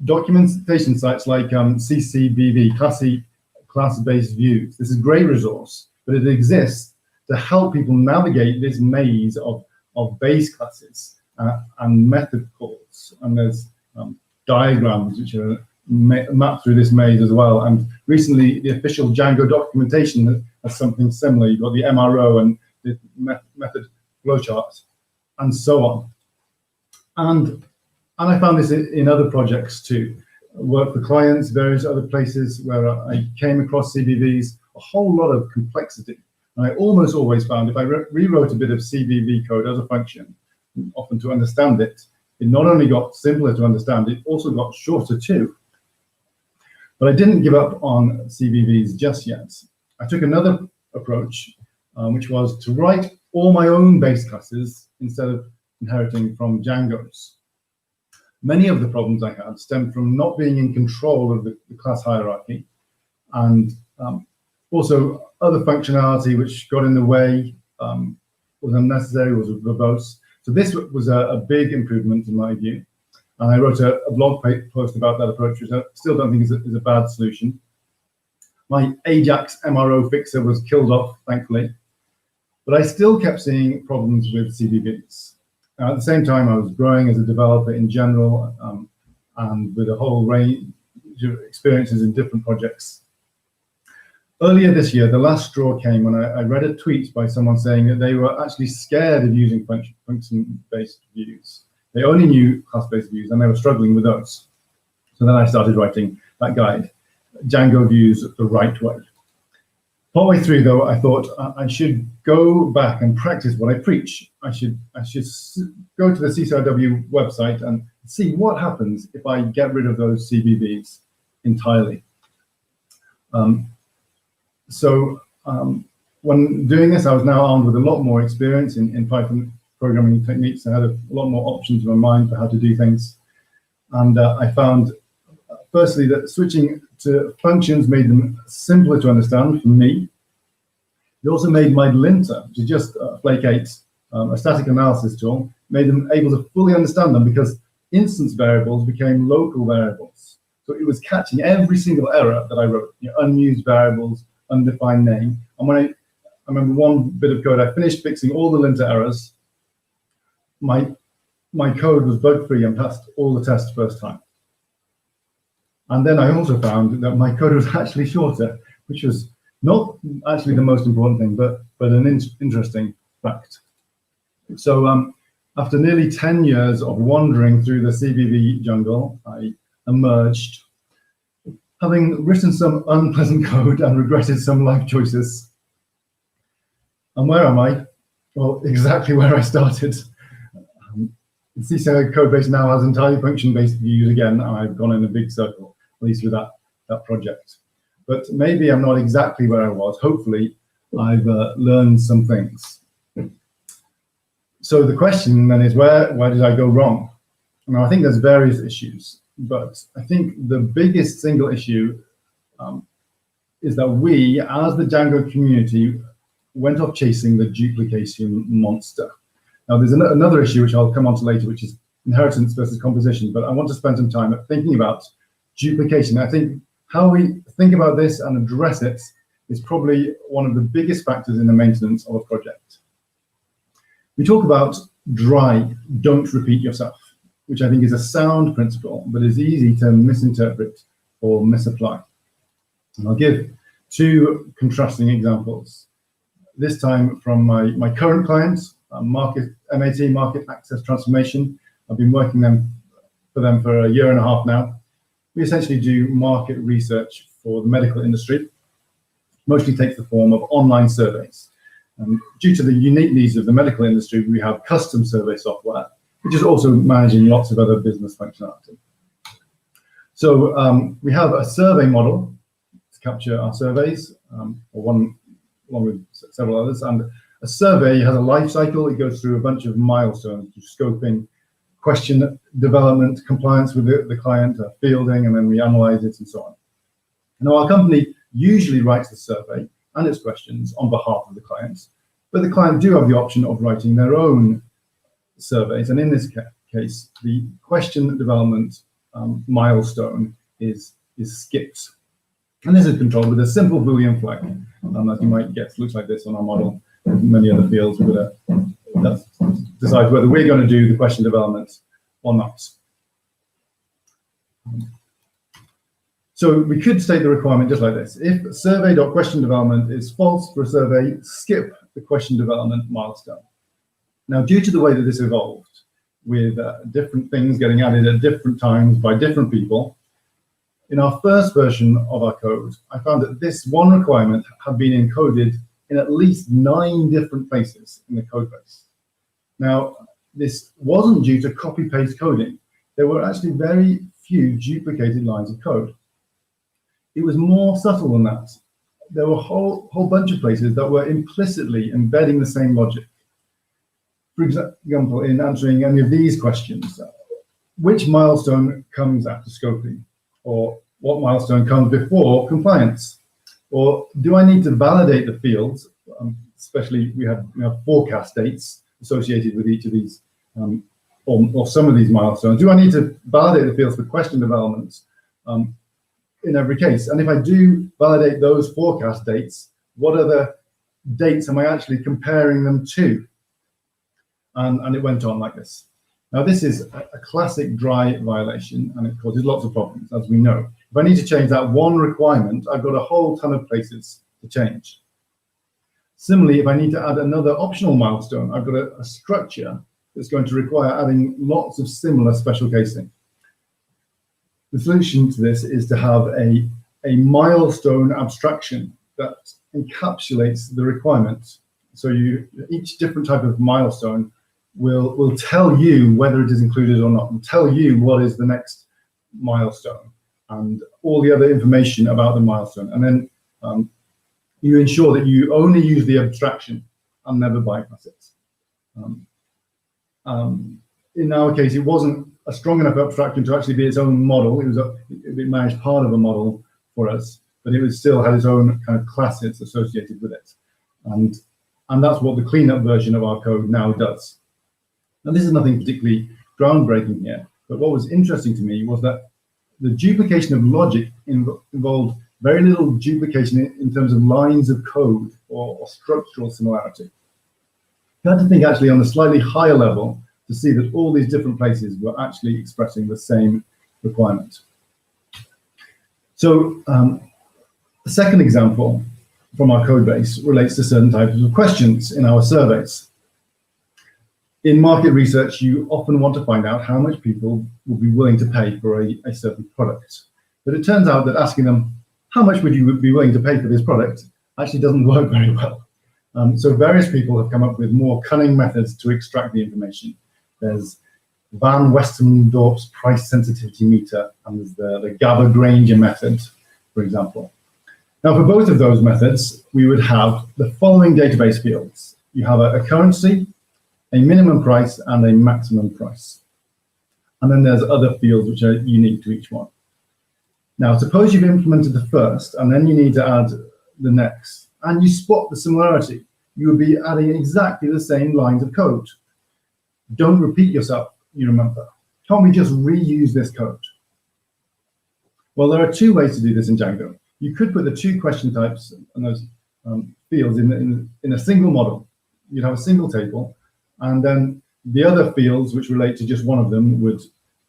Documentation sites like CCBV, class-based views, this is a great resource, but it exists to help people navigate this maze of base classes and method calls. And there's diagrams which are mapped through this maze as well. And recently, the official Django documentation has something similar. You've got the MRO and the method flowcharts, and so on. And I found this in other projects too. I worked for clients, various other places where I came across CVVs, a whole lot of complexity. And I almost always found if I rewrote a bit of CVV code as a function, often to understand it, it not only got simpler to understand, it also got shorter too. But I didn't give up on CVVs just yet. I took another approach, which was to write all my own base classes instead of inheriting from Django's. Many of the problems I had stemmed from not being in control of the class hierarchy, and also other functionality which got in the way, was unnecessary, was verbose. So this was a big improvement in my view. And I wrote a blog post about that approach, which I still don't think is a bad solution. My Ajax MRO fixer was killed off, thankfully, but I still kept seeing problems with CVVs. At the same time, I was growing as a developer in general, and with a whole range of experiences in different projects. Earlier this year, the last straw came when I read a tweet by someone saying that they were actually scared of using function-based views. They only knew class-based views, and they were struggling with those. So then I started writing that guide, Django Views the Right Way. Partway through, though, I thought I should go back and practice what I preach. I should go to the CCRW website and see what happens if I get rid of those CVVs entirely. When doing this, I was now armed with a lot more experience in Python programming techniques. I had a lot more options in my mind for how to do things. And I found, firstly, that switching to functions made them simpler to understand for me. It also made my linter, which is just Flake 8, a static analysis tool, made them able to fully understand them because instance variables became local variables. So it was catching every single error that I wrote, unused variables, undefined name. And when I remember one bit of code, I finished fixing all the linter errors. My code was bug-free and passed all the tests first time. And then I also found that my code was actually shorter, which was not actually the most important thing, but an interesting fact. So after nearly 10 years of wandering through the CVV jungle, I emerged, having written some unpleasant code and regretted some life choices. And where am I? Well, exactly where I started. The CCI codebase now has entirely function-based views again, and I've gone in a big circle, at least with that project. But maybe I'm not exactly where I was. Hopefully, I've learned some things. So the question then is, where did I go wrong? Now, I think there's various issues, but I think the biggest single issue is that we, as the Django community, went off chasing the duplication monster. Now, there's another issue which I'll come on to later, which is inheritance versus composition, but I want to spend some time thinking about duplication. I think how we think about this and address it is probably one of the biggest factors in the maintenance of a project. We talk about dry, don't repeat yourself, which I think is a sound principle, but is easy to misinterpret or misapply. And I'll give two contrasting examples. This time from my current clients, MAT, Market Access Transformation. I've been working for them for a year and a half now. We essentially do market research for the medical industry. Mostly takes the form of online surveys. And due to the unique needs of the medical industry, we have custom survey software, which is also managing lots of other business functionality. So we have a survey model to capture our surveys, or one along with several others. And a survey has a life cycle. It goes through a bunch of milestones, scoping, question development, compliance with the client, fielding, and then we analyze it and so on. Now, our company usually writes the survey and its questions on behalf of the clients, but the client do have the option of writing their own surveys. And in this case, the question development milestone is skipped. And this is controlled with a simple Boolean flag. As you might guess, looks like this on our model. Many other fields, that decides whether we're going to do the question development or not. So we could state the requirement just like this. If survey.questionDevelopment is false for a survey, skip the question development milestone. Now, due to the way that this evolved, with different things getting added at different times by different people, in our first version of our code, I found that this one requirement had been encoded in at least 9 different places in the code base. Now, this wasn't due to copy-paste coding. There were actually very few duplicated lines of code. It was more subtle than that. There were a whole bunch of places that were implicitly embedding the same logic. For example, in answering any of these questions, which milestone comes after scoping? Or what milestone comes before compliance? Or do I need to validate the fields? Especially we have forecast dates associated with each of these, or some of these milestones. Do I need to validate the fields for question development in every case? And if I do validate those forecast dates, what other dates am I actually comparing them to? And it went on like this. Now, this is a classic dry violation, and it causes lots of problems, as we know. If I need to change that one requirement, I've got a whole ton of places to change. Similarly, if I need to add another optional milestone, I've got a structure that's going to require adding lots of similar special casing. The solution to this is to have a milestone abstraction that encapsulates the requirement. So each different type of milestone will tell you whether it is included or not, and tell you what is the next milestone and all the other information about the milestone. And then you ensure that you only use the abstraction and never bypass it. In our case, it wasn't a strong enough abstraction to actually be its own model. It managed part of a model for us, but it still had its own kind of classes associated with it. And that's what the cleanup version of our code now does. Now, this is nothing particularly groundbreaking here, but what was interesting to me was that the duplication of logic involved very little duplication in terms of lines of code or structural similarity. You had to think actually on a slightly higher level to see that all these different places were actually expressing the same requirement. So the second example from our code base relates to certain types of questions in our surveys. In market research, you often want to find out how much people will be willing to pay for a certain product. But it turns out that asking them, how much would you be willing to pay for this product, actually doesn't work very well. So various people have come up with more cunning methods to extract the information. There's Van Westendorp's price sensitivity meter, and there's the Gabor-Granger method, for example. Now, for both of those methods, we would have the following database fields. You have a currency, a minimum price, and a maximum price. And then there's other fields which are unique to each one. Now, suppose you've implemented the first, and then you need to add the next, and you spot the similarity. You would be adding exactly the same lines of code. Don't repeat yourself, you remember. Can't we just reuse this code? Well, there are 2 ways to do this in Django. You could put the 2 question types and those fields in a single model. You'd have a single table, and then the other fields which relate to just one of them would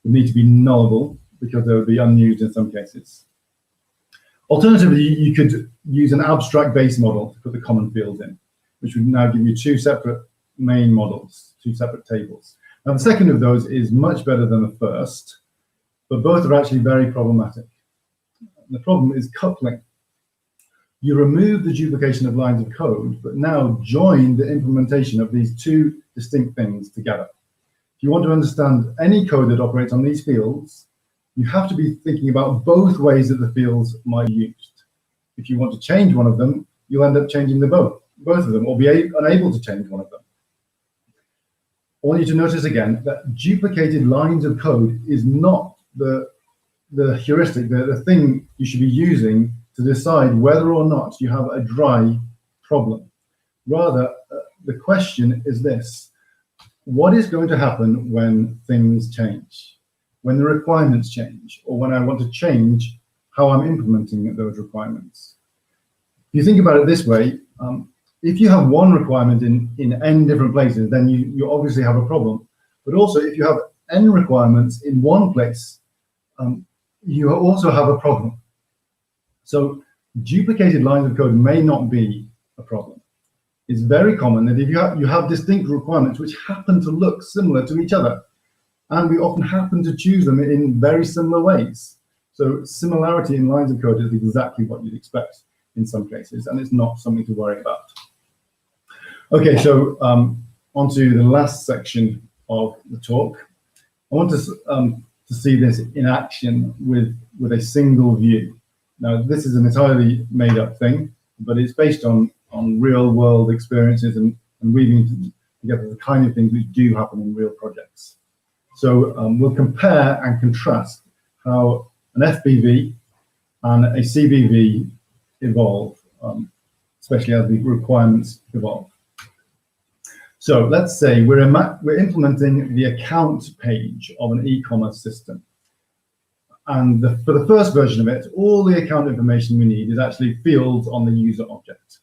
need to be nullable because they would be unused in some cases. Alternatively, you could use an abstract base model to put the common fields in, which would now give you 2 separate main models, 2 separate tables. Now, the second of those is much better than the first, but both are actually very problematic. The problem is coupling. You remove the duplication of lines of code, but now join the implementation of these 2 distinct things together. If you want to understand any code that operates on these fields, you have to be thinking about both ways that the fields might be used. If you want to change one of them, you'll end up changing both of them, or be unable to change one of them. I want you to notice again that duplicated lines of code is not the heuristic, the thing you should be using to decide whether or not you have a dry problem. Rather, the question is this: what is going to happen when things change? When the requirements change, or when I want to change how I'm implementing those requirements? If you think about it this way, if you have one requirement in n different places, then you obviously have a problem. But also, if you have n requirements in one place, you also have a problem. So duplicated lines of code may not be a problem. It's very common that if you have distinct requirements which happen to look similar to each other, and we often happen to choose them in very similar ways. So similarity in lines of code is exactly what you'd expect in some cases, and it's not something to worry about. Okay, so onto the last section of the talk. I want to see this in action with a single view. Now, this is an entirely made-up thing, but it's based on real-world experiences and weaving together the kind of things which do happen in real projects. So we'll compare and contrast how an FBV and a CBV evolve, especially as the requirements evolve. So let's say we're implementing the account page of an e-commerce system. And for the first version of it, all the account information we need is actually fields on the user object.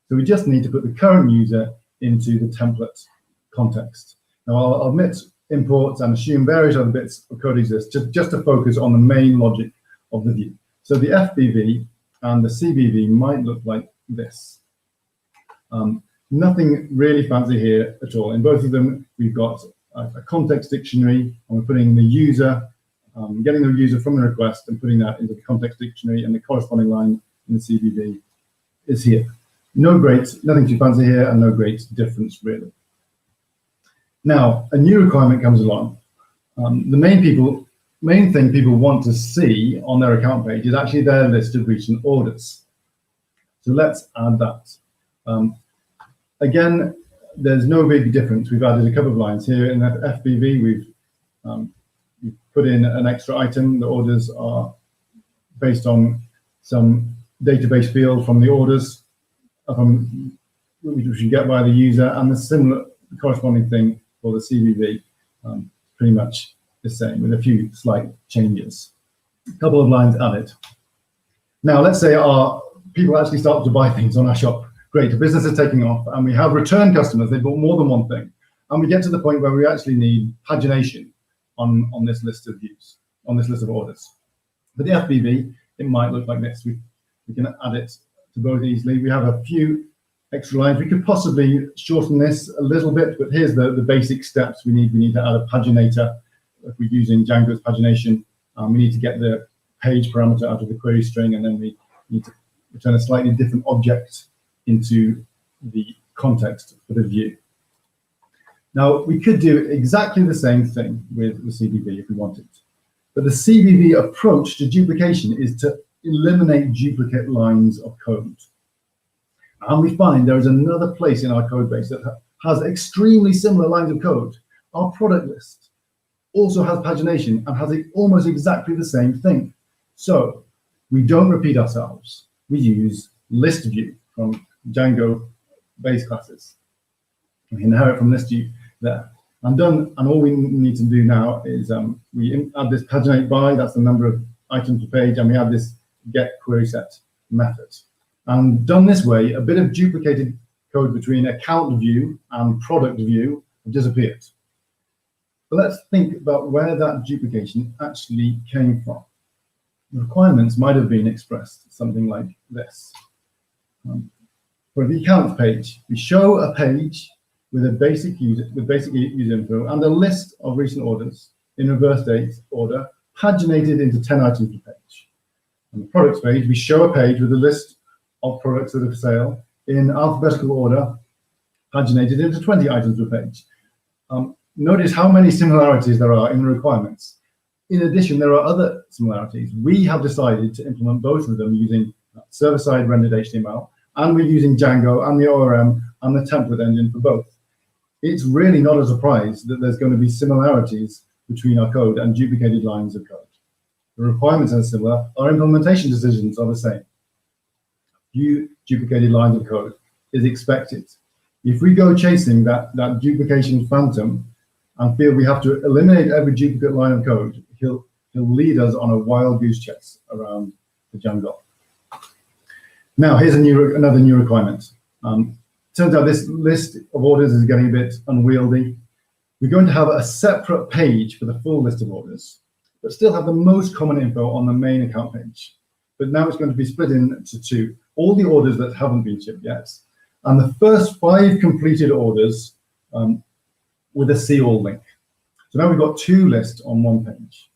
So we just need to put the current user into the template context. Now I'll omit imports and assume various other bits of code exist just to focus on the main logic of the view. So the FBV and the CBV might look like this. Nothing really fancy here at all. In both of them, we've got a context dictionary, and we're putting the user, getting the user from the request and putting that into the context dictionary, and the corresponding line in the CBV is here. Nothing too fancy here, and no great difference really. Now, a new requirement comes along. The main thing people want to see on their account page is actually their list of recent orders. So let's add that. Again, there's no big difference. We've added a couple of lines here in that FBV. We've put in an extra item. The orders are based on some database field from the orders, which we get by the user, and the similar corresponding thing for the CBV, pretty much the same with a few slight changes. A couple of lines added. Now, let's say our people actually start to buy things on our shop. Great, the business is taking off, and we have return customers. They bought more than one thing, and we get to the point where we actually need pagination on this list of views, on this list of orders. For the FBV, it might look like this. We can add it to both easily. We have a few extra lines. We could possibly shorten this a little bit, but here's the basic steps we need. We need to add a paginator. If we're using Django's pagination, we need to get the page parameter out of the query string, and then we need to return a slightly different object into the context for the view. Now, we could do exactly the same thing with the CBV if we wanted. But the CBV approach to duplication is to eliminate duplicate lines of code. And we find there is another place in our code base that has extremely similar lines of code. Our product list also has pagination and has almost exactly the same thing. So we don't repeat ourselves. We use list view from Django base classes. We inherit from list view there. I'm done, and all we need to do now is we add this paginate by, that's the number of items per page, and we add this get query set method. And done this way, a bit of duplicated code between account view and product view have disappeared. But let's think about where that duplication actually came from. The requirements might have been expressed something like this. For the accounts page, we show a page with a basic user info and a list of recent orders in reverse date order, paginated into 10 items per page. On the products page, we show a page with a list of products that are for sale in alphabetical order, paginated into 20 items per page. Notice how many similarities there are in the requirements. In addition, there are other similarities. We have decided to implement both of them using server-side rendered HTML, and we're using Django and the ORM and the template engine for both. It's really not a surprise that there's going to be similarities between our code and duplicated lines of code. The requirements are similar, our implementation decisions are the same. Few duplicated lines of code is expected. If we go chasing that duplication phantom and feel we have to eliminate every duplicate line of code, he'll lead us on a wild goose chase around the Django. Now, here's another new requirement. Turns out this list of orders is getting a bit unwieldy. We're going to have a separate page for the full list of orders, but still have the most common info on the main account page. But now it's going to be split into two, all the orders that haven't been shipped yet, and the first 5 completed orders with a see all link. So now we've got 2 lists on one page.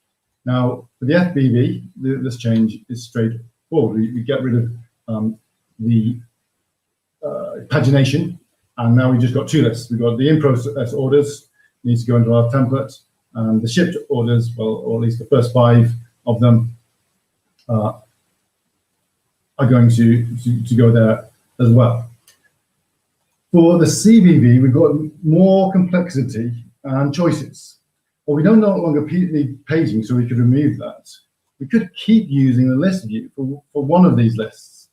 Now, for the FBV, this change is straightforward. We get rid of the pagination, and now we've just got 2 lists. We've got the in-process orders, needs to go into our template, and the shipped orders, well, or at least the first 5 of them are going to go there as well. For the CVV, we've got more complexity and choices. Well, we don't no longer need paging, so we could remove that. We could keep using the list view for one of these lists.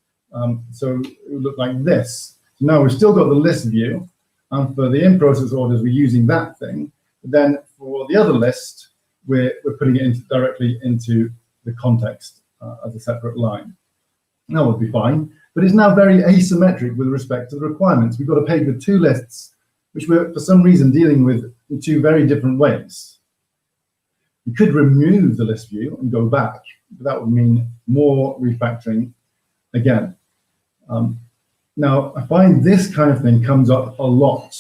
So it would look like this. So now we've still got the list view, and for the in-process orders, we're using that thing. But then for the other list, we're putting it directly into the context as a separate line. That would be fine, but it's now very asymmetric with respect to the requirements. We've got a page with 2 lists, which we're for some reason dealing with in 2 very different ways. We could remove the list view and go back, but that would mean more refactoring again. Now, I find this kind of thing comes up a lot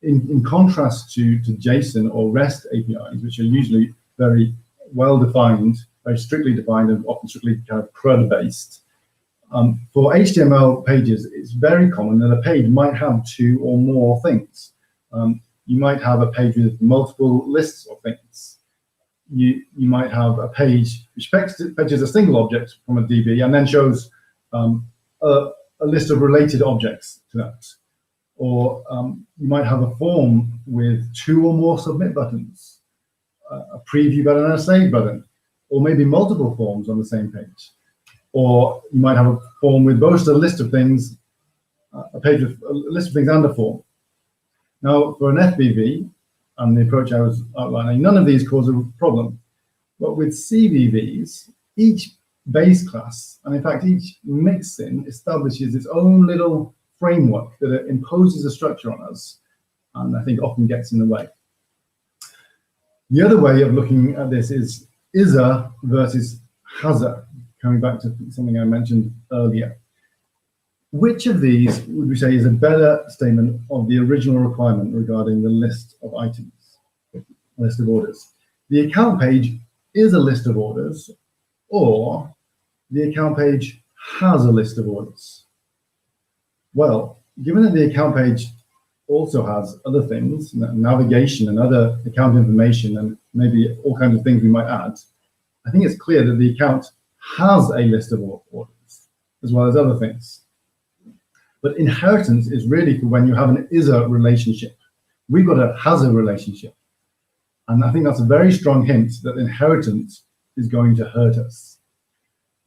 in contrast to JSON or REST APIs, which are usually very well defined, very strictly defined, and often strictly kind of CRUD-based. For HTML pages, it's very common that a page might have 2 or more things. You might have a page with multiple lists of things. You might have a page which fetches a single object from a DB and then shows a list of related objects to that. Or you might have a form with 2 or more submit buttons, a preview button and a save button, or maybe multiple forms on the same page. Or you might have a form with both a list of things, a page with a list of things and a form. Now, for an FBV, and the approach I was outlining, none of these cause a problem. But with CVVs, each base class, and in fact each mixin, establishes its own little framework that imposes a structure on us, and I think often gets in the way. The other way of looking at this is ISA versus HASA, coming back to something I mentioned earlier. Which of these would we say is a better statement of the original requirement regarding the list of items, list of orders? The account page is a list of orders, or the account page has a list of orders? Well, given that the account page also has other things, navigation and other account information, and maybe all kinds of things we might add, I think it's clear that the account has a list of orders, as well as other things. But inheritance is really for when you have an ISA relationship. We've got a HASA relationship. And I think that's a very strong hint that inheritance is going to hurt us.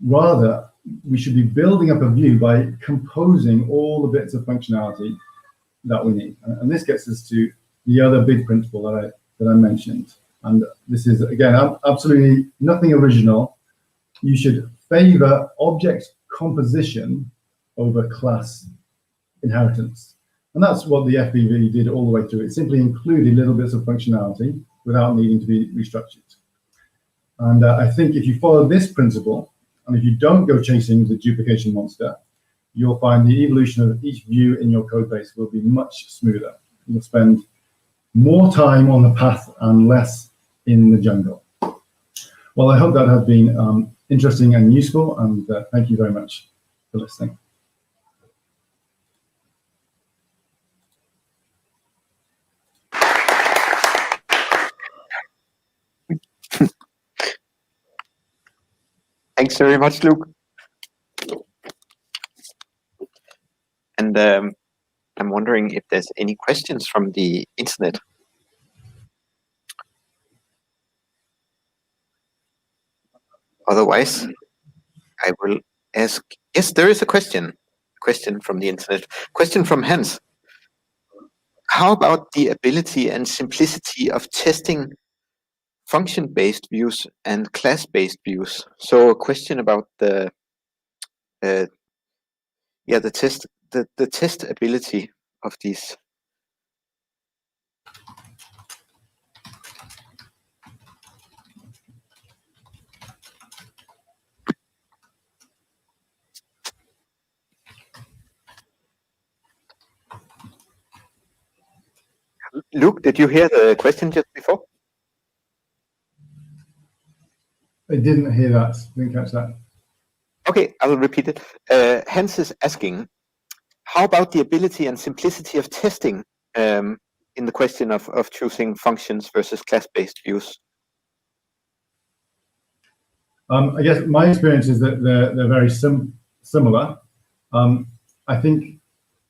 Rather, we should be building up a view by composing all the bits of functionality that we need. And this gets us to the other big principle that I mentioned. And this is, again, absolutely nothing original. You should favor object composition over class inheritance. And that's what the FBV did all the way through. It simply included little bits of functionality without needing to be restructured. And I think if you follow this principle, and if you don't go chasing the duplication monster, you'll find the evolution of each view in your code base will be much smoother. You'll spend more time on the path and less in the jungle. Well, I hope that has been interesting and useful, and thank you very much for listening. Thanks very much, Luke. And I'm wondering if there's any questions from the internet. Otherwise, I will ask. Yes, there is a question. Question from the internet. Question from Hans. How about the ability and simplicity of testing function-based views and class-based views? So a question about the test ability of these. Luke, did you hear the question just before? I didn't hear that. Didn't catch that. Okay, I will repeat it. Hans is asking, how about the ability and simplicity of testing in the question of choosing functions versus class-based views? I guess my experience is that they're very similar. I think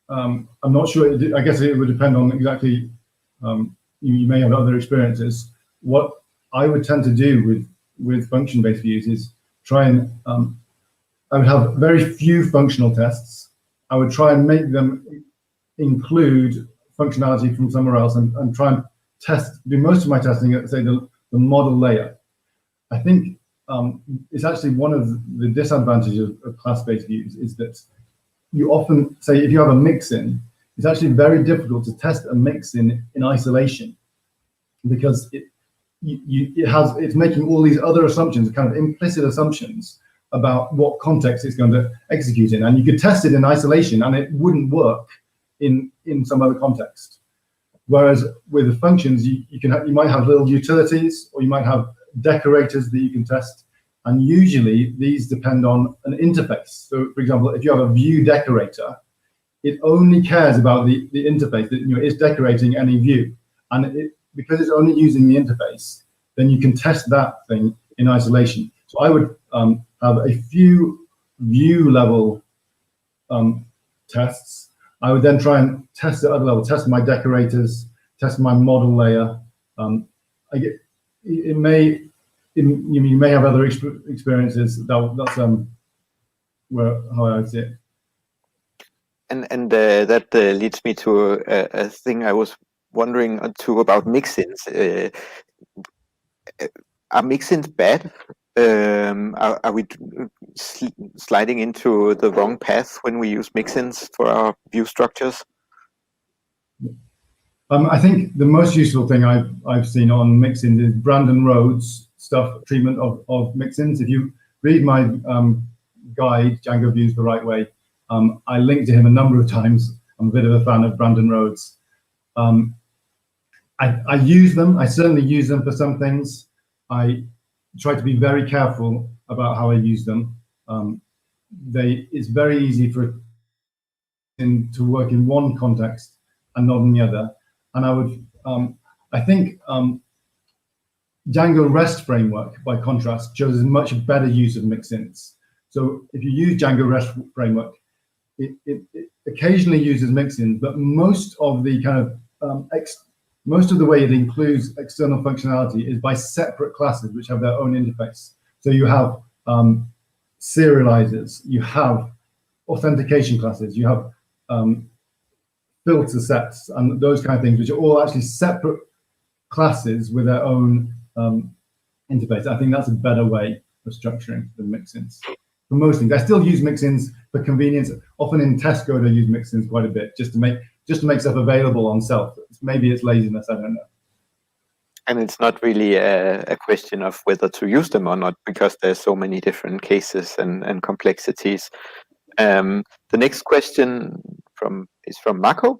I'm not sure. I guess it would depend on exactly. You may have other experiences. What I would tend to do with function-based views is try and I would have very few functional tests. I would try and make them include functionality from somewhere else and try and do most of my testing at, say, the model layer. I think it's actually one of the disadvantages of class-based views is that you often, say, if you have a mix-in, it's actually very difficult to test a mix-in in isolation because it's making all these other assumptions, kind of implicit assumptions about what context it's going to execute in. And you could test it in isolation and it wouldn't work in some other context. Whereas with the functions, you might have little utilities, or you might have decorators that you can test. And usually these depend on an interface. So for example, if you have a view decorator, it only cares about the interface that it's decorating any view. And because it's only using the interface, then you can test that thing in isolation. So I would have a few view level tests. I would then try and test at other level, test my decorators, test my model layer. You may have other experiences. That's how I would see it. And that leads me to a thing I was wondering too about mix-ins. Are mix-ins bad? Are we sliding into the wrong path when we use mix-ins for our view structures? I think the most useful thing I've seen on mix-ins is Brandon Rhodes' treatment of mix-ins. If you read my guide, Django Views the Right Way, I linked to him a number of times. I'm a bit of a fan of Brandon Rhodes. I use them. I certainly use them for some things. I try to be very careful about how I use them. It's very easy for it to work in one context and not in the other. And I think Django REST framework, by contrast, shows a much better use of mix-ins. So if you use Django REST framework, it occasionally uses mix-ins, but most of the most of the way it includes external functionality is by separate classes which have their own interface. So you have serializers, you have authentication classes, you have filter sets, and those kind of things, which are all actually separate classes with their own interface. I think that's a better way of structuring the mix-ins. For most things, I still use mix-ins for convenience. Often in test code, I use mix-ins quite a bit just to make stuff available on self. Maybe it's laziness, I don't know. And it's not really a question of whether to use them or not, because there's so many different cases and complexities. The next question is from Marco.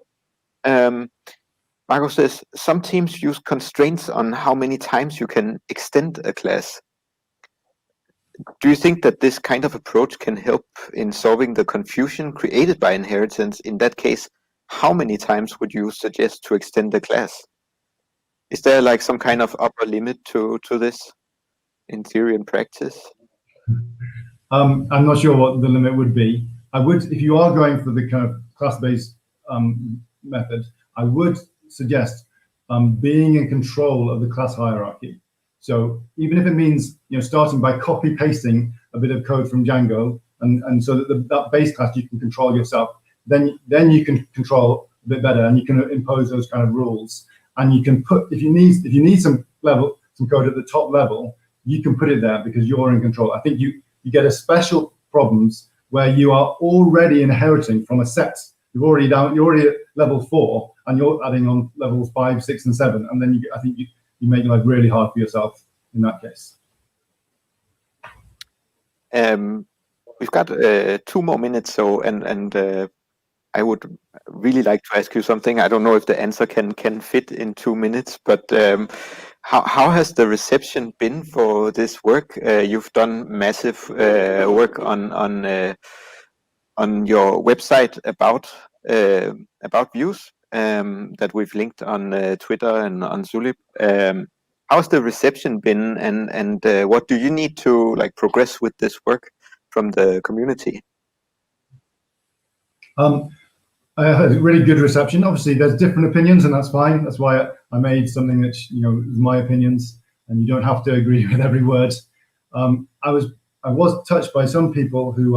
Marco says, some teams use constraints on how many times you can extend a class. Do you think that this kind of approach can help in solving the confusion created by inheritance? In that case, how many times would you suggest to extend the class? Is there like some kind of upper limit to this in theory and practice? I'm not sure what the limit would be. I would, if you are going for the kind of class-based method, I would suggest being in control of the class hierarchy. So even if it means starting by copy pasting a bit of code from Django, and so that that base class you can control yourself, then you can control a bit better, and you can impose those kind of rules. And you can put, if you need some code at the top level, you can put it there because you're in control. I think you get a special problems where you are already inheriting from a set. You're already at level 4, and you're adding on levels 5, 6, and 7, and then I think you make life really hard for yourself in that case. We've got 2 more minutes, so and I would really like to ask you something. I don't know if the answer can fit in 2 minutes, but how has the reception been for this work? You've done massive work on your website about views that we've linked on Twitter and on Zulip. How's the reception been, and what do you need to like progress with this work from the community? I had a really good reception. Obviously, there's different opinions, and that's fine. That's why I made something that, you know, is my opinions, and you don't have to agree with every word. I was touched by some people who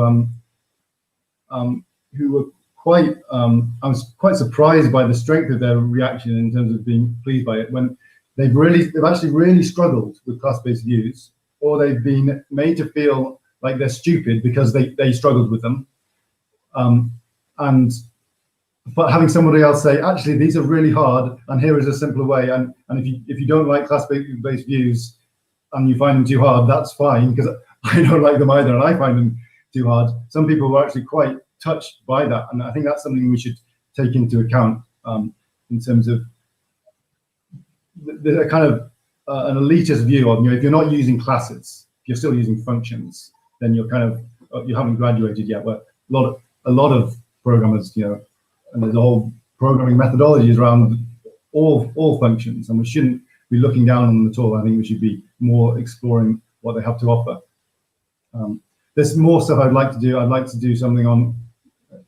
were quite. I was quite surprised by the strength of their reaction in terms of being pleased by it, when they've actually really struggled with class-based views, or they've been made to feel like they're stupid because they struggled with them. But having somebody else say, actually, these are really hard, and here is a simpler way. And if you don't like class-based views and you find them too hard, that's fine, because I don't like them either, and I find them too hard. Some people were actually quite touched by that, and I think that's something we should take into account in terms of the kind of an elitist view of, you know, if you're not using classes, if you're still using functions, then you're kind of you haven't graduated yet. But a lot of programmers, you know, and there's a whole programming methodologies around all functions, and we shouldn't be looking down on them at all. I think we should be more exploring what they have to offer. There's more stuff I'd like to do. I'd like to do something on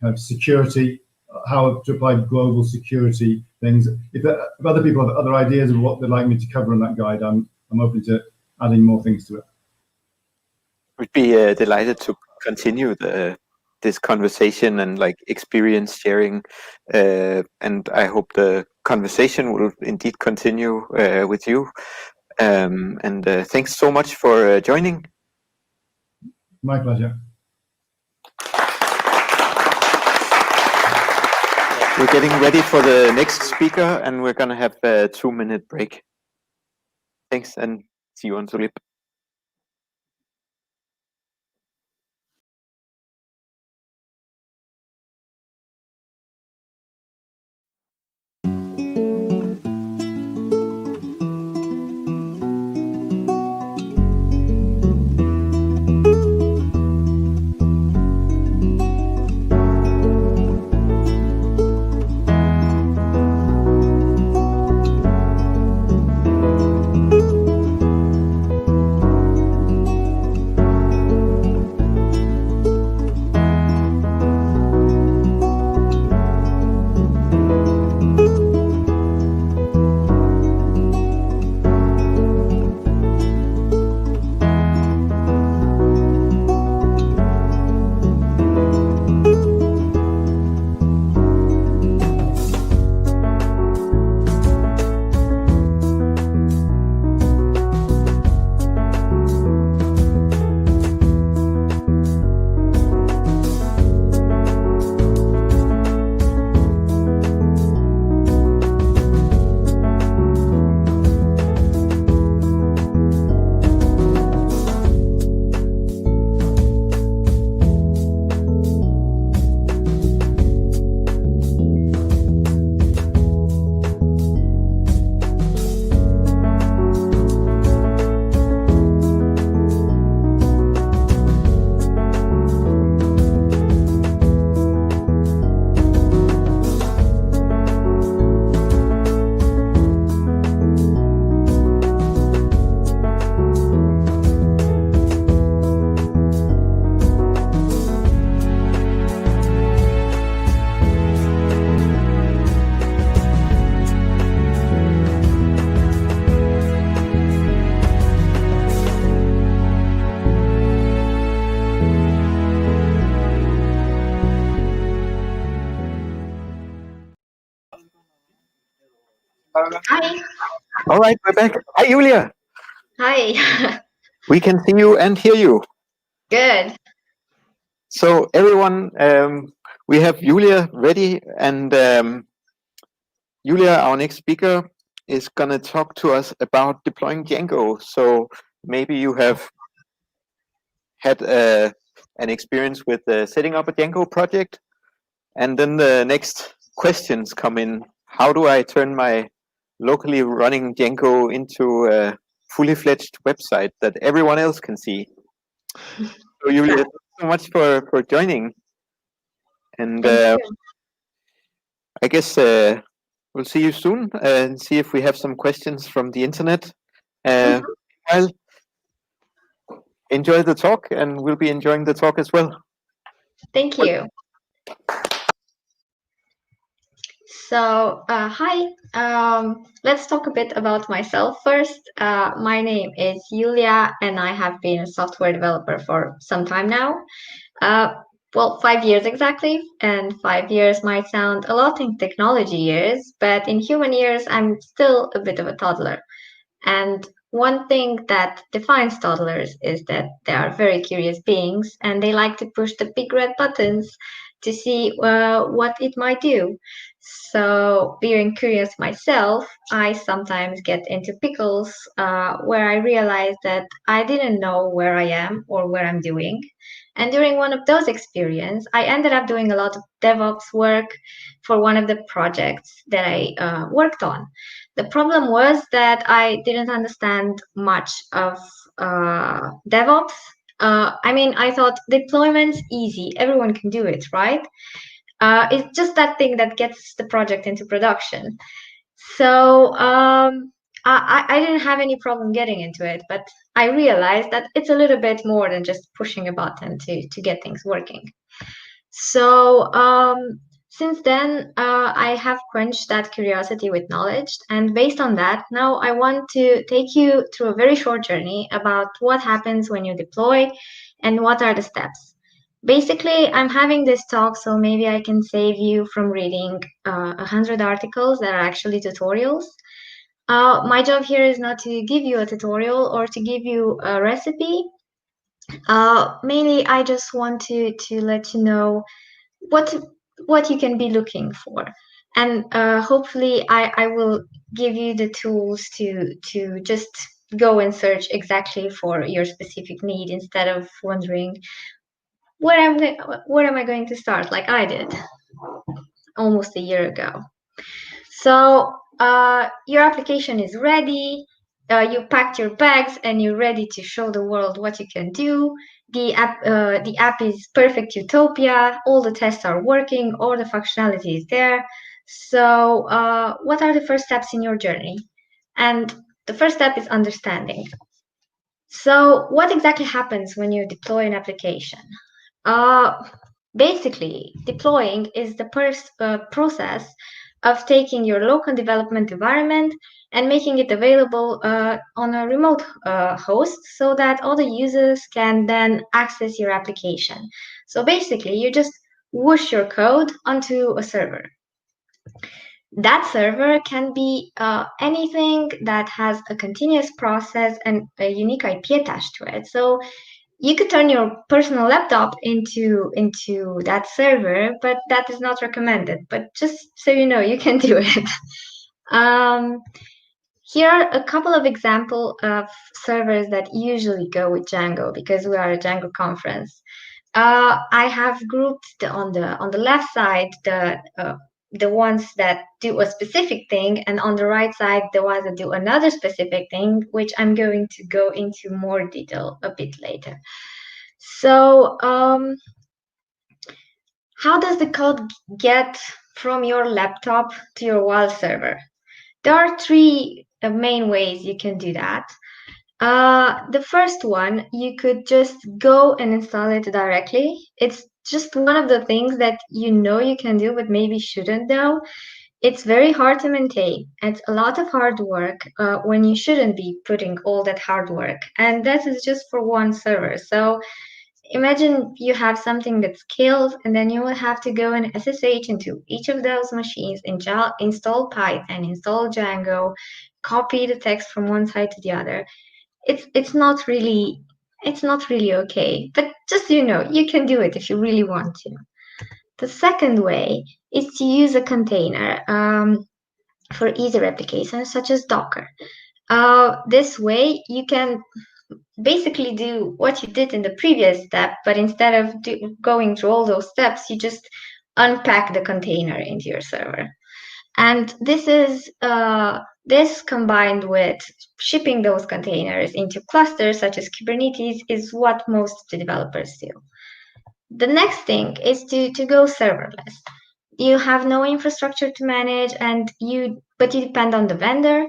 kind of security, how to apply global security things. If other people have other ideas of what they'd like me to cover in that guide, I'm open to adding more things to it. We'd be delighted to continue this conversation and like experience sharing, and I hope the conversation will indeed continue with you. And thanks so much for joining. My pleasure. We're getting ready for the next speaker, and we're going to have a 2-minute break. Thanks, and see you on Zulip. Hi. All right, we're back. Hi, Iulia. Hi. We can see you and hear you. Good. So everyone, we have Iulia ready, and Iulia, our next speaker, is going to talk to us about deploying Django. So maybe you have had an experience with setting up a Django project, And then the next questions come in. How do I turn my locally running Django into a fully fledged website that everyone else can see? So Julia, thanks so much for joining. And I guess we'll see you soon and see if we have some questions from the internet. Well, enjoy the talk, and we'll be enjoying the talk as well. Thank you. So, hi. Let's talk a bit about myself first. My name is Iulia, and I have been a software developer for some time now. Well, 5 years exactly, and 5 years might sound a lot in technology years, but in human years, I'm still a bit of a toddler. And one thing that defines toddlers is that they are very curious beings, and they like to push the big red buttons to see what it might do. So, being curious myself, I sometimes get into pickles where I realize that I didn't know where I am or where I'm doing. And during one of those experiences, I ended up doing a lot of DevOps work for one of the projects that I worked on. The problem was that I didn't understand much of DevOps. I mean, I thought deployment's easy, everyone can do it, right? It's just that thing that gets the project into production. So I didn't have any problem getting into it, but I realized that it's a little bit more than just pushing a button to get things working. So since then, I have quenched that curiosity with knowledge. And based on that, now I want to take you through a very short journey about what happens when you deploy and what are the steps. Basically, I'm having this talk so maybe I can save you from reading 100 articles that are actually tutorials. My job here is not to give you a tutorial or to give you a recipe. Mainly, I just want to let you know what you can be looking for. And hopefully I will give you the tools to just go and search exactly for your specific need instead of wondering where am I going to start, like I did almost a year ago. So your application is ready. You packed your bags and you're ready to show the world what you can do. The app is perfect utopia. All the tests are working. All the functionality is there. So what are the first steps in your journey? And the first step is understanding. So what exactly happens when you deploy an application? Basically, deploying is the process of taking your local development environment and making it available on a remote host so that all the users can then access your application. So basically, you just whoosh your code onto a server. That server can be anything that has a continuous process and a unique IP attached to it. So you could turn your personal laptop into that server, but that is not recommended. But just so you know, you can do it. Here are a couple of examples of servers that usually go with Django because we are a Django conference. I have grouped on the left side the ones that do a specific thing, and on the right side the ones that do another specific thing, which I'm going to go into more detail a bit later. So how does the code get from your laptop to your wall server? There are three main ways you can do that. The first one, you could just go and install it directly. It's just one of the things that you know you can do, but maybe shouldn't know. It's very hard to maintain. It's a lot of hard work when you shouldn't be putting all that hard work. And that is just for one server. So imagine you have something that scales, and then you will have to go and SSH into each of those machines, install Python, install Django, copy the text from one side to the other. It's not really okay. But just so you know, you can do it if you really want to. The second way is to use a container for easier applications such as Docker. This way you can basically do what you did in the previous step, but instead of going through all those steps, you just unpack the container into your server. And this is this combined with shipping those containers into clusters such as Kubernetes is what most of the developers do. The next thing is to go serverless. You have no infrastructure to manage, but you depend on the vendor.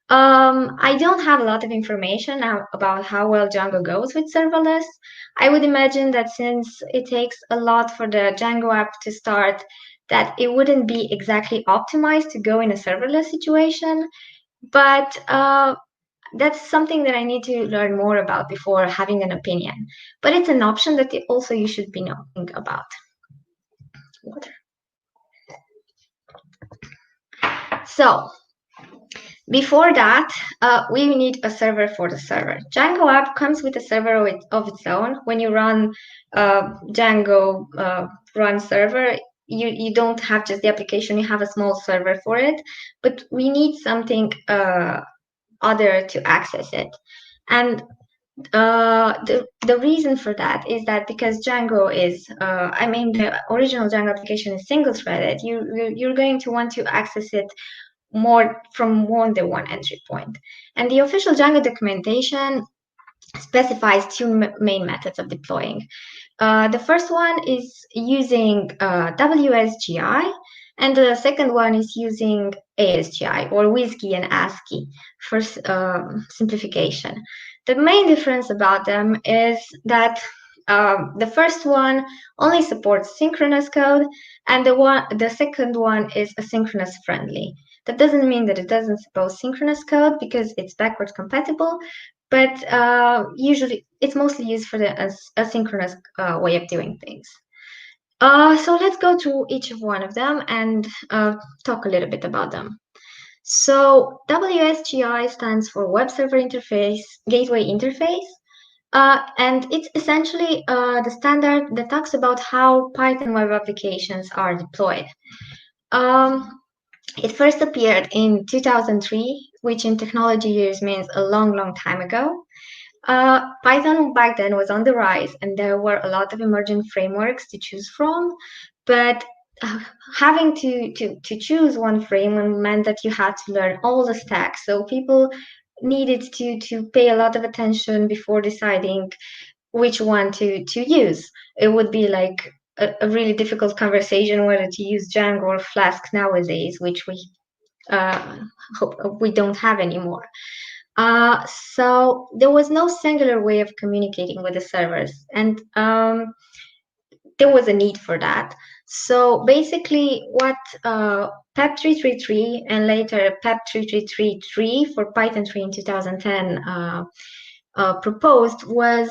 I don't have a lot of information about how well Django goes with serverless. I would imagine that since it takes a lot for the Django app to start, that it wouldn't be exactly optimized to go in a serverless situation. But that's something that I need to learn more about before having an opinion. But it's an option that also you should be knowing about. So before that, we need a server for the server. Django app comes with a server of its own. When you run Django run server, you don't have just the application, you have a small server for it, but we need something other to access it. And the reason for that is that because Django is, the original Django application is single-threaded, you're going to want to access it more from more than one entry point. And the official Django documentation specifies two main methods of deploying. The first one is using WSGI, and the second one is using ASGI, or WSGI and ASCII for simplification. The main difference about them is that the first one only supports synchronous code, and the second one is asynchronous friendly. That doesn't mean that it doesn't support synchronous code because it's backwards compatible, but usually it's mostly used for the asynchronous way of doing things. So let's go through each of one of them and talk a little bit about them. So WSGI stands for Web Server Interface Gateway Interface, and it's essentially the standard that talks about how Python web applications are deployed. It first appeared in 2003, which in technology years means a long, long time ago. Python back then was on the rise, and there were a lot of emerging frameworks to choose from. But having to choose one framework meant that you had to learn all the stacks. So people needed to pay a lot of attention before deciding which one to use. It would be like a really difficult conversation whether to use Django or Flask nowadays, which we hope we don't have anymore. So there was no singular way of communicating with the servers, and there was a need for that. So basically what PEP 333 and later PEP 3333 for Python 3 in 2010 proposed was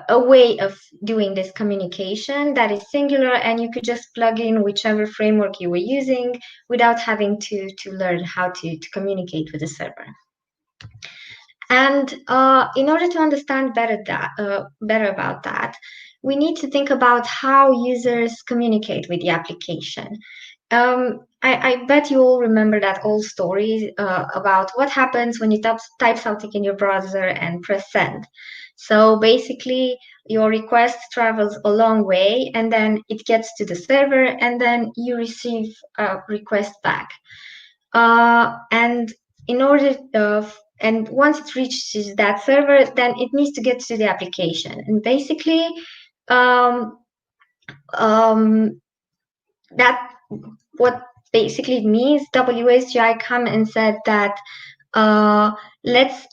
a way of doing this communication that is singular, and you could just plug in whichever framework you were using without having to learn how to communicate with the server. And in order to understand better about that, we need to think about how users communicate with the application. I bet you all remember that old story about what happens when you type something in your browser and press send. So basically, your request travels a long way, and then it gets to the server, and then you receive a request back. And in order and once it reaches that server, then it needs to get to the application. And basically, that what basically it means, WSGI come and said that let's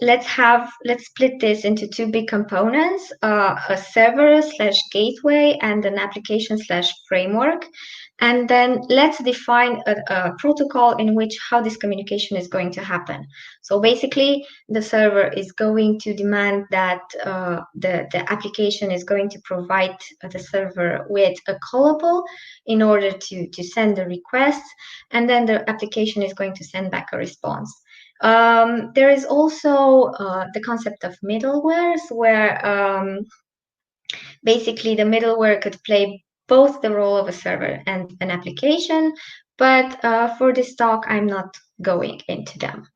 split this into two big components, a server / gateway and an application / framework. And then let's define a protocol in which how this communication is going to happen. So basically, the server is going to demand that the application is going to provide the server with a callable in order to send the request, and then the application is going to send back a response. There is also the concept of middlewares, where basically the middleware could play both the role of a server and an application, but for this talk, I'm not going into them.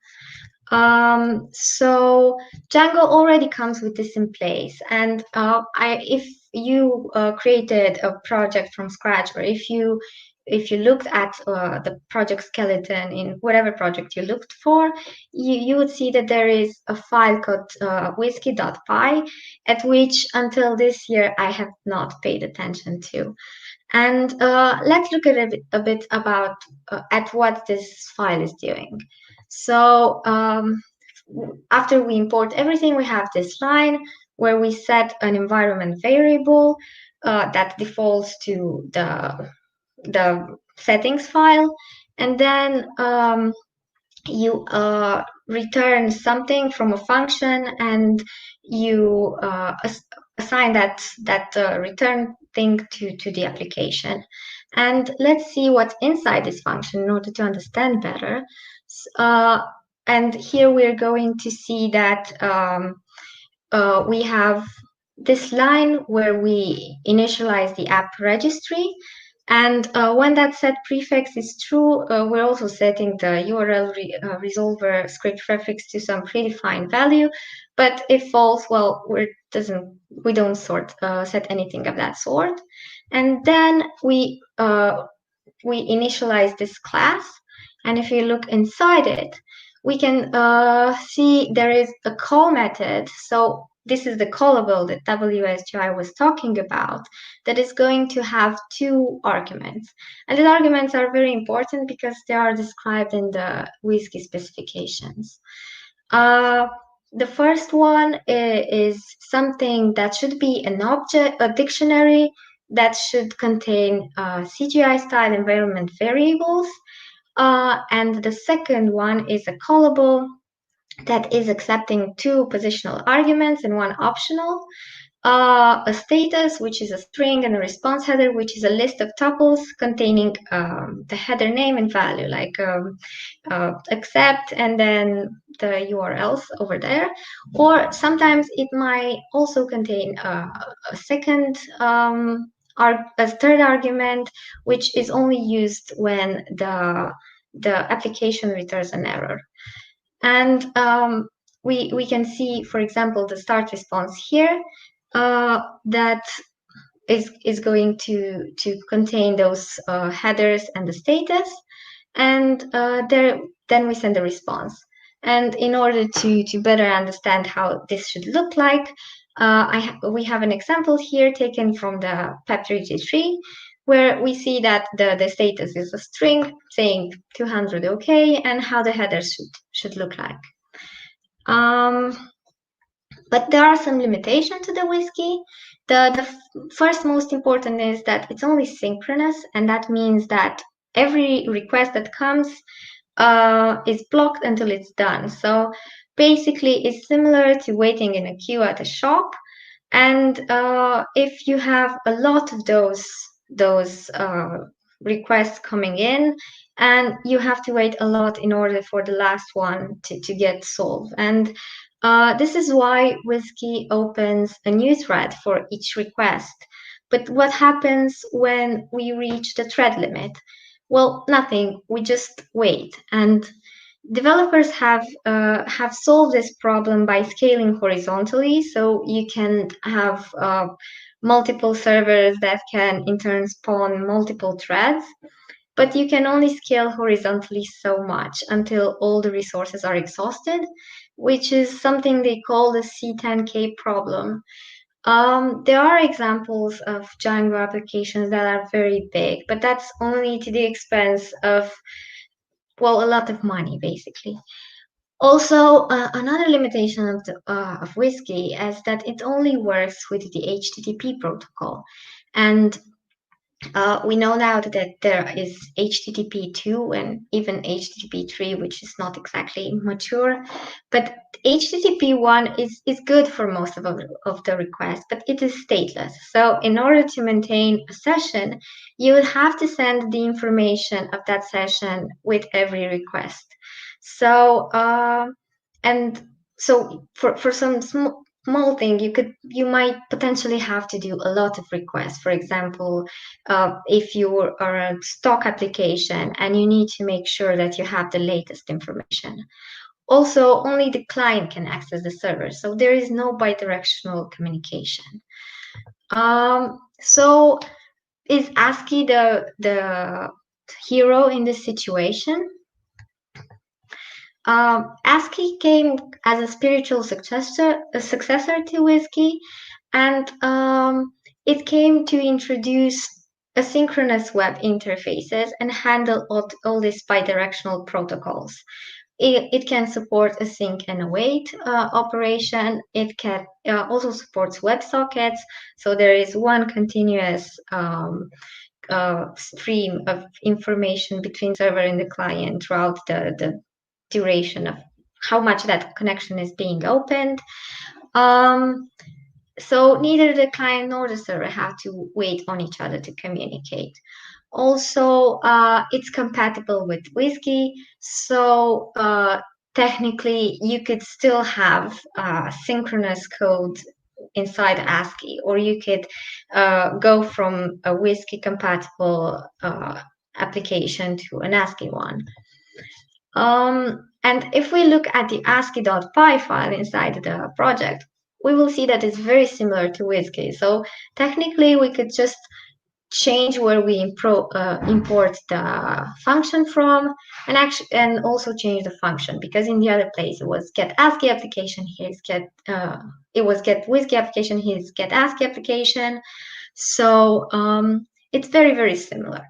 So Django already comes with this in place, and if you created a project from scratch, or if you looked at the project skeleton in whatever project you looked for, you would see that there is a file called whiskey.py, at which until this year I have not paid attention to. And let's look at a bit about at what this file is doing. So after we import everything, we have this line where we set an environment variable that defaults to the settings file, and then you return something from a function, and you assign that return thing to the application. And let's see what's inside this function in order to understand better. And here we're going to see that we have this line where we initialize the app registry. And when that set prefix is true, we're also setting the URL resolver script prefix to some predefined value. But if false, well, we don't set anything of that sort. And then we initialize this class. And if you look inside it, we can see there is a call method. So this is the callable that WSGI was talking about, that is going to have 2 arguments. And these arguments are very important because they are described in the WSGI specifications. The first one is something that should be an object, a dictionary that should contain CGI-style environment variables. And the second one is a callable that is accepting 2 positional arguments and 1 optional, a status, which is a string, and a response header, which is a list of tuples containing the header name and value, like accept and then the URLs over there. Or sometimes it might also contain a second a third argument, which is only used when the application returns an error. And we can see, for example, the start response here that is going to contain those headers and the status, and then we send a response. And in order to better understand how this should look like, we have an example here taken from the PEP3G3, where we see that the status is a string saying 200 OK, and how the headers should look like. But there are some limitations to the WSGI. The first most important is that it's only synchronous, and that means that every request that comes is blocked until it's done. So basically, it's similar to waiting in a queue at a shop. And if you have a lot of those requests coming in, and you have to wait a lot in order for the last one to get solved. And this is why WSGI opens a new thread for each request. But what happens when we reach the thread limit? Well, nothing. We just wait. And developers have solved this problem by scaling horizontally. So you can have multiple servers that can in turn spawn multiple threads. But you can only scale horizontally so much until all the resources are exhausted, which is something they call the C10K problem. There are examples of Django applications that are very big, but that's only to the expense of, well, a lot of money, basically. Also, another limitation of WSGI is that it only works with the HTTP protocol. And we know now that there is HTTP 2 and even HTTP 3, which is not exactly mature. But HTTP 1 is good for most of the requests, but it is stateless. So in order to maintain a session, you would have to send the information of that session with every request. So and so for some small thing, you might potentially have to do a lot of requests. For example, if you are a stock application and you need to make sure that you have the latest information. Also, only the client can access the server, so there is no bidirectional communication. So is ASCII the hero in this situation? ASCII came as a spiritual successor to WSGI, and it came to introduce asynchronous web interfaces and handle all these bidirectional protocols. It can support async and await operation. It can also supports WebSockets, so there is one continuous stream of information between server and the client throughout the duration of how much that connection is being opened. So neither the client nor the server have to wait on each other to communicate. Also, it's compatible with WSGI, so technically you could still have synchronous code inside ASCII, or you could go from a WSGI compatible application to an ASCII one. And if we look at the ASCII.py file inside the project, we will see that it's very similar to WSGI. So technically, we could just change where we import the function from, and also change the function, because in the other place it was get ASCII application, here's get it was get WSGI application, here's get ASCII application. So it's very, very similar.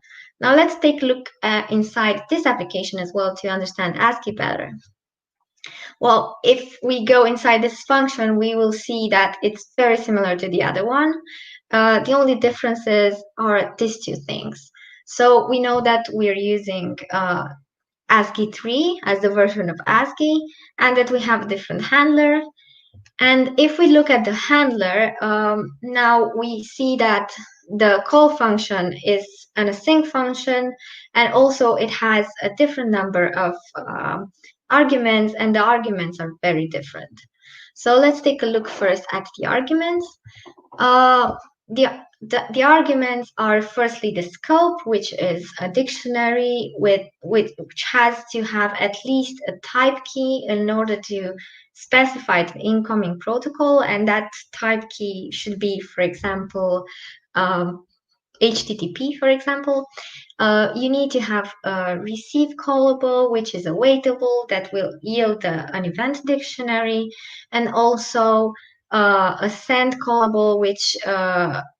Now let's take a look inside this application as well to understand ASCII better. Well, if we go inside this function, we will see that it's very similar to the other one. The only differences are these two things. So we know that we're using ASCII 3 as the version of ASCII, and that we have a different handler. And if we look at the handler, now we see that the call function is an async function, and also it has a different number of arguments, and the arguments are very different. So let's take a look first at the arguments. The arguments are firstly the scope, which is a dictionary which has to have at least a type key in order to specify the incoming protocol, and that type key should be, for example, HTTP, for example. You need to have a receive callable, which is awaitable, that will yield an event dictionary, and also a send callable, which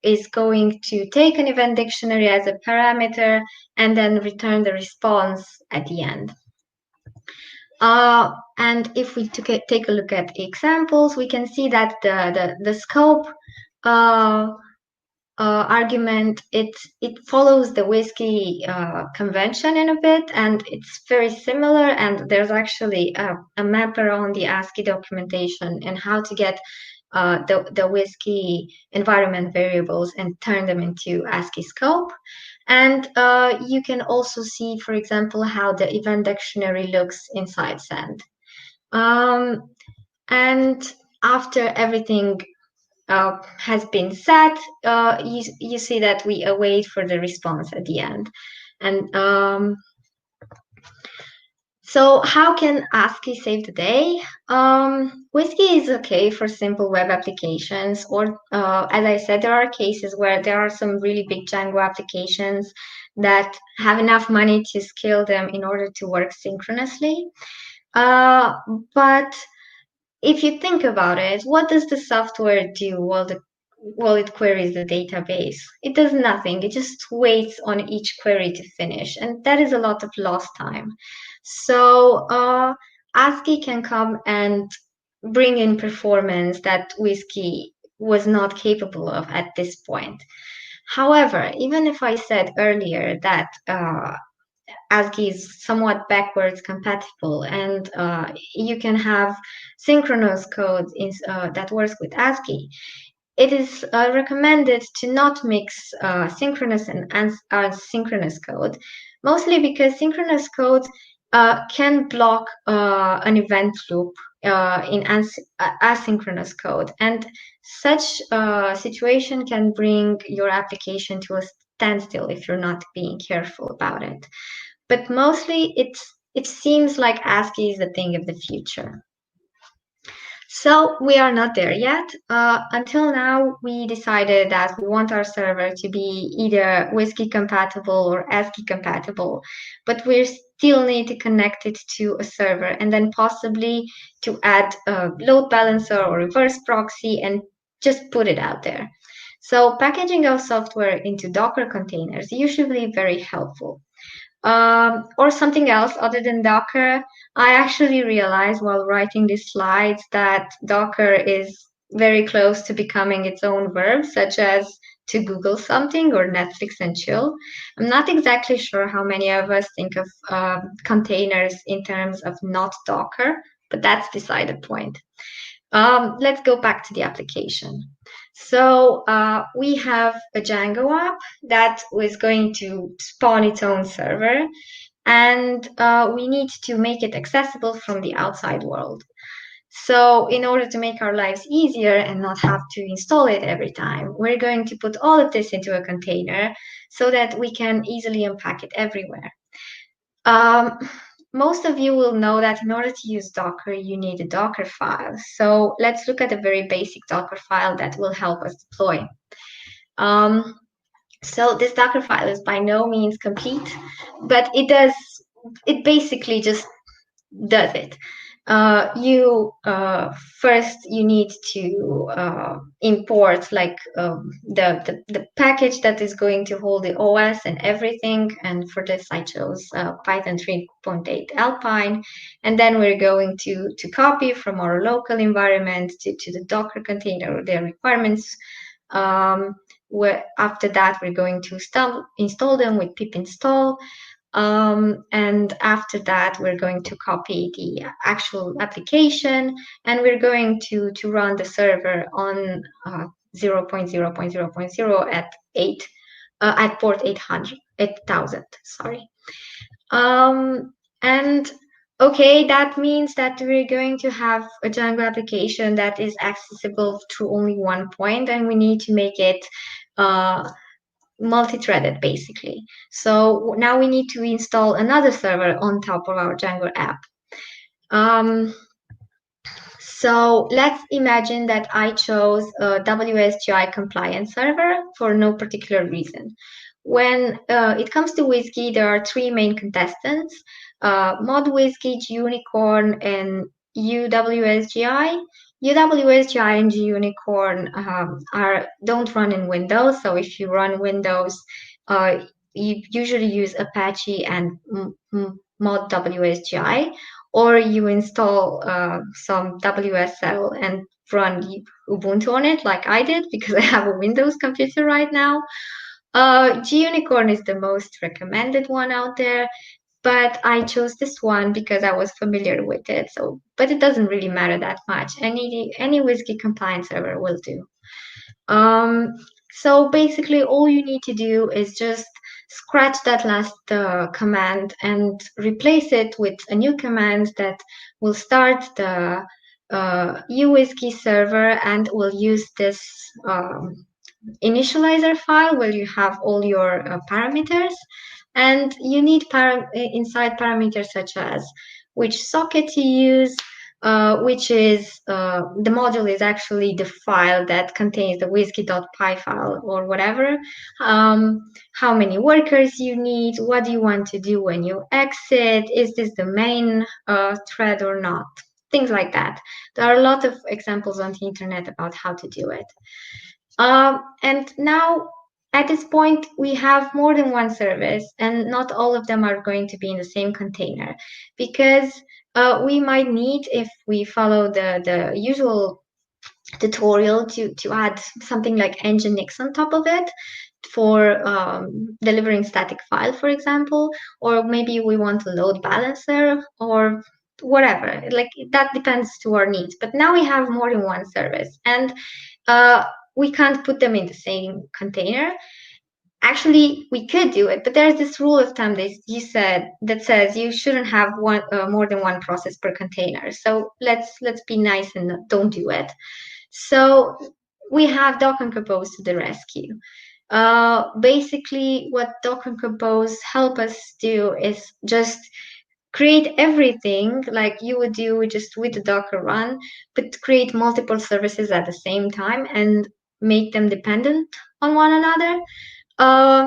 is going to take an event dictionary as a parameter and then return the response at the end. And if we take a look at examples, we can see that the scope argument, it follows the WSGI convention in a bit, and it's very similar, and there's actually a mapper on the ASCII documentation and how to get the WSGI environment variables and turn them into ASCII scope. And you can also see, for example, how the event dictionary looks inside send. And after everything has been set, you see that we await for the response at the end. And so how can ASCII save the day? WSGI is okay for simple web applications, or as I said, there are cases where there are some really big Django applications that have enough money to scale them in order to work synchronously. But if you think about it, what does the software do while it queries the database? It does nothing. It just waits on each query to finish, and that is a lot of lost time. So ASCII can come and bring in performance that WSGI was not capable of at this point. However, even if I said earlier that ASCII is somewhat backwards compatible, and you can have synchronous code that works with ASCII, it is recommended to not mix synchronous and asynchronous code, mostly because synchronous code can block an event loop in asynchronous code, and such situation can bring your application to a standstill if you're not being careful about it. But mostly it's it seems like ASCII is the thing of the future. So we are not there yet. Until now, we decided that we want our server to be either WSGI compatible or ASCII compatible, but we still need to connect it to a server and then possibly to add a load balancer or reverse proxy and just put it out there. So packaging our software into Docker containers is usually very helpful. Or something else other than Docker. I actually realized while writing these slides that Docker is very close to becoming its own verb, such as to Google something or Netflix and chill. I'm not exactly sure how many of us think of containers in terms of not Docker, but that's beside the point. Let's go back to the application. So we have a Django app that was going to spawn its own server, and we need to make it accessible from the outside world. So in order to make our lives easier and not have to install it every time, we're going to put all of this into a container so that we can easily unpack it everywhere. Most of you will know that in order to use Docker, you need a Docker file. So let's look at a very basic Docker file that will help us deploy. So this Docker file is by no means complete, but it basically just does it. First you need to import like the package that is going to hold the OS and everything, and for this I chose Python 3.8 Alpine, and then we're going to copy from our local environment to the Docker container their requirements. Where after that we're going to install them with pip install. And after that, we're going to copy the actual application, and we're going to run the server on 0.0.0.0 at port 8000. Sorry. And okay, that means that we're going to have a Django application that is accessible through only one point, and we need to make it multi-threaded basically. So now we need to install another server on top of our Django app. So let's imagine that I chose a WSGI compliant server for no particular reason. When it comes to WSGI, there are three main contestants, Mod WSGI, Unicorn, and UWSGI. UWSGI and Unicorn don't run in Windows, so if you run Windows, you usually use Apache and Mod WSGI, or you install some WSL and run Ubuntu on it, like I did, because I have a Windows computer right now. Unicorn is the most recommended one out there, but I chose this one because I was familiar with it. So, but it doesn't really matter that much. Any WSGI compliant server will do. So basically, all you need to do is just scratch that last command and replace it with a new command that will start the WSGI server and will use this initializer file where you have all your parameters. And you need inside parameters such as which socket you use, which is the module is actually the file that contains the WSGI.py file or whatever, how many workers you need, what do you want to do when you exit, is this the main thread or not, things like that. There are a lot of examples on the internet about how to do it. And now at this point, we have more than one service, and not all of them are going to be in the same container, because we might need, if we follow the usual tutorial, to add something like nginx on top of it for delivering static file, for example, or maybe we want a load balancer or whatever. Like that depends to our needs. But now we have more than one service, and we can't put them in the same container. Actually, we could do it, but there's this rule of thumb that says you shouldn't have more than one process per container. So let's be nice and don't do it. So we have Docker Compose to the rescue. Basically, what Docker Compose help us do is just create everything like you would do just with the Docker run, but create multiple services at the same time and make them dependent on one another.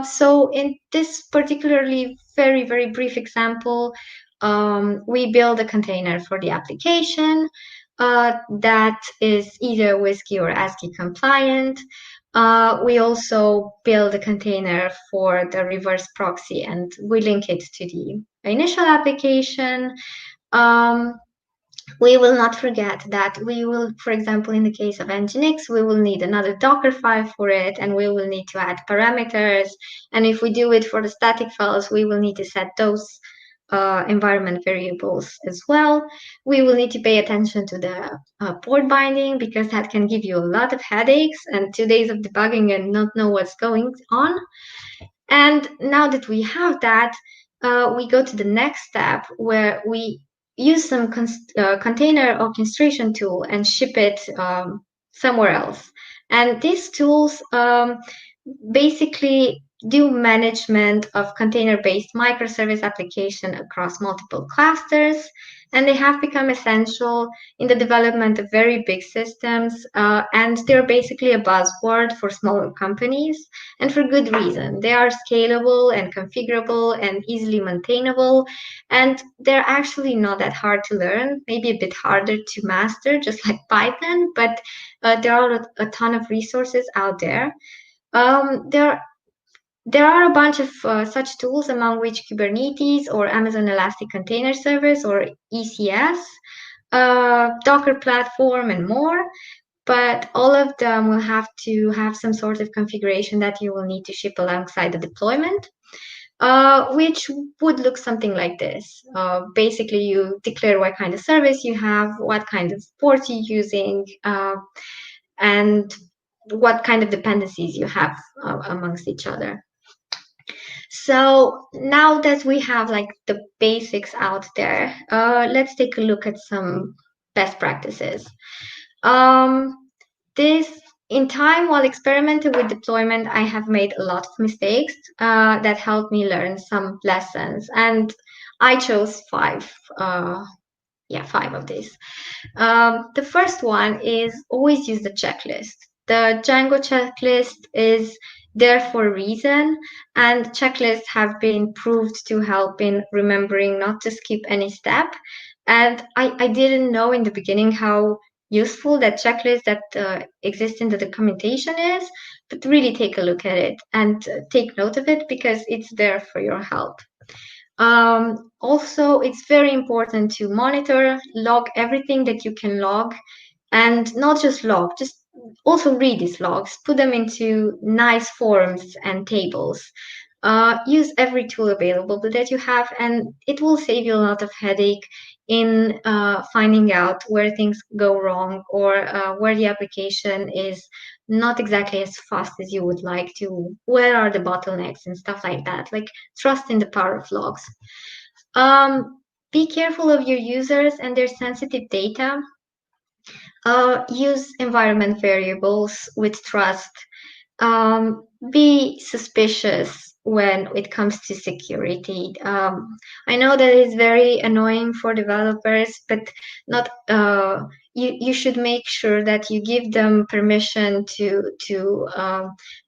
So in this particularly very, very brief example, we build a container for the application that is either WSGI or ASCII compliant. We also build a container for the reverse proxy, and we link it to the initial application. We will not forget that we will, for example, in the case of Nginx, we will need another Docker file for it, and we will need to add parameters. And if we do it for the static files, we will need to set those environment variables as well. We will need to pay attention to the port binding, because that can give you a lot of headaches and 2 days of debugging and not know what's going on. And now that we have that, we go to the next step where we use some container orchestration tool and ship it somewhere else. And these tools basically do management of container-based microservice application across multiple clusters, and they have become essential in the development of very big systems, and they're basically a buzzword for smaller companies, and for good reason. They are scalable and configurable and easily maintainable, and they're actually not that hard to learn, maybe a bit harder to master, just like Python, but there are a ton of resources out there. There are a bunch of such tools, among which Kubernetes or Amazon Elastic Container Service or ECS, Docker platform, and more. But all of them will have to have some sort of configuration that you will need to ship alongside the deployment, which would look something like this. Basically, you declare what kind of service you have, what kind of port you're using, and what kind of dependencies you have amongst each other. So now that we have like the basics out there, let's take a look at some best practices. In time, while experimenting with deployment, I have made a lot of mistakes that helped me learn some lessons, and I chose 5. 5 of these. The first one is always use the checklist. The Django checklist is there for a reason, and checklists have been proved to help in remembering not to skip any step. And I didn't know in the beginning how useful that checklist that exists in the documentation is, but really take a look at it and take note of it, because it's there for your help. Also, it's very important to monitor, log everything that you can log, and not just log, just also read these logs, put them into nice forms and tables. Use every tool available that you have, and it will save you a lot of headache in finding out where things go wrong, or where the application is not exactly as fast as you would like to, where are the bottlenecks and stuff like that. Like, trust in the power of logs. Be careful of your users and their sensitive data. Use environment variables with trust. Be suspicious when it comes to security. I know that is very annoying for developers, but not. You should make sure that you give them permission to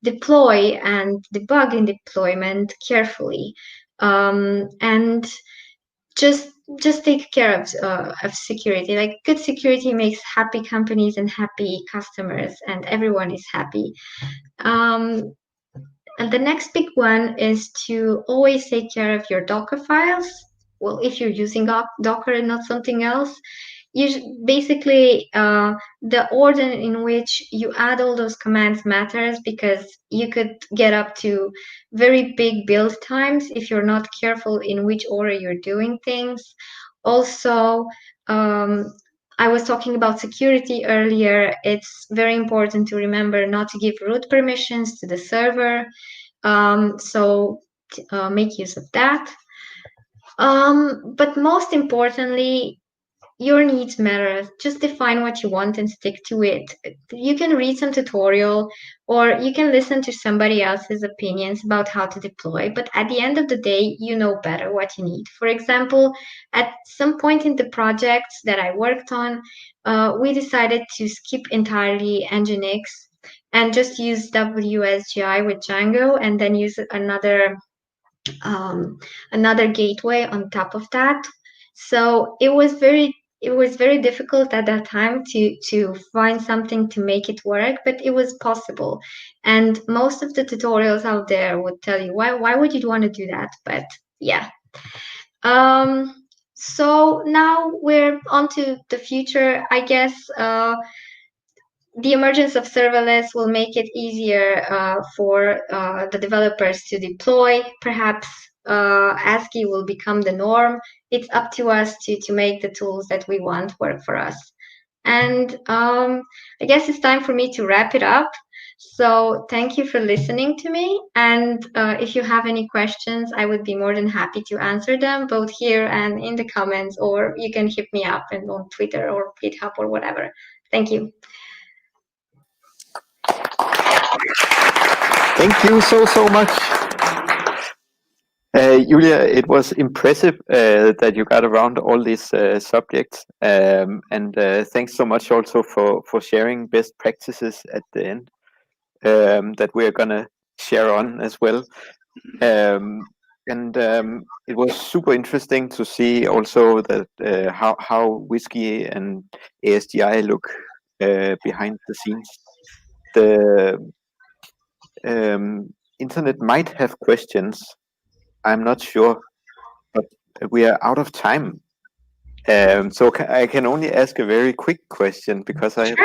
deploy and debug in deployment carefully, and just take care of security. Like, good security makes happy companies and happy customers, and everyone is happy. And the next big one is to always take care of your Docker files. Well, if you're using Docker and not something else, basically the order in which you add all those commands matters, because you could get up to very big build times if you're not careful in which order you're doing things. Also, I was talking about security earlier. It's very important to remember not to give root permissions to the server. So make use of that. But most importantly, your needs matter. Just define what you want and stick to it. You can read some tutorial or you can listen to somebody else's opinions about how to deploy, but at the end of the day, you know better what you need. For example, at some point in the projects that I worked on, we decided to skip entirely Nginx and just use WSGI with Django and then use another gateway on top of that. So it was very difficult at that time to find something to make it work, but it was possible. And most of the tutorials out there would tell you why would you want to do that? But yeah. So now we're on to the future, I guess. The emergence of serverless will make it easier for the developers to deploy. Perhaps ASCII will become the norm. It's up to us to make the tools that we want work for us. And I guess it's time for me to wrap it up. So thank you for listening to me. And if you have any questions, I would be more than happy to answer them, both here and in the comments, or you can hit me up and on Twitter or GitHub or whatever. Thank you. Thank you so much. Iulia, it was impressive that you got around all these subjects, and thanks so much also for sharing best practices at the end that we're gonna share on as well. It was super interesting to see also that how Whiskey and ASGI look behind the scenes. The internet might have questions. I'm not sure, but we are out of time. So I can only ask a very quick question because I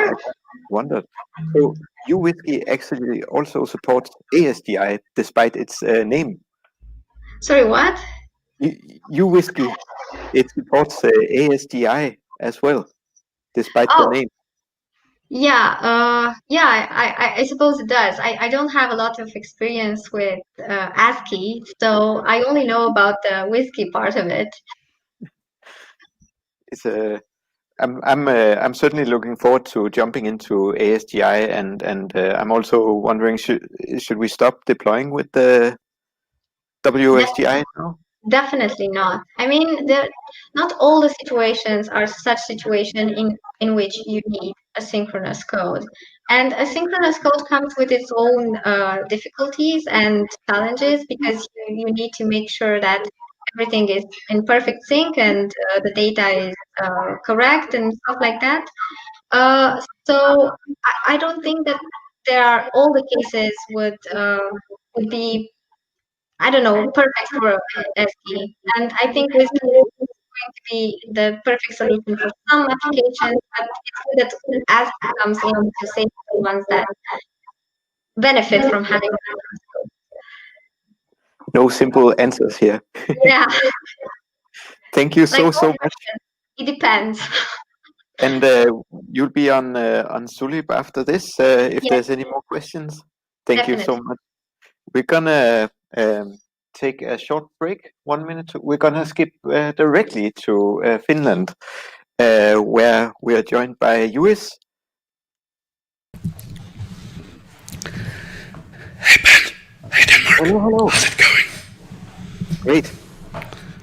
wondered. So you Whiskey actually also supports ASGI despite its name. Sorry, what? You Whiskey, it supports ASGI as well, despite the name. Yeah, I suppose it does. I don't have a lot of experience with ASCII, so I only know about the whiskey part of it. It's I'm certainly looking forward to jumping into ASGI, and I'm also wondering should we stop deploying with the WSGI now? Definitely not. I mean, not all the situations are such situation in which you need asynchronous code. And asynchronous code comes with its own difficulties and challenges because you need to make sure that everything is in perfect sync and the data is correct and stuff like that. So I don't think that all the cases would be, I don't know, perfect for ASCII. And I think Whiskey is going to be the perfect solution for some applications, but it's good that ASCII comes in to save the ones that benefit from having that. No simple answers here. Yeah. Thank you so much. It depends. And you'll be on Sulip after this if there's any more questions. Thank you so much. We're gonna take a short break, 1 minute. We're gonna skip directly to Finland, where we are joined by Juhis. Hey Ben, hey Denmark. Hello. How's it going? Great.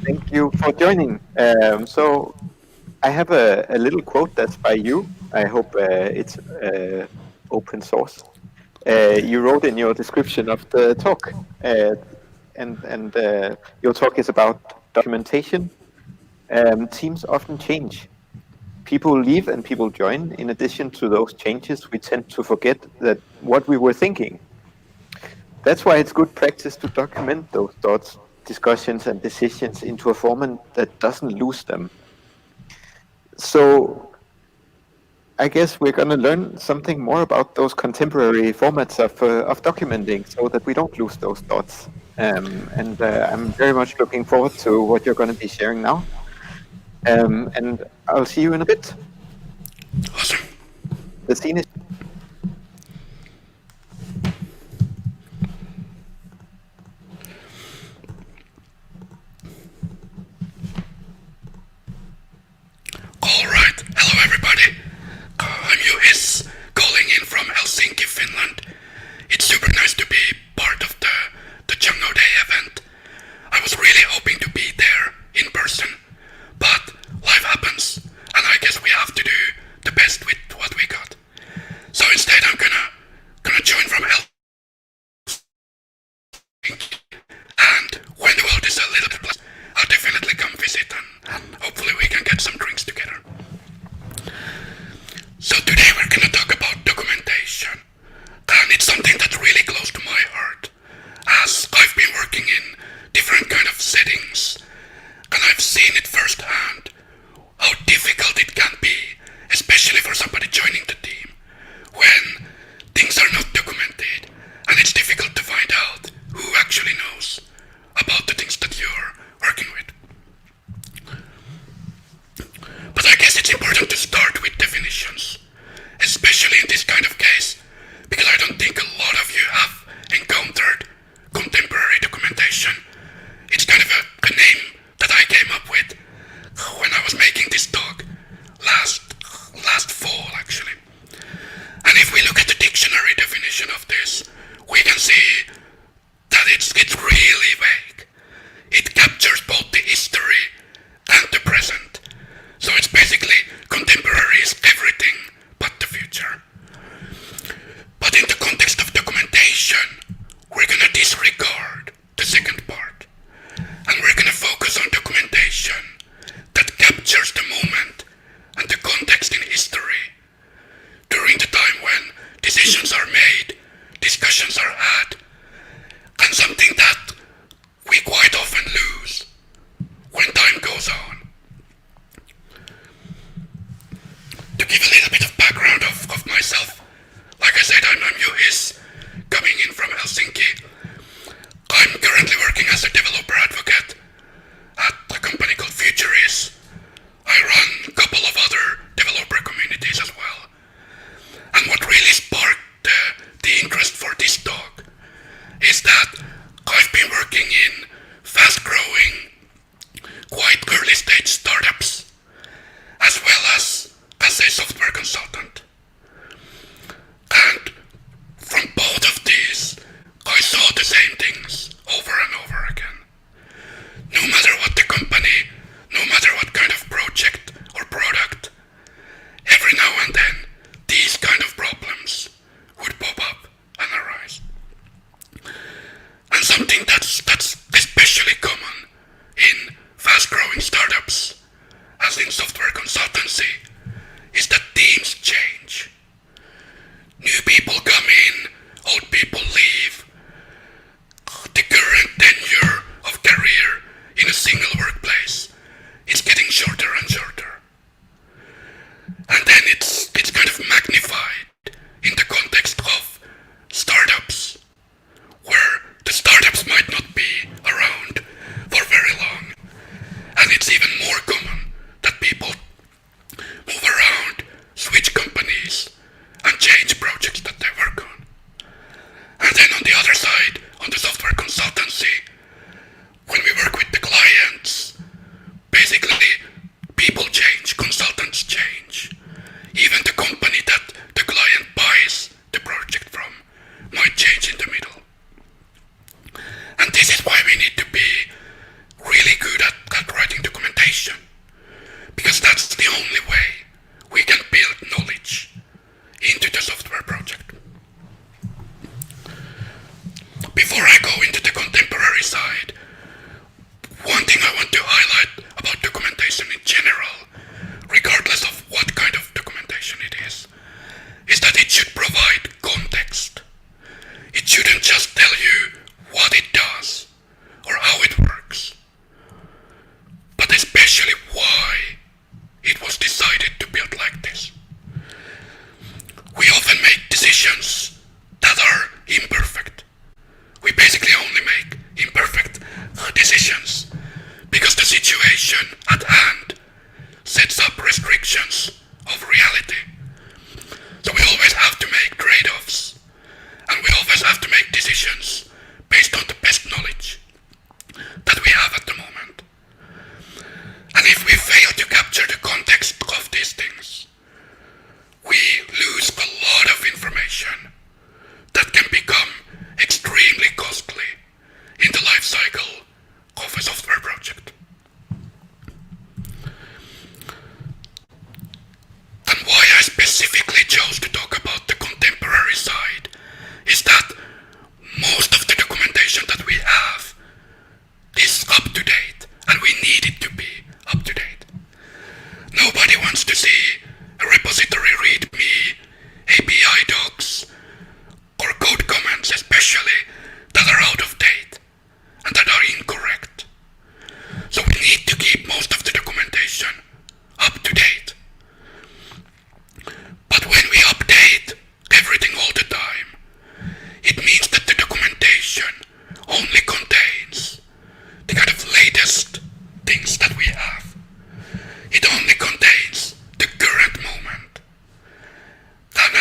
Thank you for joining. So I have a little quote that's by you. I hope it's open source. You wrote in your description of the talk, and your talk is about documentation. Teams often change. People leave and people join. In addition to those changes, we tend to forget that what we were thinking. That's why it's good practice to document those thoughts, discussions, and decisions into a format that doesn't lose them. So I guess we're going to learn something more about those contemporary formats of documenting so that we don't lose those thoughts. And I'm very much looking forward to what you're going to be sharing now. And I'll see you in a bit. Awesome. The scene is... All Finland. It's super nice to be part of the Django Day event. I was really hoping to be there in person, but life happens, and I guess we have to do the best with what we got. So instead, I'm gonna join from hell. And when the world is a little bit less, I'll definitely come visit, and hopefully we can get some drinks together. So today we're gonna talk about documentation.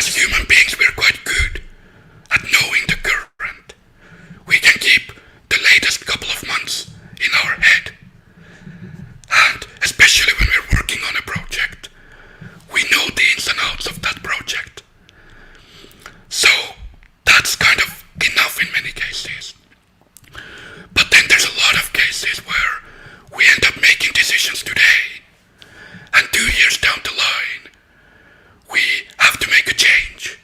as human beings, we're quite good at knowing the current. We can keep the latest couple of months in our head. And especially when we're working on a project, we know the ins and outs of that project. So that's kind of enough in many cases. But then there's a lot of cases where we end up making decisions today, and 2 years down the line, we have to make a change,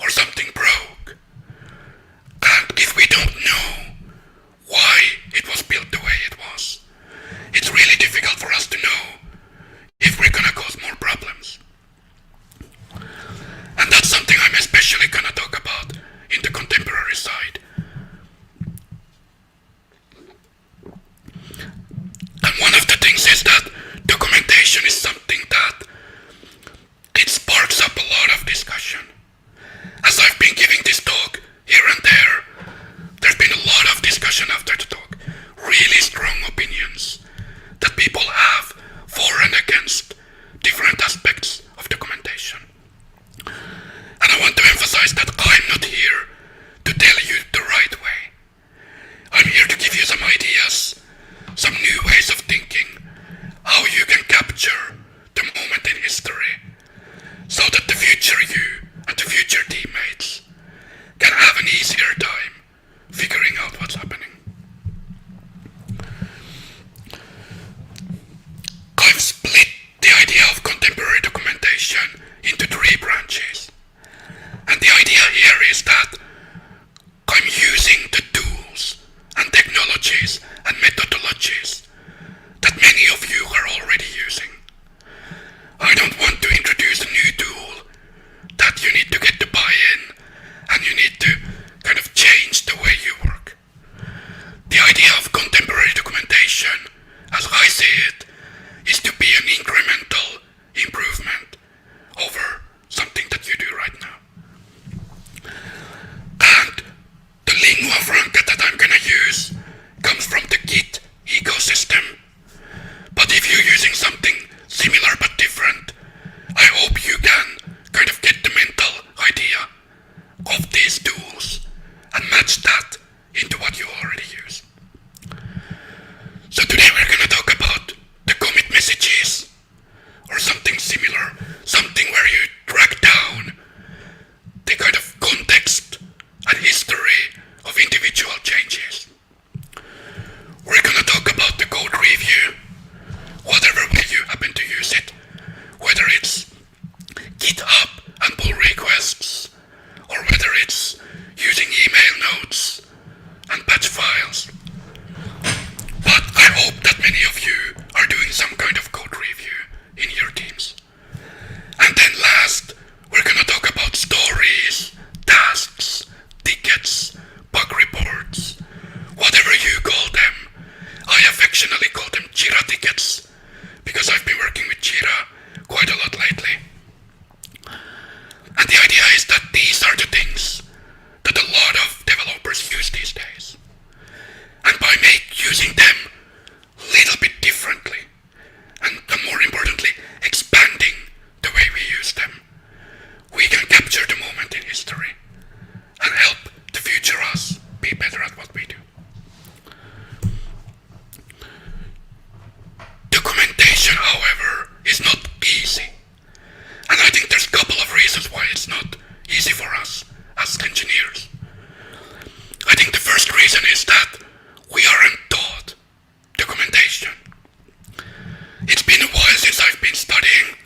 or something broke. And if we don't know why it was built the way it was, it's really difficult for us to know if we're gonna cause more problems. And that's something I'm especially gonna talk about in the contemporary side. And one of the things is that documentation is something that it sparks up a lot of discussion. As I've been giving this talk here and there's been a lot of discussion after the talk, really strong opinions that people have for and against different aspects of documentation. And I want to emphasize that I'm not here to tell you the right way. I'm here to give you some ideas, some new ways of thinking, how you can capture the moment in history, so that the future you and the future teammates can have an easier time figuring out what's happening. I've split the idea of contemporary documentation into 3 branches. And the idea here is that I'm using the tools and technologies and methodologies that many of you are already using. I don't want to introduce a new tool that you need to get the buy-in and you need to kind of change the way you work. The idea of contemporary documentation, as I see it, is to be an incremental improvement over something that you do right now. And the lingua franca that I'm gonna use comes from the Git ecosystem. But if you're using something similar but different, I hope you can kind of get the mental idea of these tools and match that into what you already use. So today we're gonna talk about the commit messages, or something similar, something where you drag down the kind of context and history of individual changes. We're gonna talk about the code review, whatever way you happen to use it, whether it's GitHub and pull requests, or whether it's using email notes and batch files. But I hope that many of you are doing some kind of code review in your teams. And then last, we're gonna talk about stories, tasks, tickets, bug reports, whatever you call them. I affectionately call them Jira tickets, because I've been working with Jira quite a lot lately. And the idea is that these are the things that a lot of developers use these days. And by using them a little bit differently, and more importantly, expanding the way we use them, we can capture the moment in history and help the future us be better at what we do. Documentation, however, is not easy. And I think there's a couple of reasons why it's not easy for us as engineers. I think the first reason is that we aren't taught documentation. It's been a while since I've been studying,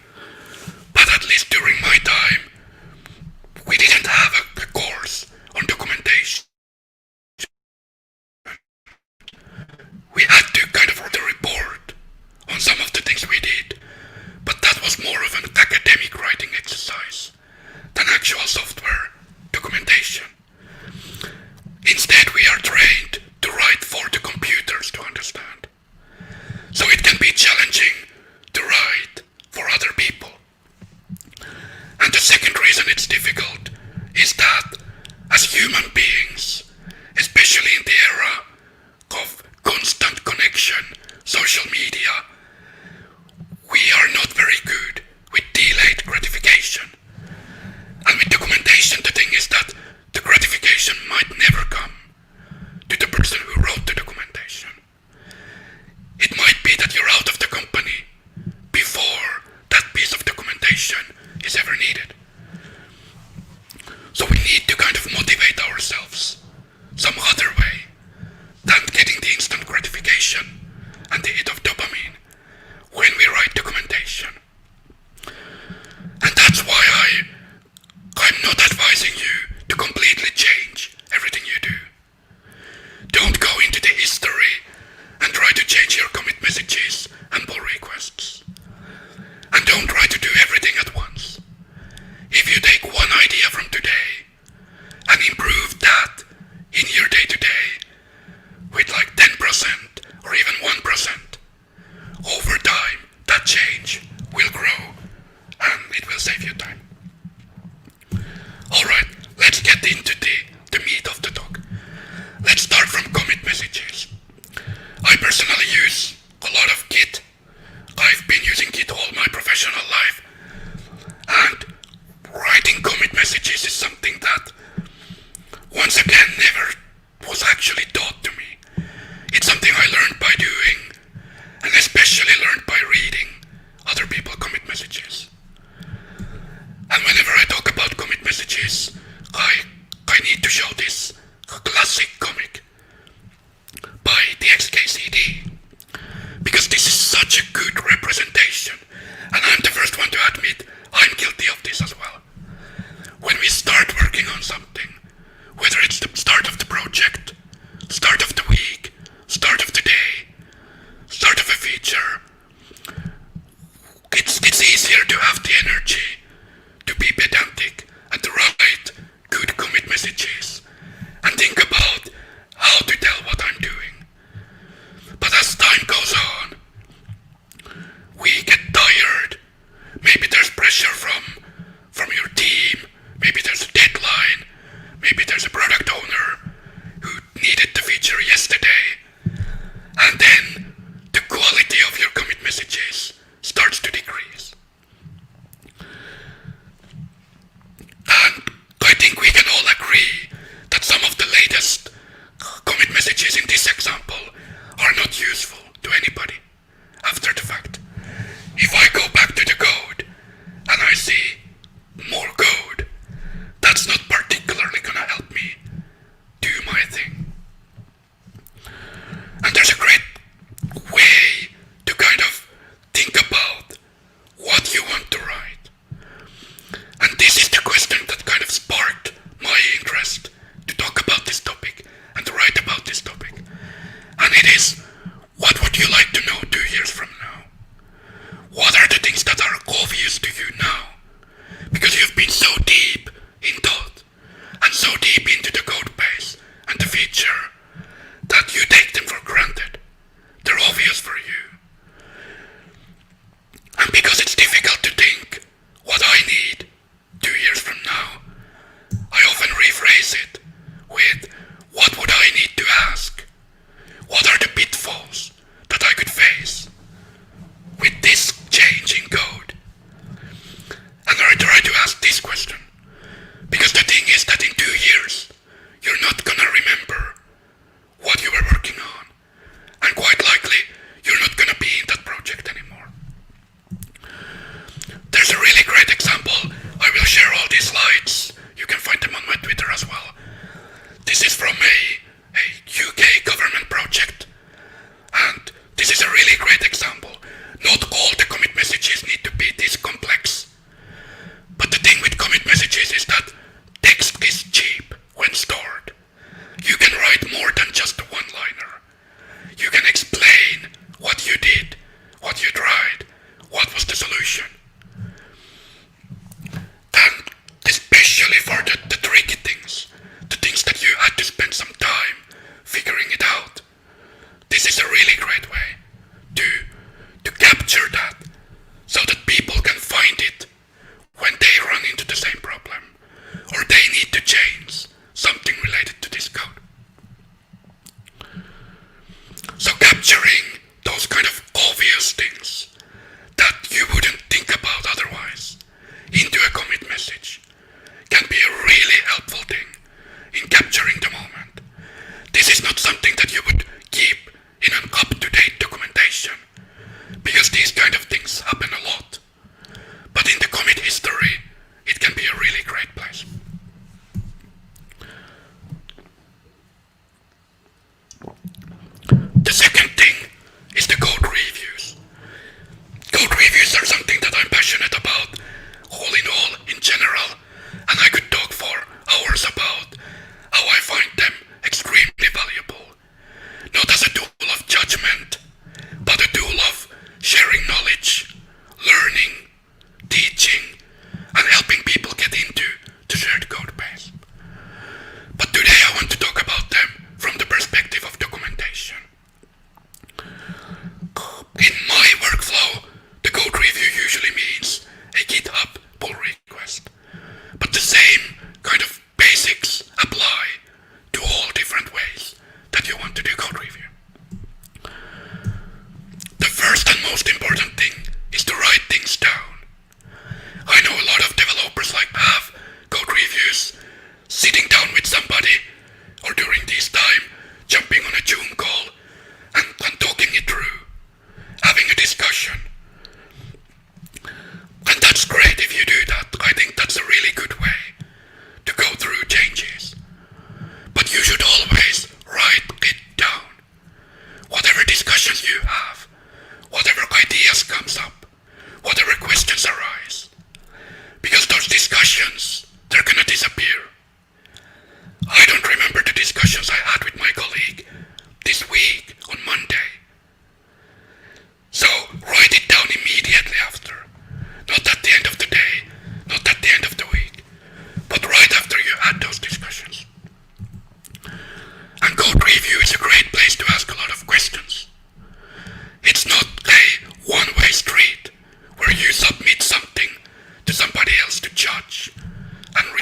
but at least during my time, we didn't have a course on documentation. We had to kind of write a report on some of the things we did, but that was more of an academic writing exercise than actual software documentation. Instead, we are trained to write for the computers to understand. So it can be challenging to write for other people. And the second reason it's difficult is that as human beings, especially in the era of constant connection, social media, we are not very good with delayed gratification. And with idea from today and improve that in your day-to-day with like 10% or even 1%, over time that change will grow and it will save you time. Alright, let's get into the meat of the talk. Let's start from commit messages. I personally use a lot of Git. I've been using Git all my professional life, and writing commit messages is something that, once again, never was actually taught to me. It's something I learned by doing, and especially learned by reading other people commit messages. And whenever I talk about commit messages, I need to show this classic comic by the XKCD, because this is such a good representation, and I'm the first one to admit I'm guilty of this as well. When we start working on something, whether it's the start of the project, start of the week, start of the day, start of a feature, it's easier to have the energy to be pedantic and to write good commit messages and think about how to tell what I'm doing. But as time goes on, we get tired. Maybe there's pressure from your team, maybe there's a deadline,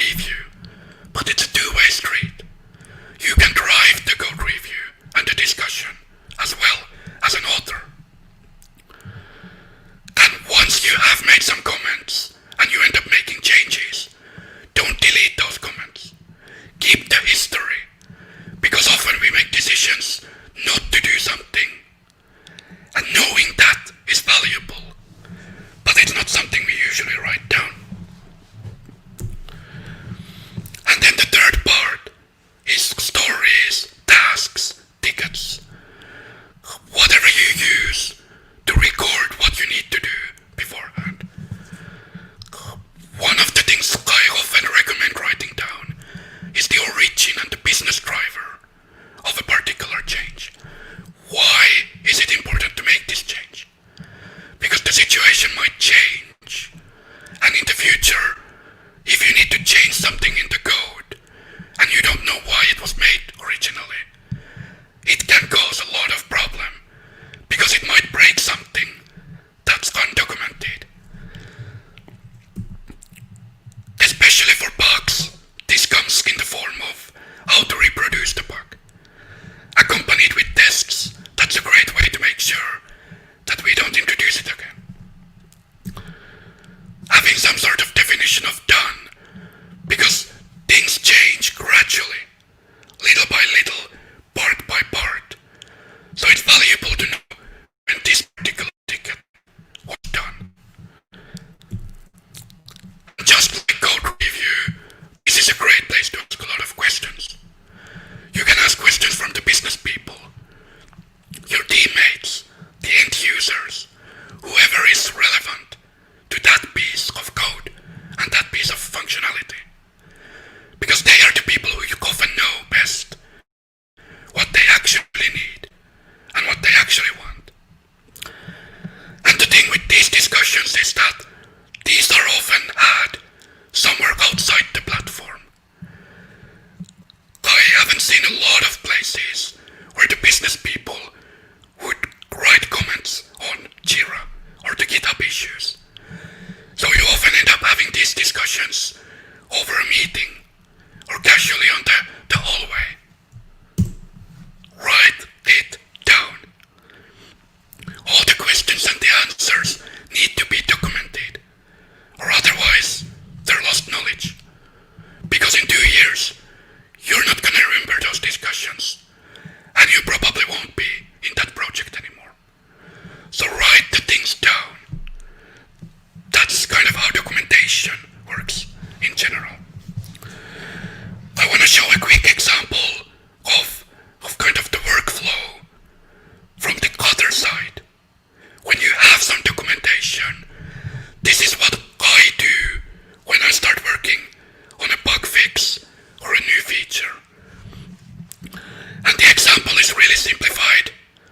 review, but it's a two-way street. You can drive the code review and the discussion as well as an author. And once you have made some comments and you end up making changes, don't delete those comments. Keep the history, because often we make decisions not to do something, and knowing that is valuable, but it's not something we usually write down. And then the third part is stories, tasks, tickets, whatever you use to record what you need to do beforehand. One of the things I often recommend writing down is the origin and the business driver of a particular change. Why is it important to make this change? Because the situation might change, and in the future, if you need to change something in the code and you don't know why it was made originally, it can cause a lot of problem because it might break something that's undocumented. Especially for bugs, this comes in the form of how to reproduce the bug. Accompanied with tests, that's a great way to make sure that we don't introduce it again. Having some sort of definition of done, because things change gradually, little by little, part by part. So it's valuable to know when this particular ticket was done. Just like code review, this is a great place to ask a lot of questions. You can ask questions from the business people, your teammates, the end users, whoever is relevant to that piece of code and that piece of functionality. Because they are the people who you often know best what they actually need and what they actually want. And the thing with these discussions is that these are often had somewhere outside the platform. I haven't seen a lot of places where the business people would write comments on Jira or the GitHub issues. So you often end up having these discussions over a meeting or casually on the hallway. Write it down. All the questions and the answers need to be documented, or otherwise they're lost knowledge. Because in 2 years, you're not gonna remember those discussions, and you probably won't be in that project anymore. So write the things down. That's kind of how documentation works in general. I want to show a quick example of kind of the workflow from the other side. When you have some documentation, this is what I do when I start working on a bug fix or a new feature. And the example is really simplified,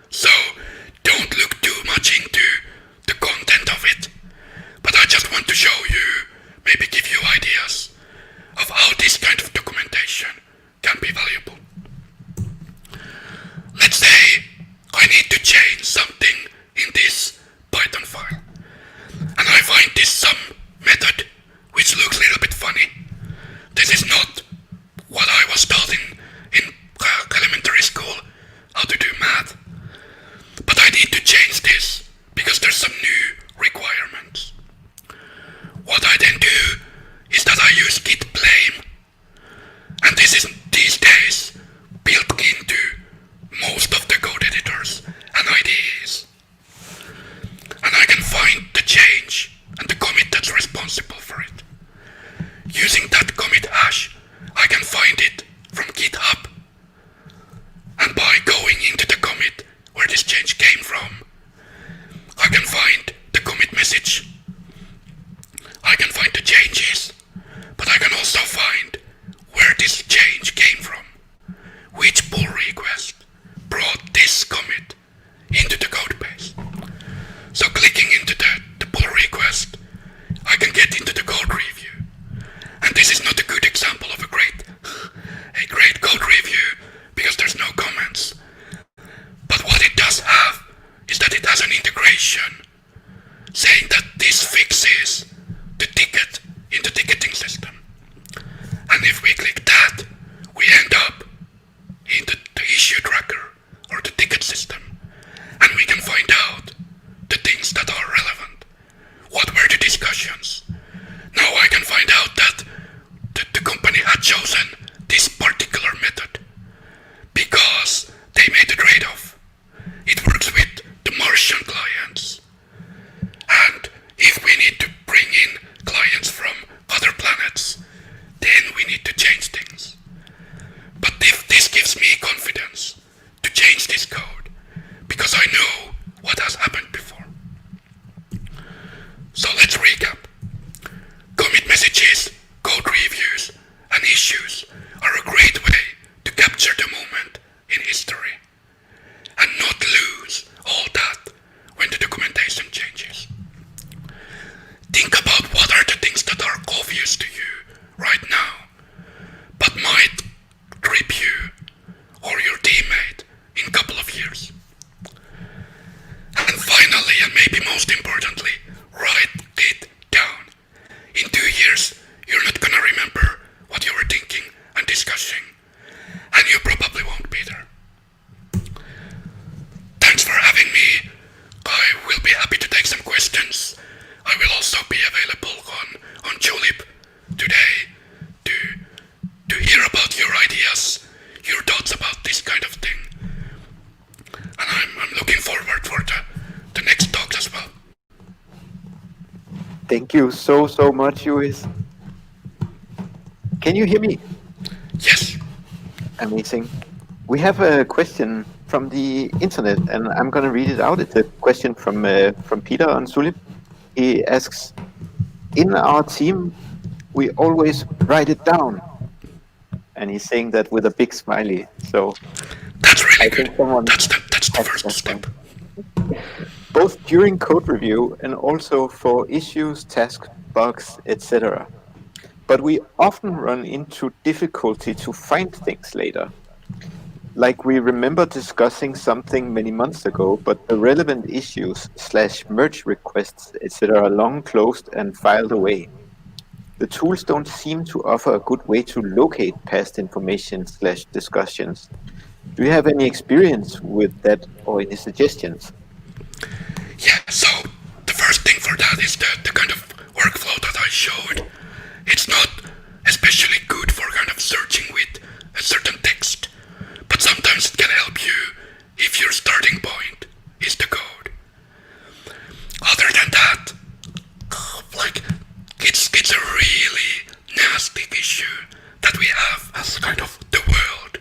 so don't look too much into the content of it. But I just want to show you, maybe give you ideas of how this kind of documentation can be valuable. Let's say I need to change something in this Python file, and I find this sum method which looks a little bit funny. This is not what I was taught in elementary school, how to do math. But I need to change this because there's some new requirements. What I then do is that I use git blame, and this is these days built into most of the code editors and IDEs. And I can find the change and the commit that's responsible for it. Using that commit hash, chosen this particular method because they made a trade-off. It works with the Martian clients. And if we need to bring in clients from other planets, then we need to change things. But if this gives me confidence to change this code, because I know what has happened before. So let's recap. Commit messages, code reviews, and issues are a great way to capture the moment in history and not lose all that when the documentation changes. Think about what are the things that are obvious to you right now, but might trip you or your teammate in a couple of years. And finally, and maybe most importantly, write it down. In 2 years, you're not gonna remember what you were thinking and discussing, and you probably won't be there. Thanks for having me. I will be happy to take some questions. I will also be available on Julep today to hear about your ideas, your thoughts about this kind of thing. And I'm looking forward for the next talks as well. Thank you so much, Juhis. Can you hear me? Yes. Amazing. We have a question from the internet, and I'm going to read it out. It's a question from Peter on Julep. He asks, in our team, we always write it down. And he's saying that with a big smiley. So that's really good. That's the first step. Both during code review and also for issues, tasks, bugs, etc. But we often run into difficulty to find things later. Like we remember discussing something many months ago, but the relevant issues / merge requests, etc. are long closed and filed away. The tools don't seem to offer a good way to locate past information / discussions. Do you have any experience with that or any suggestions? Yeah, so the first thing for that is the kind of workflow that I showed. It's not especially good for kind of searching with a certain text, but sometimes it can help you if your starting point is the code. Other than that, like, it's a really nasty issue that we have as kind of the world,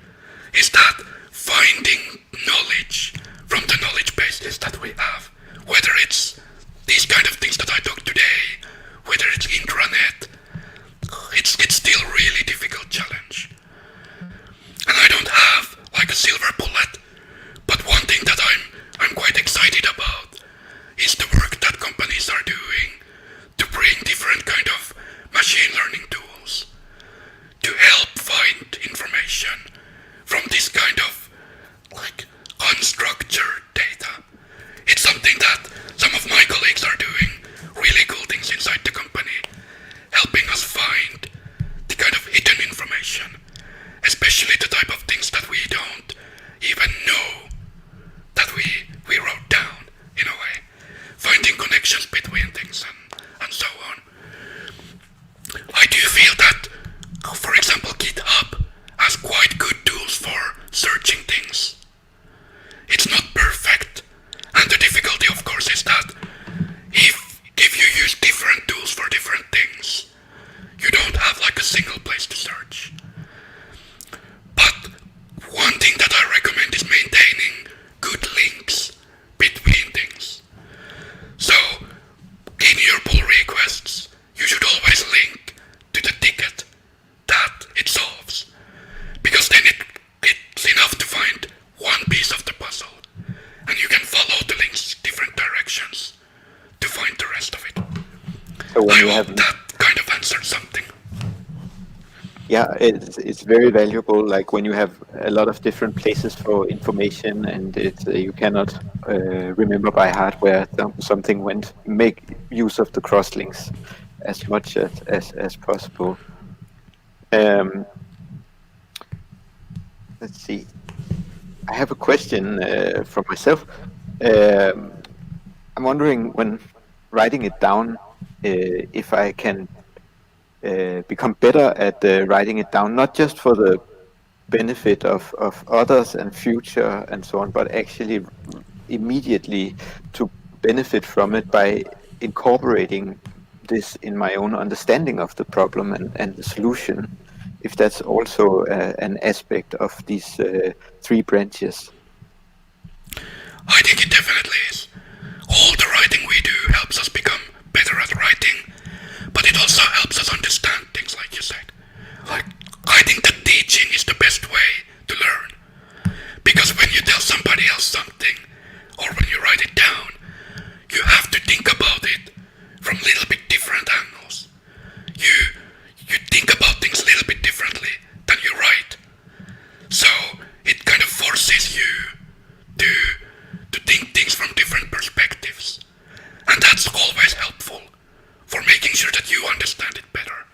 is that finding knowledge from the knowledge bases that we have, whether it's these kind of things that I talked today, whether it's intranet, it's still a really difficult challenge. And I don't have like a silver bullet, but one thing that I'm quite excited about is the work that companies are doing to bring different kind of machine learning tools to help find information from this kind of like unstructured data. It's something that some of my colleagues are doing really cool things inside the company, helping us find the kind of hidden information, especially the type of things that we don't even know that we wrote down in a way, finding connections between things and so on. I do feel that, for example, GitHub has quite good tools for searching things. It's not perfect, and the difficulty, of course, is that if you use different tools for different things, you don't have like a single place to search. But one thing that I recommend is maintaining good links between things. So in your pull requests, you should always link to the ticket that it solves, because then it's enough to find one piece of the puzzle, and you can follow the links different directions to find the rest of it. So when I hope that kind of answered something. Yeah, it's very valuable. Like when you have a lot of different places for information, and you cannot remember by heart where something went. Make use of the cross links as much as possible. Let's see. I have a question from myself. I'm wondering, when writing it down, if I can become better at writing it down, not just for the benefit of others and future and so on, but actually immediately to benefit from it by incorporating this in my own understanding of the problem and the solution, if that's also an aspect of these three branches. I think it definitely is. All the writing we do helps us become better at writing, but it also helps us understand things, like you said. Like, I think that teaching is the best way to learn, because when you tell somebody else something, or when you write it down, you have to think about it from a little bit different angles. You think about things a little bit differently than you write. So it kind of forces you to think things from different perspectives. And that's always helpful for making sure that you understand it better.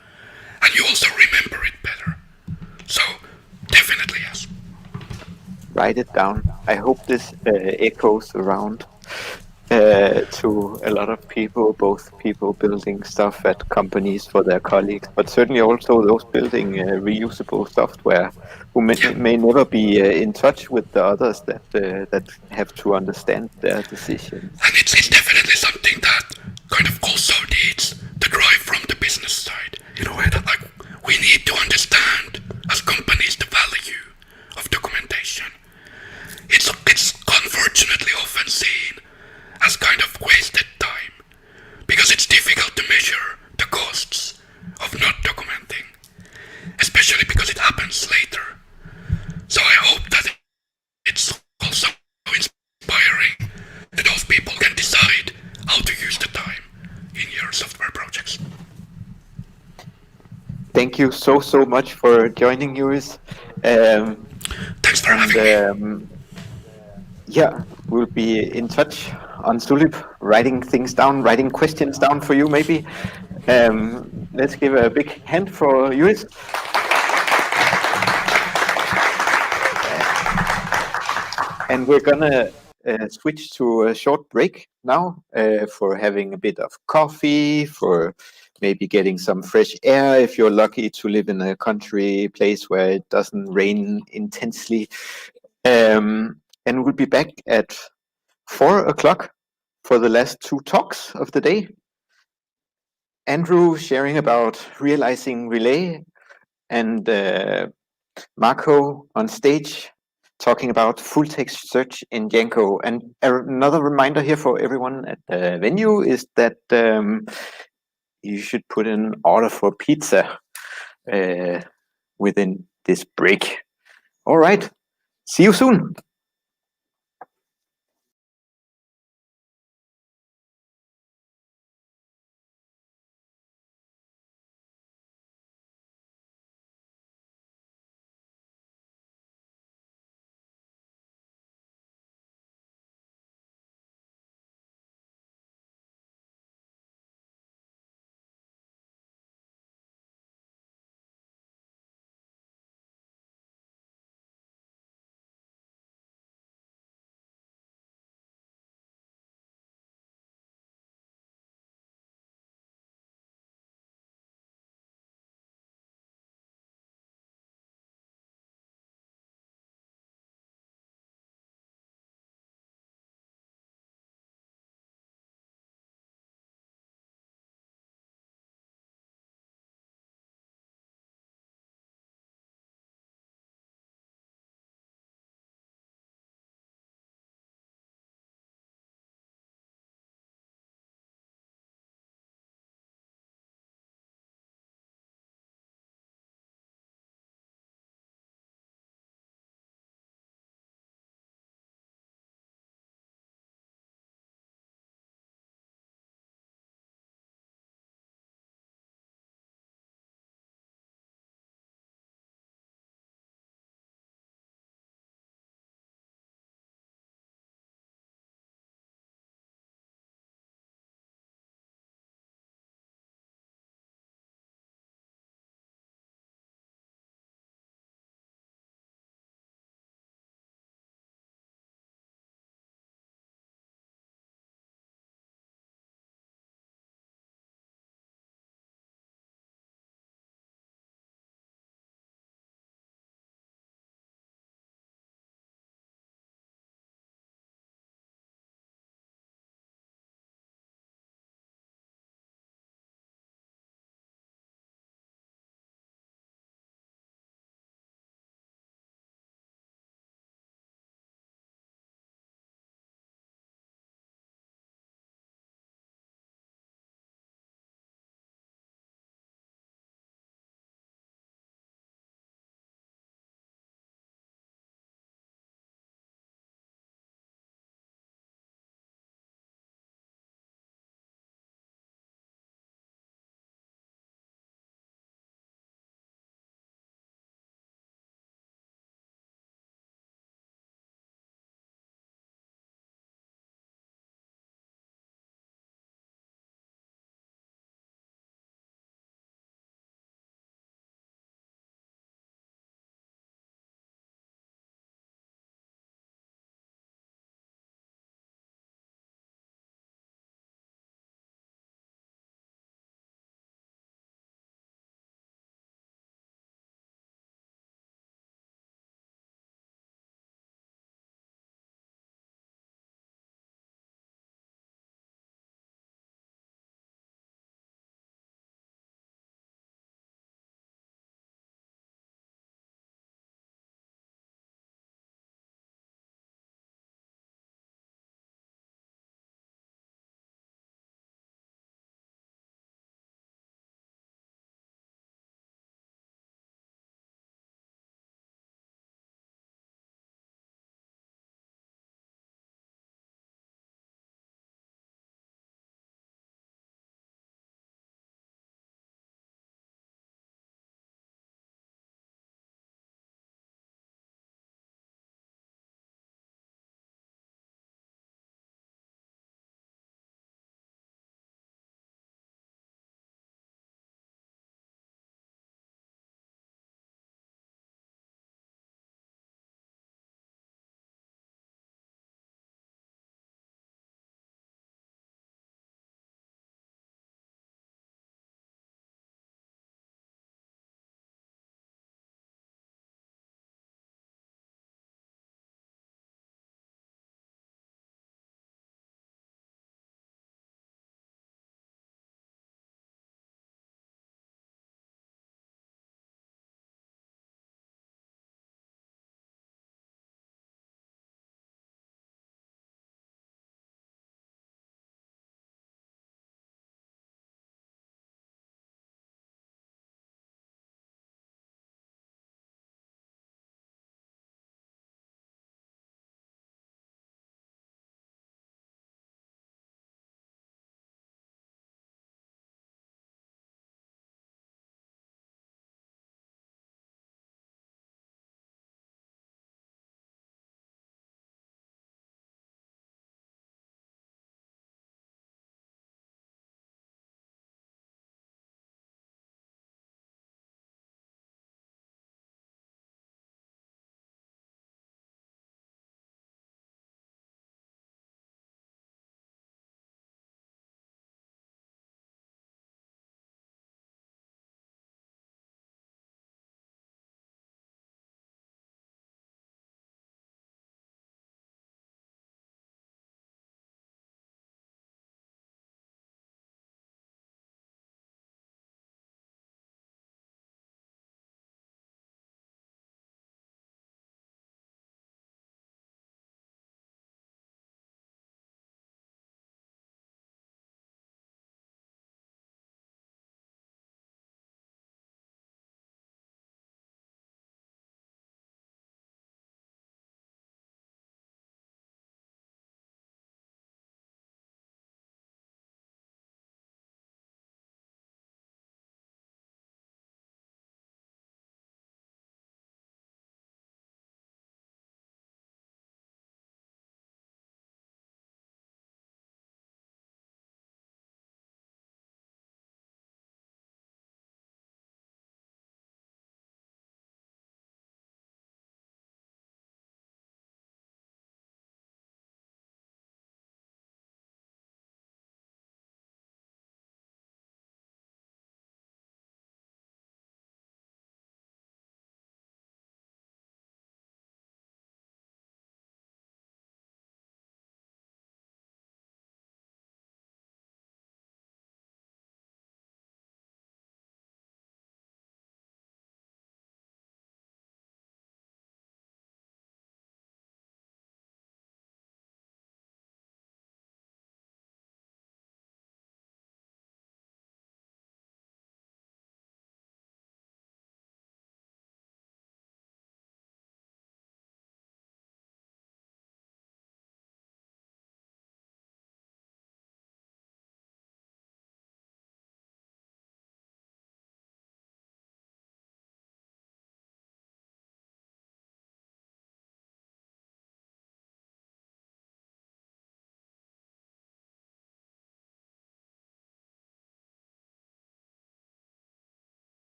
And you also remember it better. So definitely yes. Write it down. I hope this echoes around to a lot of people, both people building stuff at companies for their colleagues, but certainly also those building reusable software who may never be in touch with the others that have to understand their decisions. And it's definitely something that kind of also needs the drive from the business side. In a way that, like, we need to understand as companies the value of documentation. It's unfortunately often seen as kind of wasted time, because it's difficult to measure the costs of not documenting, especially because it happens later. So I hope that it's also inspiring that those people can decide how to use the time in your software projects. Thank you so much for joining, Juris. Thanks for having me. Yeah, we'll be in touch on Sulip, writing things down, writing questions down for you maybe. Let's give a big hand for Juris. And we're gonna switch to a short break now for having a bit of coffee, for maybe getting some fresh air if you're lucky to live in a country place where it doesn't rain intensely. And we'll be back at 4 o'clock for the last two talks of the day. Andrew sharing about realizing Relé, and Marco on stage talking about full text search in Django. And another reminder here for everyone at the venue is that you should put in an order for pizza within this break. All right, see you soon.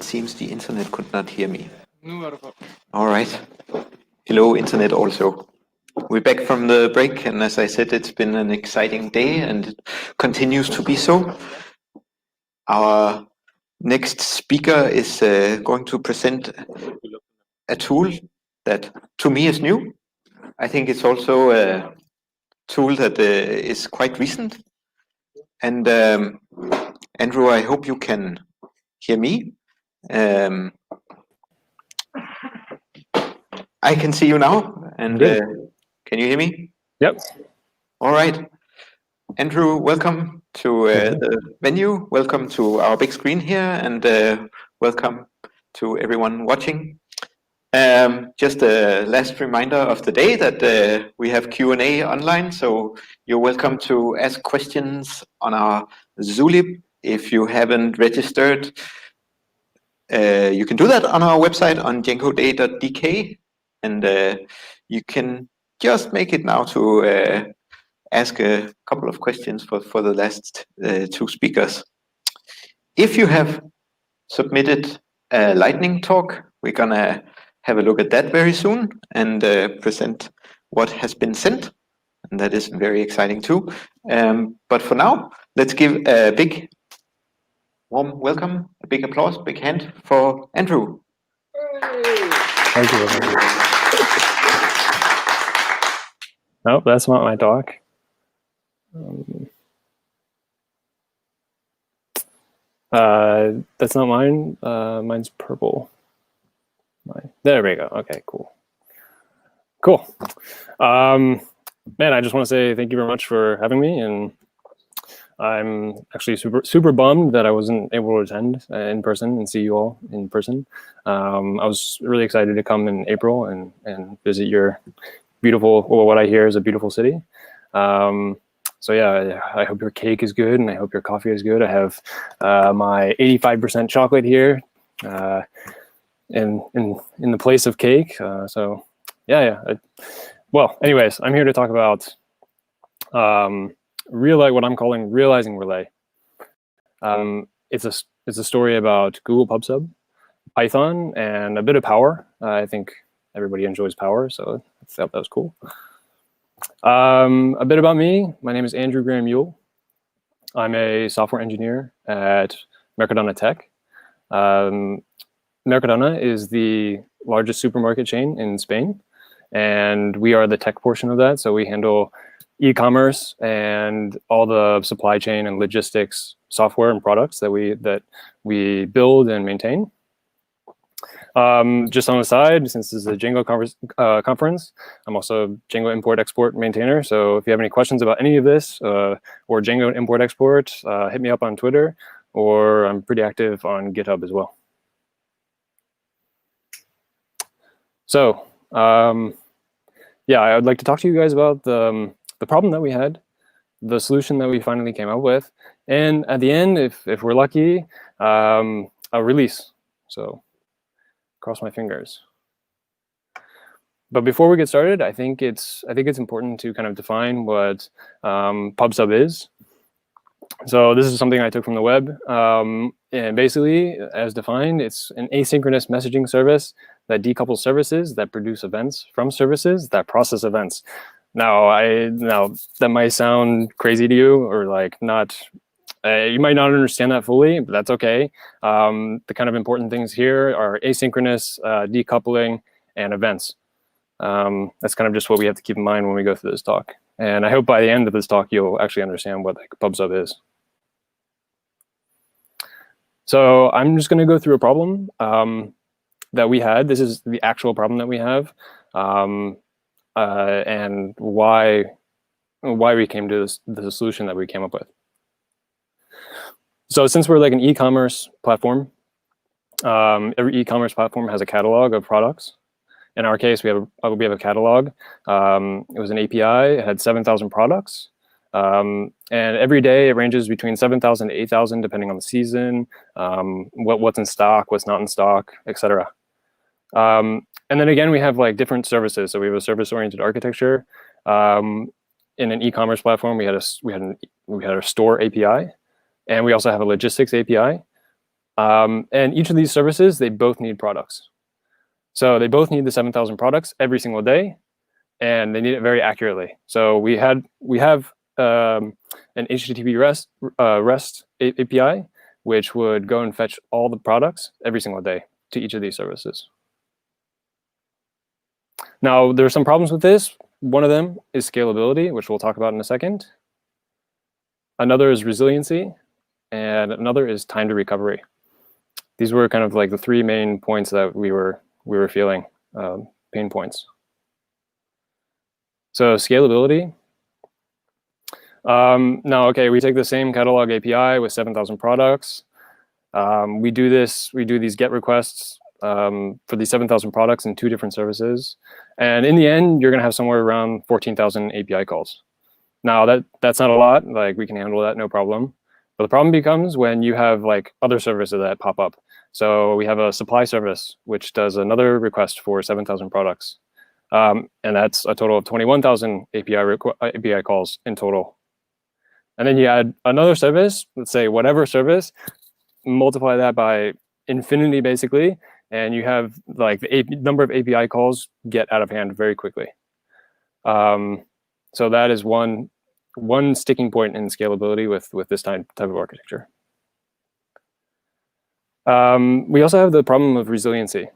seems the internet could not hear me. All right. Hello, internet also. We're back from the break, and as I said, it's been an exciting day, and it continues to be so. Our next speaker is going to present a tool that to me is new. I think it's also a tool that is quite recent. And Andrew, I hope you can hear me. I can see you now, and can you hear me? Yep. All right. Andrew, welcome to the venue. Welcome to our big screen here, and welcome to everyone watching. Just a last reminder of the day that we have Q&A online, so you're welcome to ask questions on our Zulip. If you haven't registered, you can do that on our website on djangoday.dk, and you can just make it now to ask a couple of questions for the last two speakers. If you have submitted a lightning talk, we're gonna have a look at that very soon and present what has been sent, and that is very exciting too. But for now, let's give a big warm welcome, a big applause, big hand for Andrew. Thank you. Nope, that's not my talk. That's not mine. Mine's purple. There we go. Okay, cool. Man, I just want to say thank you very much for having me, and I'm actually super bummed that I wasn't able to attend in person and see you all in person. I was really excited to come in April and visit your beautiful, well, what I hear is a beautiful city. So yeah, I hope your cake is good, and I hope your coffee is good. I have my 85% chocolate here in the place of cake. So yeah. Well, anyways, I'm here to talk about what I'm calling realizing Relé. It's a story about Google PubSub, Python, and a bit of Power. I think everybody enjoys Power, so I thought that was cool. A bit about me. My name is Andrew Graham-Yooll. I'm a software engineer at Mercadona Tech. Mercadona is the largest supermarket chain in Spain, and we are the tech portion of that. So we handle e-commerce and all the supply chain and logistics software and products that we build and maintain. Just on the side, since this is a Django conference, I'm also a Django import-export maintainer. So if you have any questions about any of this or Django import-export, hit me up on Twitter, or I'm pretty active on GitHub as well. So yeah, I would like to talk to you guys about the problem that we had, the solution that we finally came up with, and at the end, if we're lucky, a release. So cross my fingers. But before we get started, I think it's important to kind of define what PubSub is. So this is something I took from the web, and basically, as defined, it's an asynchronous messaging service that decouples services that produce events from services that process events. Now that might sound crazy to you, or like not. You might not understand that fully, but that's okay. The kind of important things here are asynchronous, decoupling, and events. That's kind of just what we have to keep in mind when we go through this talk. And I hope by the end of this talk, you'll actually understand what PubSub is. So I'm just going to go through a problem that we had. This is the actual problem that we have, and why we came to the solution that we came up with. So since we're like an e-commerce platform, every e-commerce platform has a catalog of products. In our case, we have a catalog. It was an API. It had 7,000 products, and every day it ranges between 7,000 to 8,000, depending on the season, what's in stock, what's not in stock, etc. And then again, we have like different services. So we have a service-oriented architecture. In an e-commerce platform, we had a store API. And we also have a logistics API. And each of these services, they both need products. So they both need the 7,000 products every single day, and they need it very accurately. So we have an HTTP REST API, which would go and fetch all the products every single day to each of these services. Now, there are some problems with this. One of them is scalability, which we'll talk about in a second. Another is resiliency, and another is time to recovery. These were kind of like the three main points that we were feeling, pain points. So scalability. Now, okay, we take the same catalog API with 7,000 products. We do these GET requests for these 7,000 products in 2 different services. And in the end, you're going to have somewhere around 14,000 API calls. Now, that's not a lot. Like, we can handle that, no problem. But the problem becomes when you have like other services that pop up. So we have a supply service, which does another request for 7,000 products. And that's a total of 21,000 API calls in total. And then you add another service, let's say whatever service, multiply that by infinity basically, and you have like the number of API calls get out of hand very quickly. So that is one sticking point in scalability with this type of architecture. We also have the problem of resiliency.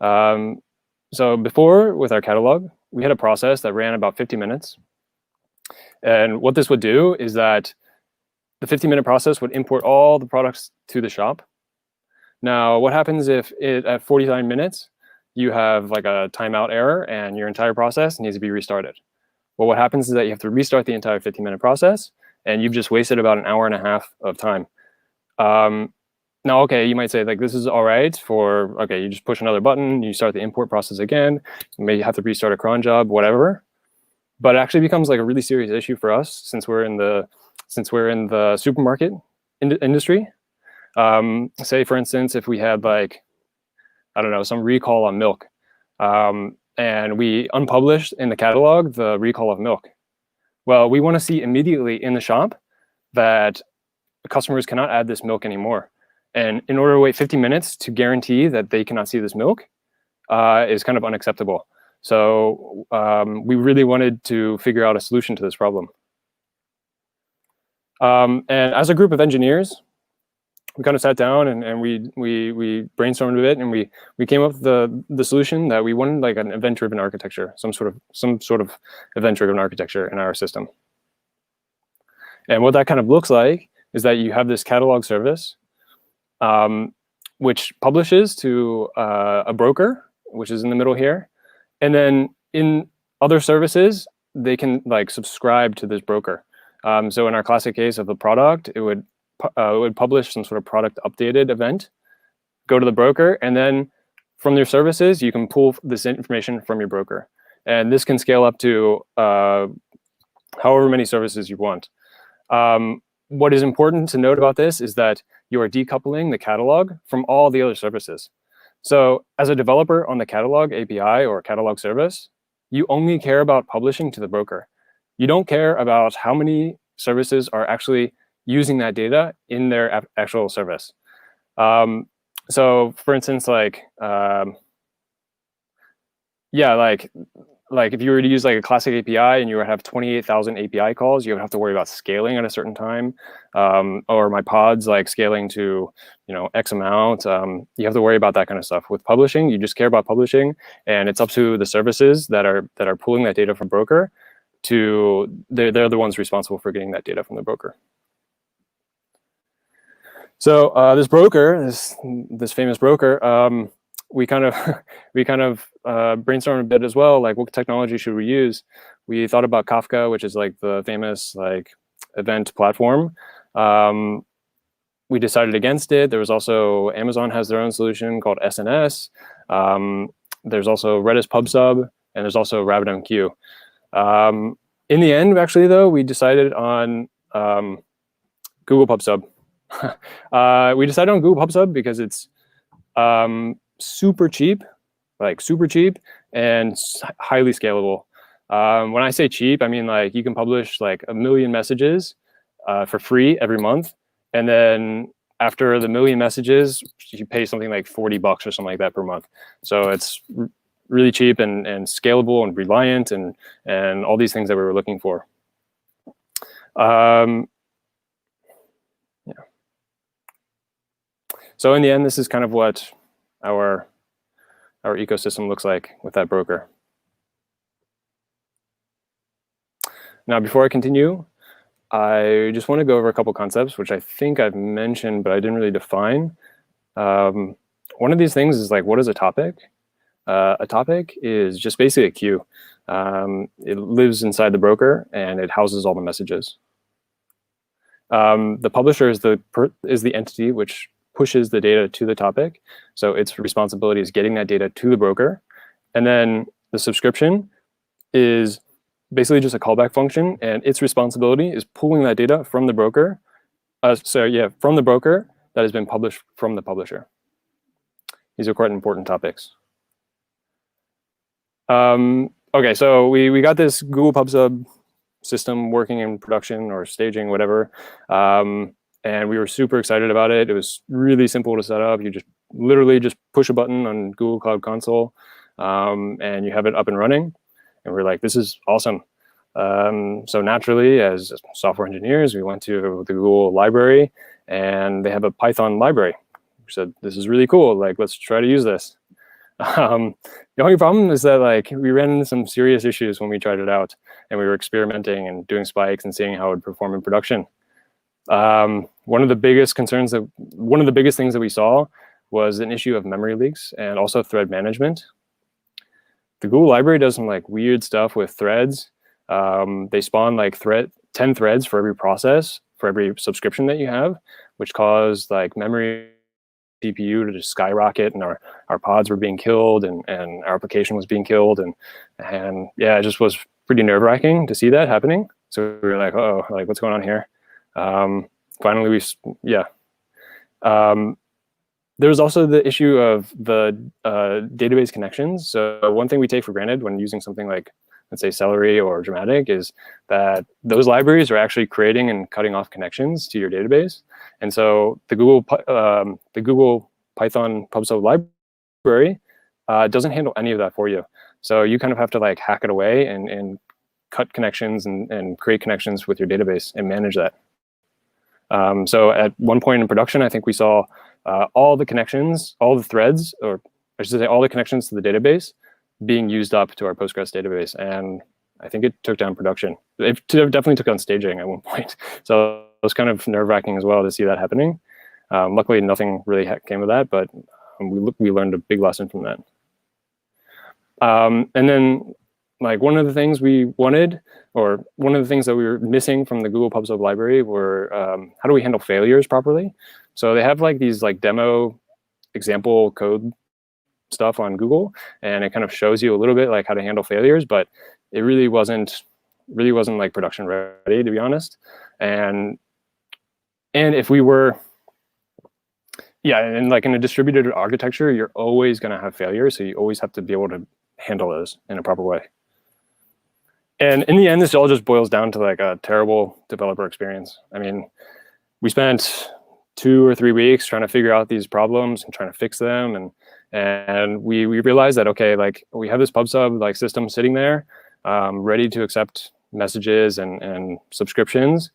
So before, with our catalog, we had a process that ran about 50 minutes. And what this would do is that the 50-minute process would import all the products to the shop. Now, what happens if at 49 minutes, you have like a timeout error and your entire process needs to be restarted? Well, what happens is that you have to restart the entire 50-minute process, and you've just wasted about an hour and a half of time. Now, okay, you might say like this is all right for, okay, you just push another button, you start the import process again, you may have to restart a cron job, whatever. But it actually becomes like a really serious issue for us since we're in the supermarket industry. Say, for instance, if we had like, I don't know, some recall on milk, and we unpublished in the catalog the recall of milk. Well, we want to see immediately in the shop that customers cannot add this milk anymore. And in order to wait 50 minutes to guarantee that they cannot see this milk is kind of unacceptable. So we really wanted to figure out a solution to this problem. And as a group of engineers, we kind of sat down and we brainstormed a bit, and we came up with the solution that we wanted, like an event-driven architecture, some sort of event-driven architecture in our system. And what that kind of looks like is that you have this catalog service, which publishes to a broker, which is in the middle here. And then in other services, they can like subscribe to this broker. So in our classic case of the product, it would publish some sort of product updated event, go to the broker, and then from their services, you can pull this information from your broker. And this can scale up to however many services you want. What is important to note about this is that you are decoupling the catalog from all the other services. So as a developer on the catalog API or catalog service, you only care about publishing to the broker. You don't care about how many services are actually using that data in their actual service. So for instance, like, yeah, like if you were to use like a classic API and you would have 28,000 API calls, you would have to worry about scaling at a certain time, or my pods like scaling to, you know, X amount. You have to worry about that kind of stuff. With publishing, you just care about publishing, and it's up to the services that are pulling that data from broker to they're the ones responsible for getting that data from the broker. So this broker, this famous broker, we kind of brainstormed a bit as well, like what technology should we use? We thought about Kafka, which is like the famous like event platform. We decided against it. There was also, Amazon has their own solution called SNS. There's also Redis PubSub, and there's also RabbitMQ. In the end, actually, though, we decided on Google PubSub. We decided on Google PubSub because it's super cheap, and highly scalable. When I say cheap, I mean like you can publish like 1 million messages for free every month, and then after the 1 million messages, you pay something like $40 or something like that per month. So it's really cheap and scalable and reliant and all these things that we were looking for. Yeah. So in the end, this is kind of what our ecosystem looks like with that broker. Now, before I continue, I just want to go over a couple concepts, which I think I've mentioned, but I didn't really define. One of these things is like, what is a topic? A topic is just basically a queue. It lives inside the broker and it houses all the messages. The publisher is the entity which pushes the data to the topic. So its responsibility is getting that data to the broker. And then the subscription is basically just a callback function, and its responsibility is pulling that data from the broker. From the broker that has been published from the publisher. These are quite important topics. Okay, so we got this Google PubSub system working in production or staging, whatever. And we were super excited about it. It was really simple to set up. You just literally just push a button on Google Cloud Console, and you have it up and running. And we're like, this is awesome. So naturally, as software engineers, we went to the Google library, and they have a Python library. We said, this is really cool. Like, let's try to use this. The only problem is that like we ran into some serious issues when we tried it out, and we were experimenting and doing spikes and seeing how it would perform in production. One of the biggest things that we saw was an issue of memory leaks and also thread management. The Google library does some like weird stuff with threads. They spawn like 10 threads for every process, for every subscription that you have, which caused like memory CPU to just skyrocket, and our pods were being killed, and our application was being killed, and yeah, it just was pretty nerve-wracking to see that happening. So we were like, oh, like what's going on here? Finally, there was also the issue of the database connections. So one thing we take for granted when using something like, let's say, Celery or Dramatic, is that those libraries are actually creating and cutting off connections to your database. And so the Google Python PubSub library doesn't handle any of that for you. So you kind of have to like hack it away and cut connections and create connections with your database and manage that. So at one point in production, I think we saw all the connections, all the threads, or I should say all the connections to the database being used up to our Postgres database. And I think it took down production. It definitely took down staging at one point. So it was kind of nerve-wracking as well to see that happening. Luckily, nothing really came of that, but we learned a big lesson from that. And then like one of the things we wanted, or one of the things that we were missing from the Google PubSub library were how do we handle failures properly? So they have like these like demo example code stuff on Google, and it kind of shows you a little bit like how to handle failures, but it really wasn't like production ready, to be honest. And if we were, and like in a distributed architecture, you're always going to have failures, so you always have to be able to handle those in a proper way. And in the end, this all just boils down to like a terrible developer experience. I mean, we spent 2 or 3 weeks trying to figure out these problems and trying to fix them, and we realized that, okay, like we have this PubSub like system sitting there, ready to accept messages and subscriptions,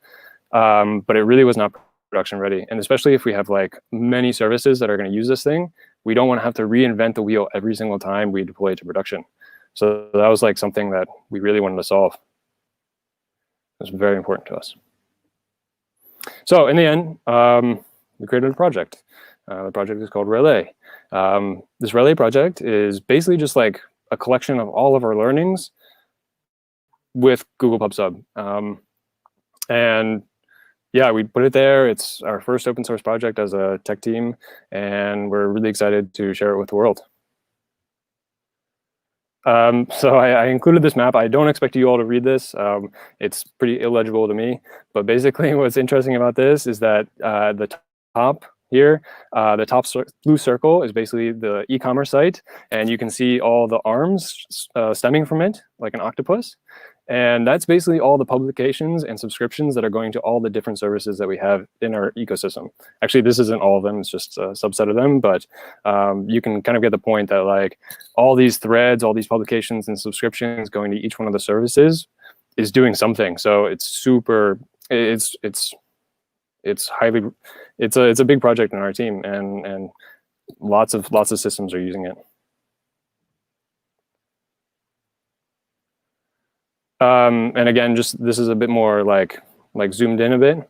but it really was not production ready. And especially if we have like many services that are going to use this thing, we don't want to have to reinvent the wheel every single time we deploy it to production. So that was like something that we really wanted to solve. It was very important to us. So in the end, we created a project. The project is called Relé. This Relé project is basically just like a collection of all of our learnings with Google PubSub. And yeah, we put it there. It's our first open source project as a tech team, and we're really excited to share it with the world. So I included this map. I don't expect you all to read this. It's pretty illegible to me, but basically what's interesting about this is that the top here, the top blue circle is basically the e-commerce site, and you can see all the arms stemming from it, like an octopus. And that's basically all the publications and subscriptions that are going to all the different services that we have in our ecosystem. Actually, this isn't all of them, it's just a subset of them, but you can kind of get the point that like all these threads, all these publications and subscriptions going to each one of the services is doing something. So it's super, it's a big project in our team, and lots of systems are using it. And again, just this is a bit more like zoomed in a bit.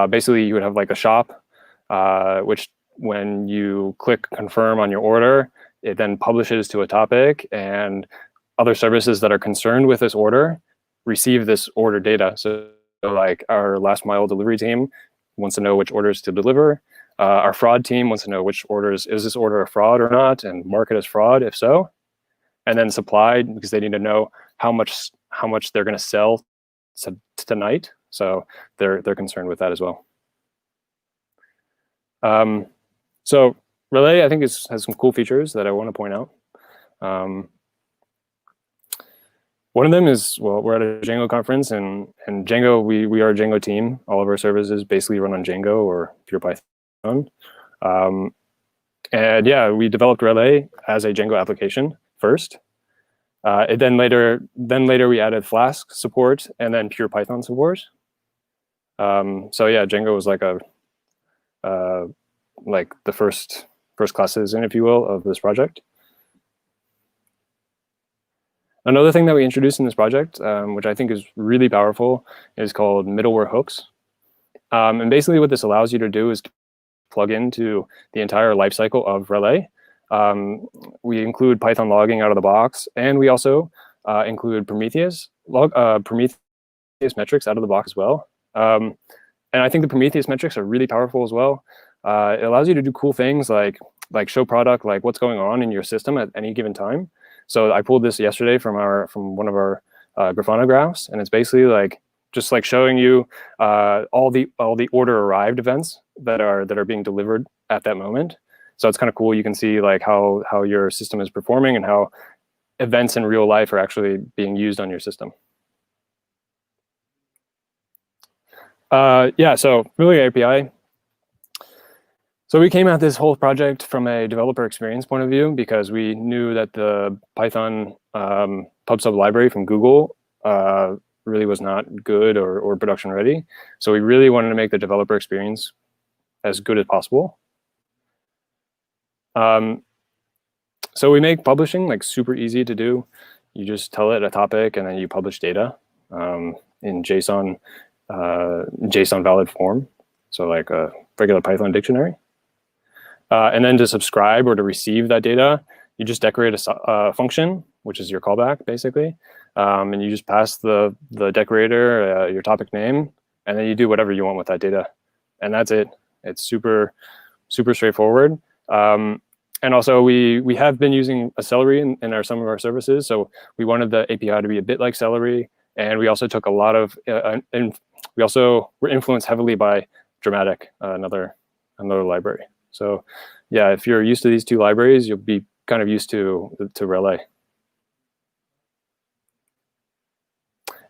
Basically, you would have like a shop, which when you click confirm on your order, it then publishes to a topic, and other services that are concerned with this order receive this order data. So like our last mile delivery team wants to know which orders to deliver. Our fraud team wants to know which orders, is this order a fraud or not, and mark it as fraud if so. And then supply, because they need to know how much they're going to sell tonight. So they're concerned with that as well. So Relé, I think, has some cool features that I want to point out. One of them is, well, we're at a Django conference, and Django, we are a Django team. All of our services basically run on Django or pure Python. And yeah, we developed Relé as a Django application first. Then later we added Flask support and then pure Python support. So yeah, Django was like like the first class citizen, if you will, of this project. Another thing that we introduced in this project, which I think is really powerful, is called middleware hooks. And basically what this allows you to do is plug into the entire lifecycle of Relé. We include Python logging out of the box, and we also include Prometheus metrics out of the box as well. And I think the Prometheus metrics are really powerful as well. It allows you to do cool things like show product, like what's going on in your system at any given time. So I pulled this yesterday from one of our Grafana graphs, and it's basically like just like showing you all the order arrived events that are being delivered at that moment. So it's kind of cool. You can see like how your system is performing and how events in real life are actually being used on your system. Yeah, so Relé API. So we came at this whole project from a developer experience point of view, because we knew that the Python pub/sub library from Google really was not good or production ready. So we really wanted to make the developer experience as good as possible. So we make publishing like super easy to do. You just tell it a topic and then you publish data in JSON valid form. So like a regular Python dictionary. And then to subscribe or to receive that data, you just decorate a function, which is your callback basically. And you just pass the decorator your topic name, and then you do whatever you want with that data. And that's it. It's super straightforward. And also we have been using a Celery in some of our services. So we wanted the API to be a bit like Celery. And we also took a lot of, we also were influenced heavily by Dramatic, another library. So yeah, if you're used to these two libraries, you'll be kind of used to Relé.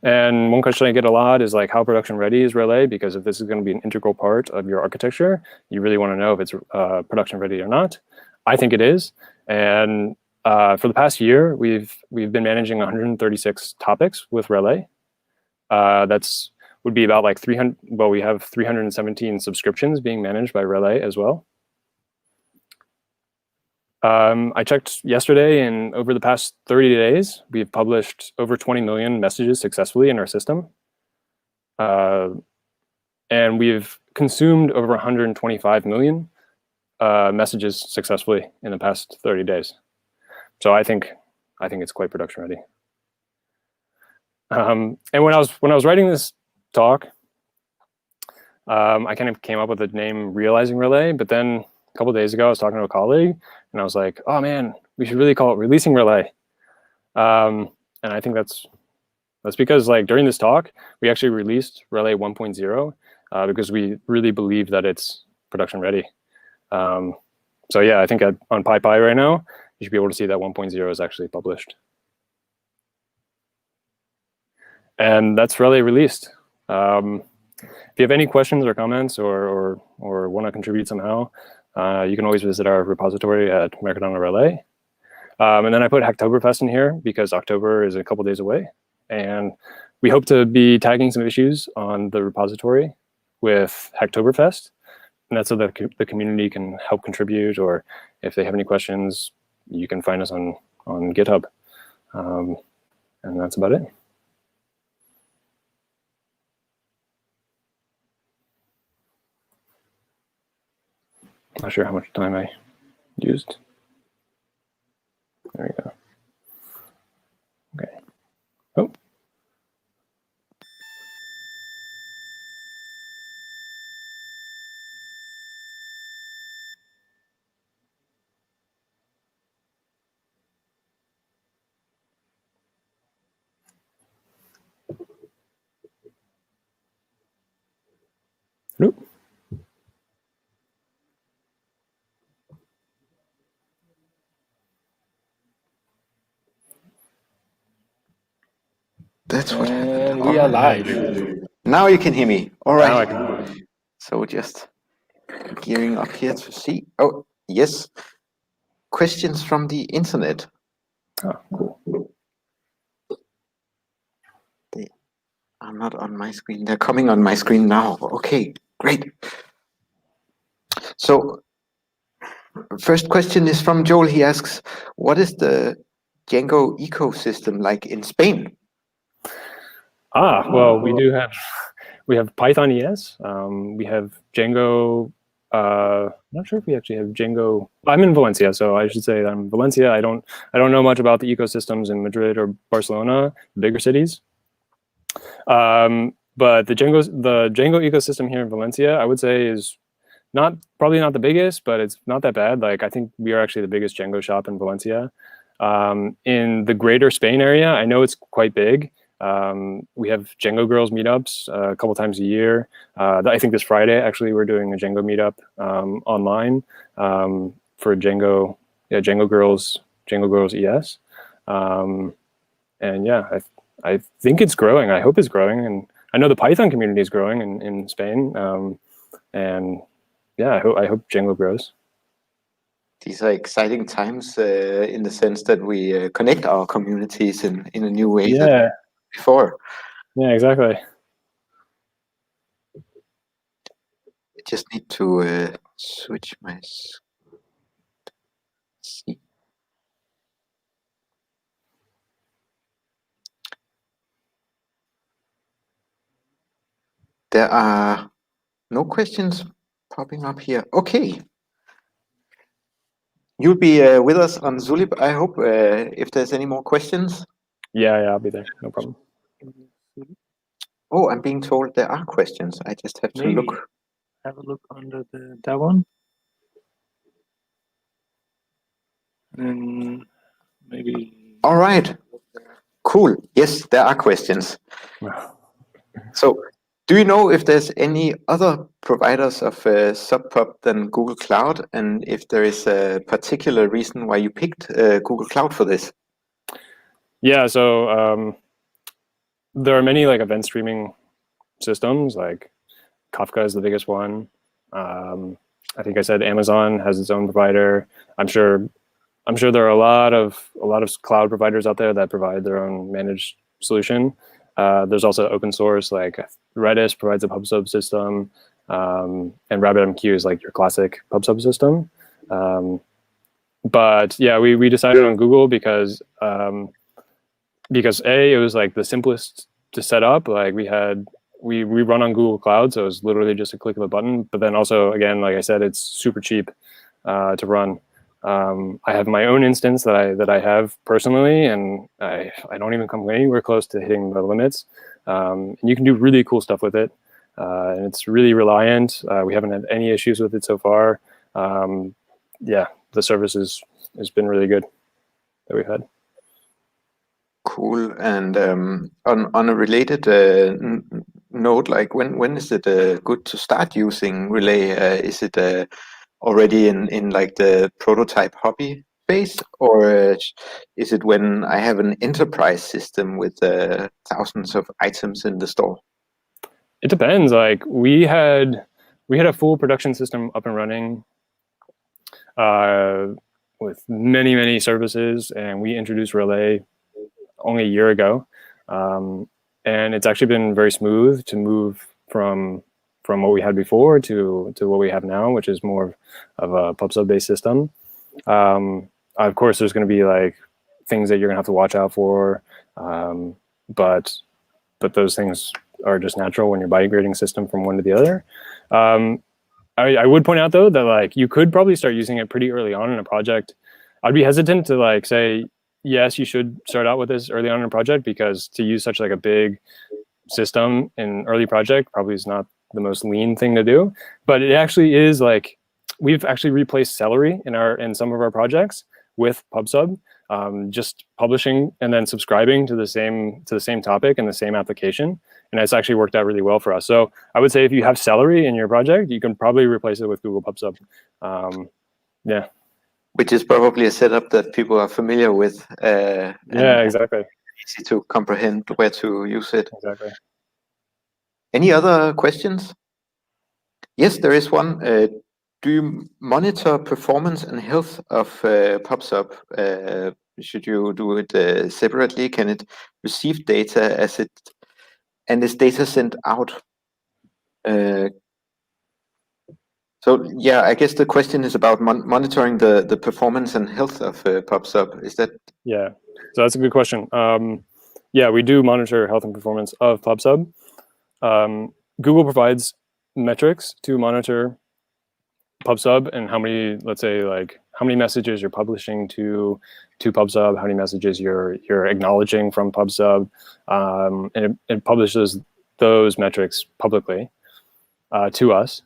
And one question I get a lot is like, how production ready is Relé? Because if this is going to be an integral part of your architecture, you really want to know if it's production ready or not. I think it is. And for the past year, we've been managing 136 topics with Relé. Would be about like 300. Well, we have 317 subscriptions being managed by Relé as well. I checked yesterday, and over the past 30 days, we've published over 20 million messages successfully in our system. And we've consumed over 125 million messages successfully in the past 30 days. So I think it's quite production ready. And when I was writing this talk, I kind of came up with the name Realizing Relé, but then a couple of days ago, I was talking to a colleague, and I was like, "Oh man, we should really call it Releasing Relé." And I think that's because like during this talk, we actually released Relé 1.0 because we really believe that it's production ready. So yeah, I think on PyPy right now, you should be able to see that 1.0 is actually published. And that's Relé released. If you have any questions or comments or want to contribute somehow, you can always visit our repository at Mercadona Relé. And then I put Hacktoberfest in here because October is a couple days away. And we hope to be tagging some issues on the repository with Hacktoberfest. And that's so that the community can help contribute, or if they have any questions, you can find us on GitHub. And that's about it. Not sure how much time I used. There we go. Okay. Oh. Nope. That's what happened. We are live. Now you can hear me. All Now I right. can. So just gearing up here to see. Oh, yes. Questions from the internet. Oh, cool. They are not on my screen. They're coming on my screen now. Okay, great. So first question is from Joel. He asks, what is the Django ecosystem like in Spain? Well, we have Python ES. We have Django. Not sure if we actually have Django. I'm in Valencia, so I should say I'm in Valencia. I don't know much about the ecosystems in Madrid or Barcelona, the bigger cities. But the Django ecosystem here in Valencia, I would say, is probably not the biggest, but it's not that bad. Like, I think we are actually the biggest Django shop in Valencia. In the greater Spain area, I know it's quite big. We have Django Girls meetups a couple times a year. I think this Friday, actually, we're doing a Django meetup online for Django Girls ES. And yeah, I think it's growing. I hope it's growing, and I know the Python community is growing in Spain. And yeah, I hope Django grows. These are exciting times in the sense that we connect our communities in a new way. Yeah. Before. Yeah, exactly. I just need to switch my see. There are no questions popping up here. Okay. You'll be with us on Zulip, I hope, if there's any more questions. Yeah, I'll be there. No problem. Oh, I'm being told there are questions. I just have to look. Have a look under that one. And maybe. All right. Cool. Yes, there are questions. So, do you know if there's any other providers of Subpub than Google Cloud, and if there is a particular reason why you picked Google Cloud for this? Yeah, so there are many like event streaming systems. Like Kafka is the biggest one. I think I said Amazon has its own provider. I'm sure there are a lot of cloud providers out there that provide their own managed solution. There's also open source, like Redis provides a PubSub system, and RabbitMQ is like your classic PubSub system. But yeah, we decided on Google because A, it was like the simplest to set up. Like we run on Google Cloud, so it's literally just a click of a button. But then also, again, like I said, it's super cheap to run. I have my own instance that I have personally, and I don't even come anywhere close to hitting the limits. And you can do really cool stuff with it, and it's really reliant. We haven't had any issues with it so far. Yeah, the service has been really good that we've had. Cool. And on a related note, like when is it good to start using Relé? Is it already in like the prototype hobby space, or is it when I have an enterprise system with thousands of items in the store? It depends. Like we had a full production system up and running with many services, and we introduced Relé only a year ago, and it's actually been very smooth to move from what we had before to what we have now, which is more of a PubSub based system. Of course, there's going to be like things that you're going to have to watch out for, but those things are just natural when you're migrating system from one to the other. I would point out though that like you could probably start using it pretty early on in a project. I'd be hesitant to like say, yes, you should start out with this early on in a project, because to use such like a big system in early project probably is not the most lean thing to do. But it actually is like, we've actually replaced Celery in some of our projects with PubSub, just publishing and then subscribing to the same topic and the same application. And it's actually worked out really well for us. So I would say if you have Celery in your project, you can probably replace it with Google PubSub. Yeah. Which is probably a setup that people are familiar with. Yeah, exactly. Easy to comprehend where to use it. Exactly. Any other questions? Yes, there is one. Do you monitor performance and health of PubSub? Should you do it separately? Can it receive data and is data sent out? So yeah, I guess the question is about monitoring the performance and health of PubSub. Is that? Yeah, so that's a good question. Yeah, we do monitor health and performance of PubSub. Google provides metrics to monitor PubSub and how many, let's say, like how many messages you're publishing to PubSub, how many messages you're acknowledging from PubSub, and it publishes those metrics publicly to us.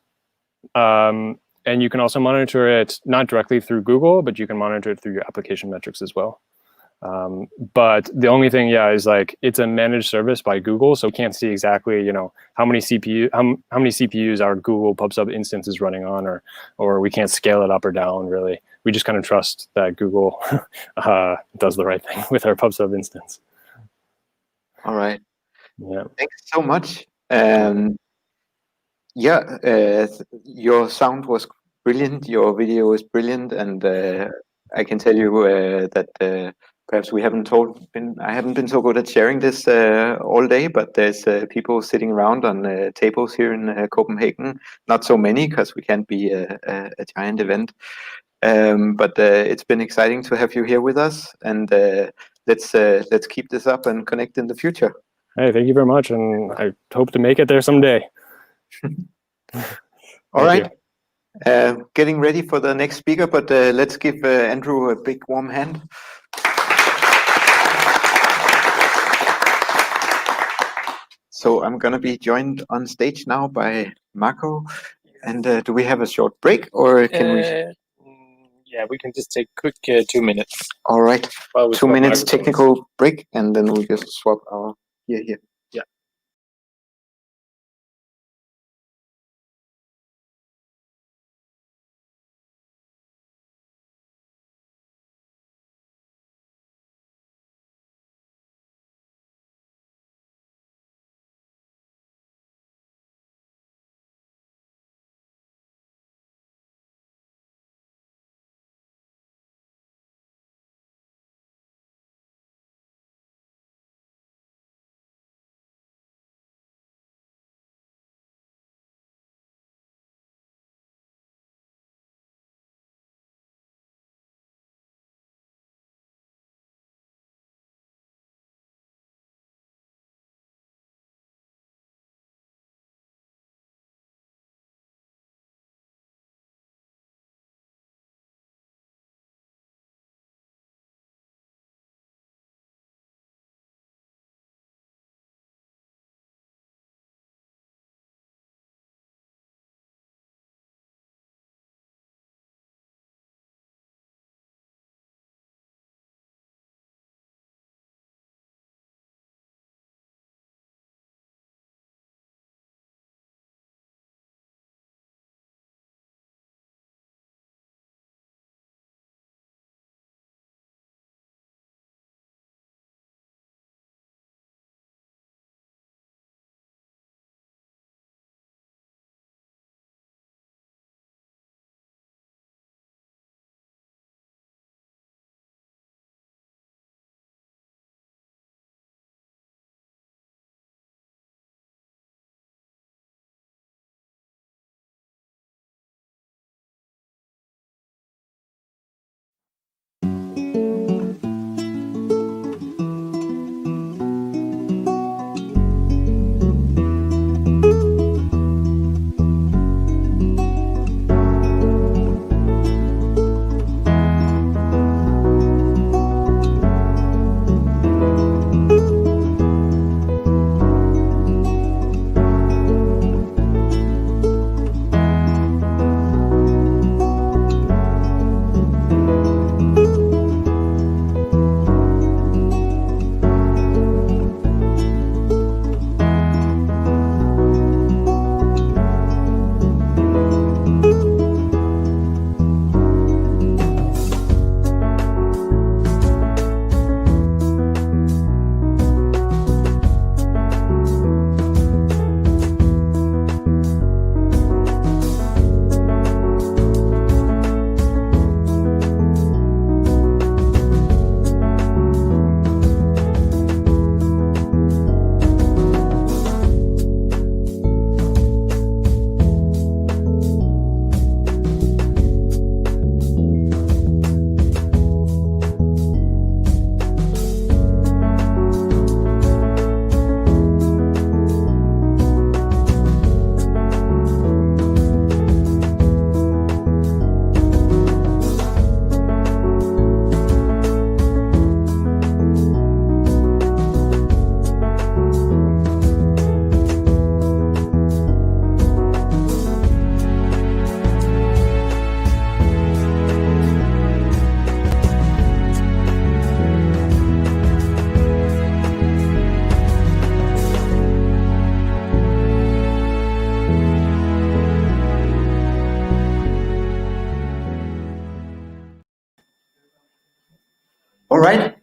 And you can also monitor it not directly through Google, but you can monitor it through your application metrics as well. But the only thing, yeah, is like it's a managed service by Google, so we can't see exactly, you know, how many CPUs our Google PubSub instance is running on, or we can't scale it up or down really. We just kind of trust that Google does the right thing with our PubSub instance. All right. Yeah. Thanks so much. Yeah, your sound was brilliant. Your video is brilliant, and I can tell you that perhaps I haven't been so good at sharing this all day, but there's people sitting around on tables here in Copenhagen. Not so many because we can't be a giant event, but it's been exciting to have you here with us, and let's keep this up and connect in the future. Hey, thank you very much, and I hope to make it there someday. All right. Getting ready for the next speaker, but let's give Andrew a big warm hand. So I'm going to be joined on stage now by Marco. And do we have a short break, or can we? Yeah, we can just take a quick 2 minutes. All right. 2 minutes technical break, and then we'll just swap our here.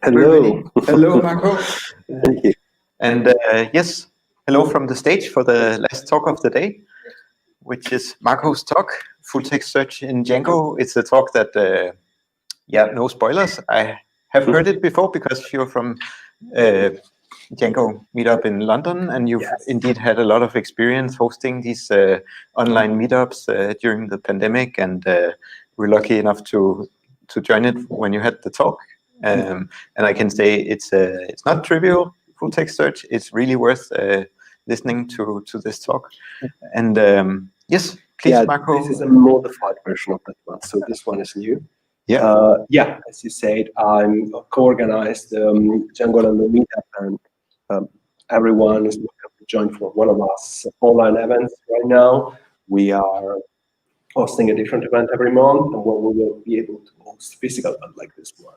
Hello. Hello, Marco. Thank you. And yes, hello from the stage for the last talk of the day, which is Marco's talk, Full Text Search in Django. It's a talk that, yeah, no spoilers. I have heard it before because you're from Django meetup in London, and you've indeed had a lot of experience hosting these online meetups during the pandemic, and we're lucky enough to join it when you had the talk. And I can say it's not trivial, full text search. It's really worth listening to this talk. And yes, please, Marco. This is a modified version of that one, so this one is new. Yeah. Yeah, as you said, I'm co-organized Django meetup, and everyone is welcome to join for one of us online events right now. We are hosting a different event every month, and we will be able to host physical event like this one.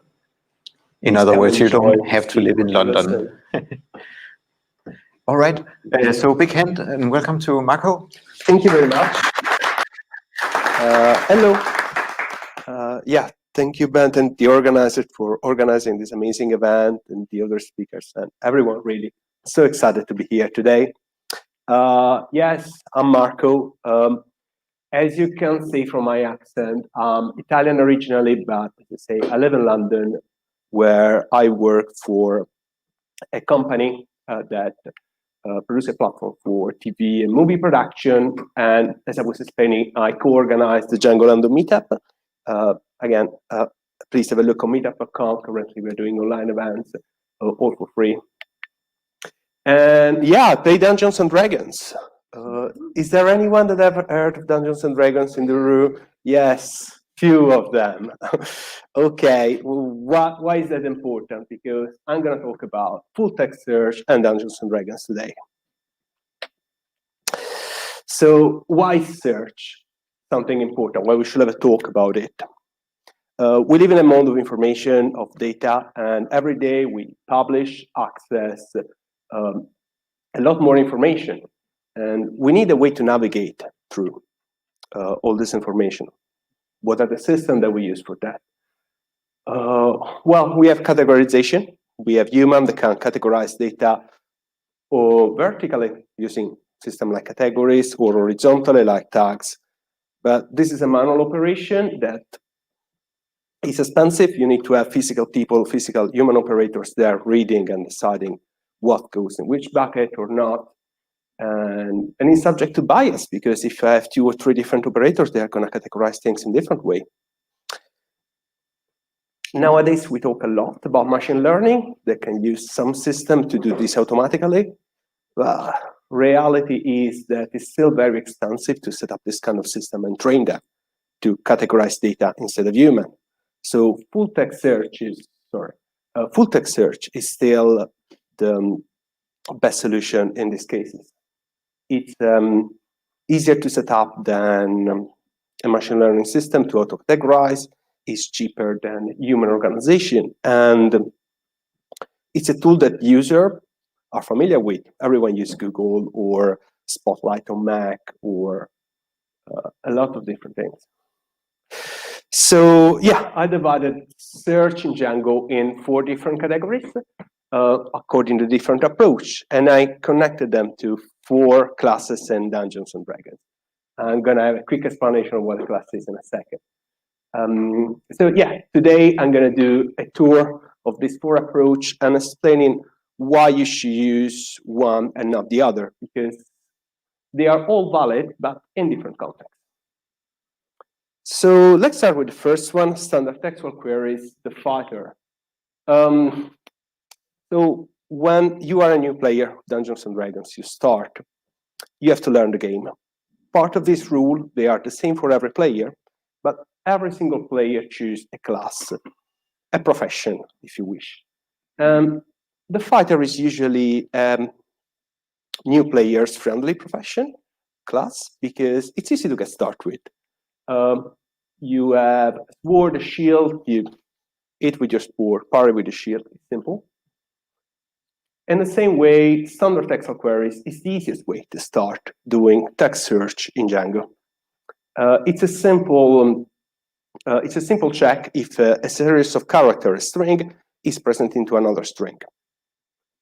In other words, you don't have to live in London. All right, so big hand and welcome to Marco. Thank you very much. Hello. Yeah, thank you, Bent, and the organizer for organizing this amazing event, and the other speakers, and everyone really. So excited to be here today. Yes, I'm Marco. As you can see from my accent, I'm Italian originally, but as I say, I live in London, where I work for a company that produces a platform for TV and movie production. And as I was explaining, I co-organized the Django meetup. Again, please have a look on meetup.com. Currently, we're doing online events, all for free. And yeah, play Dungeons and Dragons. Is there anyone that ever heard of Dungeons and Dragons in the room? Yes, few of them. Okay, well, why is that important? Because I'm going to talk about full text search and Dungeons and Dragons today. So why search? Something important, why we should have a talk about it. We live in a world of information, of data, and every day we publish, access a lot more information. And we need a way to navigate through all this information. What are the systems that we use for that? Well, we have categorization. We have human that can categorize data or vertically using systems like categories, or horizontally like tags. But this is a manual operation that is expensive. You need to have physical people, physical human operators there reading and deciding what goes in which bucket or not. And it's subject to bias, because if I have 2 or 3 different operators, they are going to categorize things in different way. Nowadays, we talk a lot about machine learning. They can use some system to do this automatically. But reality is that it's still very expensive to set up this kind of system and train them to categorize data instead of human. So full text search is still the best solution in these cases. It's easier to set up than a machine learning system to auto-categorize. It's cheaper than human organization. And it's a tool that users are familiar with. Everyone uses Google or Spotlight on Mac or a lot of different things. So yeah, I divided search in Django in 4 different categories according to different approach. And I connected them to 4 classes in Dungeons and Dragons. I'm going to have a quick explanation of what a class is in a second. So yeah, today I'm going to do a tour of this 4 approach and explaining why you should use one and not the other, because they are all valid, but in different contexts. So let's start with the first one, standard textual queries, the fighter. So when you are a new player of Dungeons and Dragons, you have to learn the game. Part of this rule, they are the same for every player, but every single player chooses a class, a profession, if you wish. The fighter is usually new players friendly profession class, because it's easy to get started with. You have a sword, a shield, you hit with your sword, parry with the shield, it's simple. In the same way, standard textual queries is the easiest way to start doing text search in Django. It's a simple check if a series of characters, string, is present into another string.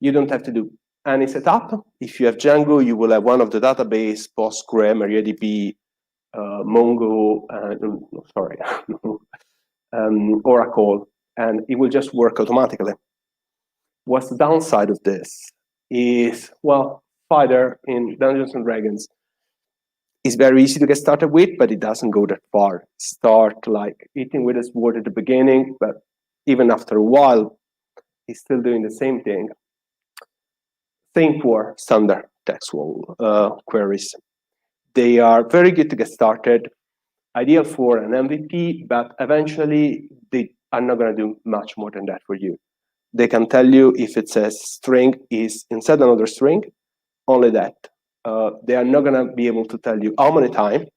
You don't have to do any setup. If you have Django, you will have one of the database, Postgre, MariaDB, Mongo, Oracle, and it will just work automatically. What's the downside of this is, well, Fighter in Dungeons and Dragons is very easy to get started with, but it doesn't go that far. Start like eating with a sword at the beginning, but even after a while, it's still doing the same thing. Same for standard textual queries. They are very good to get started, ideal for an MVP, but eventually they are not going to do much more than that for you. They can tell you if it says string is inside another string, only that. They are not going to be able to tell you how many times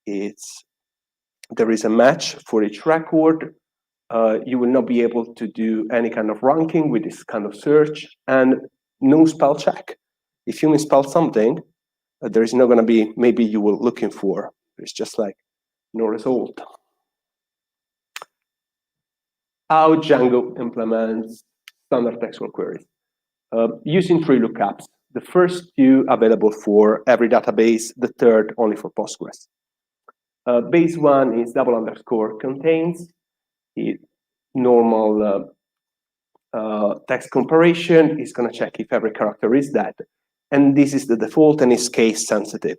there is a match for each record. You will not be able to do any kind of ranking with this kind of search, and no spell check. If you misspell something, there is not going to be maybe you were looking for. It's just like no result. How Django implements standard textual queries. Using 3 lookups. The first 2 available for every database, the third only for Postgres. Base 1 is _ contains. Normal text comparison is going to check if every character is that. And this is the default and is case sensitive.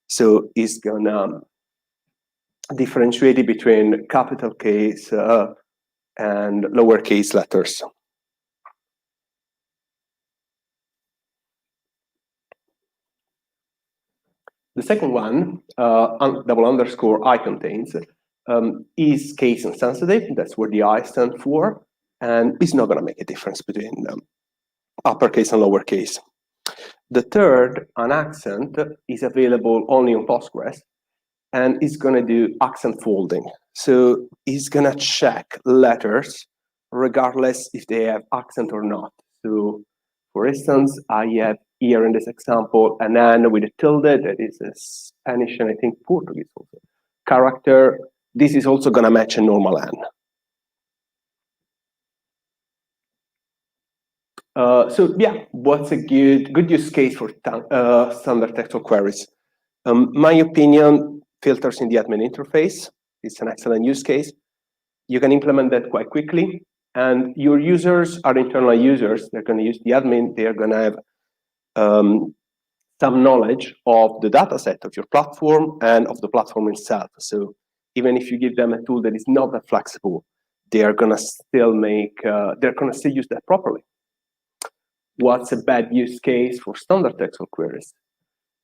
So it's going to differentiate it between capital case and lowercase letters. The second one, _ contains, is case insensitive. That's what the I stand for. And it's not going to make a difference between uppercase and lowercase. The third, an accent, is available only on Postgres, and it's going to do accent folding. So it's going to check letters regardless if they have accent or not. So, for instance, I have here in this example an N with a tilde, that is a Spanish and I think Portuguese also character. This is also going to match a normal N. So yeah, what's a good use case for standard textual queries? My opinion, filters in the admin interface is an excellent use case. You can implement that quite quickly, and your users are internal users. They're going to use the admin. They're going to have some knowledge of the data set of your platform and of the platform itself. So even if you give them a tool that is not that flexible, they are going to still use that properly. What's a bad use case for standard textual queries?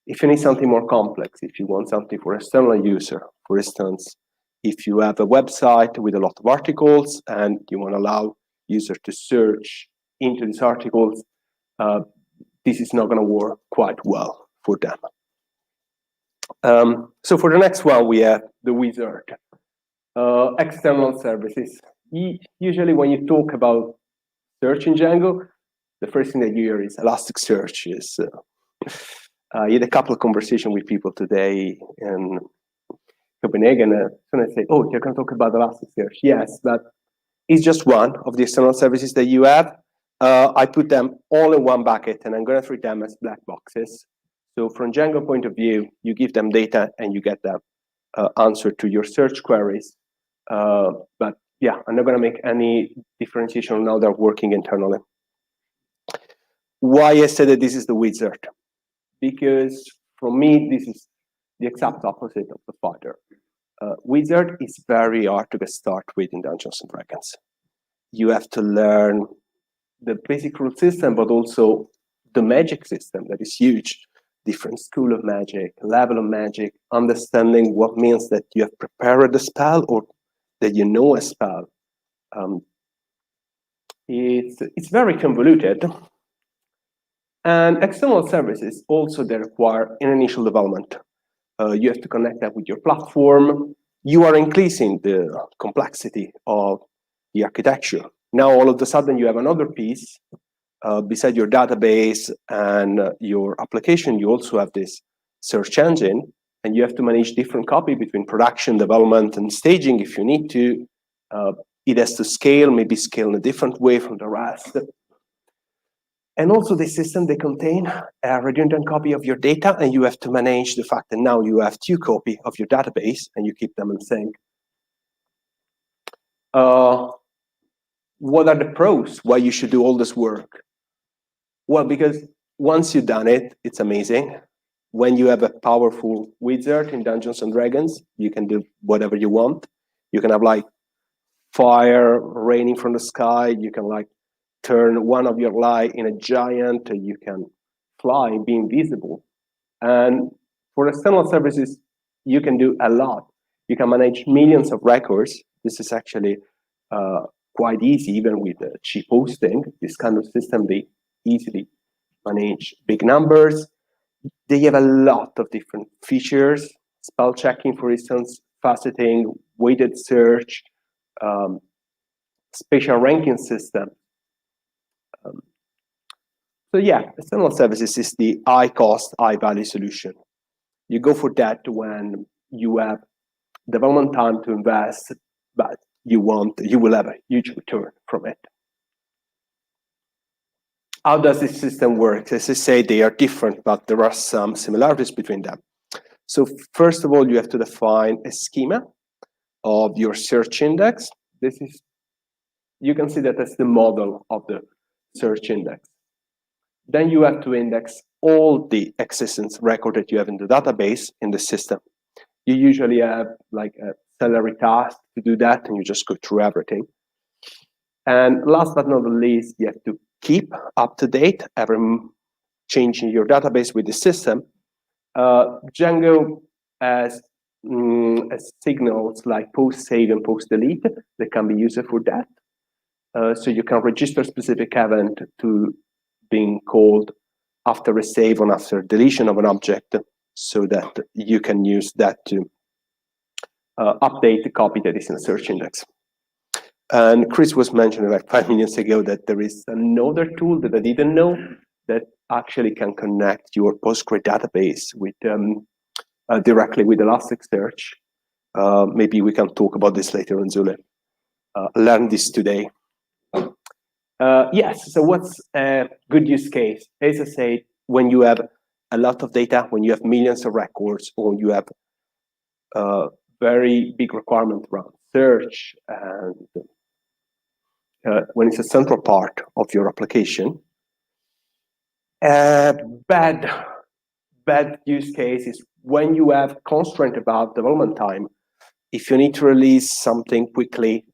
If you need something more complex, if you want something for external user, for instance, if you have a website with a lot of articles and you want to allow users to search into these articles, this is not going to work quite well for them. So for the next one, we have the wizard. External services. Usually when you talk about search in Django, the first thing that you hear is Elasticsearch. I had a couple of conversations with people today in Copenhagen, and I say, oh, you're going to talk about Elasticsearch. Yes, but it's just one of the external services that you have. I put them all in one bucket, and I'm going to treat them as black boxes. So from Django point of view, you give them data, and you get the answer to your search queries. But yeah, I'm not going to make any differentiation on how they're working internally. Why I said that this is the wizard? Because for me, this is the exact opposite of the fighter. Wizard is very hard to get started with in Dungeons and Dragons. You have to learn the basic rule system, but also the magic system that is huge. Different school of magic, level of magic, understanding what means that you have prepared the spell or that you know a spell. It's very convoluted. And external services also, they require an initial development. You have to connect that with your platform. You are increasing the complexity of the architecture. Now, all of a sudden, you have another piece. Beside your database and your application, you also have this search engine, and you have to manage different copy between production, development, and staging if you need to. it has to scale, maybe scale in a different way from the rest. And also the system, they contain a redundant copy of your data, and you have to manage the fact that now you have 2 copies of your database and you keep them in sync. What are the pros? Why you should do all this work? Well, because once you've done it, it's amazing. When you have a powerful wizard in Dungeons and Dragons, you can do whatever you want. You can have like fire raining from the sky. You can like turn one of your light in a giant. You can fly, be invisible. And for external services, you can do a lot. You can manage millions of records. This is actually quite easy, even with cheap hosting. This kind of system, they easily manage big numbers. They have a lot of different features, spell checking, for instance, faceting, weighted search, spatial ranking system. So yeah, external services is the high cost, high value solution. You go for that when you have development time to invest, but you will have a huge return from it. How does this system work? As I say, they are different, but there are some similarities between them. So first of all, you have to define a schema of your search index. This is, you can see that as the model of the search index. Then you have to index all the existence record that you have in the database in the system. You usually have like a salary task to do that, and you just go through everything. And last but not least, you have to keep up to date every change in your database with the system. Django has signals like post save and post delete that can be used for that. So you can register specific event to being called after a save or after deletion of an object, so that you can use that to update the copy that is in the search index. And Chris was mentioning like 5 minutes ago that there is another tool that I didn't know that actually can connect your Postgre database with directly with Elasticsearch. Maybe we can talk about this later on, Zule. Learn this today. Yes, so what's a good use case? As I said, when you have a lot of data, when you have millions of records, or you have very big requirement around search, and when it's a central part of your application. Bad use case is when you have constraint about development time. If you need to release something quickly,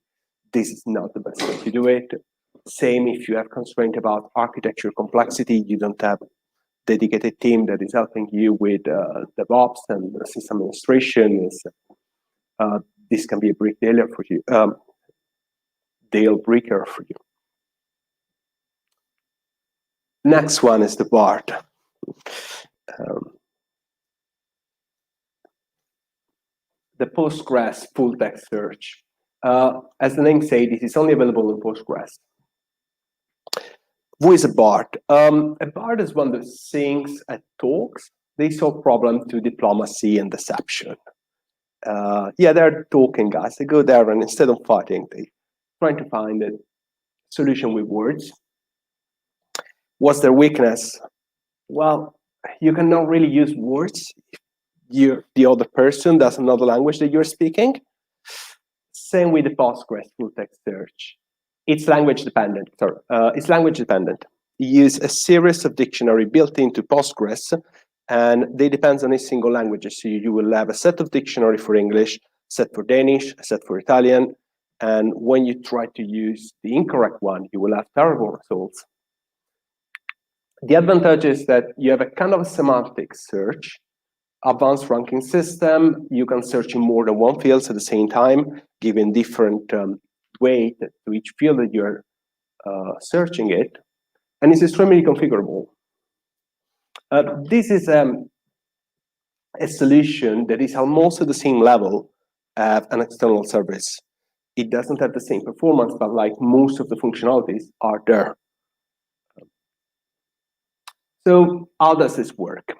this is not the best way to do it. Same if you have constraint about architecture complexity, you don't have dedicated team that is helping you with DevOps and system administration. This can be a deal breaker for you. Next one is the BART. The Postgres full text search. As the name says, it is only available in Postgres. Who is a BART? A BART is one that sings and talks. They solve problems to diplomacy and deception. Yeah, they're talking guys. They go there and instead of fighting, they're trying to find a solution with words. What's their weakness? Well, you cannot really use words if the other person doesn't know the language that you're speaking. Same with the Postgres full text search. It's language dependent. It's language dependent. You use a series of dictionary built into Postgres, and they depend on a single language. So you will have a set of dictionary for English, a set for Danish, a set for Italian, and when you try to use the incorrect one, you will have terrible results. The advantage is that you have a kind of a semantic search, advanced ranking system. You can search in more than one field at the same time, giving different weight to each field that you're searching it, and it's extremely configurable. This is a solution that is almost at the same level as an external service. It doesn't have the same performance, but like most of the functionalities are there. So how does this work?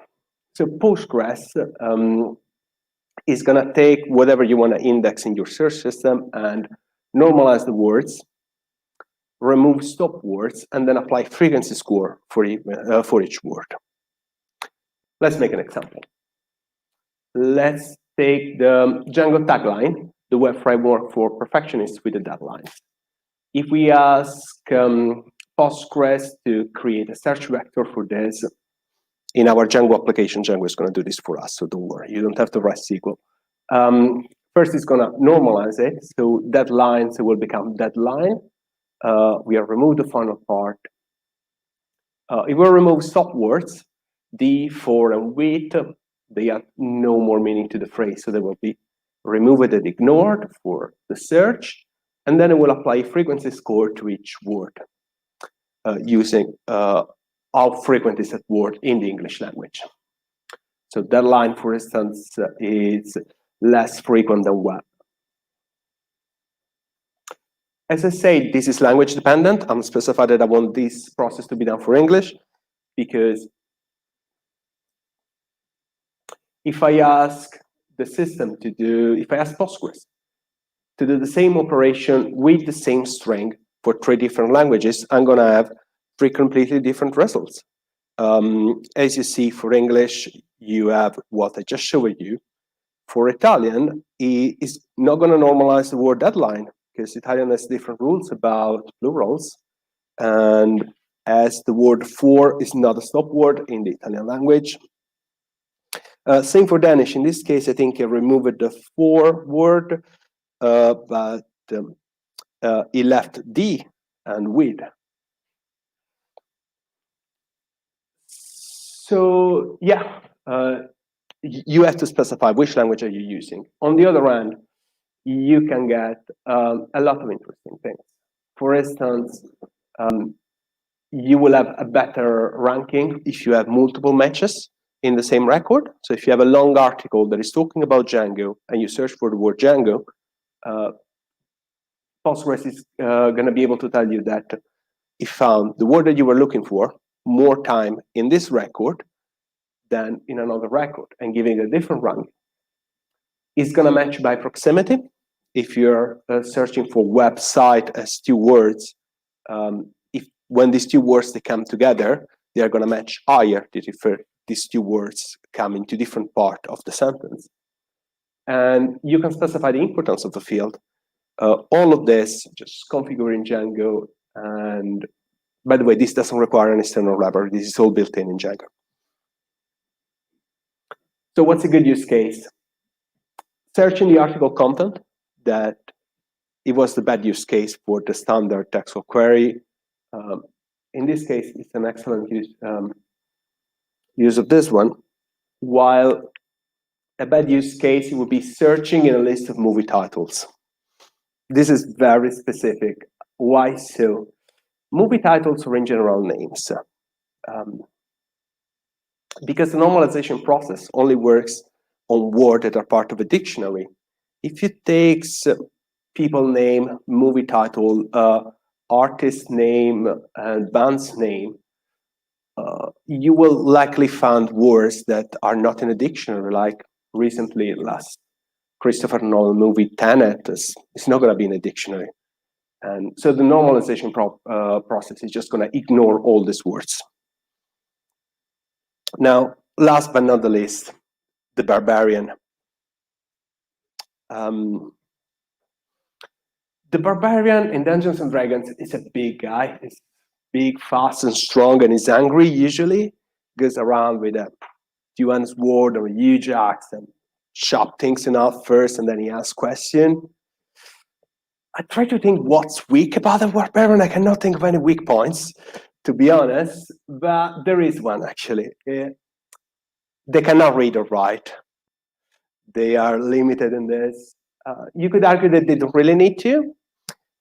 So Postgres is going to take whatever you want to index in your search system and normalize the words, remove stop words, and then apply frequency score for each word. Let's make an example. Let's take the Django tagline, the web framework for perfectionists with the deadlines. If we ask Postgres to create a search vector for this, in our Django application, Django is going to do this for us, so don't worry, you don't have to write SQL. First, it's going to normalize it, so deadlines will become deadline. We have removed the final part. It will remove stop words, the, for, and with. They have no more meaning to the phrase, so they will be removed and ignored for the search, and then it will apply a frequency score to each word, using how frequent is that word in the English language. So deadline, for instance, is less frequent than web. As I say, this is language dependent. I'm specified that I want this process to be done for English, because if I ask the system to do, if I ask Postgres to do the same operation with the same string for 3 different languages, I'm going to have 3 completely different results. As you see, for English, you have what I just showed you. For Italian, it is not going to normalize the word deadline, because Italian has different rules about plurals. And as the word for is not a stop word in the Italian language. Same for Danish. In this case, I think I removed the for word, but he left the and with. So yeah, you have to specify which language are you using. On the other hand, you can get a lot of interesting things. For instance, you will have a better ranking if you have multiple matches in the same record. So if you have a long article that is talking about Django and you search for the word Django, Postgres is going to be able to tell you that it found the word that you were looking for more time in this record than in another record, and giving a different rank. It's going to match by proximity. If you're searching for website as 2 words, when these 2 words they come together, they are going to match higher if these 2 words come into different part of the sentence. And you can specify the importance of the field. All of this just configure in Django. And by the way, this doesn't require an external library. This is all built in Django. So what's a good use case? Searching the article content, that it was the bad use case for the standard textual query. In this case, it's an excellent use of this one. While a bad use case, it would be searching in a list of movie titles. This is very specific. Why so? Movie titles are in general names. Because the normalization process only works on words that are part of a dictionary. If you take people name, movie title, artist name, and band's name, you will likely find words that are not in a dictionary, like recently last Christopher Nolan movie Tenet is not going to be in a dictionary. And so the normalization process is just going to ignore all these words. Now, last but not the least, the barbarian. The barbarian in Dungeons and Dragons is a big guy. He's big, fast, and strong, and he's angry usually. Goes around with a two-handed sword or a huge axe and chop things enough first, and then he asks questions. I try to think what's weak about the barbarian. I cannot think of any weak points, to be honest, but there is one actually. They cannot read or write. They are limited in this. You could argue that they don't really need to,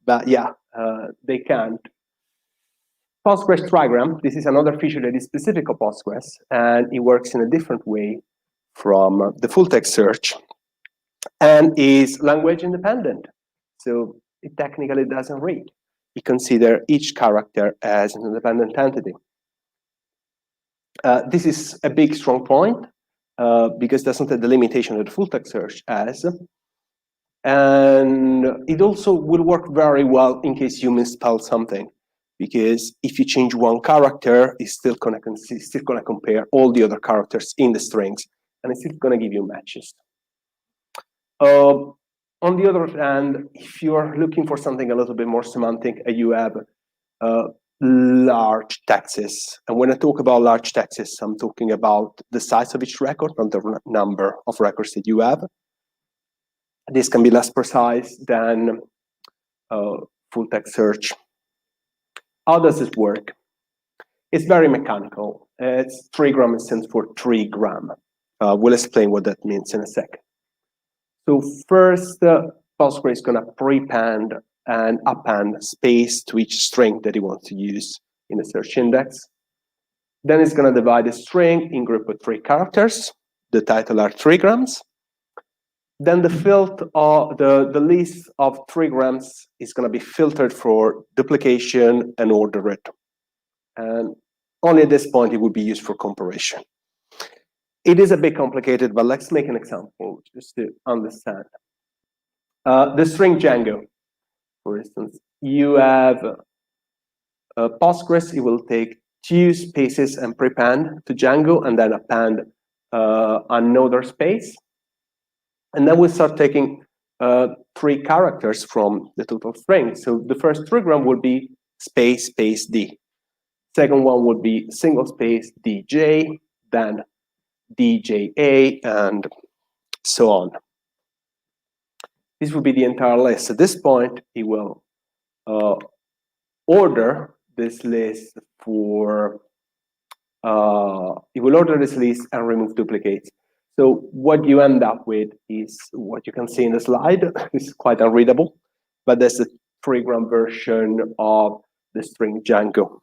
but yeah, they can't. Postgres trigram, this is another feature that is specific of Postgres, and it works in a different way from the full text search, and is language independent. So it technically doesn't read. We consider each character as an independent entity. This is a big strong point because it doesn't have the limitation that the full text search has, And it also will work very well in case you misspell something, because if you change one character, it's still gonna compare all the other characters in the strings, and it's still gonna give you matches. On the other hand, if you're looking for something a little bit more semantic, you have large texts. And when I talk about large texts, I'm talking about the size of each record, not the number of records that you have. This can be less precise than full text search. How does this work? It's very mechanical. It's 3 gram stands for 3 gram. We'll explain what that means in a second. So first, Postgre is going to prepend and append space to each string that you want to use in the search index. Then it's going to divide the string in group of 3 characters. The title are 3 grams. Then the list of 3 grams is going to be filtered for duplication and order it. And only at this point it would be used for comparison. It is a bit complicated, but let's make an example just to understand. The string Django, for instance, you have Postgres. It will take 2 spaces and prepend to Django, and then append another space. And then we start taking 3 characters from the total string. So the first 3 gram would be space, space, D. Second one would be single space, DJ, then DJA, and so on. This would be the entire list. At this point, it will order this list for, it will order this list and remove duplicates. So what you end up with is what you can see in the slide. It's quite unreadable, but that's the 3 gram version of the string Django.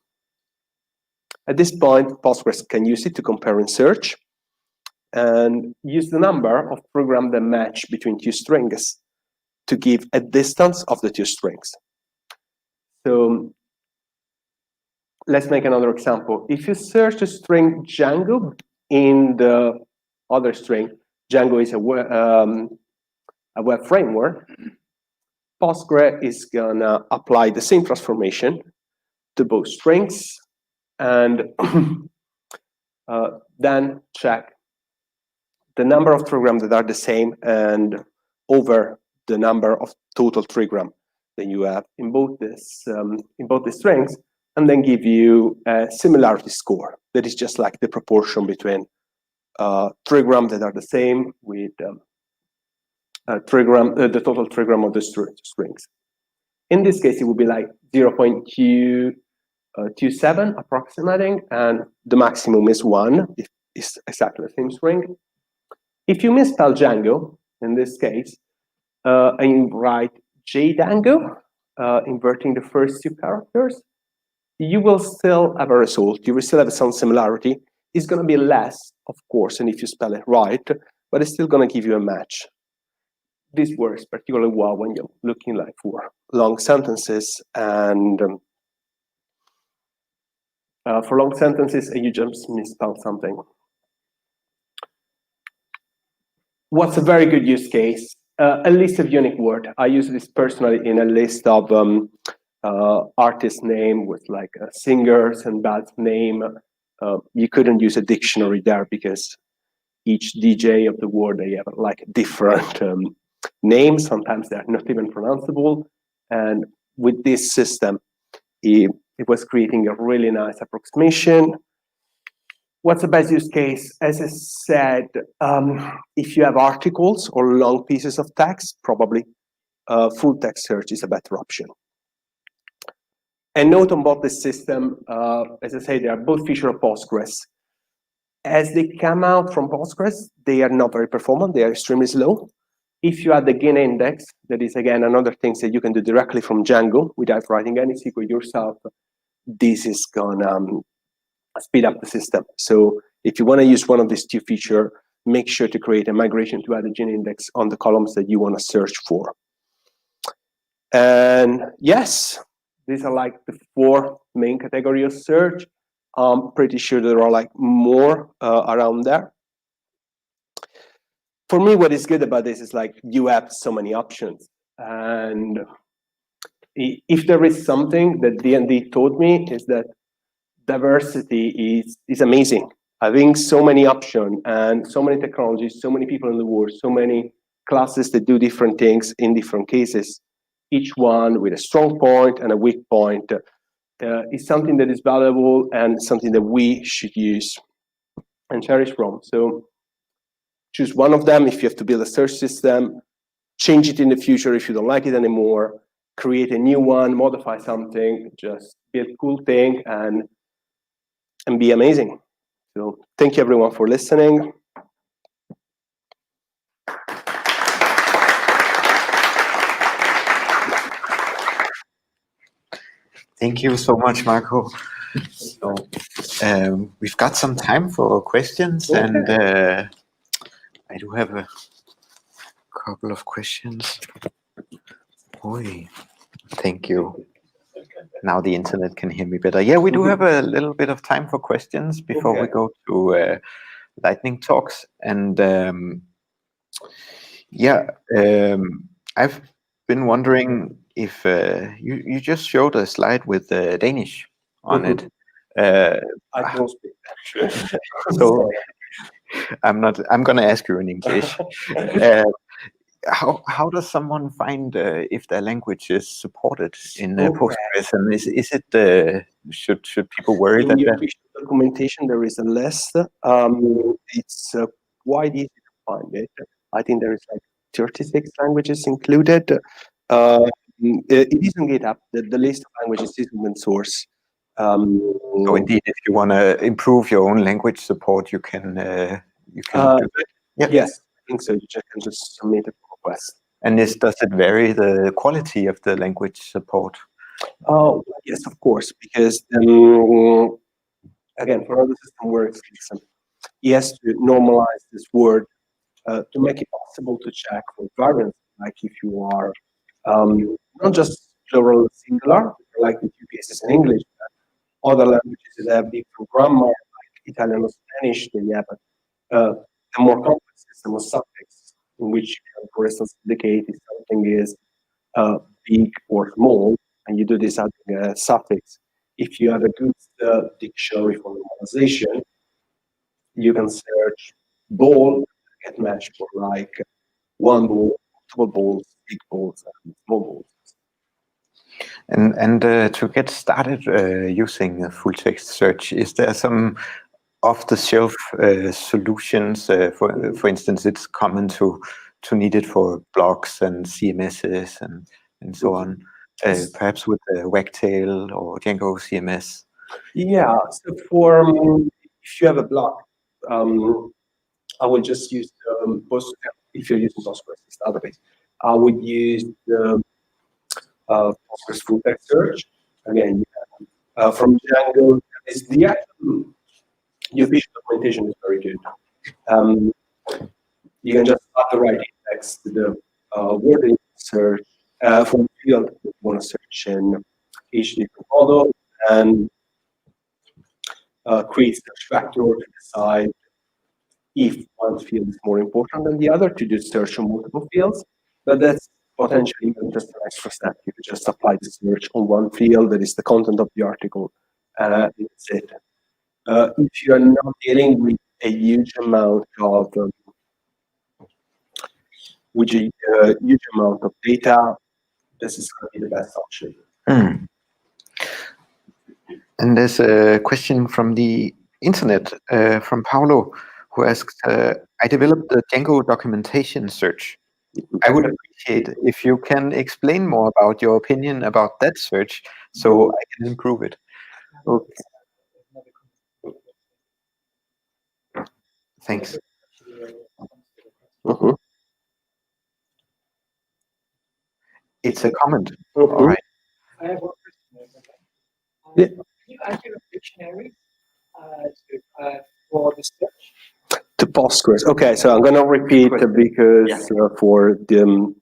At this point, Postgres can use it to compare and search, and use the number of 3 gram that match between 2 strings to give a distance of the 2 strings. So let's make another example. If you search the string Django in the other string, Django is a web framework, Postgre is gonna apply the same transformation to both strings, and then check the number of 3 gram that are the same and over the number of total 3 gram that you have in both the strings, and then give you a similarity score that is just like the proportion between 3 gram that are the same with 3 gram, the total 3 gram of the strings. In this case, it would be like 0.227 approximating, and the maximum is 1 if it's exactly the same string. If you misspell Django, in this case, and you write JDango, inverting the first 2 characters, you will still have a result. You will still have some similarity. It's going to be less, of course, than if you spell it right, but it's still going to give you a match. This works particularly well when you're looking like for long sentences, and for long sentences and you just misspell something. What's a very good use case? A list of unique words. I use this personally in a list of artist name with like singers and band's name. You couldn't use a dictionary there because each DJ of the world, they have like different names. Sometimes they're not even pronounceable. And with this system, it was creating a really nice approximation. What's the best use case? As I said, if you have articles or long pieces of text, probably full text search is a better option. And note on both this system, as I say, they are both features of Postgres. As they come out from Postgres, they are not very performant, they are extremely slow. If you add the GIN index, that is again another thing that you can do directly from Django without writing any SQL yourself, this is gonna speed up the system. So if you want to use one of these 2 features, make sure to create a migration to add a GIN index on the columns that you want to search for. And yes, these are like the 4 main categories of search. I'm pretty sure there are like more around there. for me, what is good about this is like you have so many options. And if there is something that D&D taught me is that diversity is amazing. Having so many options and so many technologies, so many people in the world, so many classes that do different things in different cases, each one with a strong point and a weak point, is something that is valuable and something that we should use and cherish from. So choose one of them if you have to build a search system, change it in the future if you don't like it anymore, create a new one, modify something, just build a cool thing and be amazing. So thank you everyone for listening. Thank you so much, Marco. So we've got some time for questions, Okay. and I do have a couple of questions. Oi, thank you. Now the internet can hear me better. Yeah, we do have a little bit of time for questions before we go to lightning talks. And I've been wondering if you just showed a slide with Danish on it. I don't speak Danish. So I'm going to ask you in English. How does someone find if their language is supported in Postgres? And is it should people worry in that your documentation there is a list? It's quite easy to find it. I think there is like 36 languages included. It is on GitHub. The list of languages is open source. So indeed, if you want to improve your own language support, you can do it. Yeah. Yes, I think so. You can just submit a request. And does it vary the quality of the language support? Oh, yes, of course, because again, for how the system works, he has to normalize this word to make it possible to check for variants, like if you are not just plural and singular, like the two cases in English, but other languages that have different grammar, like Italian or Spanish, they have a more complex system of suffix, in which you can, for instance, indicate if something is big or small, and you do this adding a suffix. If you have a good dictionary for normalization, you can search ball, get match for like one ball, multiple balls, big balls, and small balls. And to get started using full text search, is there some off-the-shelf solutions? For instance, it's common to need it for blogs and CMSs and so on. Perhaps with Wagtail or Django CMS. Yeah. So for if you have a blog, I would just use Postgres. If you're using Postgres, it's the database. I would use the Postgres full text search. Again, from Django, is the actual official documentation is very good. You can just add the right index to the word search from the field that you want to search in each different model, and create search factor to decide if one field is more important than the other to do search on multiple fields. But that's potentially even just an extra step. You could just apply the search on one field that is the content of the article. That's it. If you are not dealing with a huge amount of data, this is going to be the best option. Mm. And there's a question from the internet from Paolo, who asks, I developed the Django documentation search. I would appreciate if you can explain more about your opinion about that search so I can improve it. Okay. Thanks. It's a comment. All right. I have one question. Yeah. Can you add your dictionary for the search? To Postgres. Okay, so I'm going to repeat because for the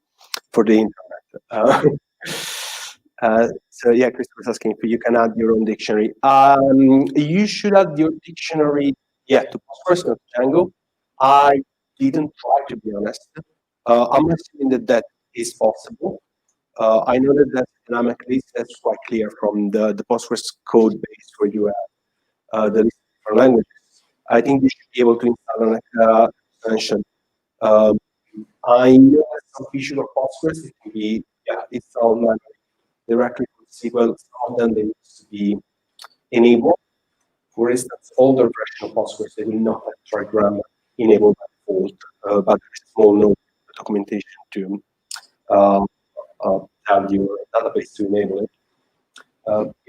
internet. So yeah, Christopher's asking if you can add your own dictionary. You should add your dictionary, to Postgres, not Django. I didn't try, to be honest. I'm assuming that that is possible. I know that that's dynamically, that's quite clear from the Postgres code base where you have the list of different languages. I think you should be able to install an extension. I know that some features of Postgres, it can be, it's all manually directly from SQL. Some of them they need to be enabled. For instance, older version of Postgres, they will not have trigram enabled by default, but there's a small note in the documentation to have your database to enable it.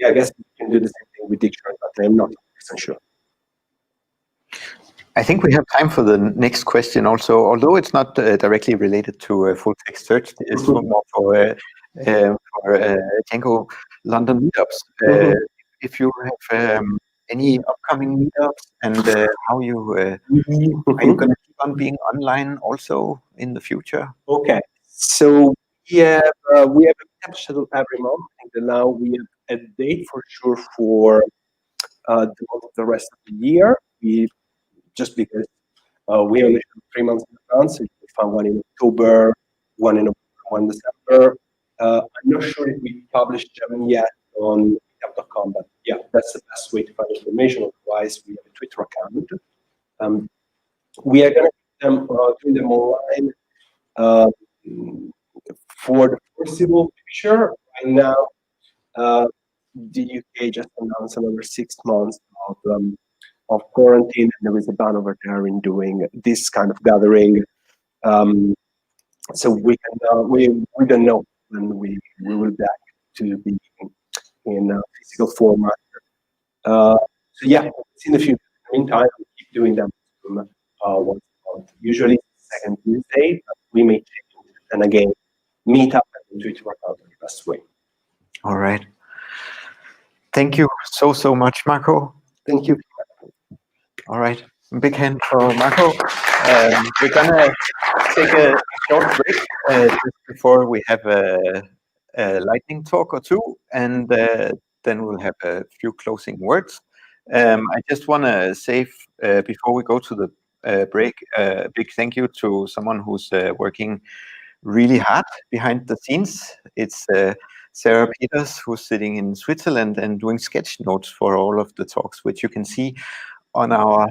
I guess you can do the same thing with dictionary, but I'm not 100% sure. I think we have time for the next question also, although it's not directly related to full text search. It's more for Django London meetups. If you have any upcoming meetups and how you are you going to keep on being online also in the future? Okay, so we have a meetup schedule every month. I think that now we have a date for sure for the rest of the year. Just because we only have 3 months in advance, so we found one in October, one in November, one in December. I'm not sure if we published them yet on meetup.com, but yeah, that's the best way to find information. Otherwise, we have a Twitter account. We are going to keep them doing them online for the foreseeable future. Right now, the UK just announced another 6 months of quarantine, and there is a ban over there in doing this kind of gathering. So we can we don't know when we will be back to be in a physical format. So yeah, it's in the future. In the meantime, we keep doing them once a month. Usually second Tuesday, but we may change. And again, meet up and Twitter account the best way. All right. Thank you so much, Marco. Thank you. All right. Big hand for Marco. We're gonna take a short break just before we have a lightning talk or two, and then we'll have a few closing words. I just want to say before we go to the break, a big thank you to someone who's working really hard behind the scenes. It's Sarah Peters, who's sitting in Switzerland and doing sketch notes for all of the talks, which you can see on our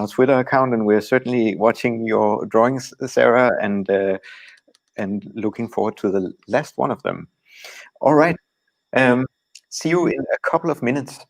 Twitter account, and we're certainly watching your drawings, Sarah, and looking forward to the last one of them. All right. See you in a couple of minutes.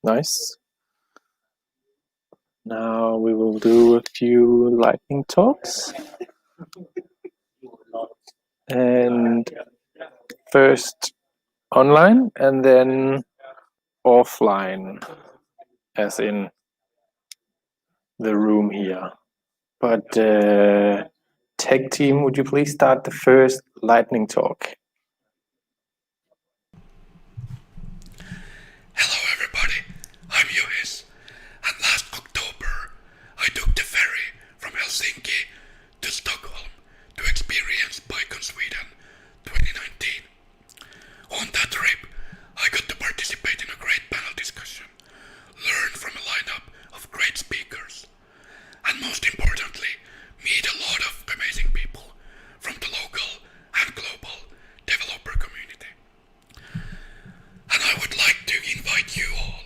Nice. Now we will do a few lightning talks. And first online and then offline, as in the room here. But tech team, would you please start the first lightning talk? Hello everybody, I'm Juhis, and last October I took the ferry from Helsinki to Stockholm to experience PyCon Sweden 2019. On that trip, I got to participate in a great panel discussion, learn from a lineup of great speakers, and most importantly, meet a lot of amazing people from the local and global developer community. And I would like to invite you all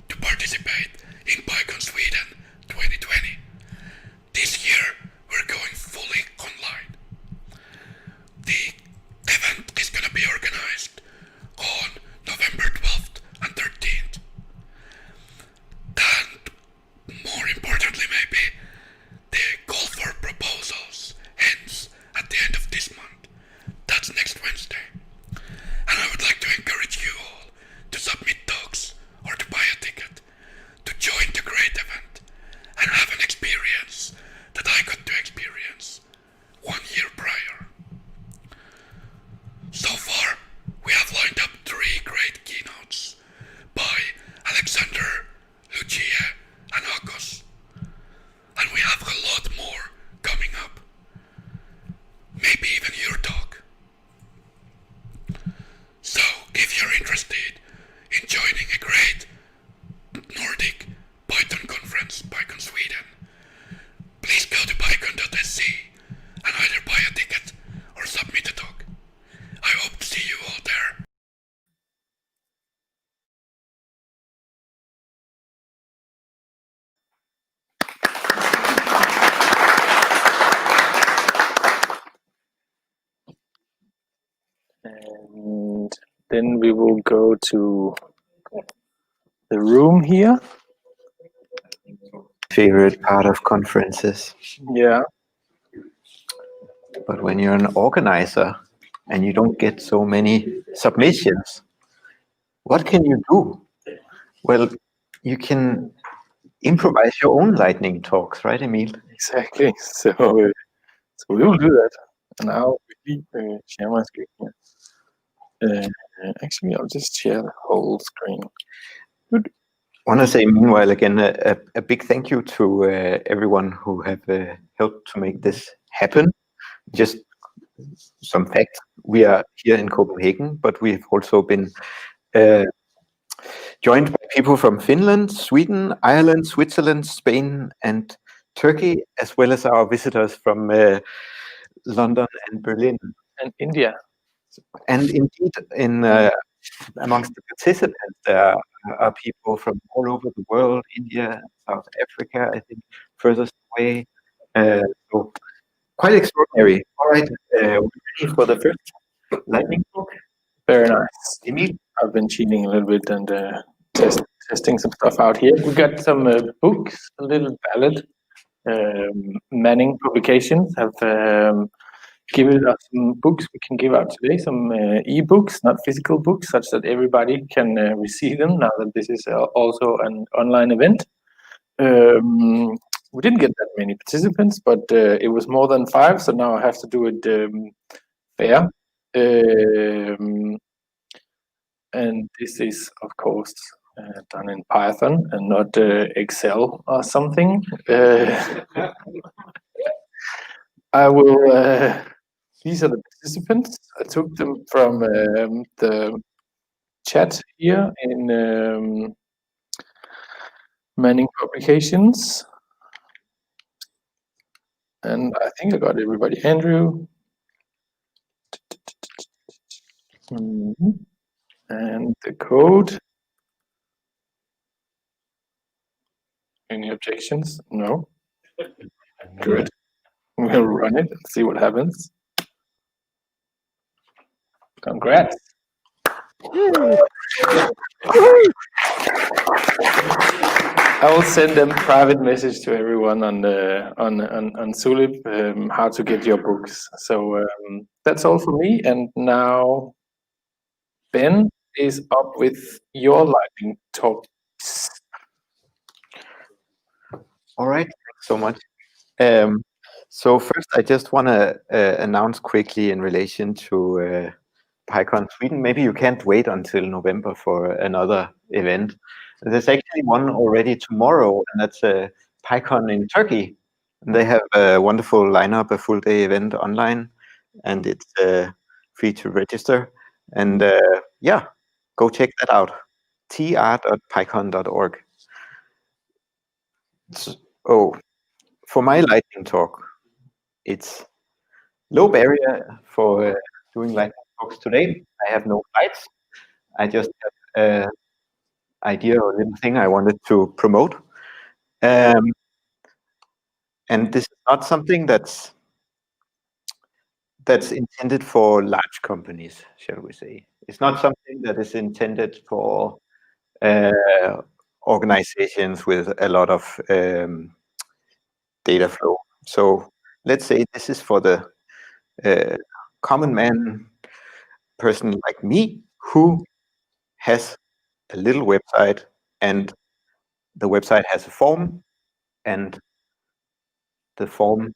to participate in PyCon Sweden 2020. This year, we're going fully online. The event is going to be organized on November 12th and 13th. And more importantly maybe, the call for proposals ends at the end of this month. That's next Wednesday. And I would like to encourage you all to submit talks or to buy a ticket to join the great event and have an experience that I got to experience 1 year prior. So far, we have lined up 3 great keynotes by Alexander, Lucia, and Akos. And we have a lot more coming up. Maybe even your talk. So, if you're interested in joining a great Nordic Python conference, PyCon Sweden, please go to pycon.se and either buy a ticket or submit a talk. I hope to see you all there. And then we will go to the room here. Favorite part of conferences. Yeah. But when you're an organizer and you don't get so many submissions, what can you do? Well, you can improvise your own lightning talks, right, Emil? Exactly. So we will do that. And I'll share my screen here. Actually, I'll just share the whole screen. Good. I want to say, meanwhile, again, a big thank you to everyone who have helped to make this happen. Just some facts. We are here in Copenhagen, but we've also been joined by people from Finland, Sweden, Ireland, Switzerland, Spain, and Turkey, as well as our visitors from London and Berlin. And India. And indeed, amongst the participants, there are people from all over the world, India, South Africa, I think, furthest away. So quite extraordinary. All right, we're ready for the first lightning talk. Very nice. Emil? I've been cheating a little bit and testing some stuff out here. We got some books, a little ballad. Manning Publications have given us some books we can give out today, some e-books, not physical books, such that everybody can receive them now that this is also an online event. We didn't get that many participants, but it was more than 5, so now I have to do it fair. And this is, of course, done in Python and not Excel or something. I will. These are the participants. I took them from the chat here in Manning Publications. And I think I got everybody. Andrew. And the code. Any objections? No? Good. We'll run it and see what happens. Congrats. I will send them private message to everyone on Zulip how to get your books. So that's all for me. And now Ben is up with your lightning talk. All right, thanks so much. So first, I just want to announce quickly in relation to PyCon Sweden. Maybe you can't wait until November for another event. There's actually one already tomorrow, and that's PyCon in Turkey. And they have a wonderful lineup, a full-day event online, and it's free to register. And yeah, go check that out. tr.pycon.org. So, for my lightning talk, it's low barrier for doing lightning talks today. I have no slides. I just have an idea or a little thing I wanted to promote. And this is not something that's intended for large companies, shall we say. It's not something that is intended for organizations with a lot of data flow. So let's say this is for the common man person like me who has a little website, and the website has a form, and the form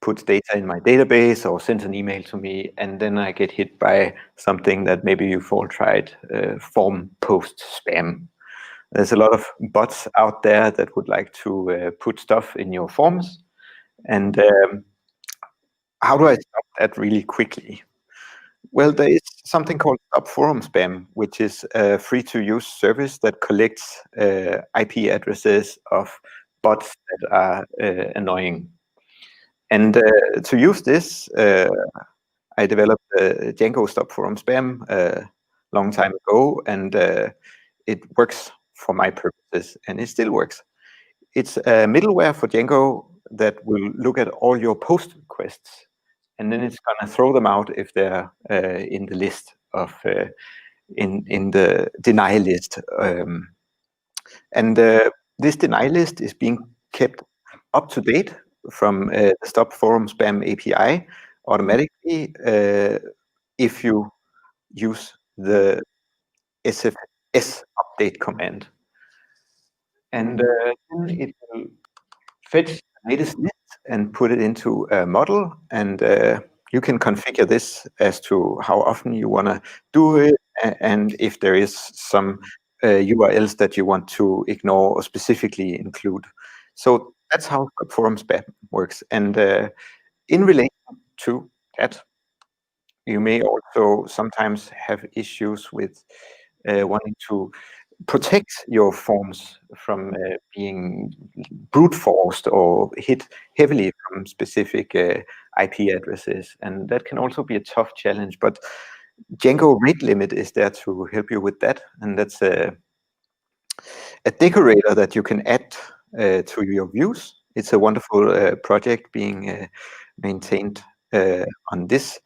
puts data in my database or sends an email to me, and then I get hit by something that maybe you've all tried, form post spam. There's a lot of bots out there that would like to put stuff in your forms. And how do I stop that really quickly? Well, there is something called Stop Forum Spam, which is a free-to-use service that collects IP addresses of bots that are annoying. And to use this, I developed Django Stop Forum Spam a long time ago, and it works for my purposes, and it still works. It's a middleware for Django that will look at all your post requests, and then it's going to throw them out if they're in the list of in the deny list. This deny list is being kept up to date from the Stop Forum Spam API automatically if you use the SFS update command. And then it will fetch the latest list and put it into a model, and you can configure this as to how often you want to do it, and if there is some URLs that you want to ignore or specifically include. So that's how forum spam works. And in relation to that, you may also sometimes have issues with wanting to protect your forms from being brute forced or hit heavily from specific IP addresses, and that can also be a tough challenge. But Django rate limit is there to help you with that, and that's a decorator that you can add to your views. It's a wonderful project being maintained on this.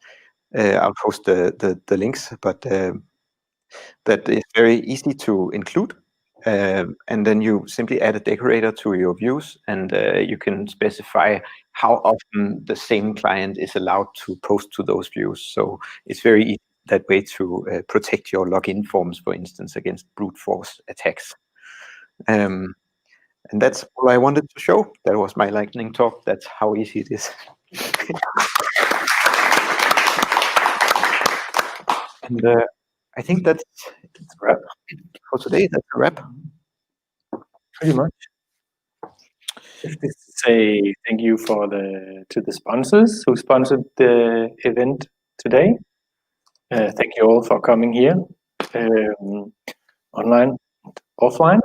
I'll post the links, but that is very easy to include. And then you simply add a decorator to your views, and you can specify how often the same client is allowed to post to those views. So it's very easy that way to protect your login forms, for instance, against brute force attacks. And that's all I wanted to show. That was my lightning talk. That's how easy it is. And I think that's a wrap for today. That's a wrap. Pretty much. Just to say thank you to the sponsors who sponsored the event today. Thank you all for coming here, online, offline.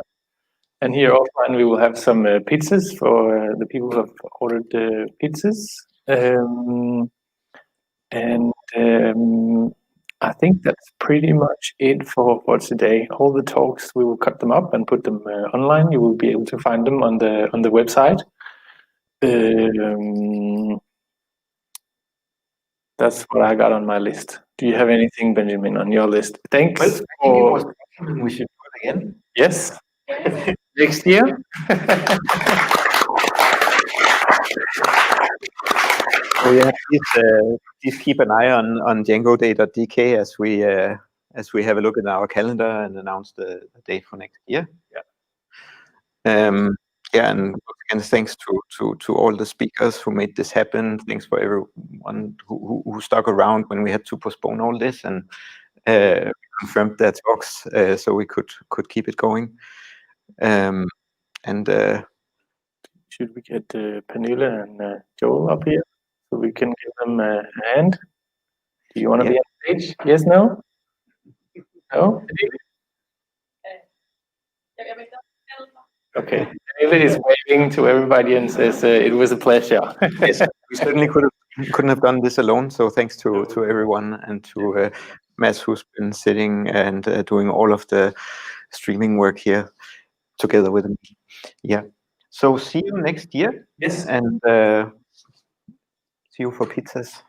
And here offline, we will have some pizzas for the people who have ordered the pizzas. I think that's pretty much it for today. All the talks, we will cut them up and put them online. You will be able to find them on the website. That's what I got on my list. Do you have anything, Benjamin, on your list? Thanks. Well, I think it was awesome, and we should do it again. Yes. Next year. So yeah, please keep an eye on djangoday.dk as we have a look at our calendar and announce the date for next year. Yeah, and once again, thanks to all the speakers who made this happen. Thanks for everyone who stuck around when we had to postpone all this and confirmed their talks so we could keep it going. Should we get Pernille and Joel up here so we can give them a hand? Do you want to be on stage? Yes, no? No? Okay. Pernille is waving to everybody and says it was a pleasure. Yes, we certainly couldn't have done this alone. So thanks to everyone and to Mads, who's been sitting and doing all of the streaming work here together with me. Yeah. So see you next year. Yes. And see you for pizzas.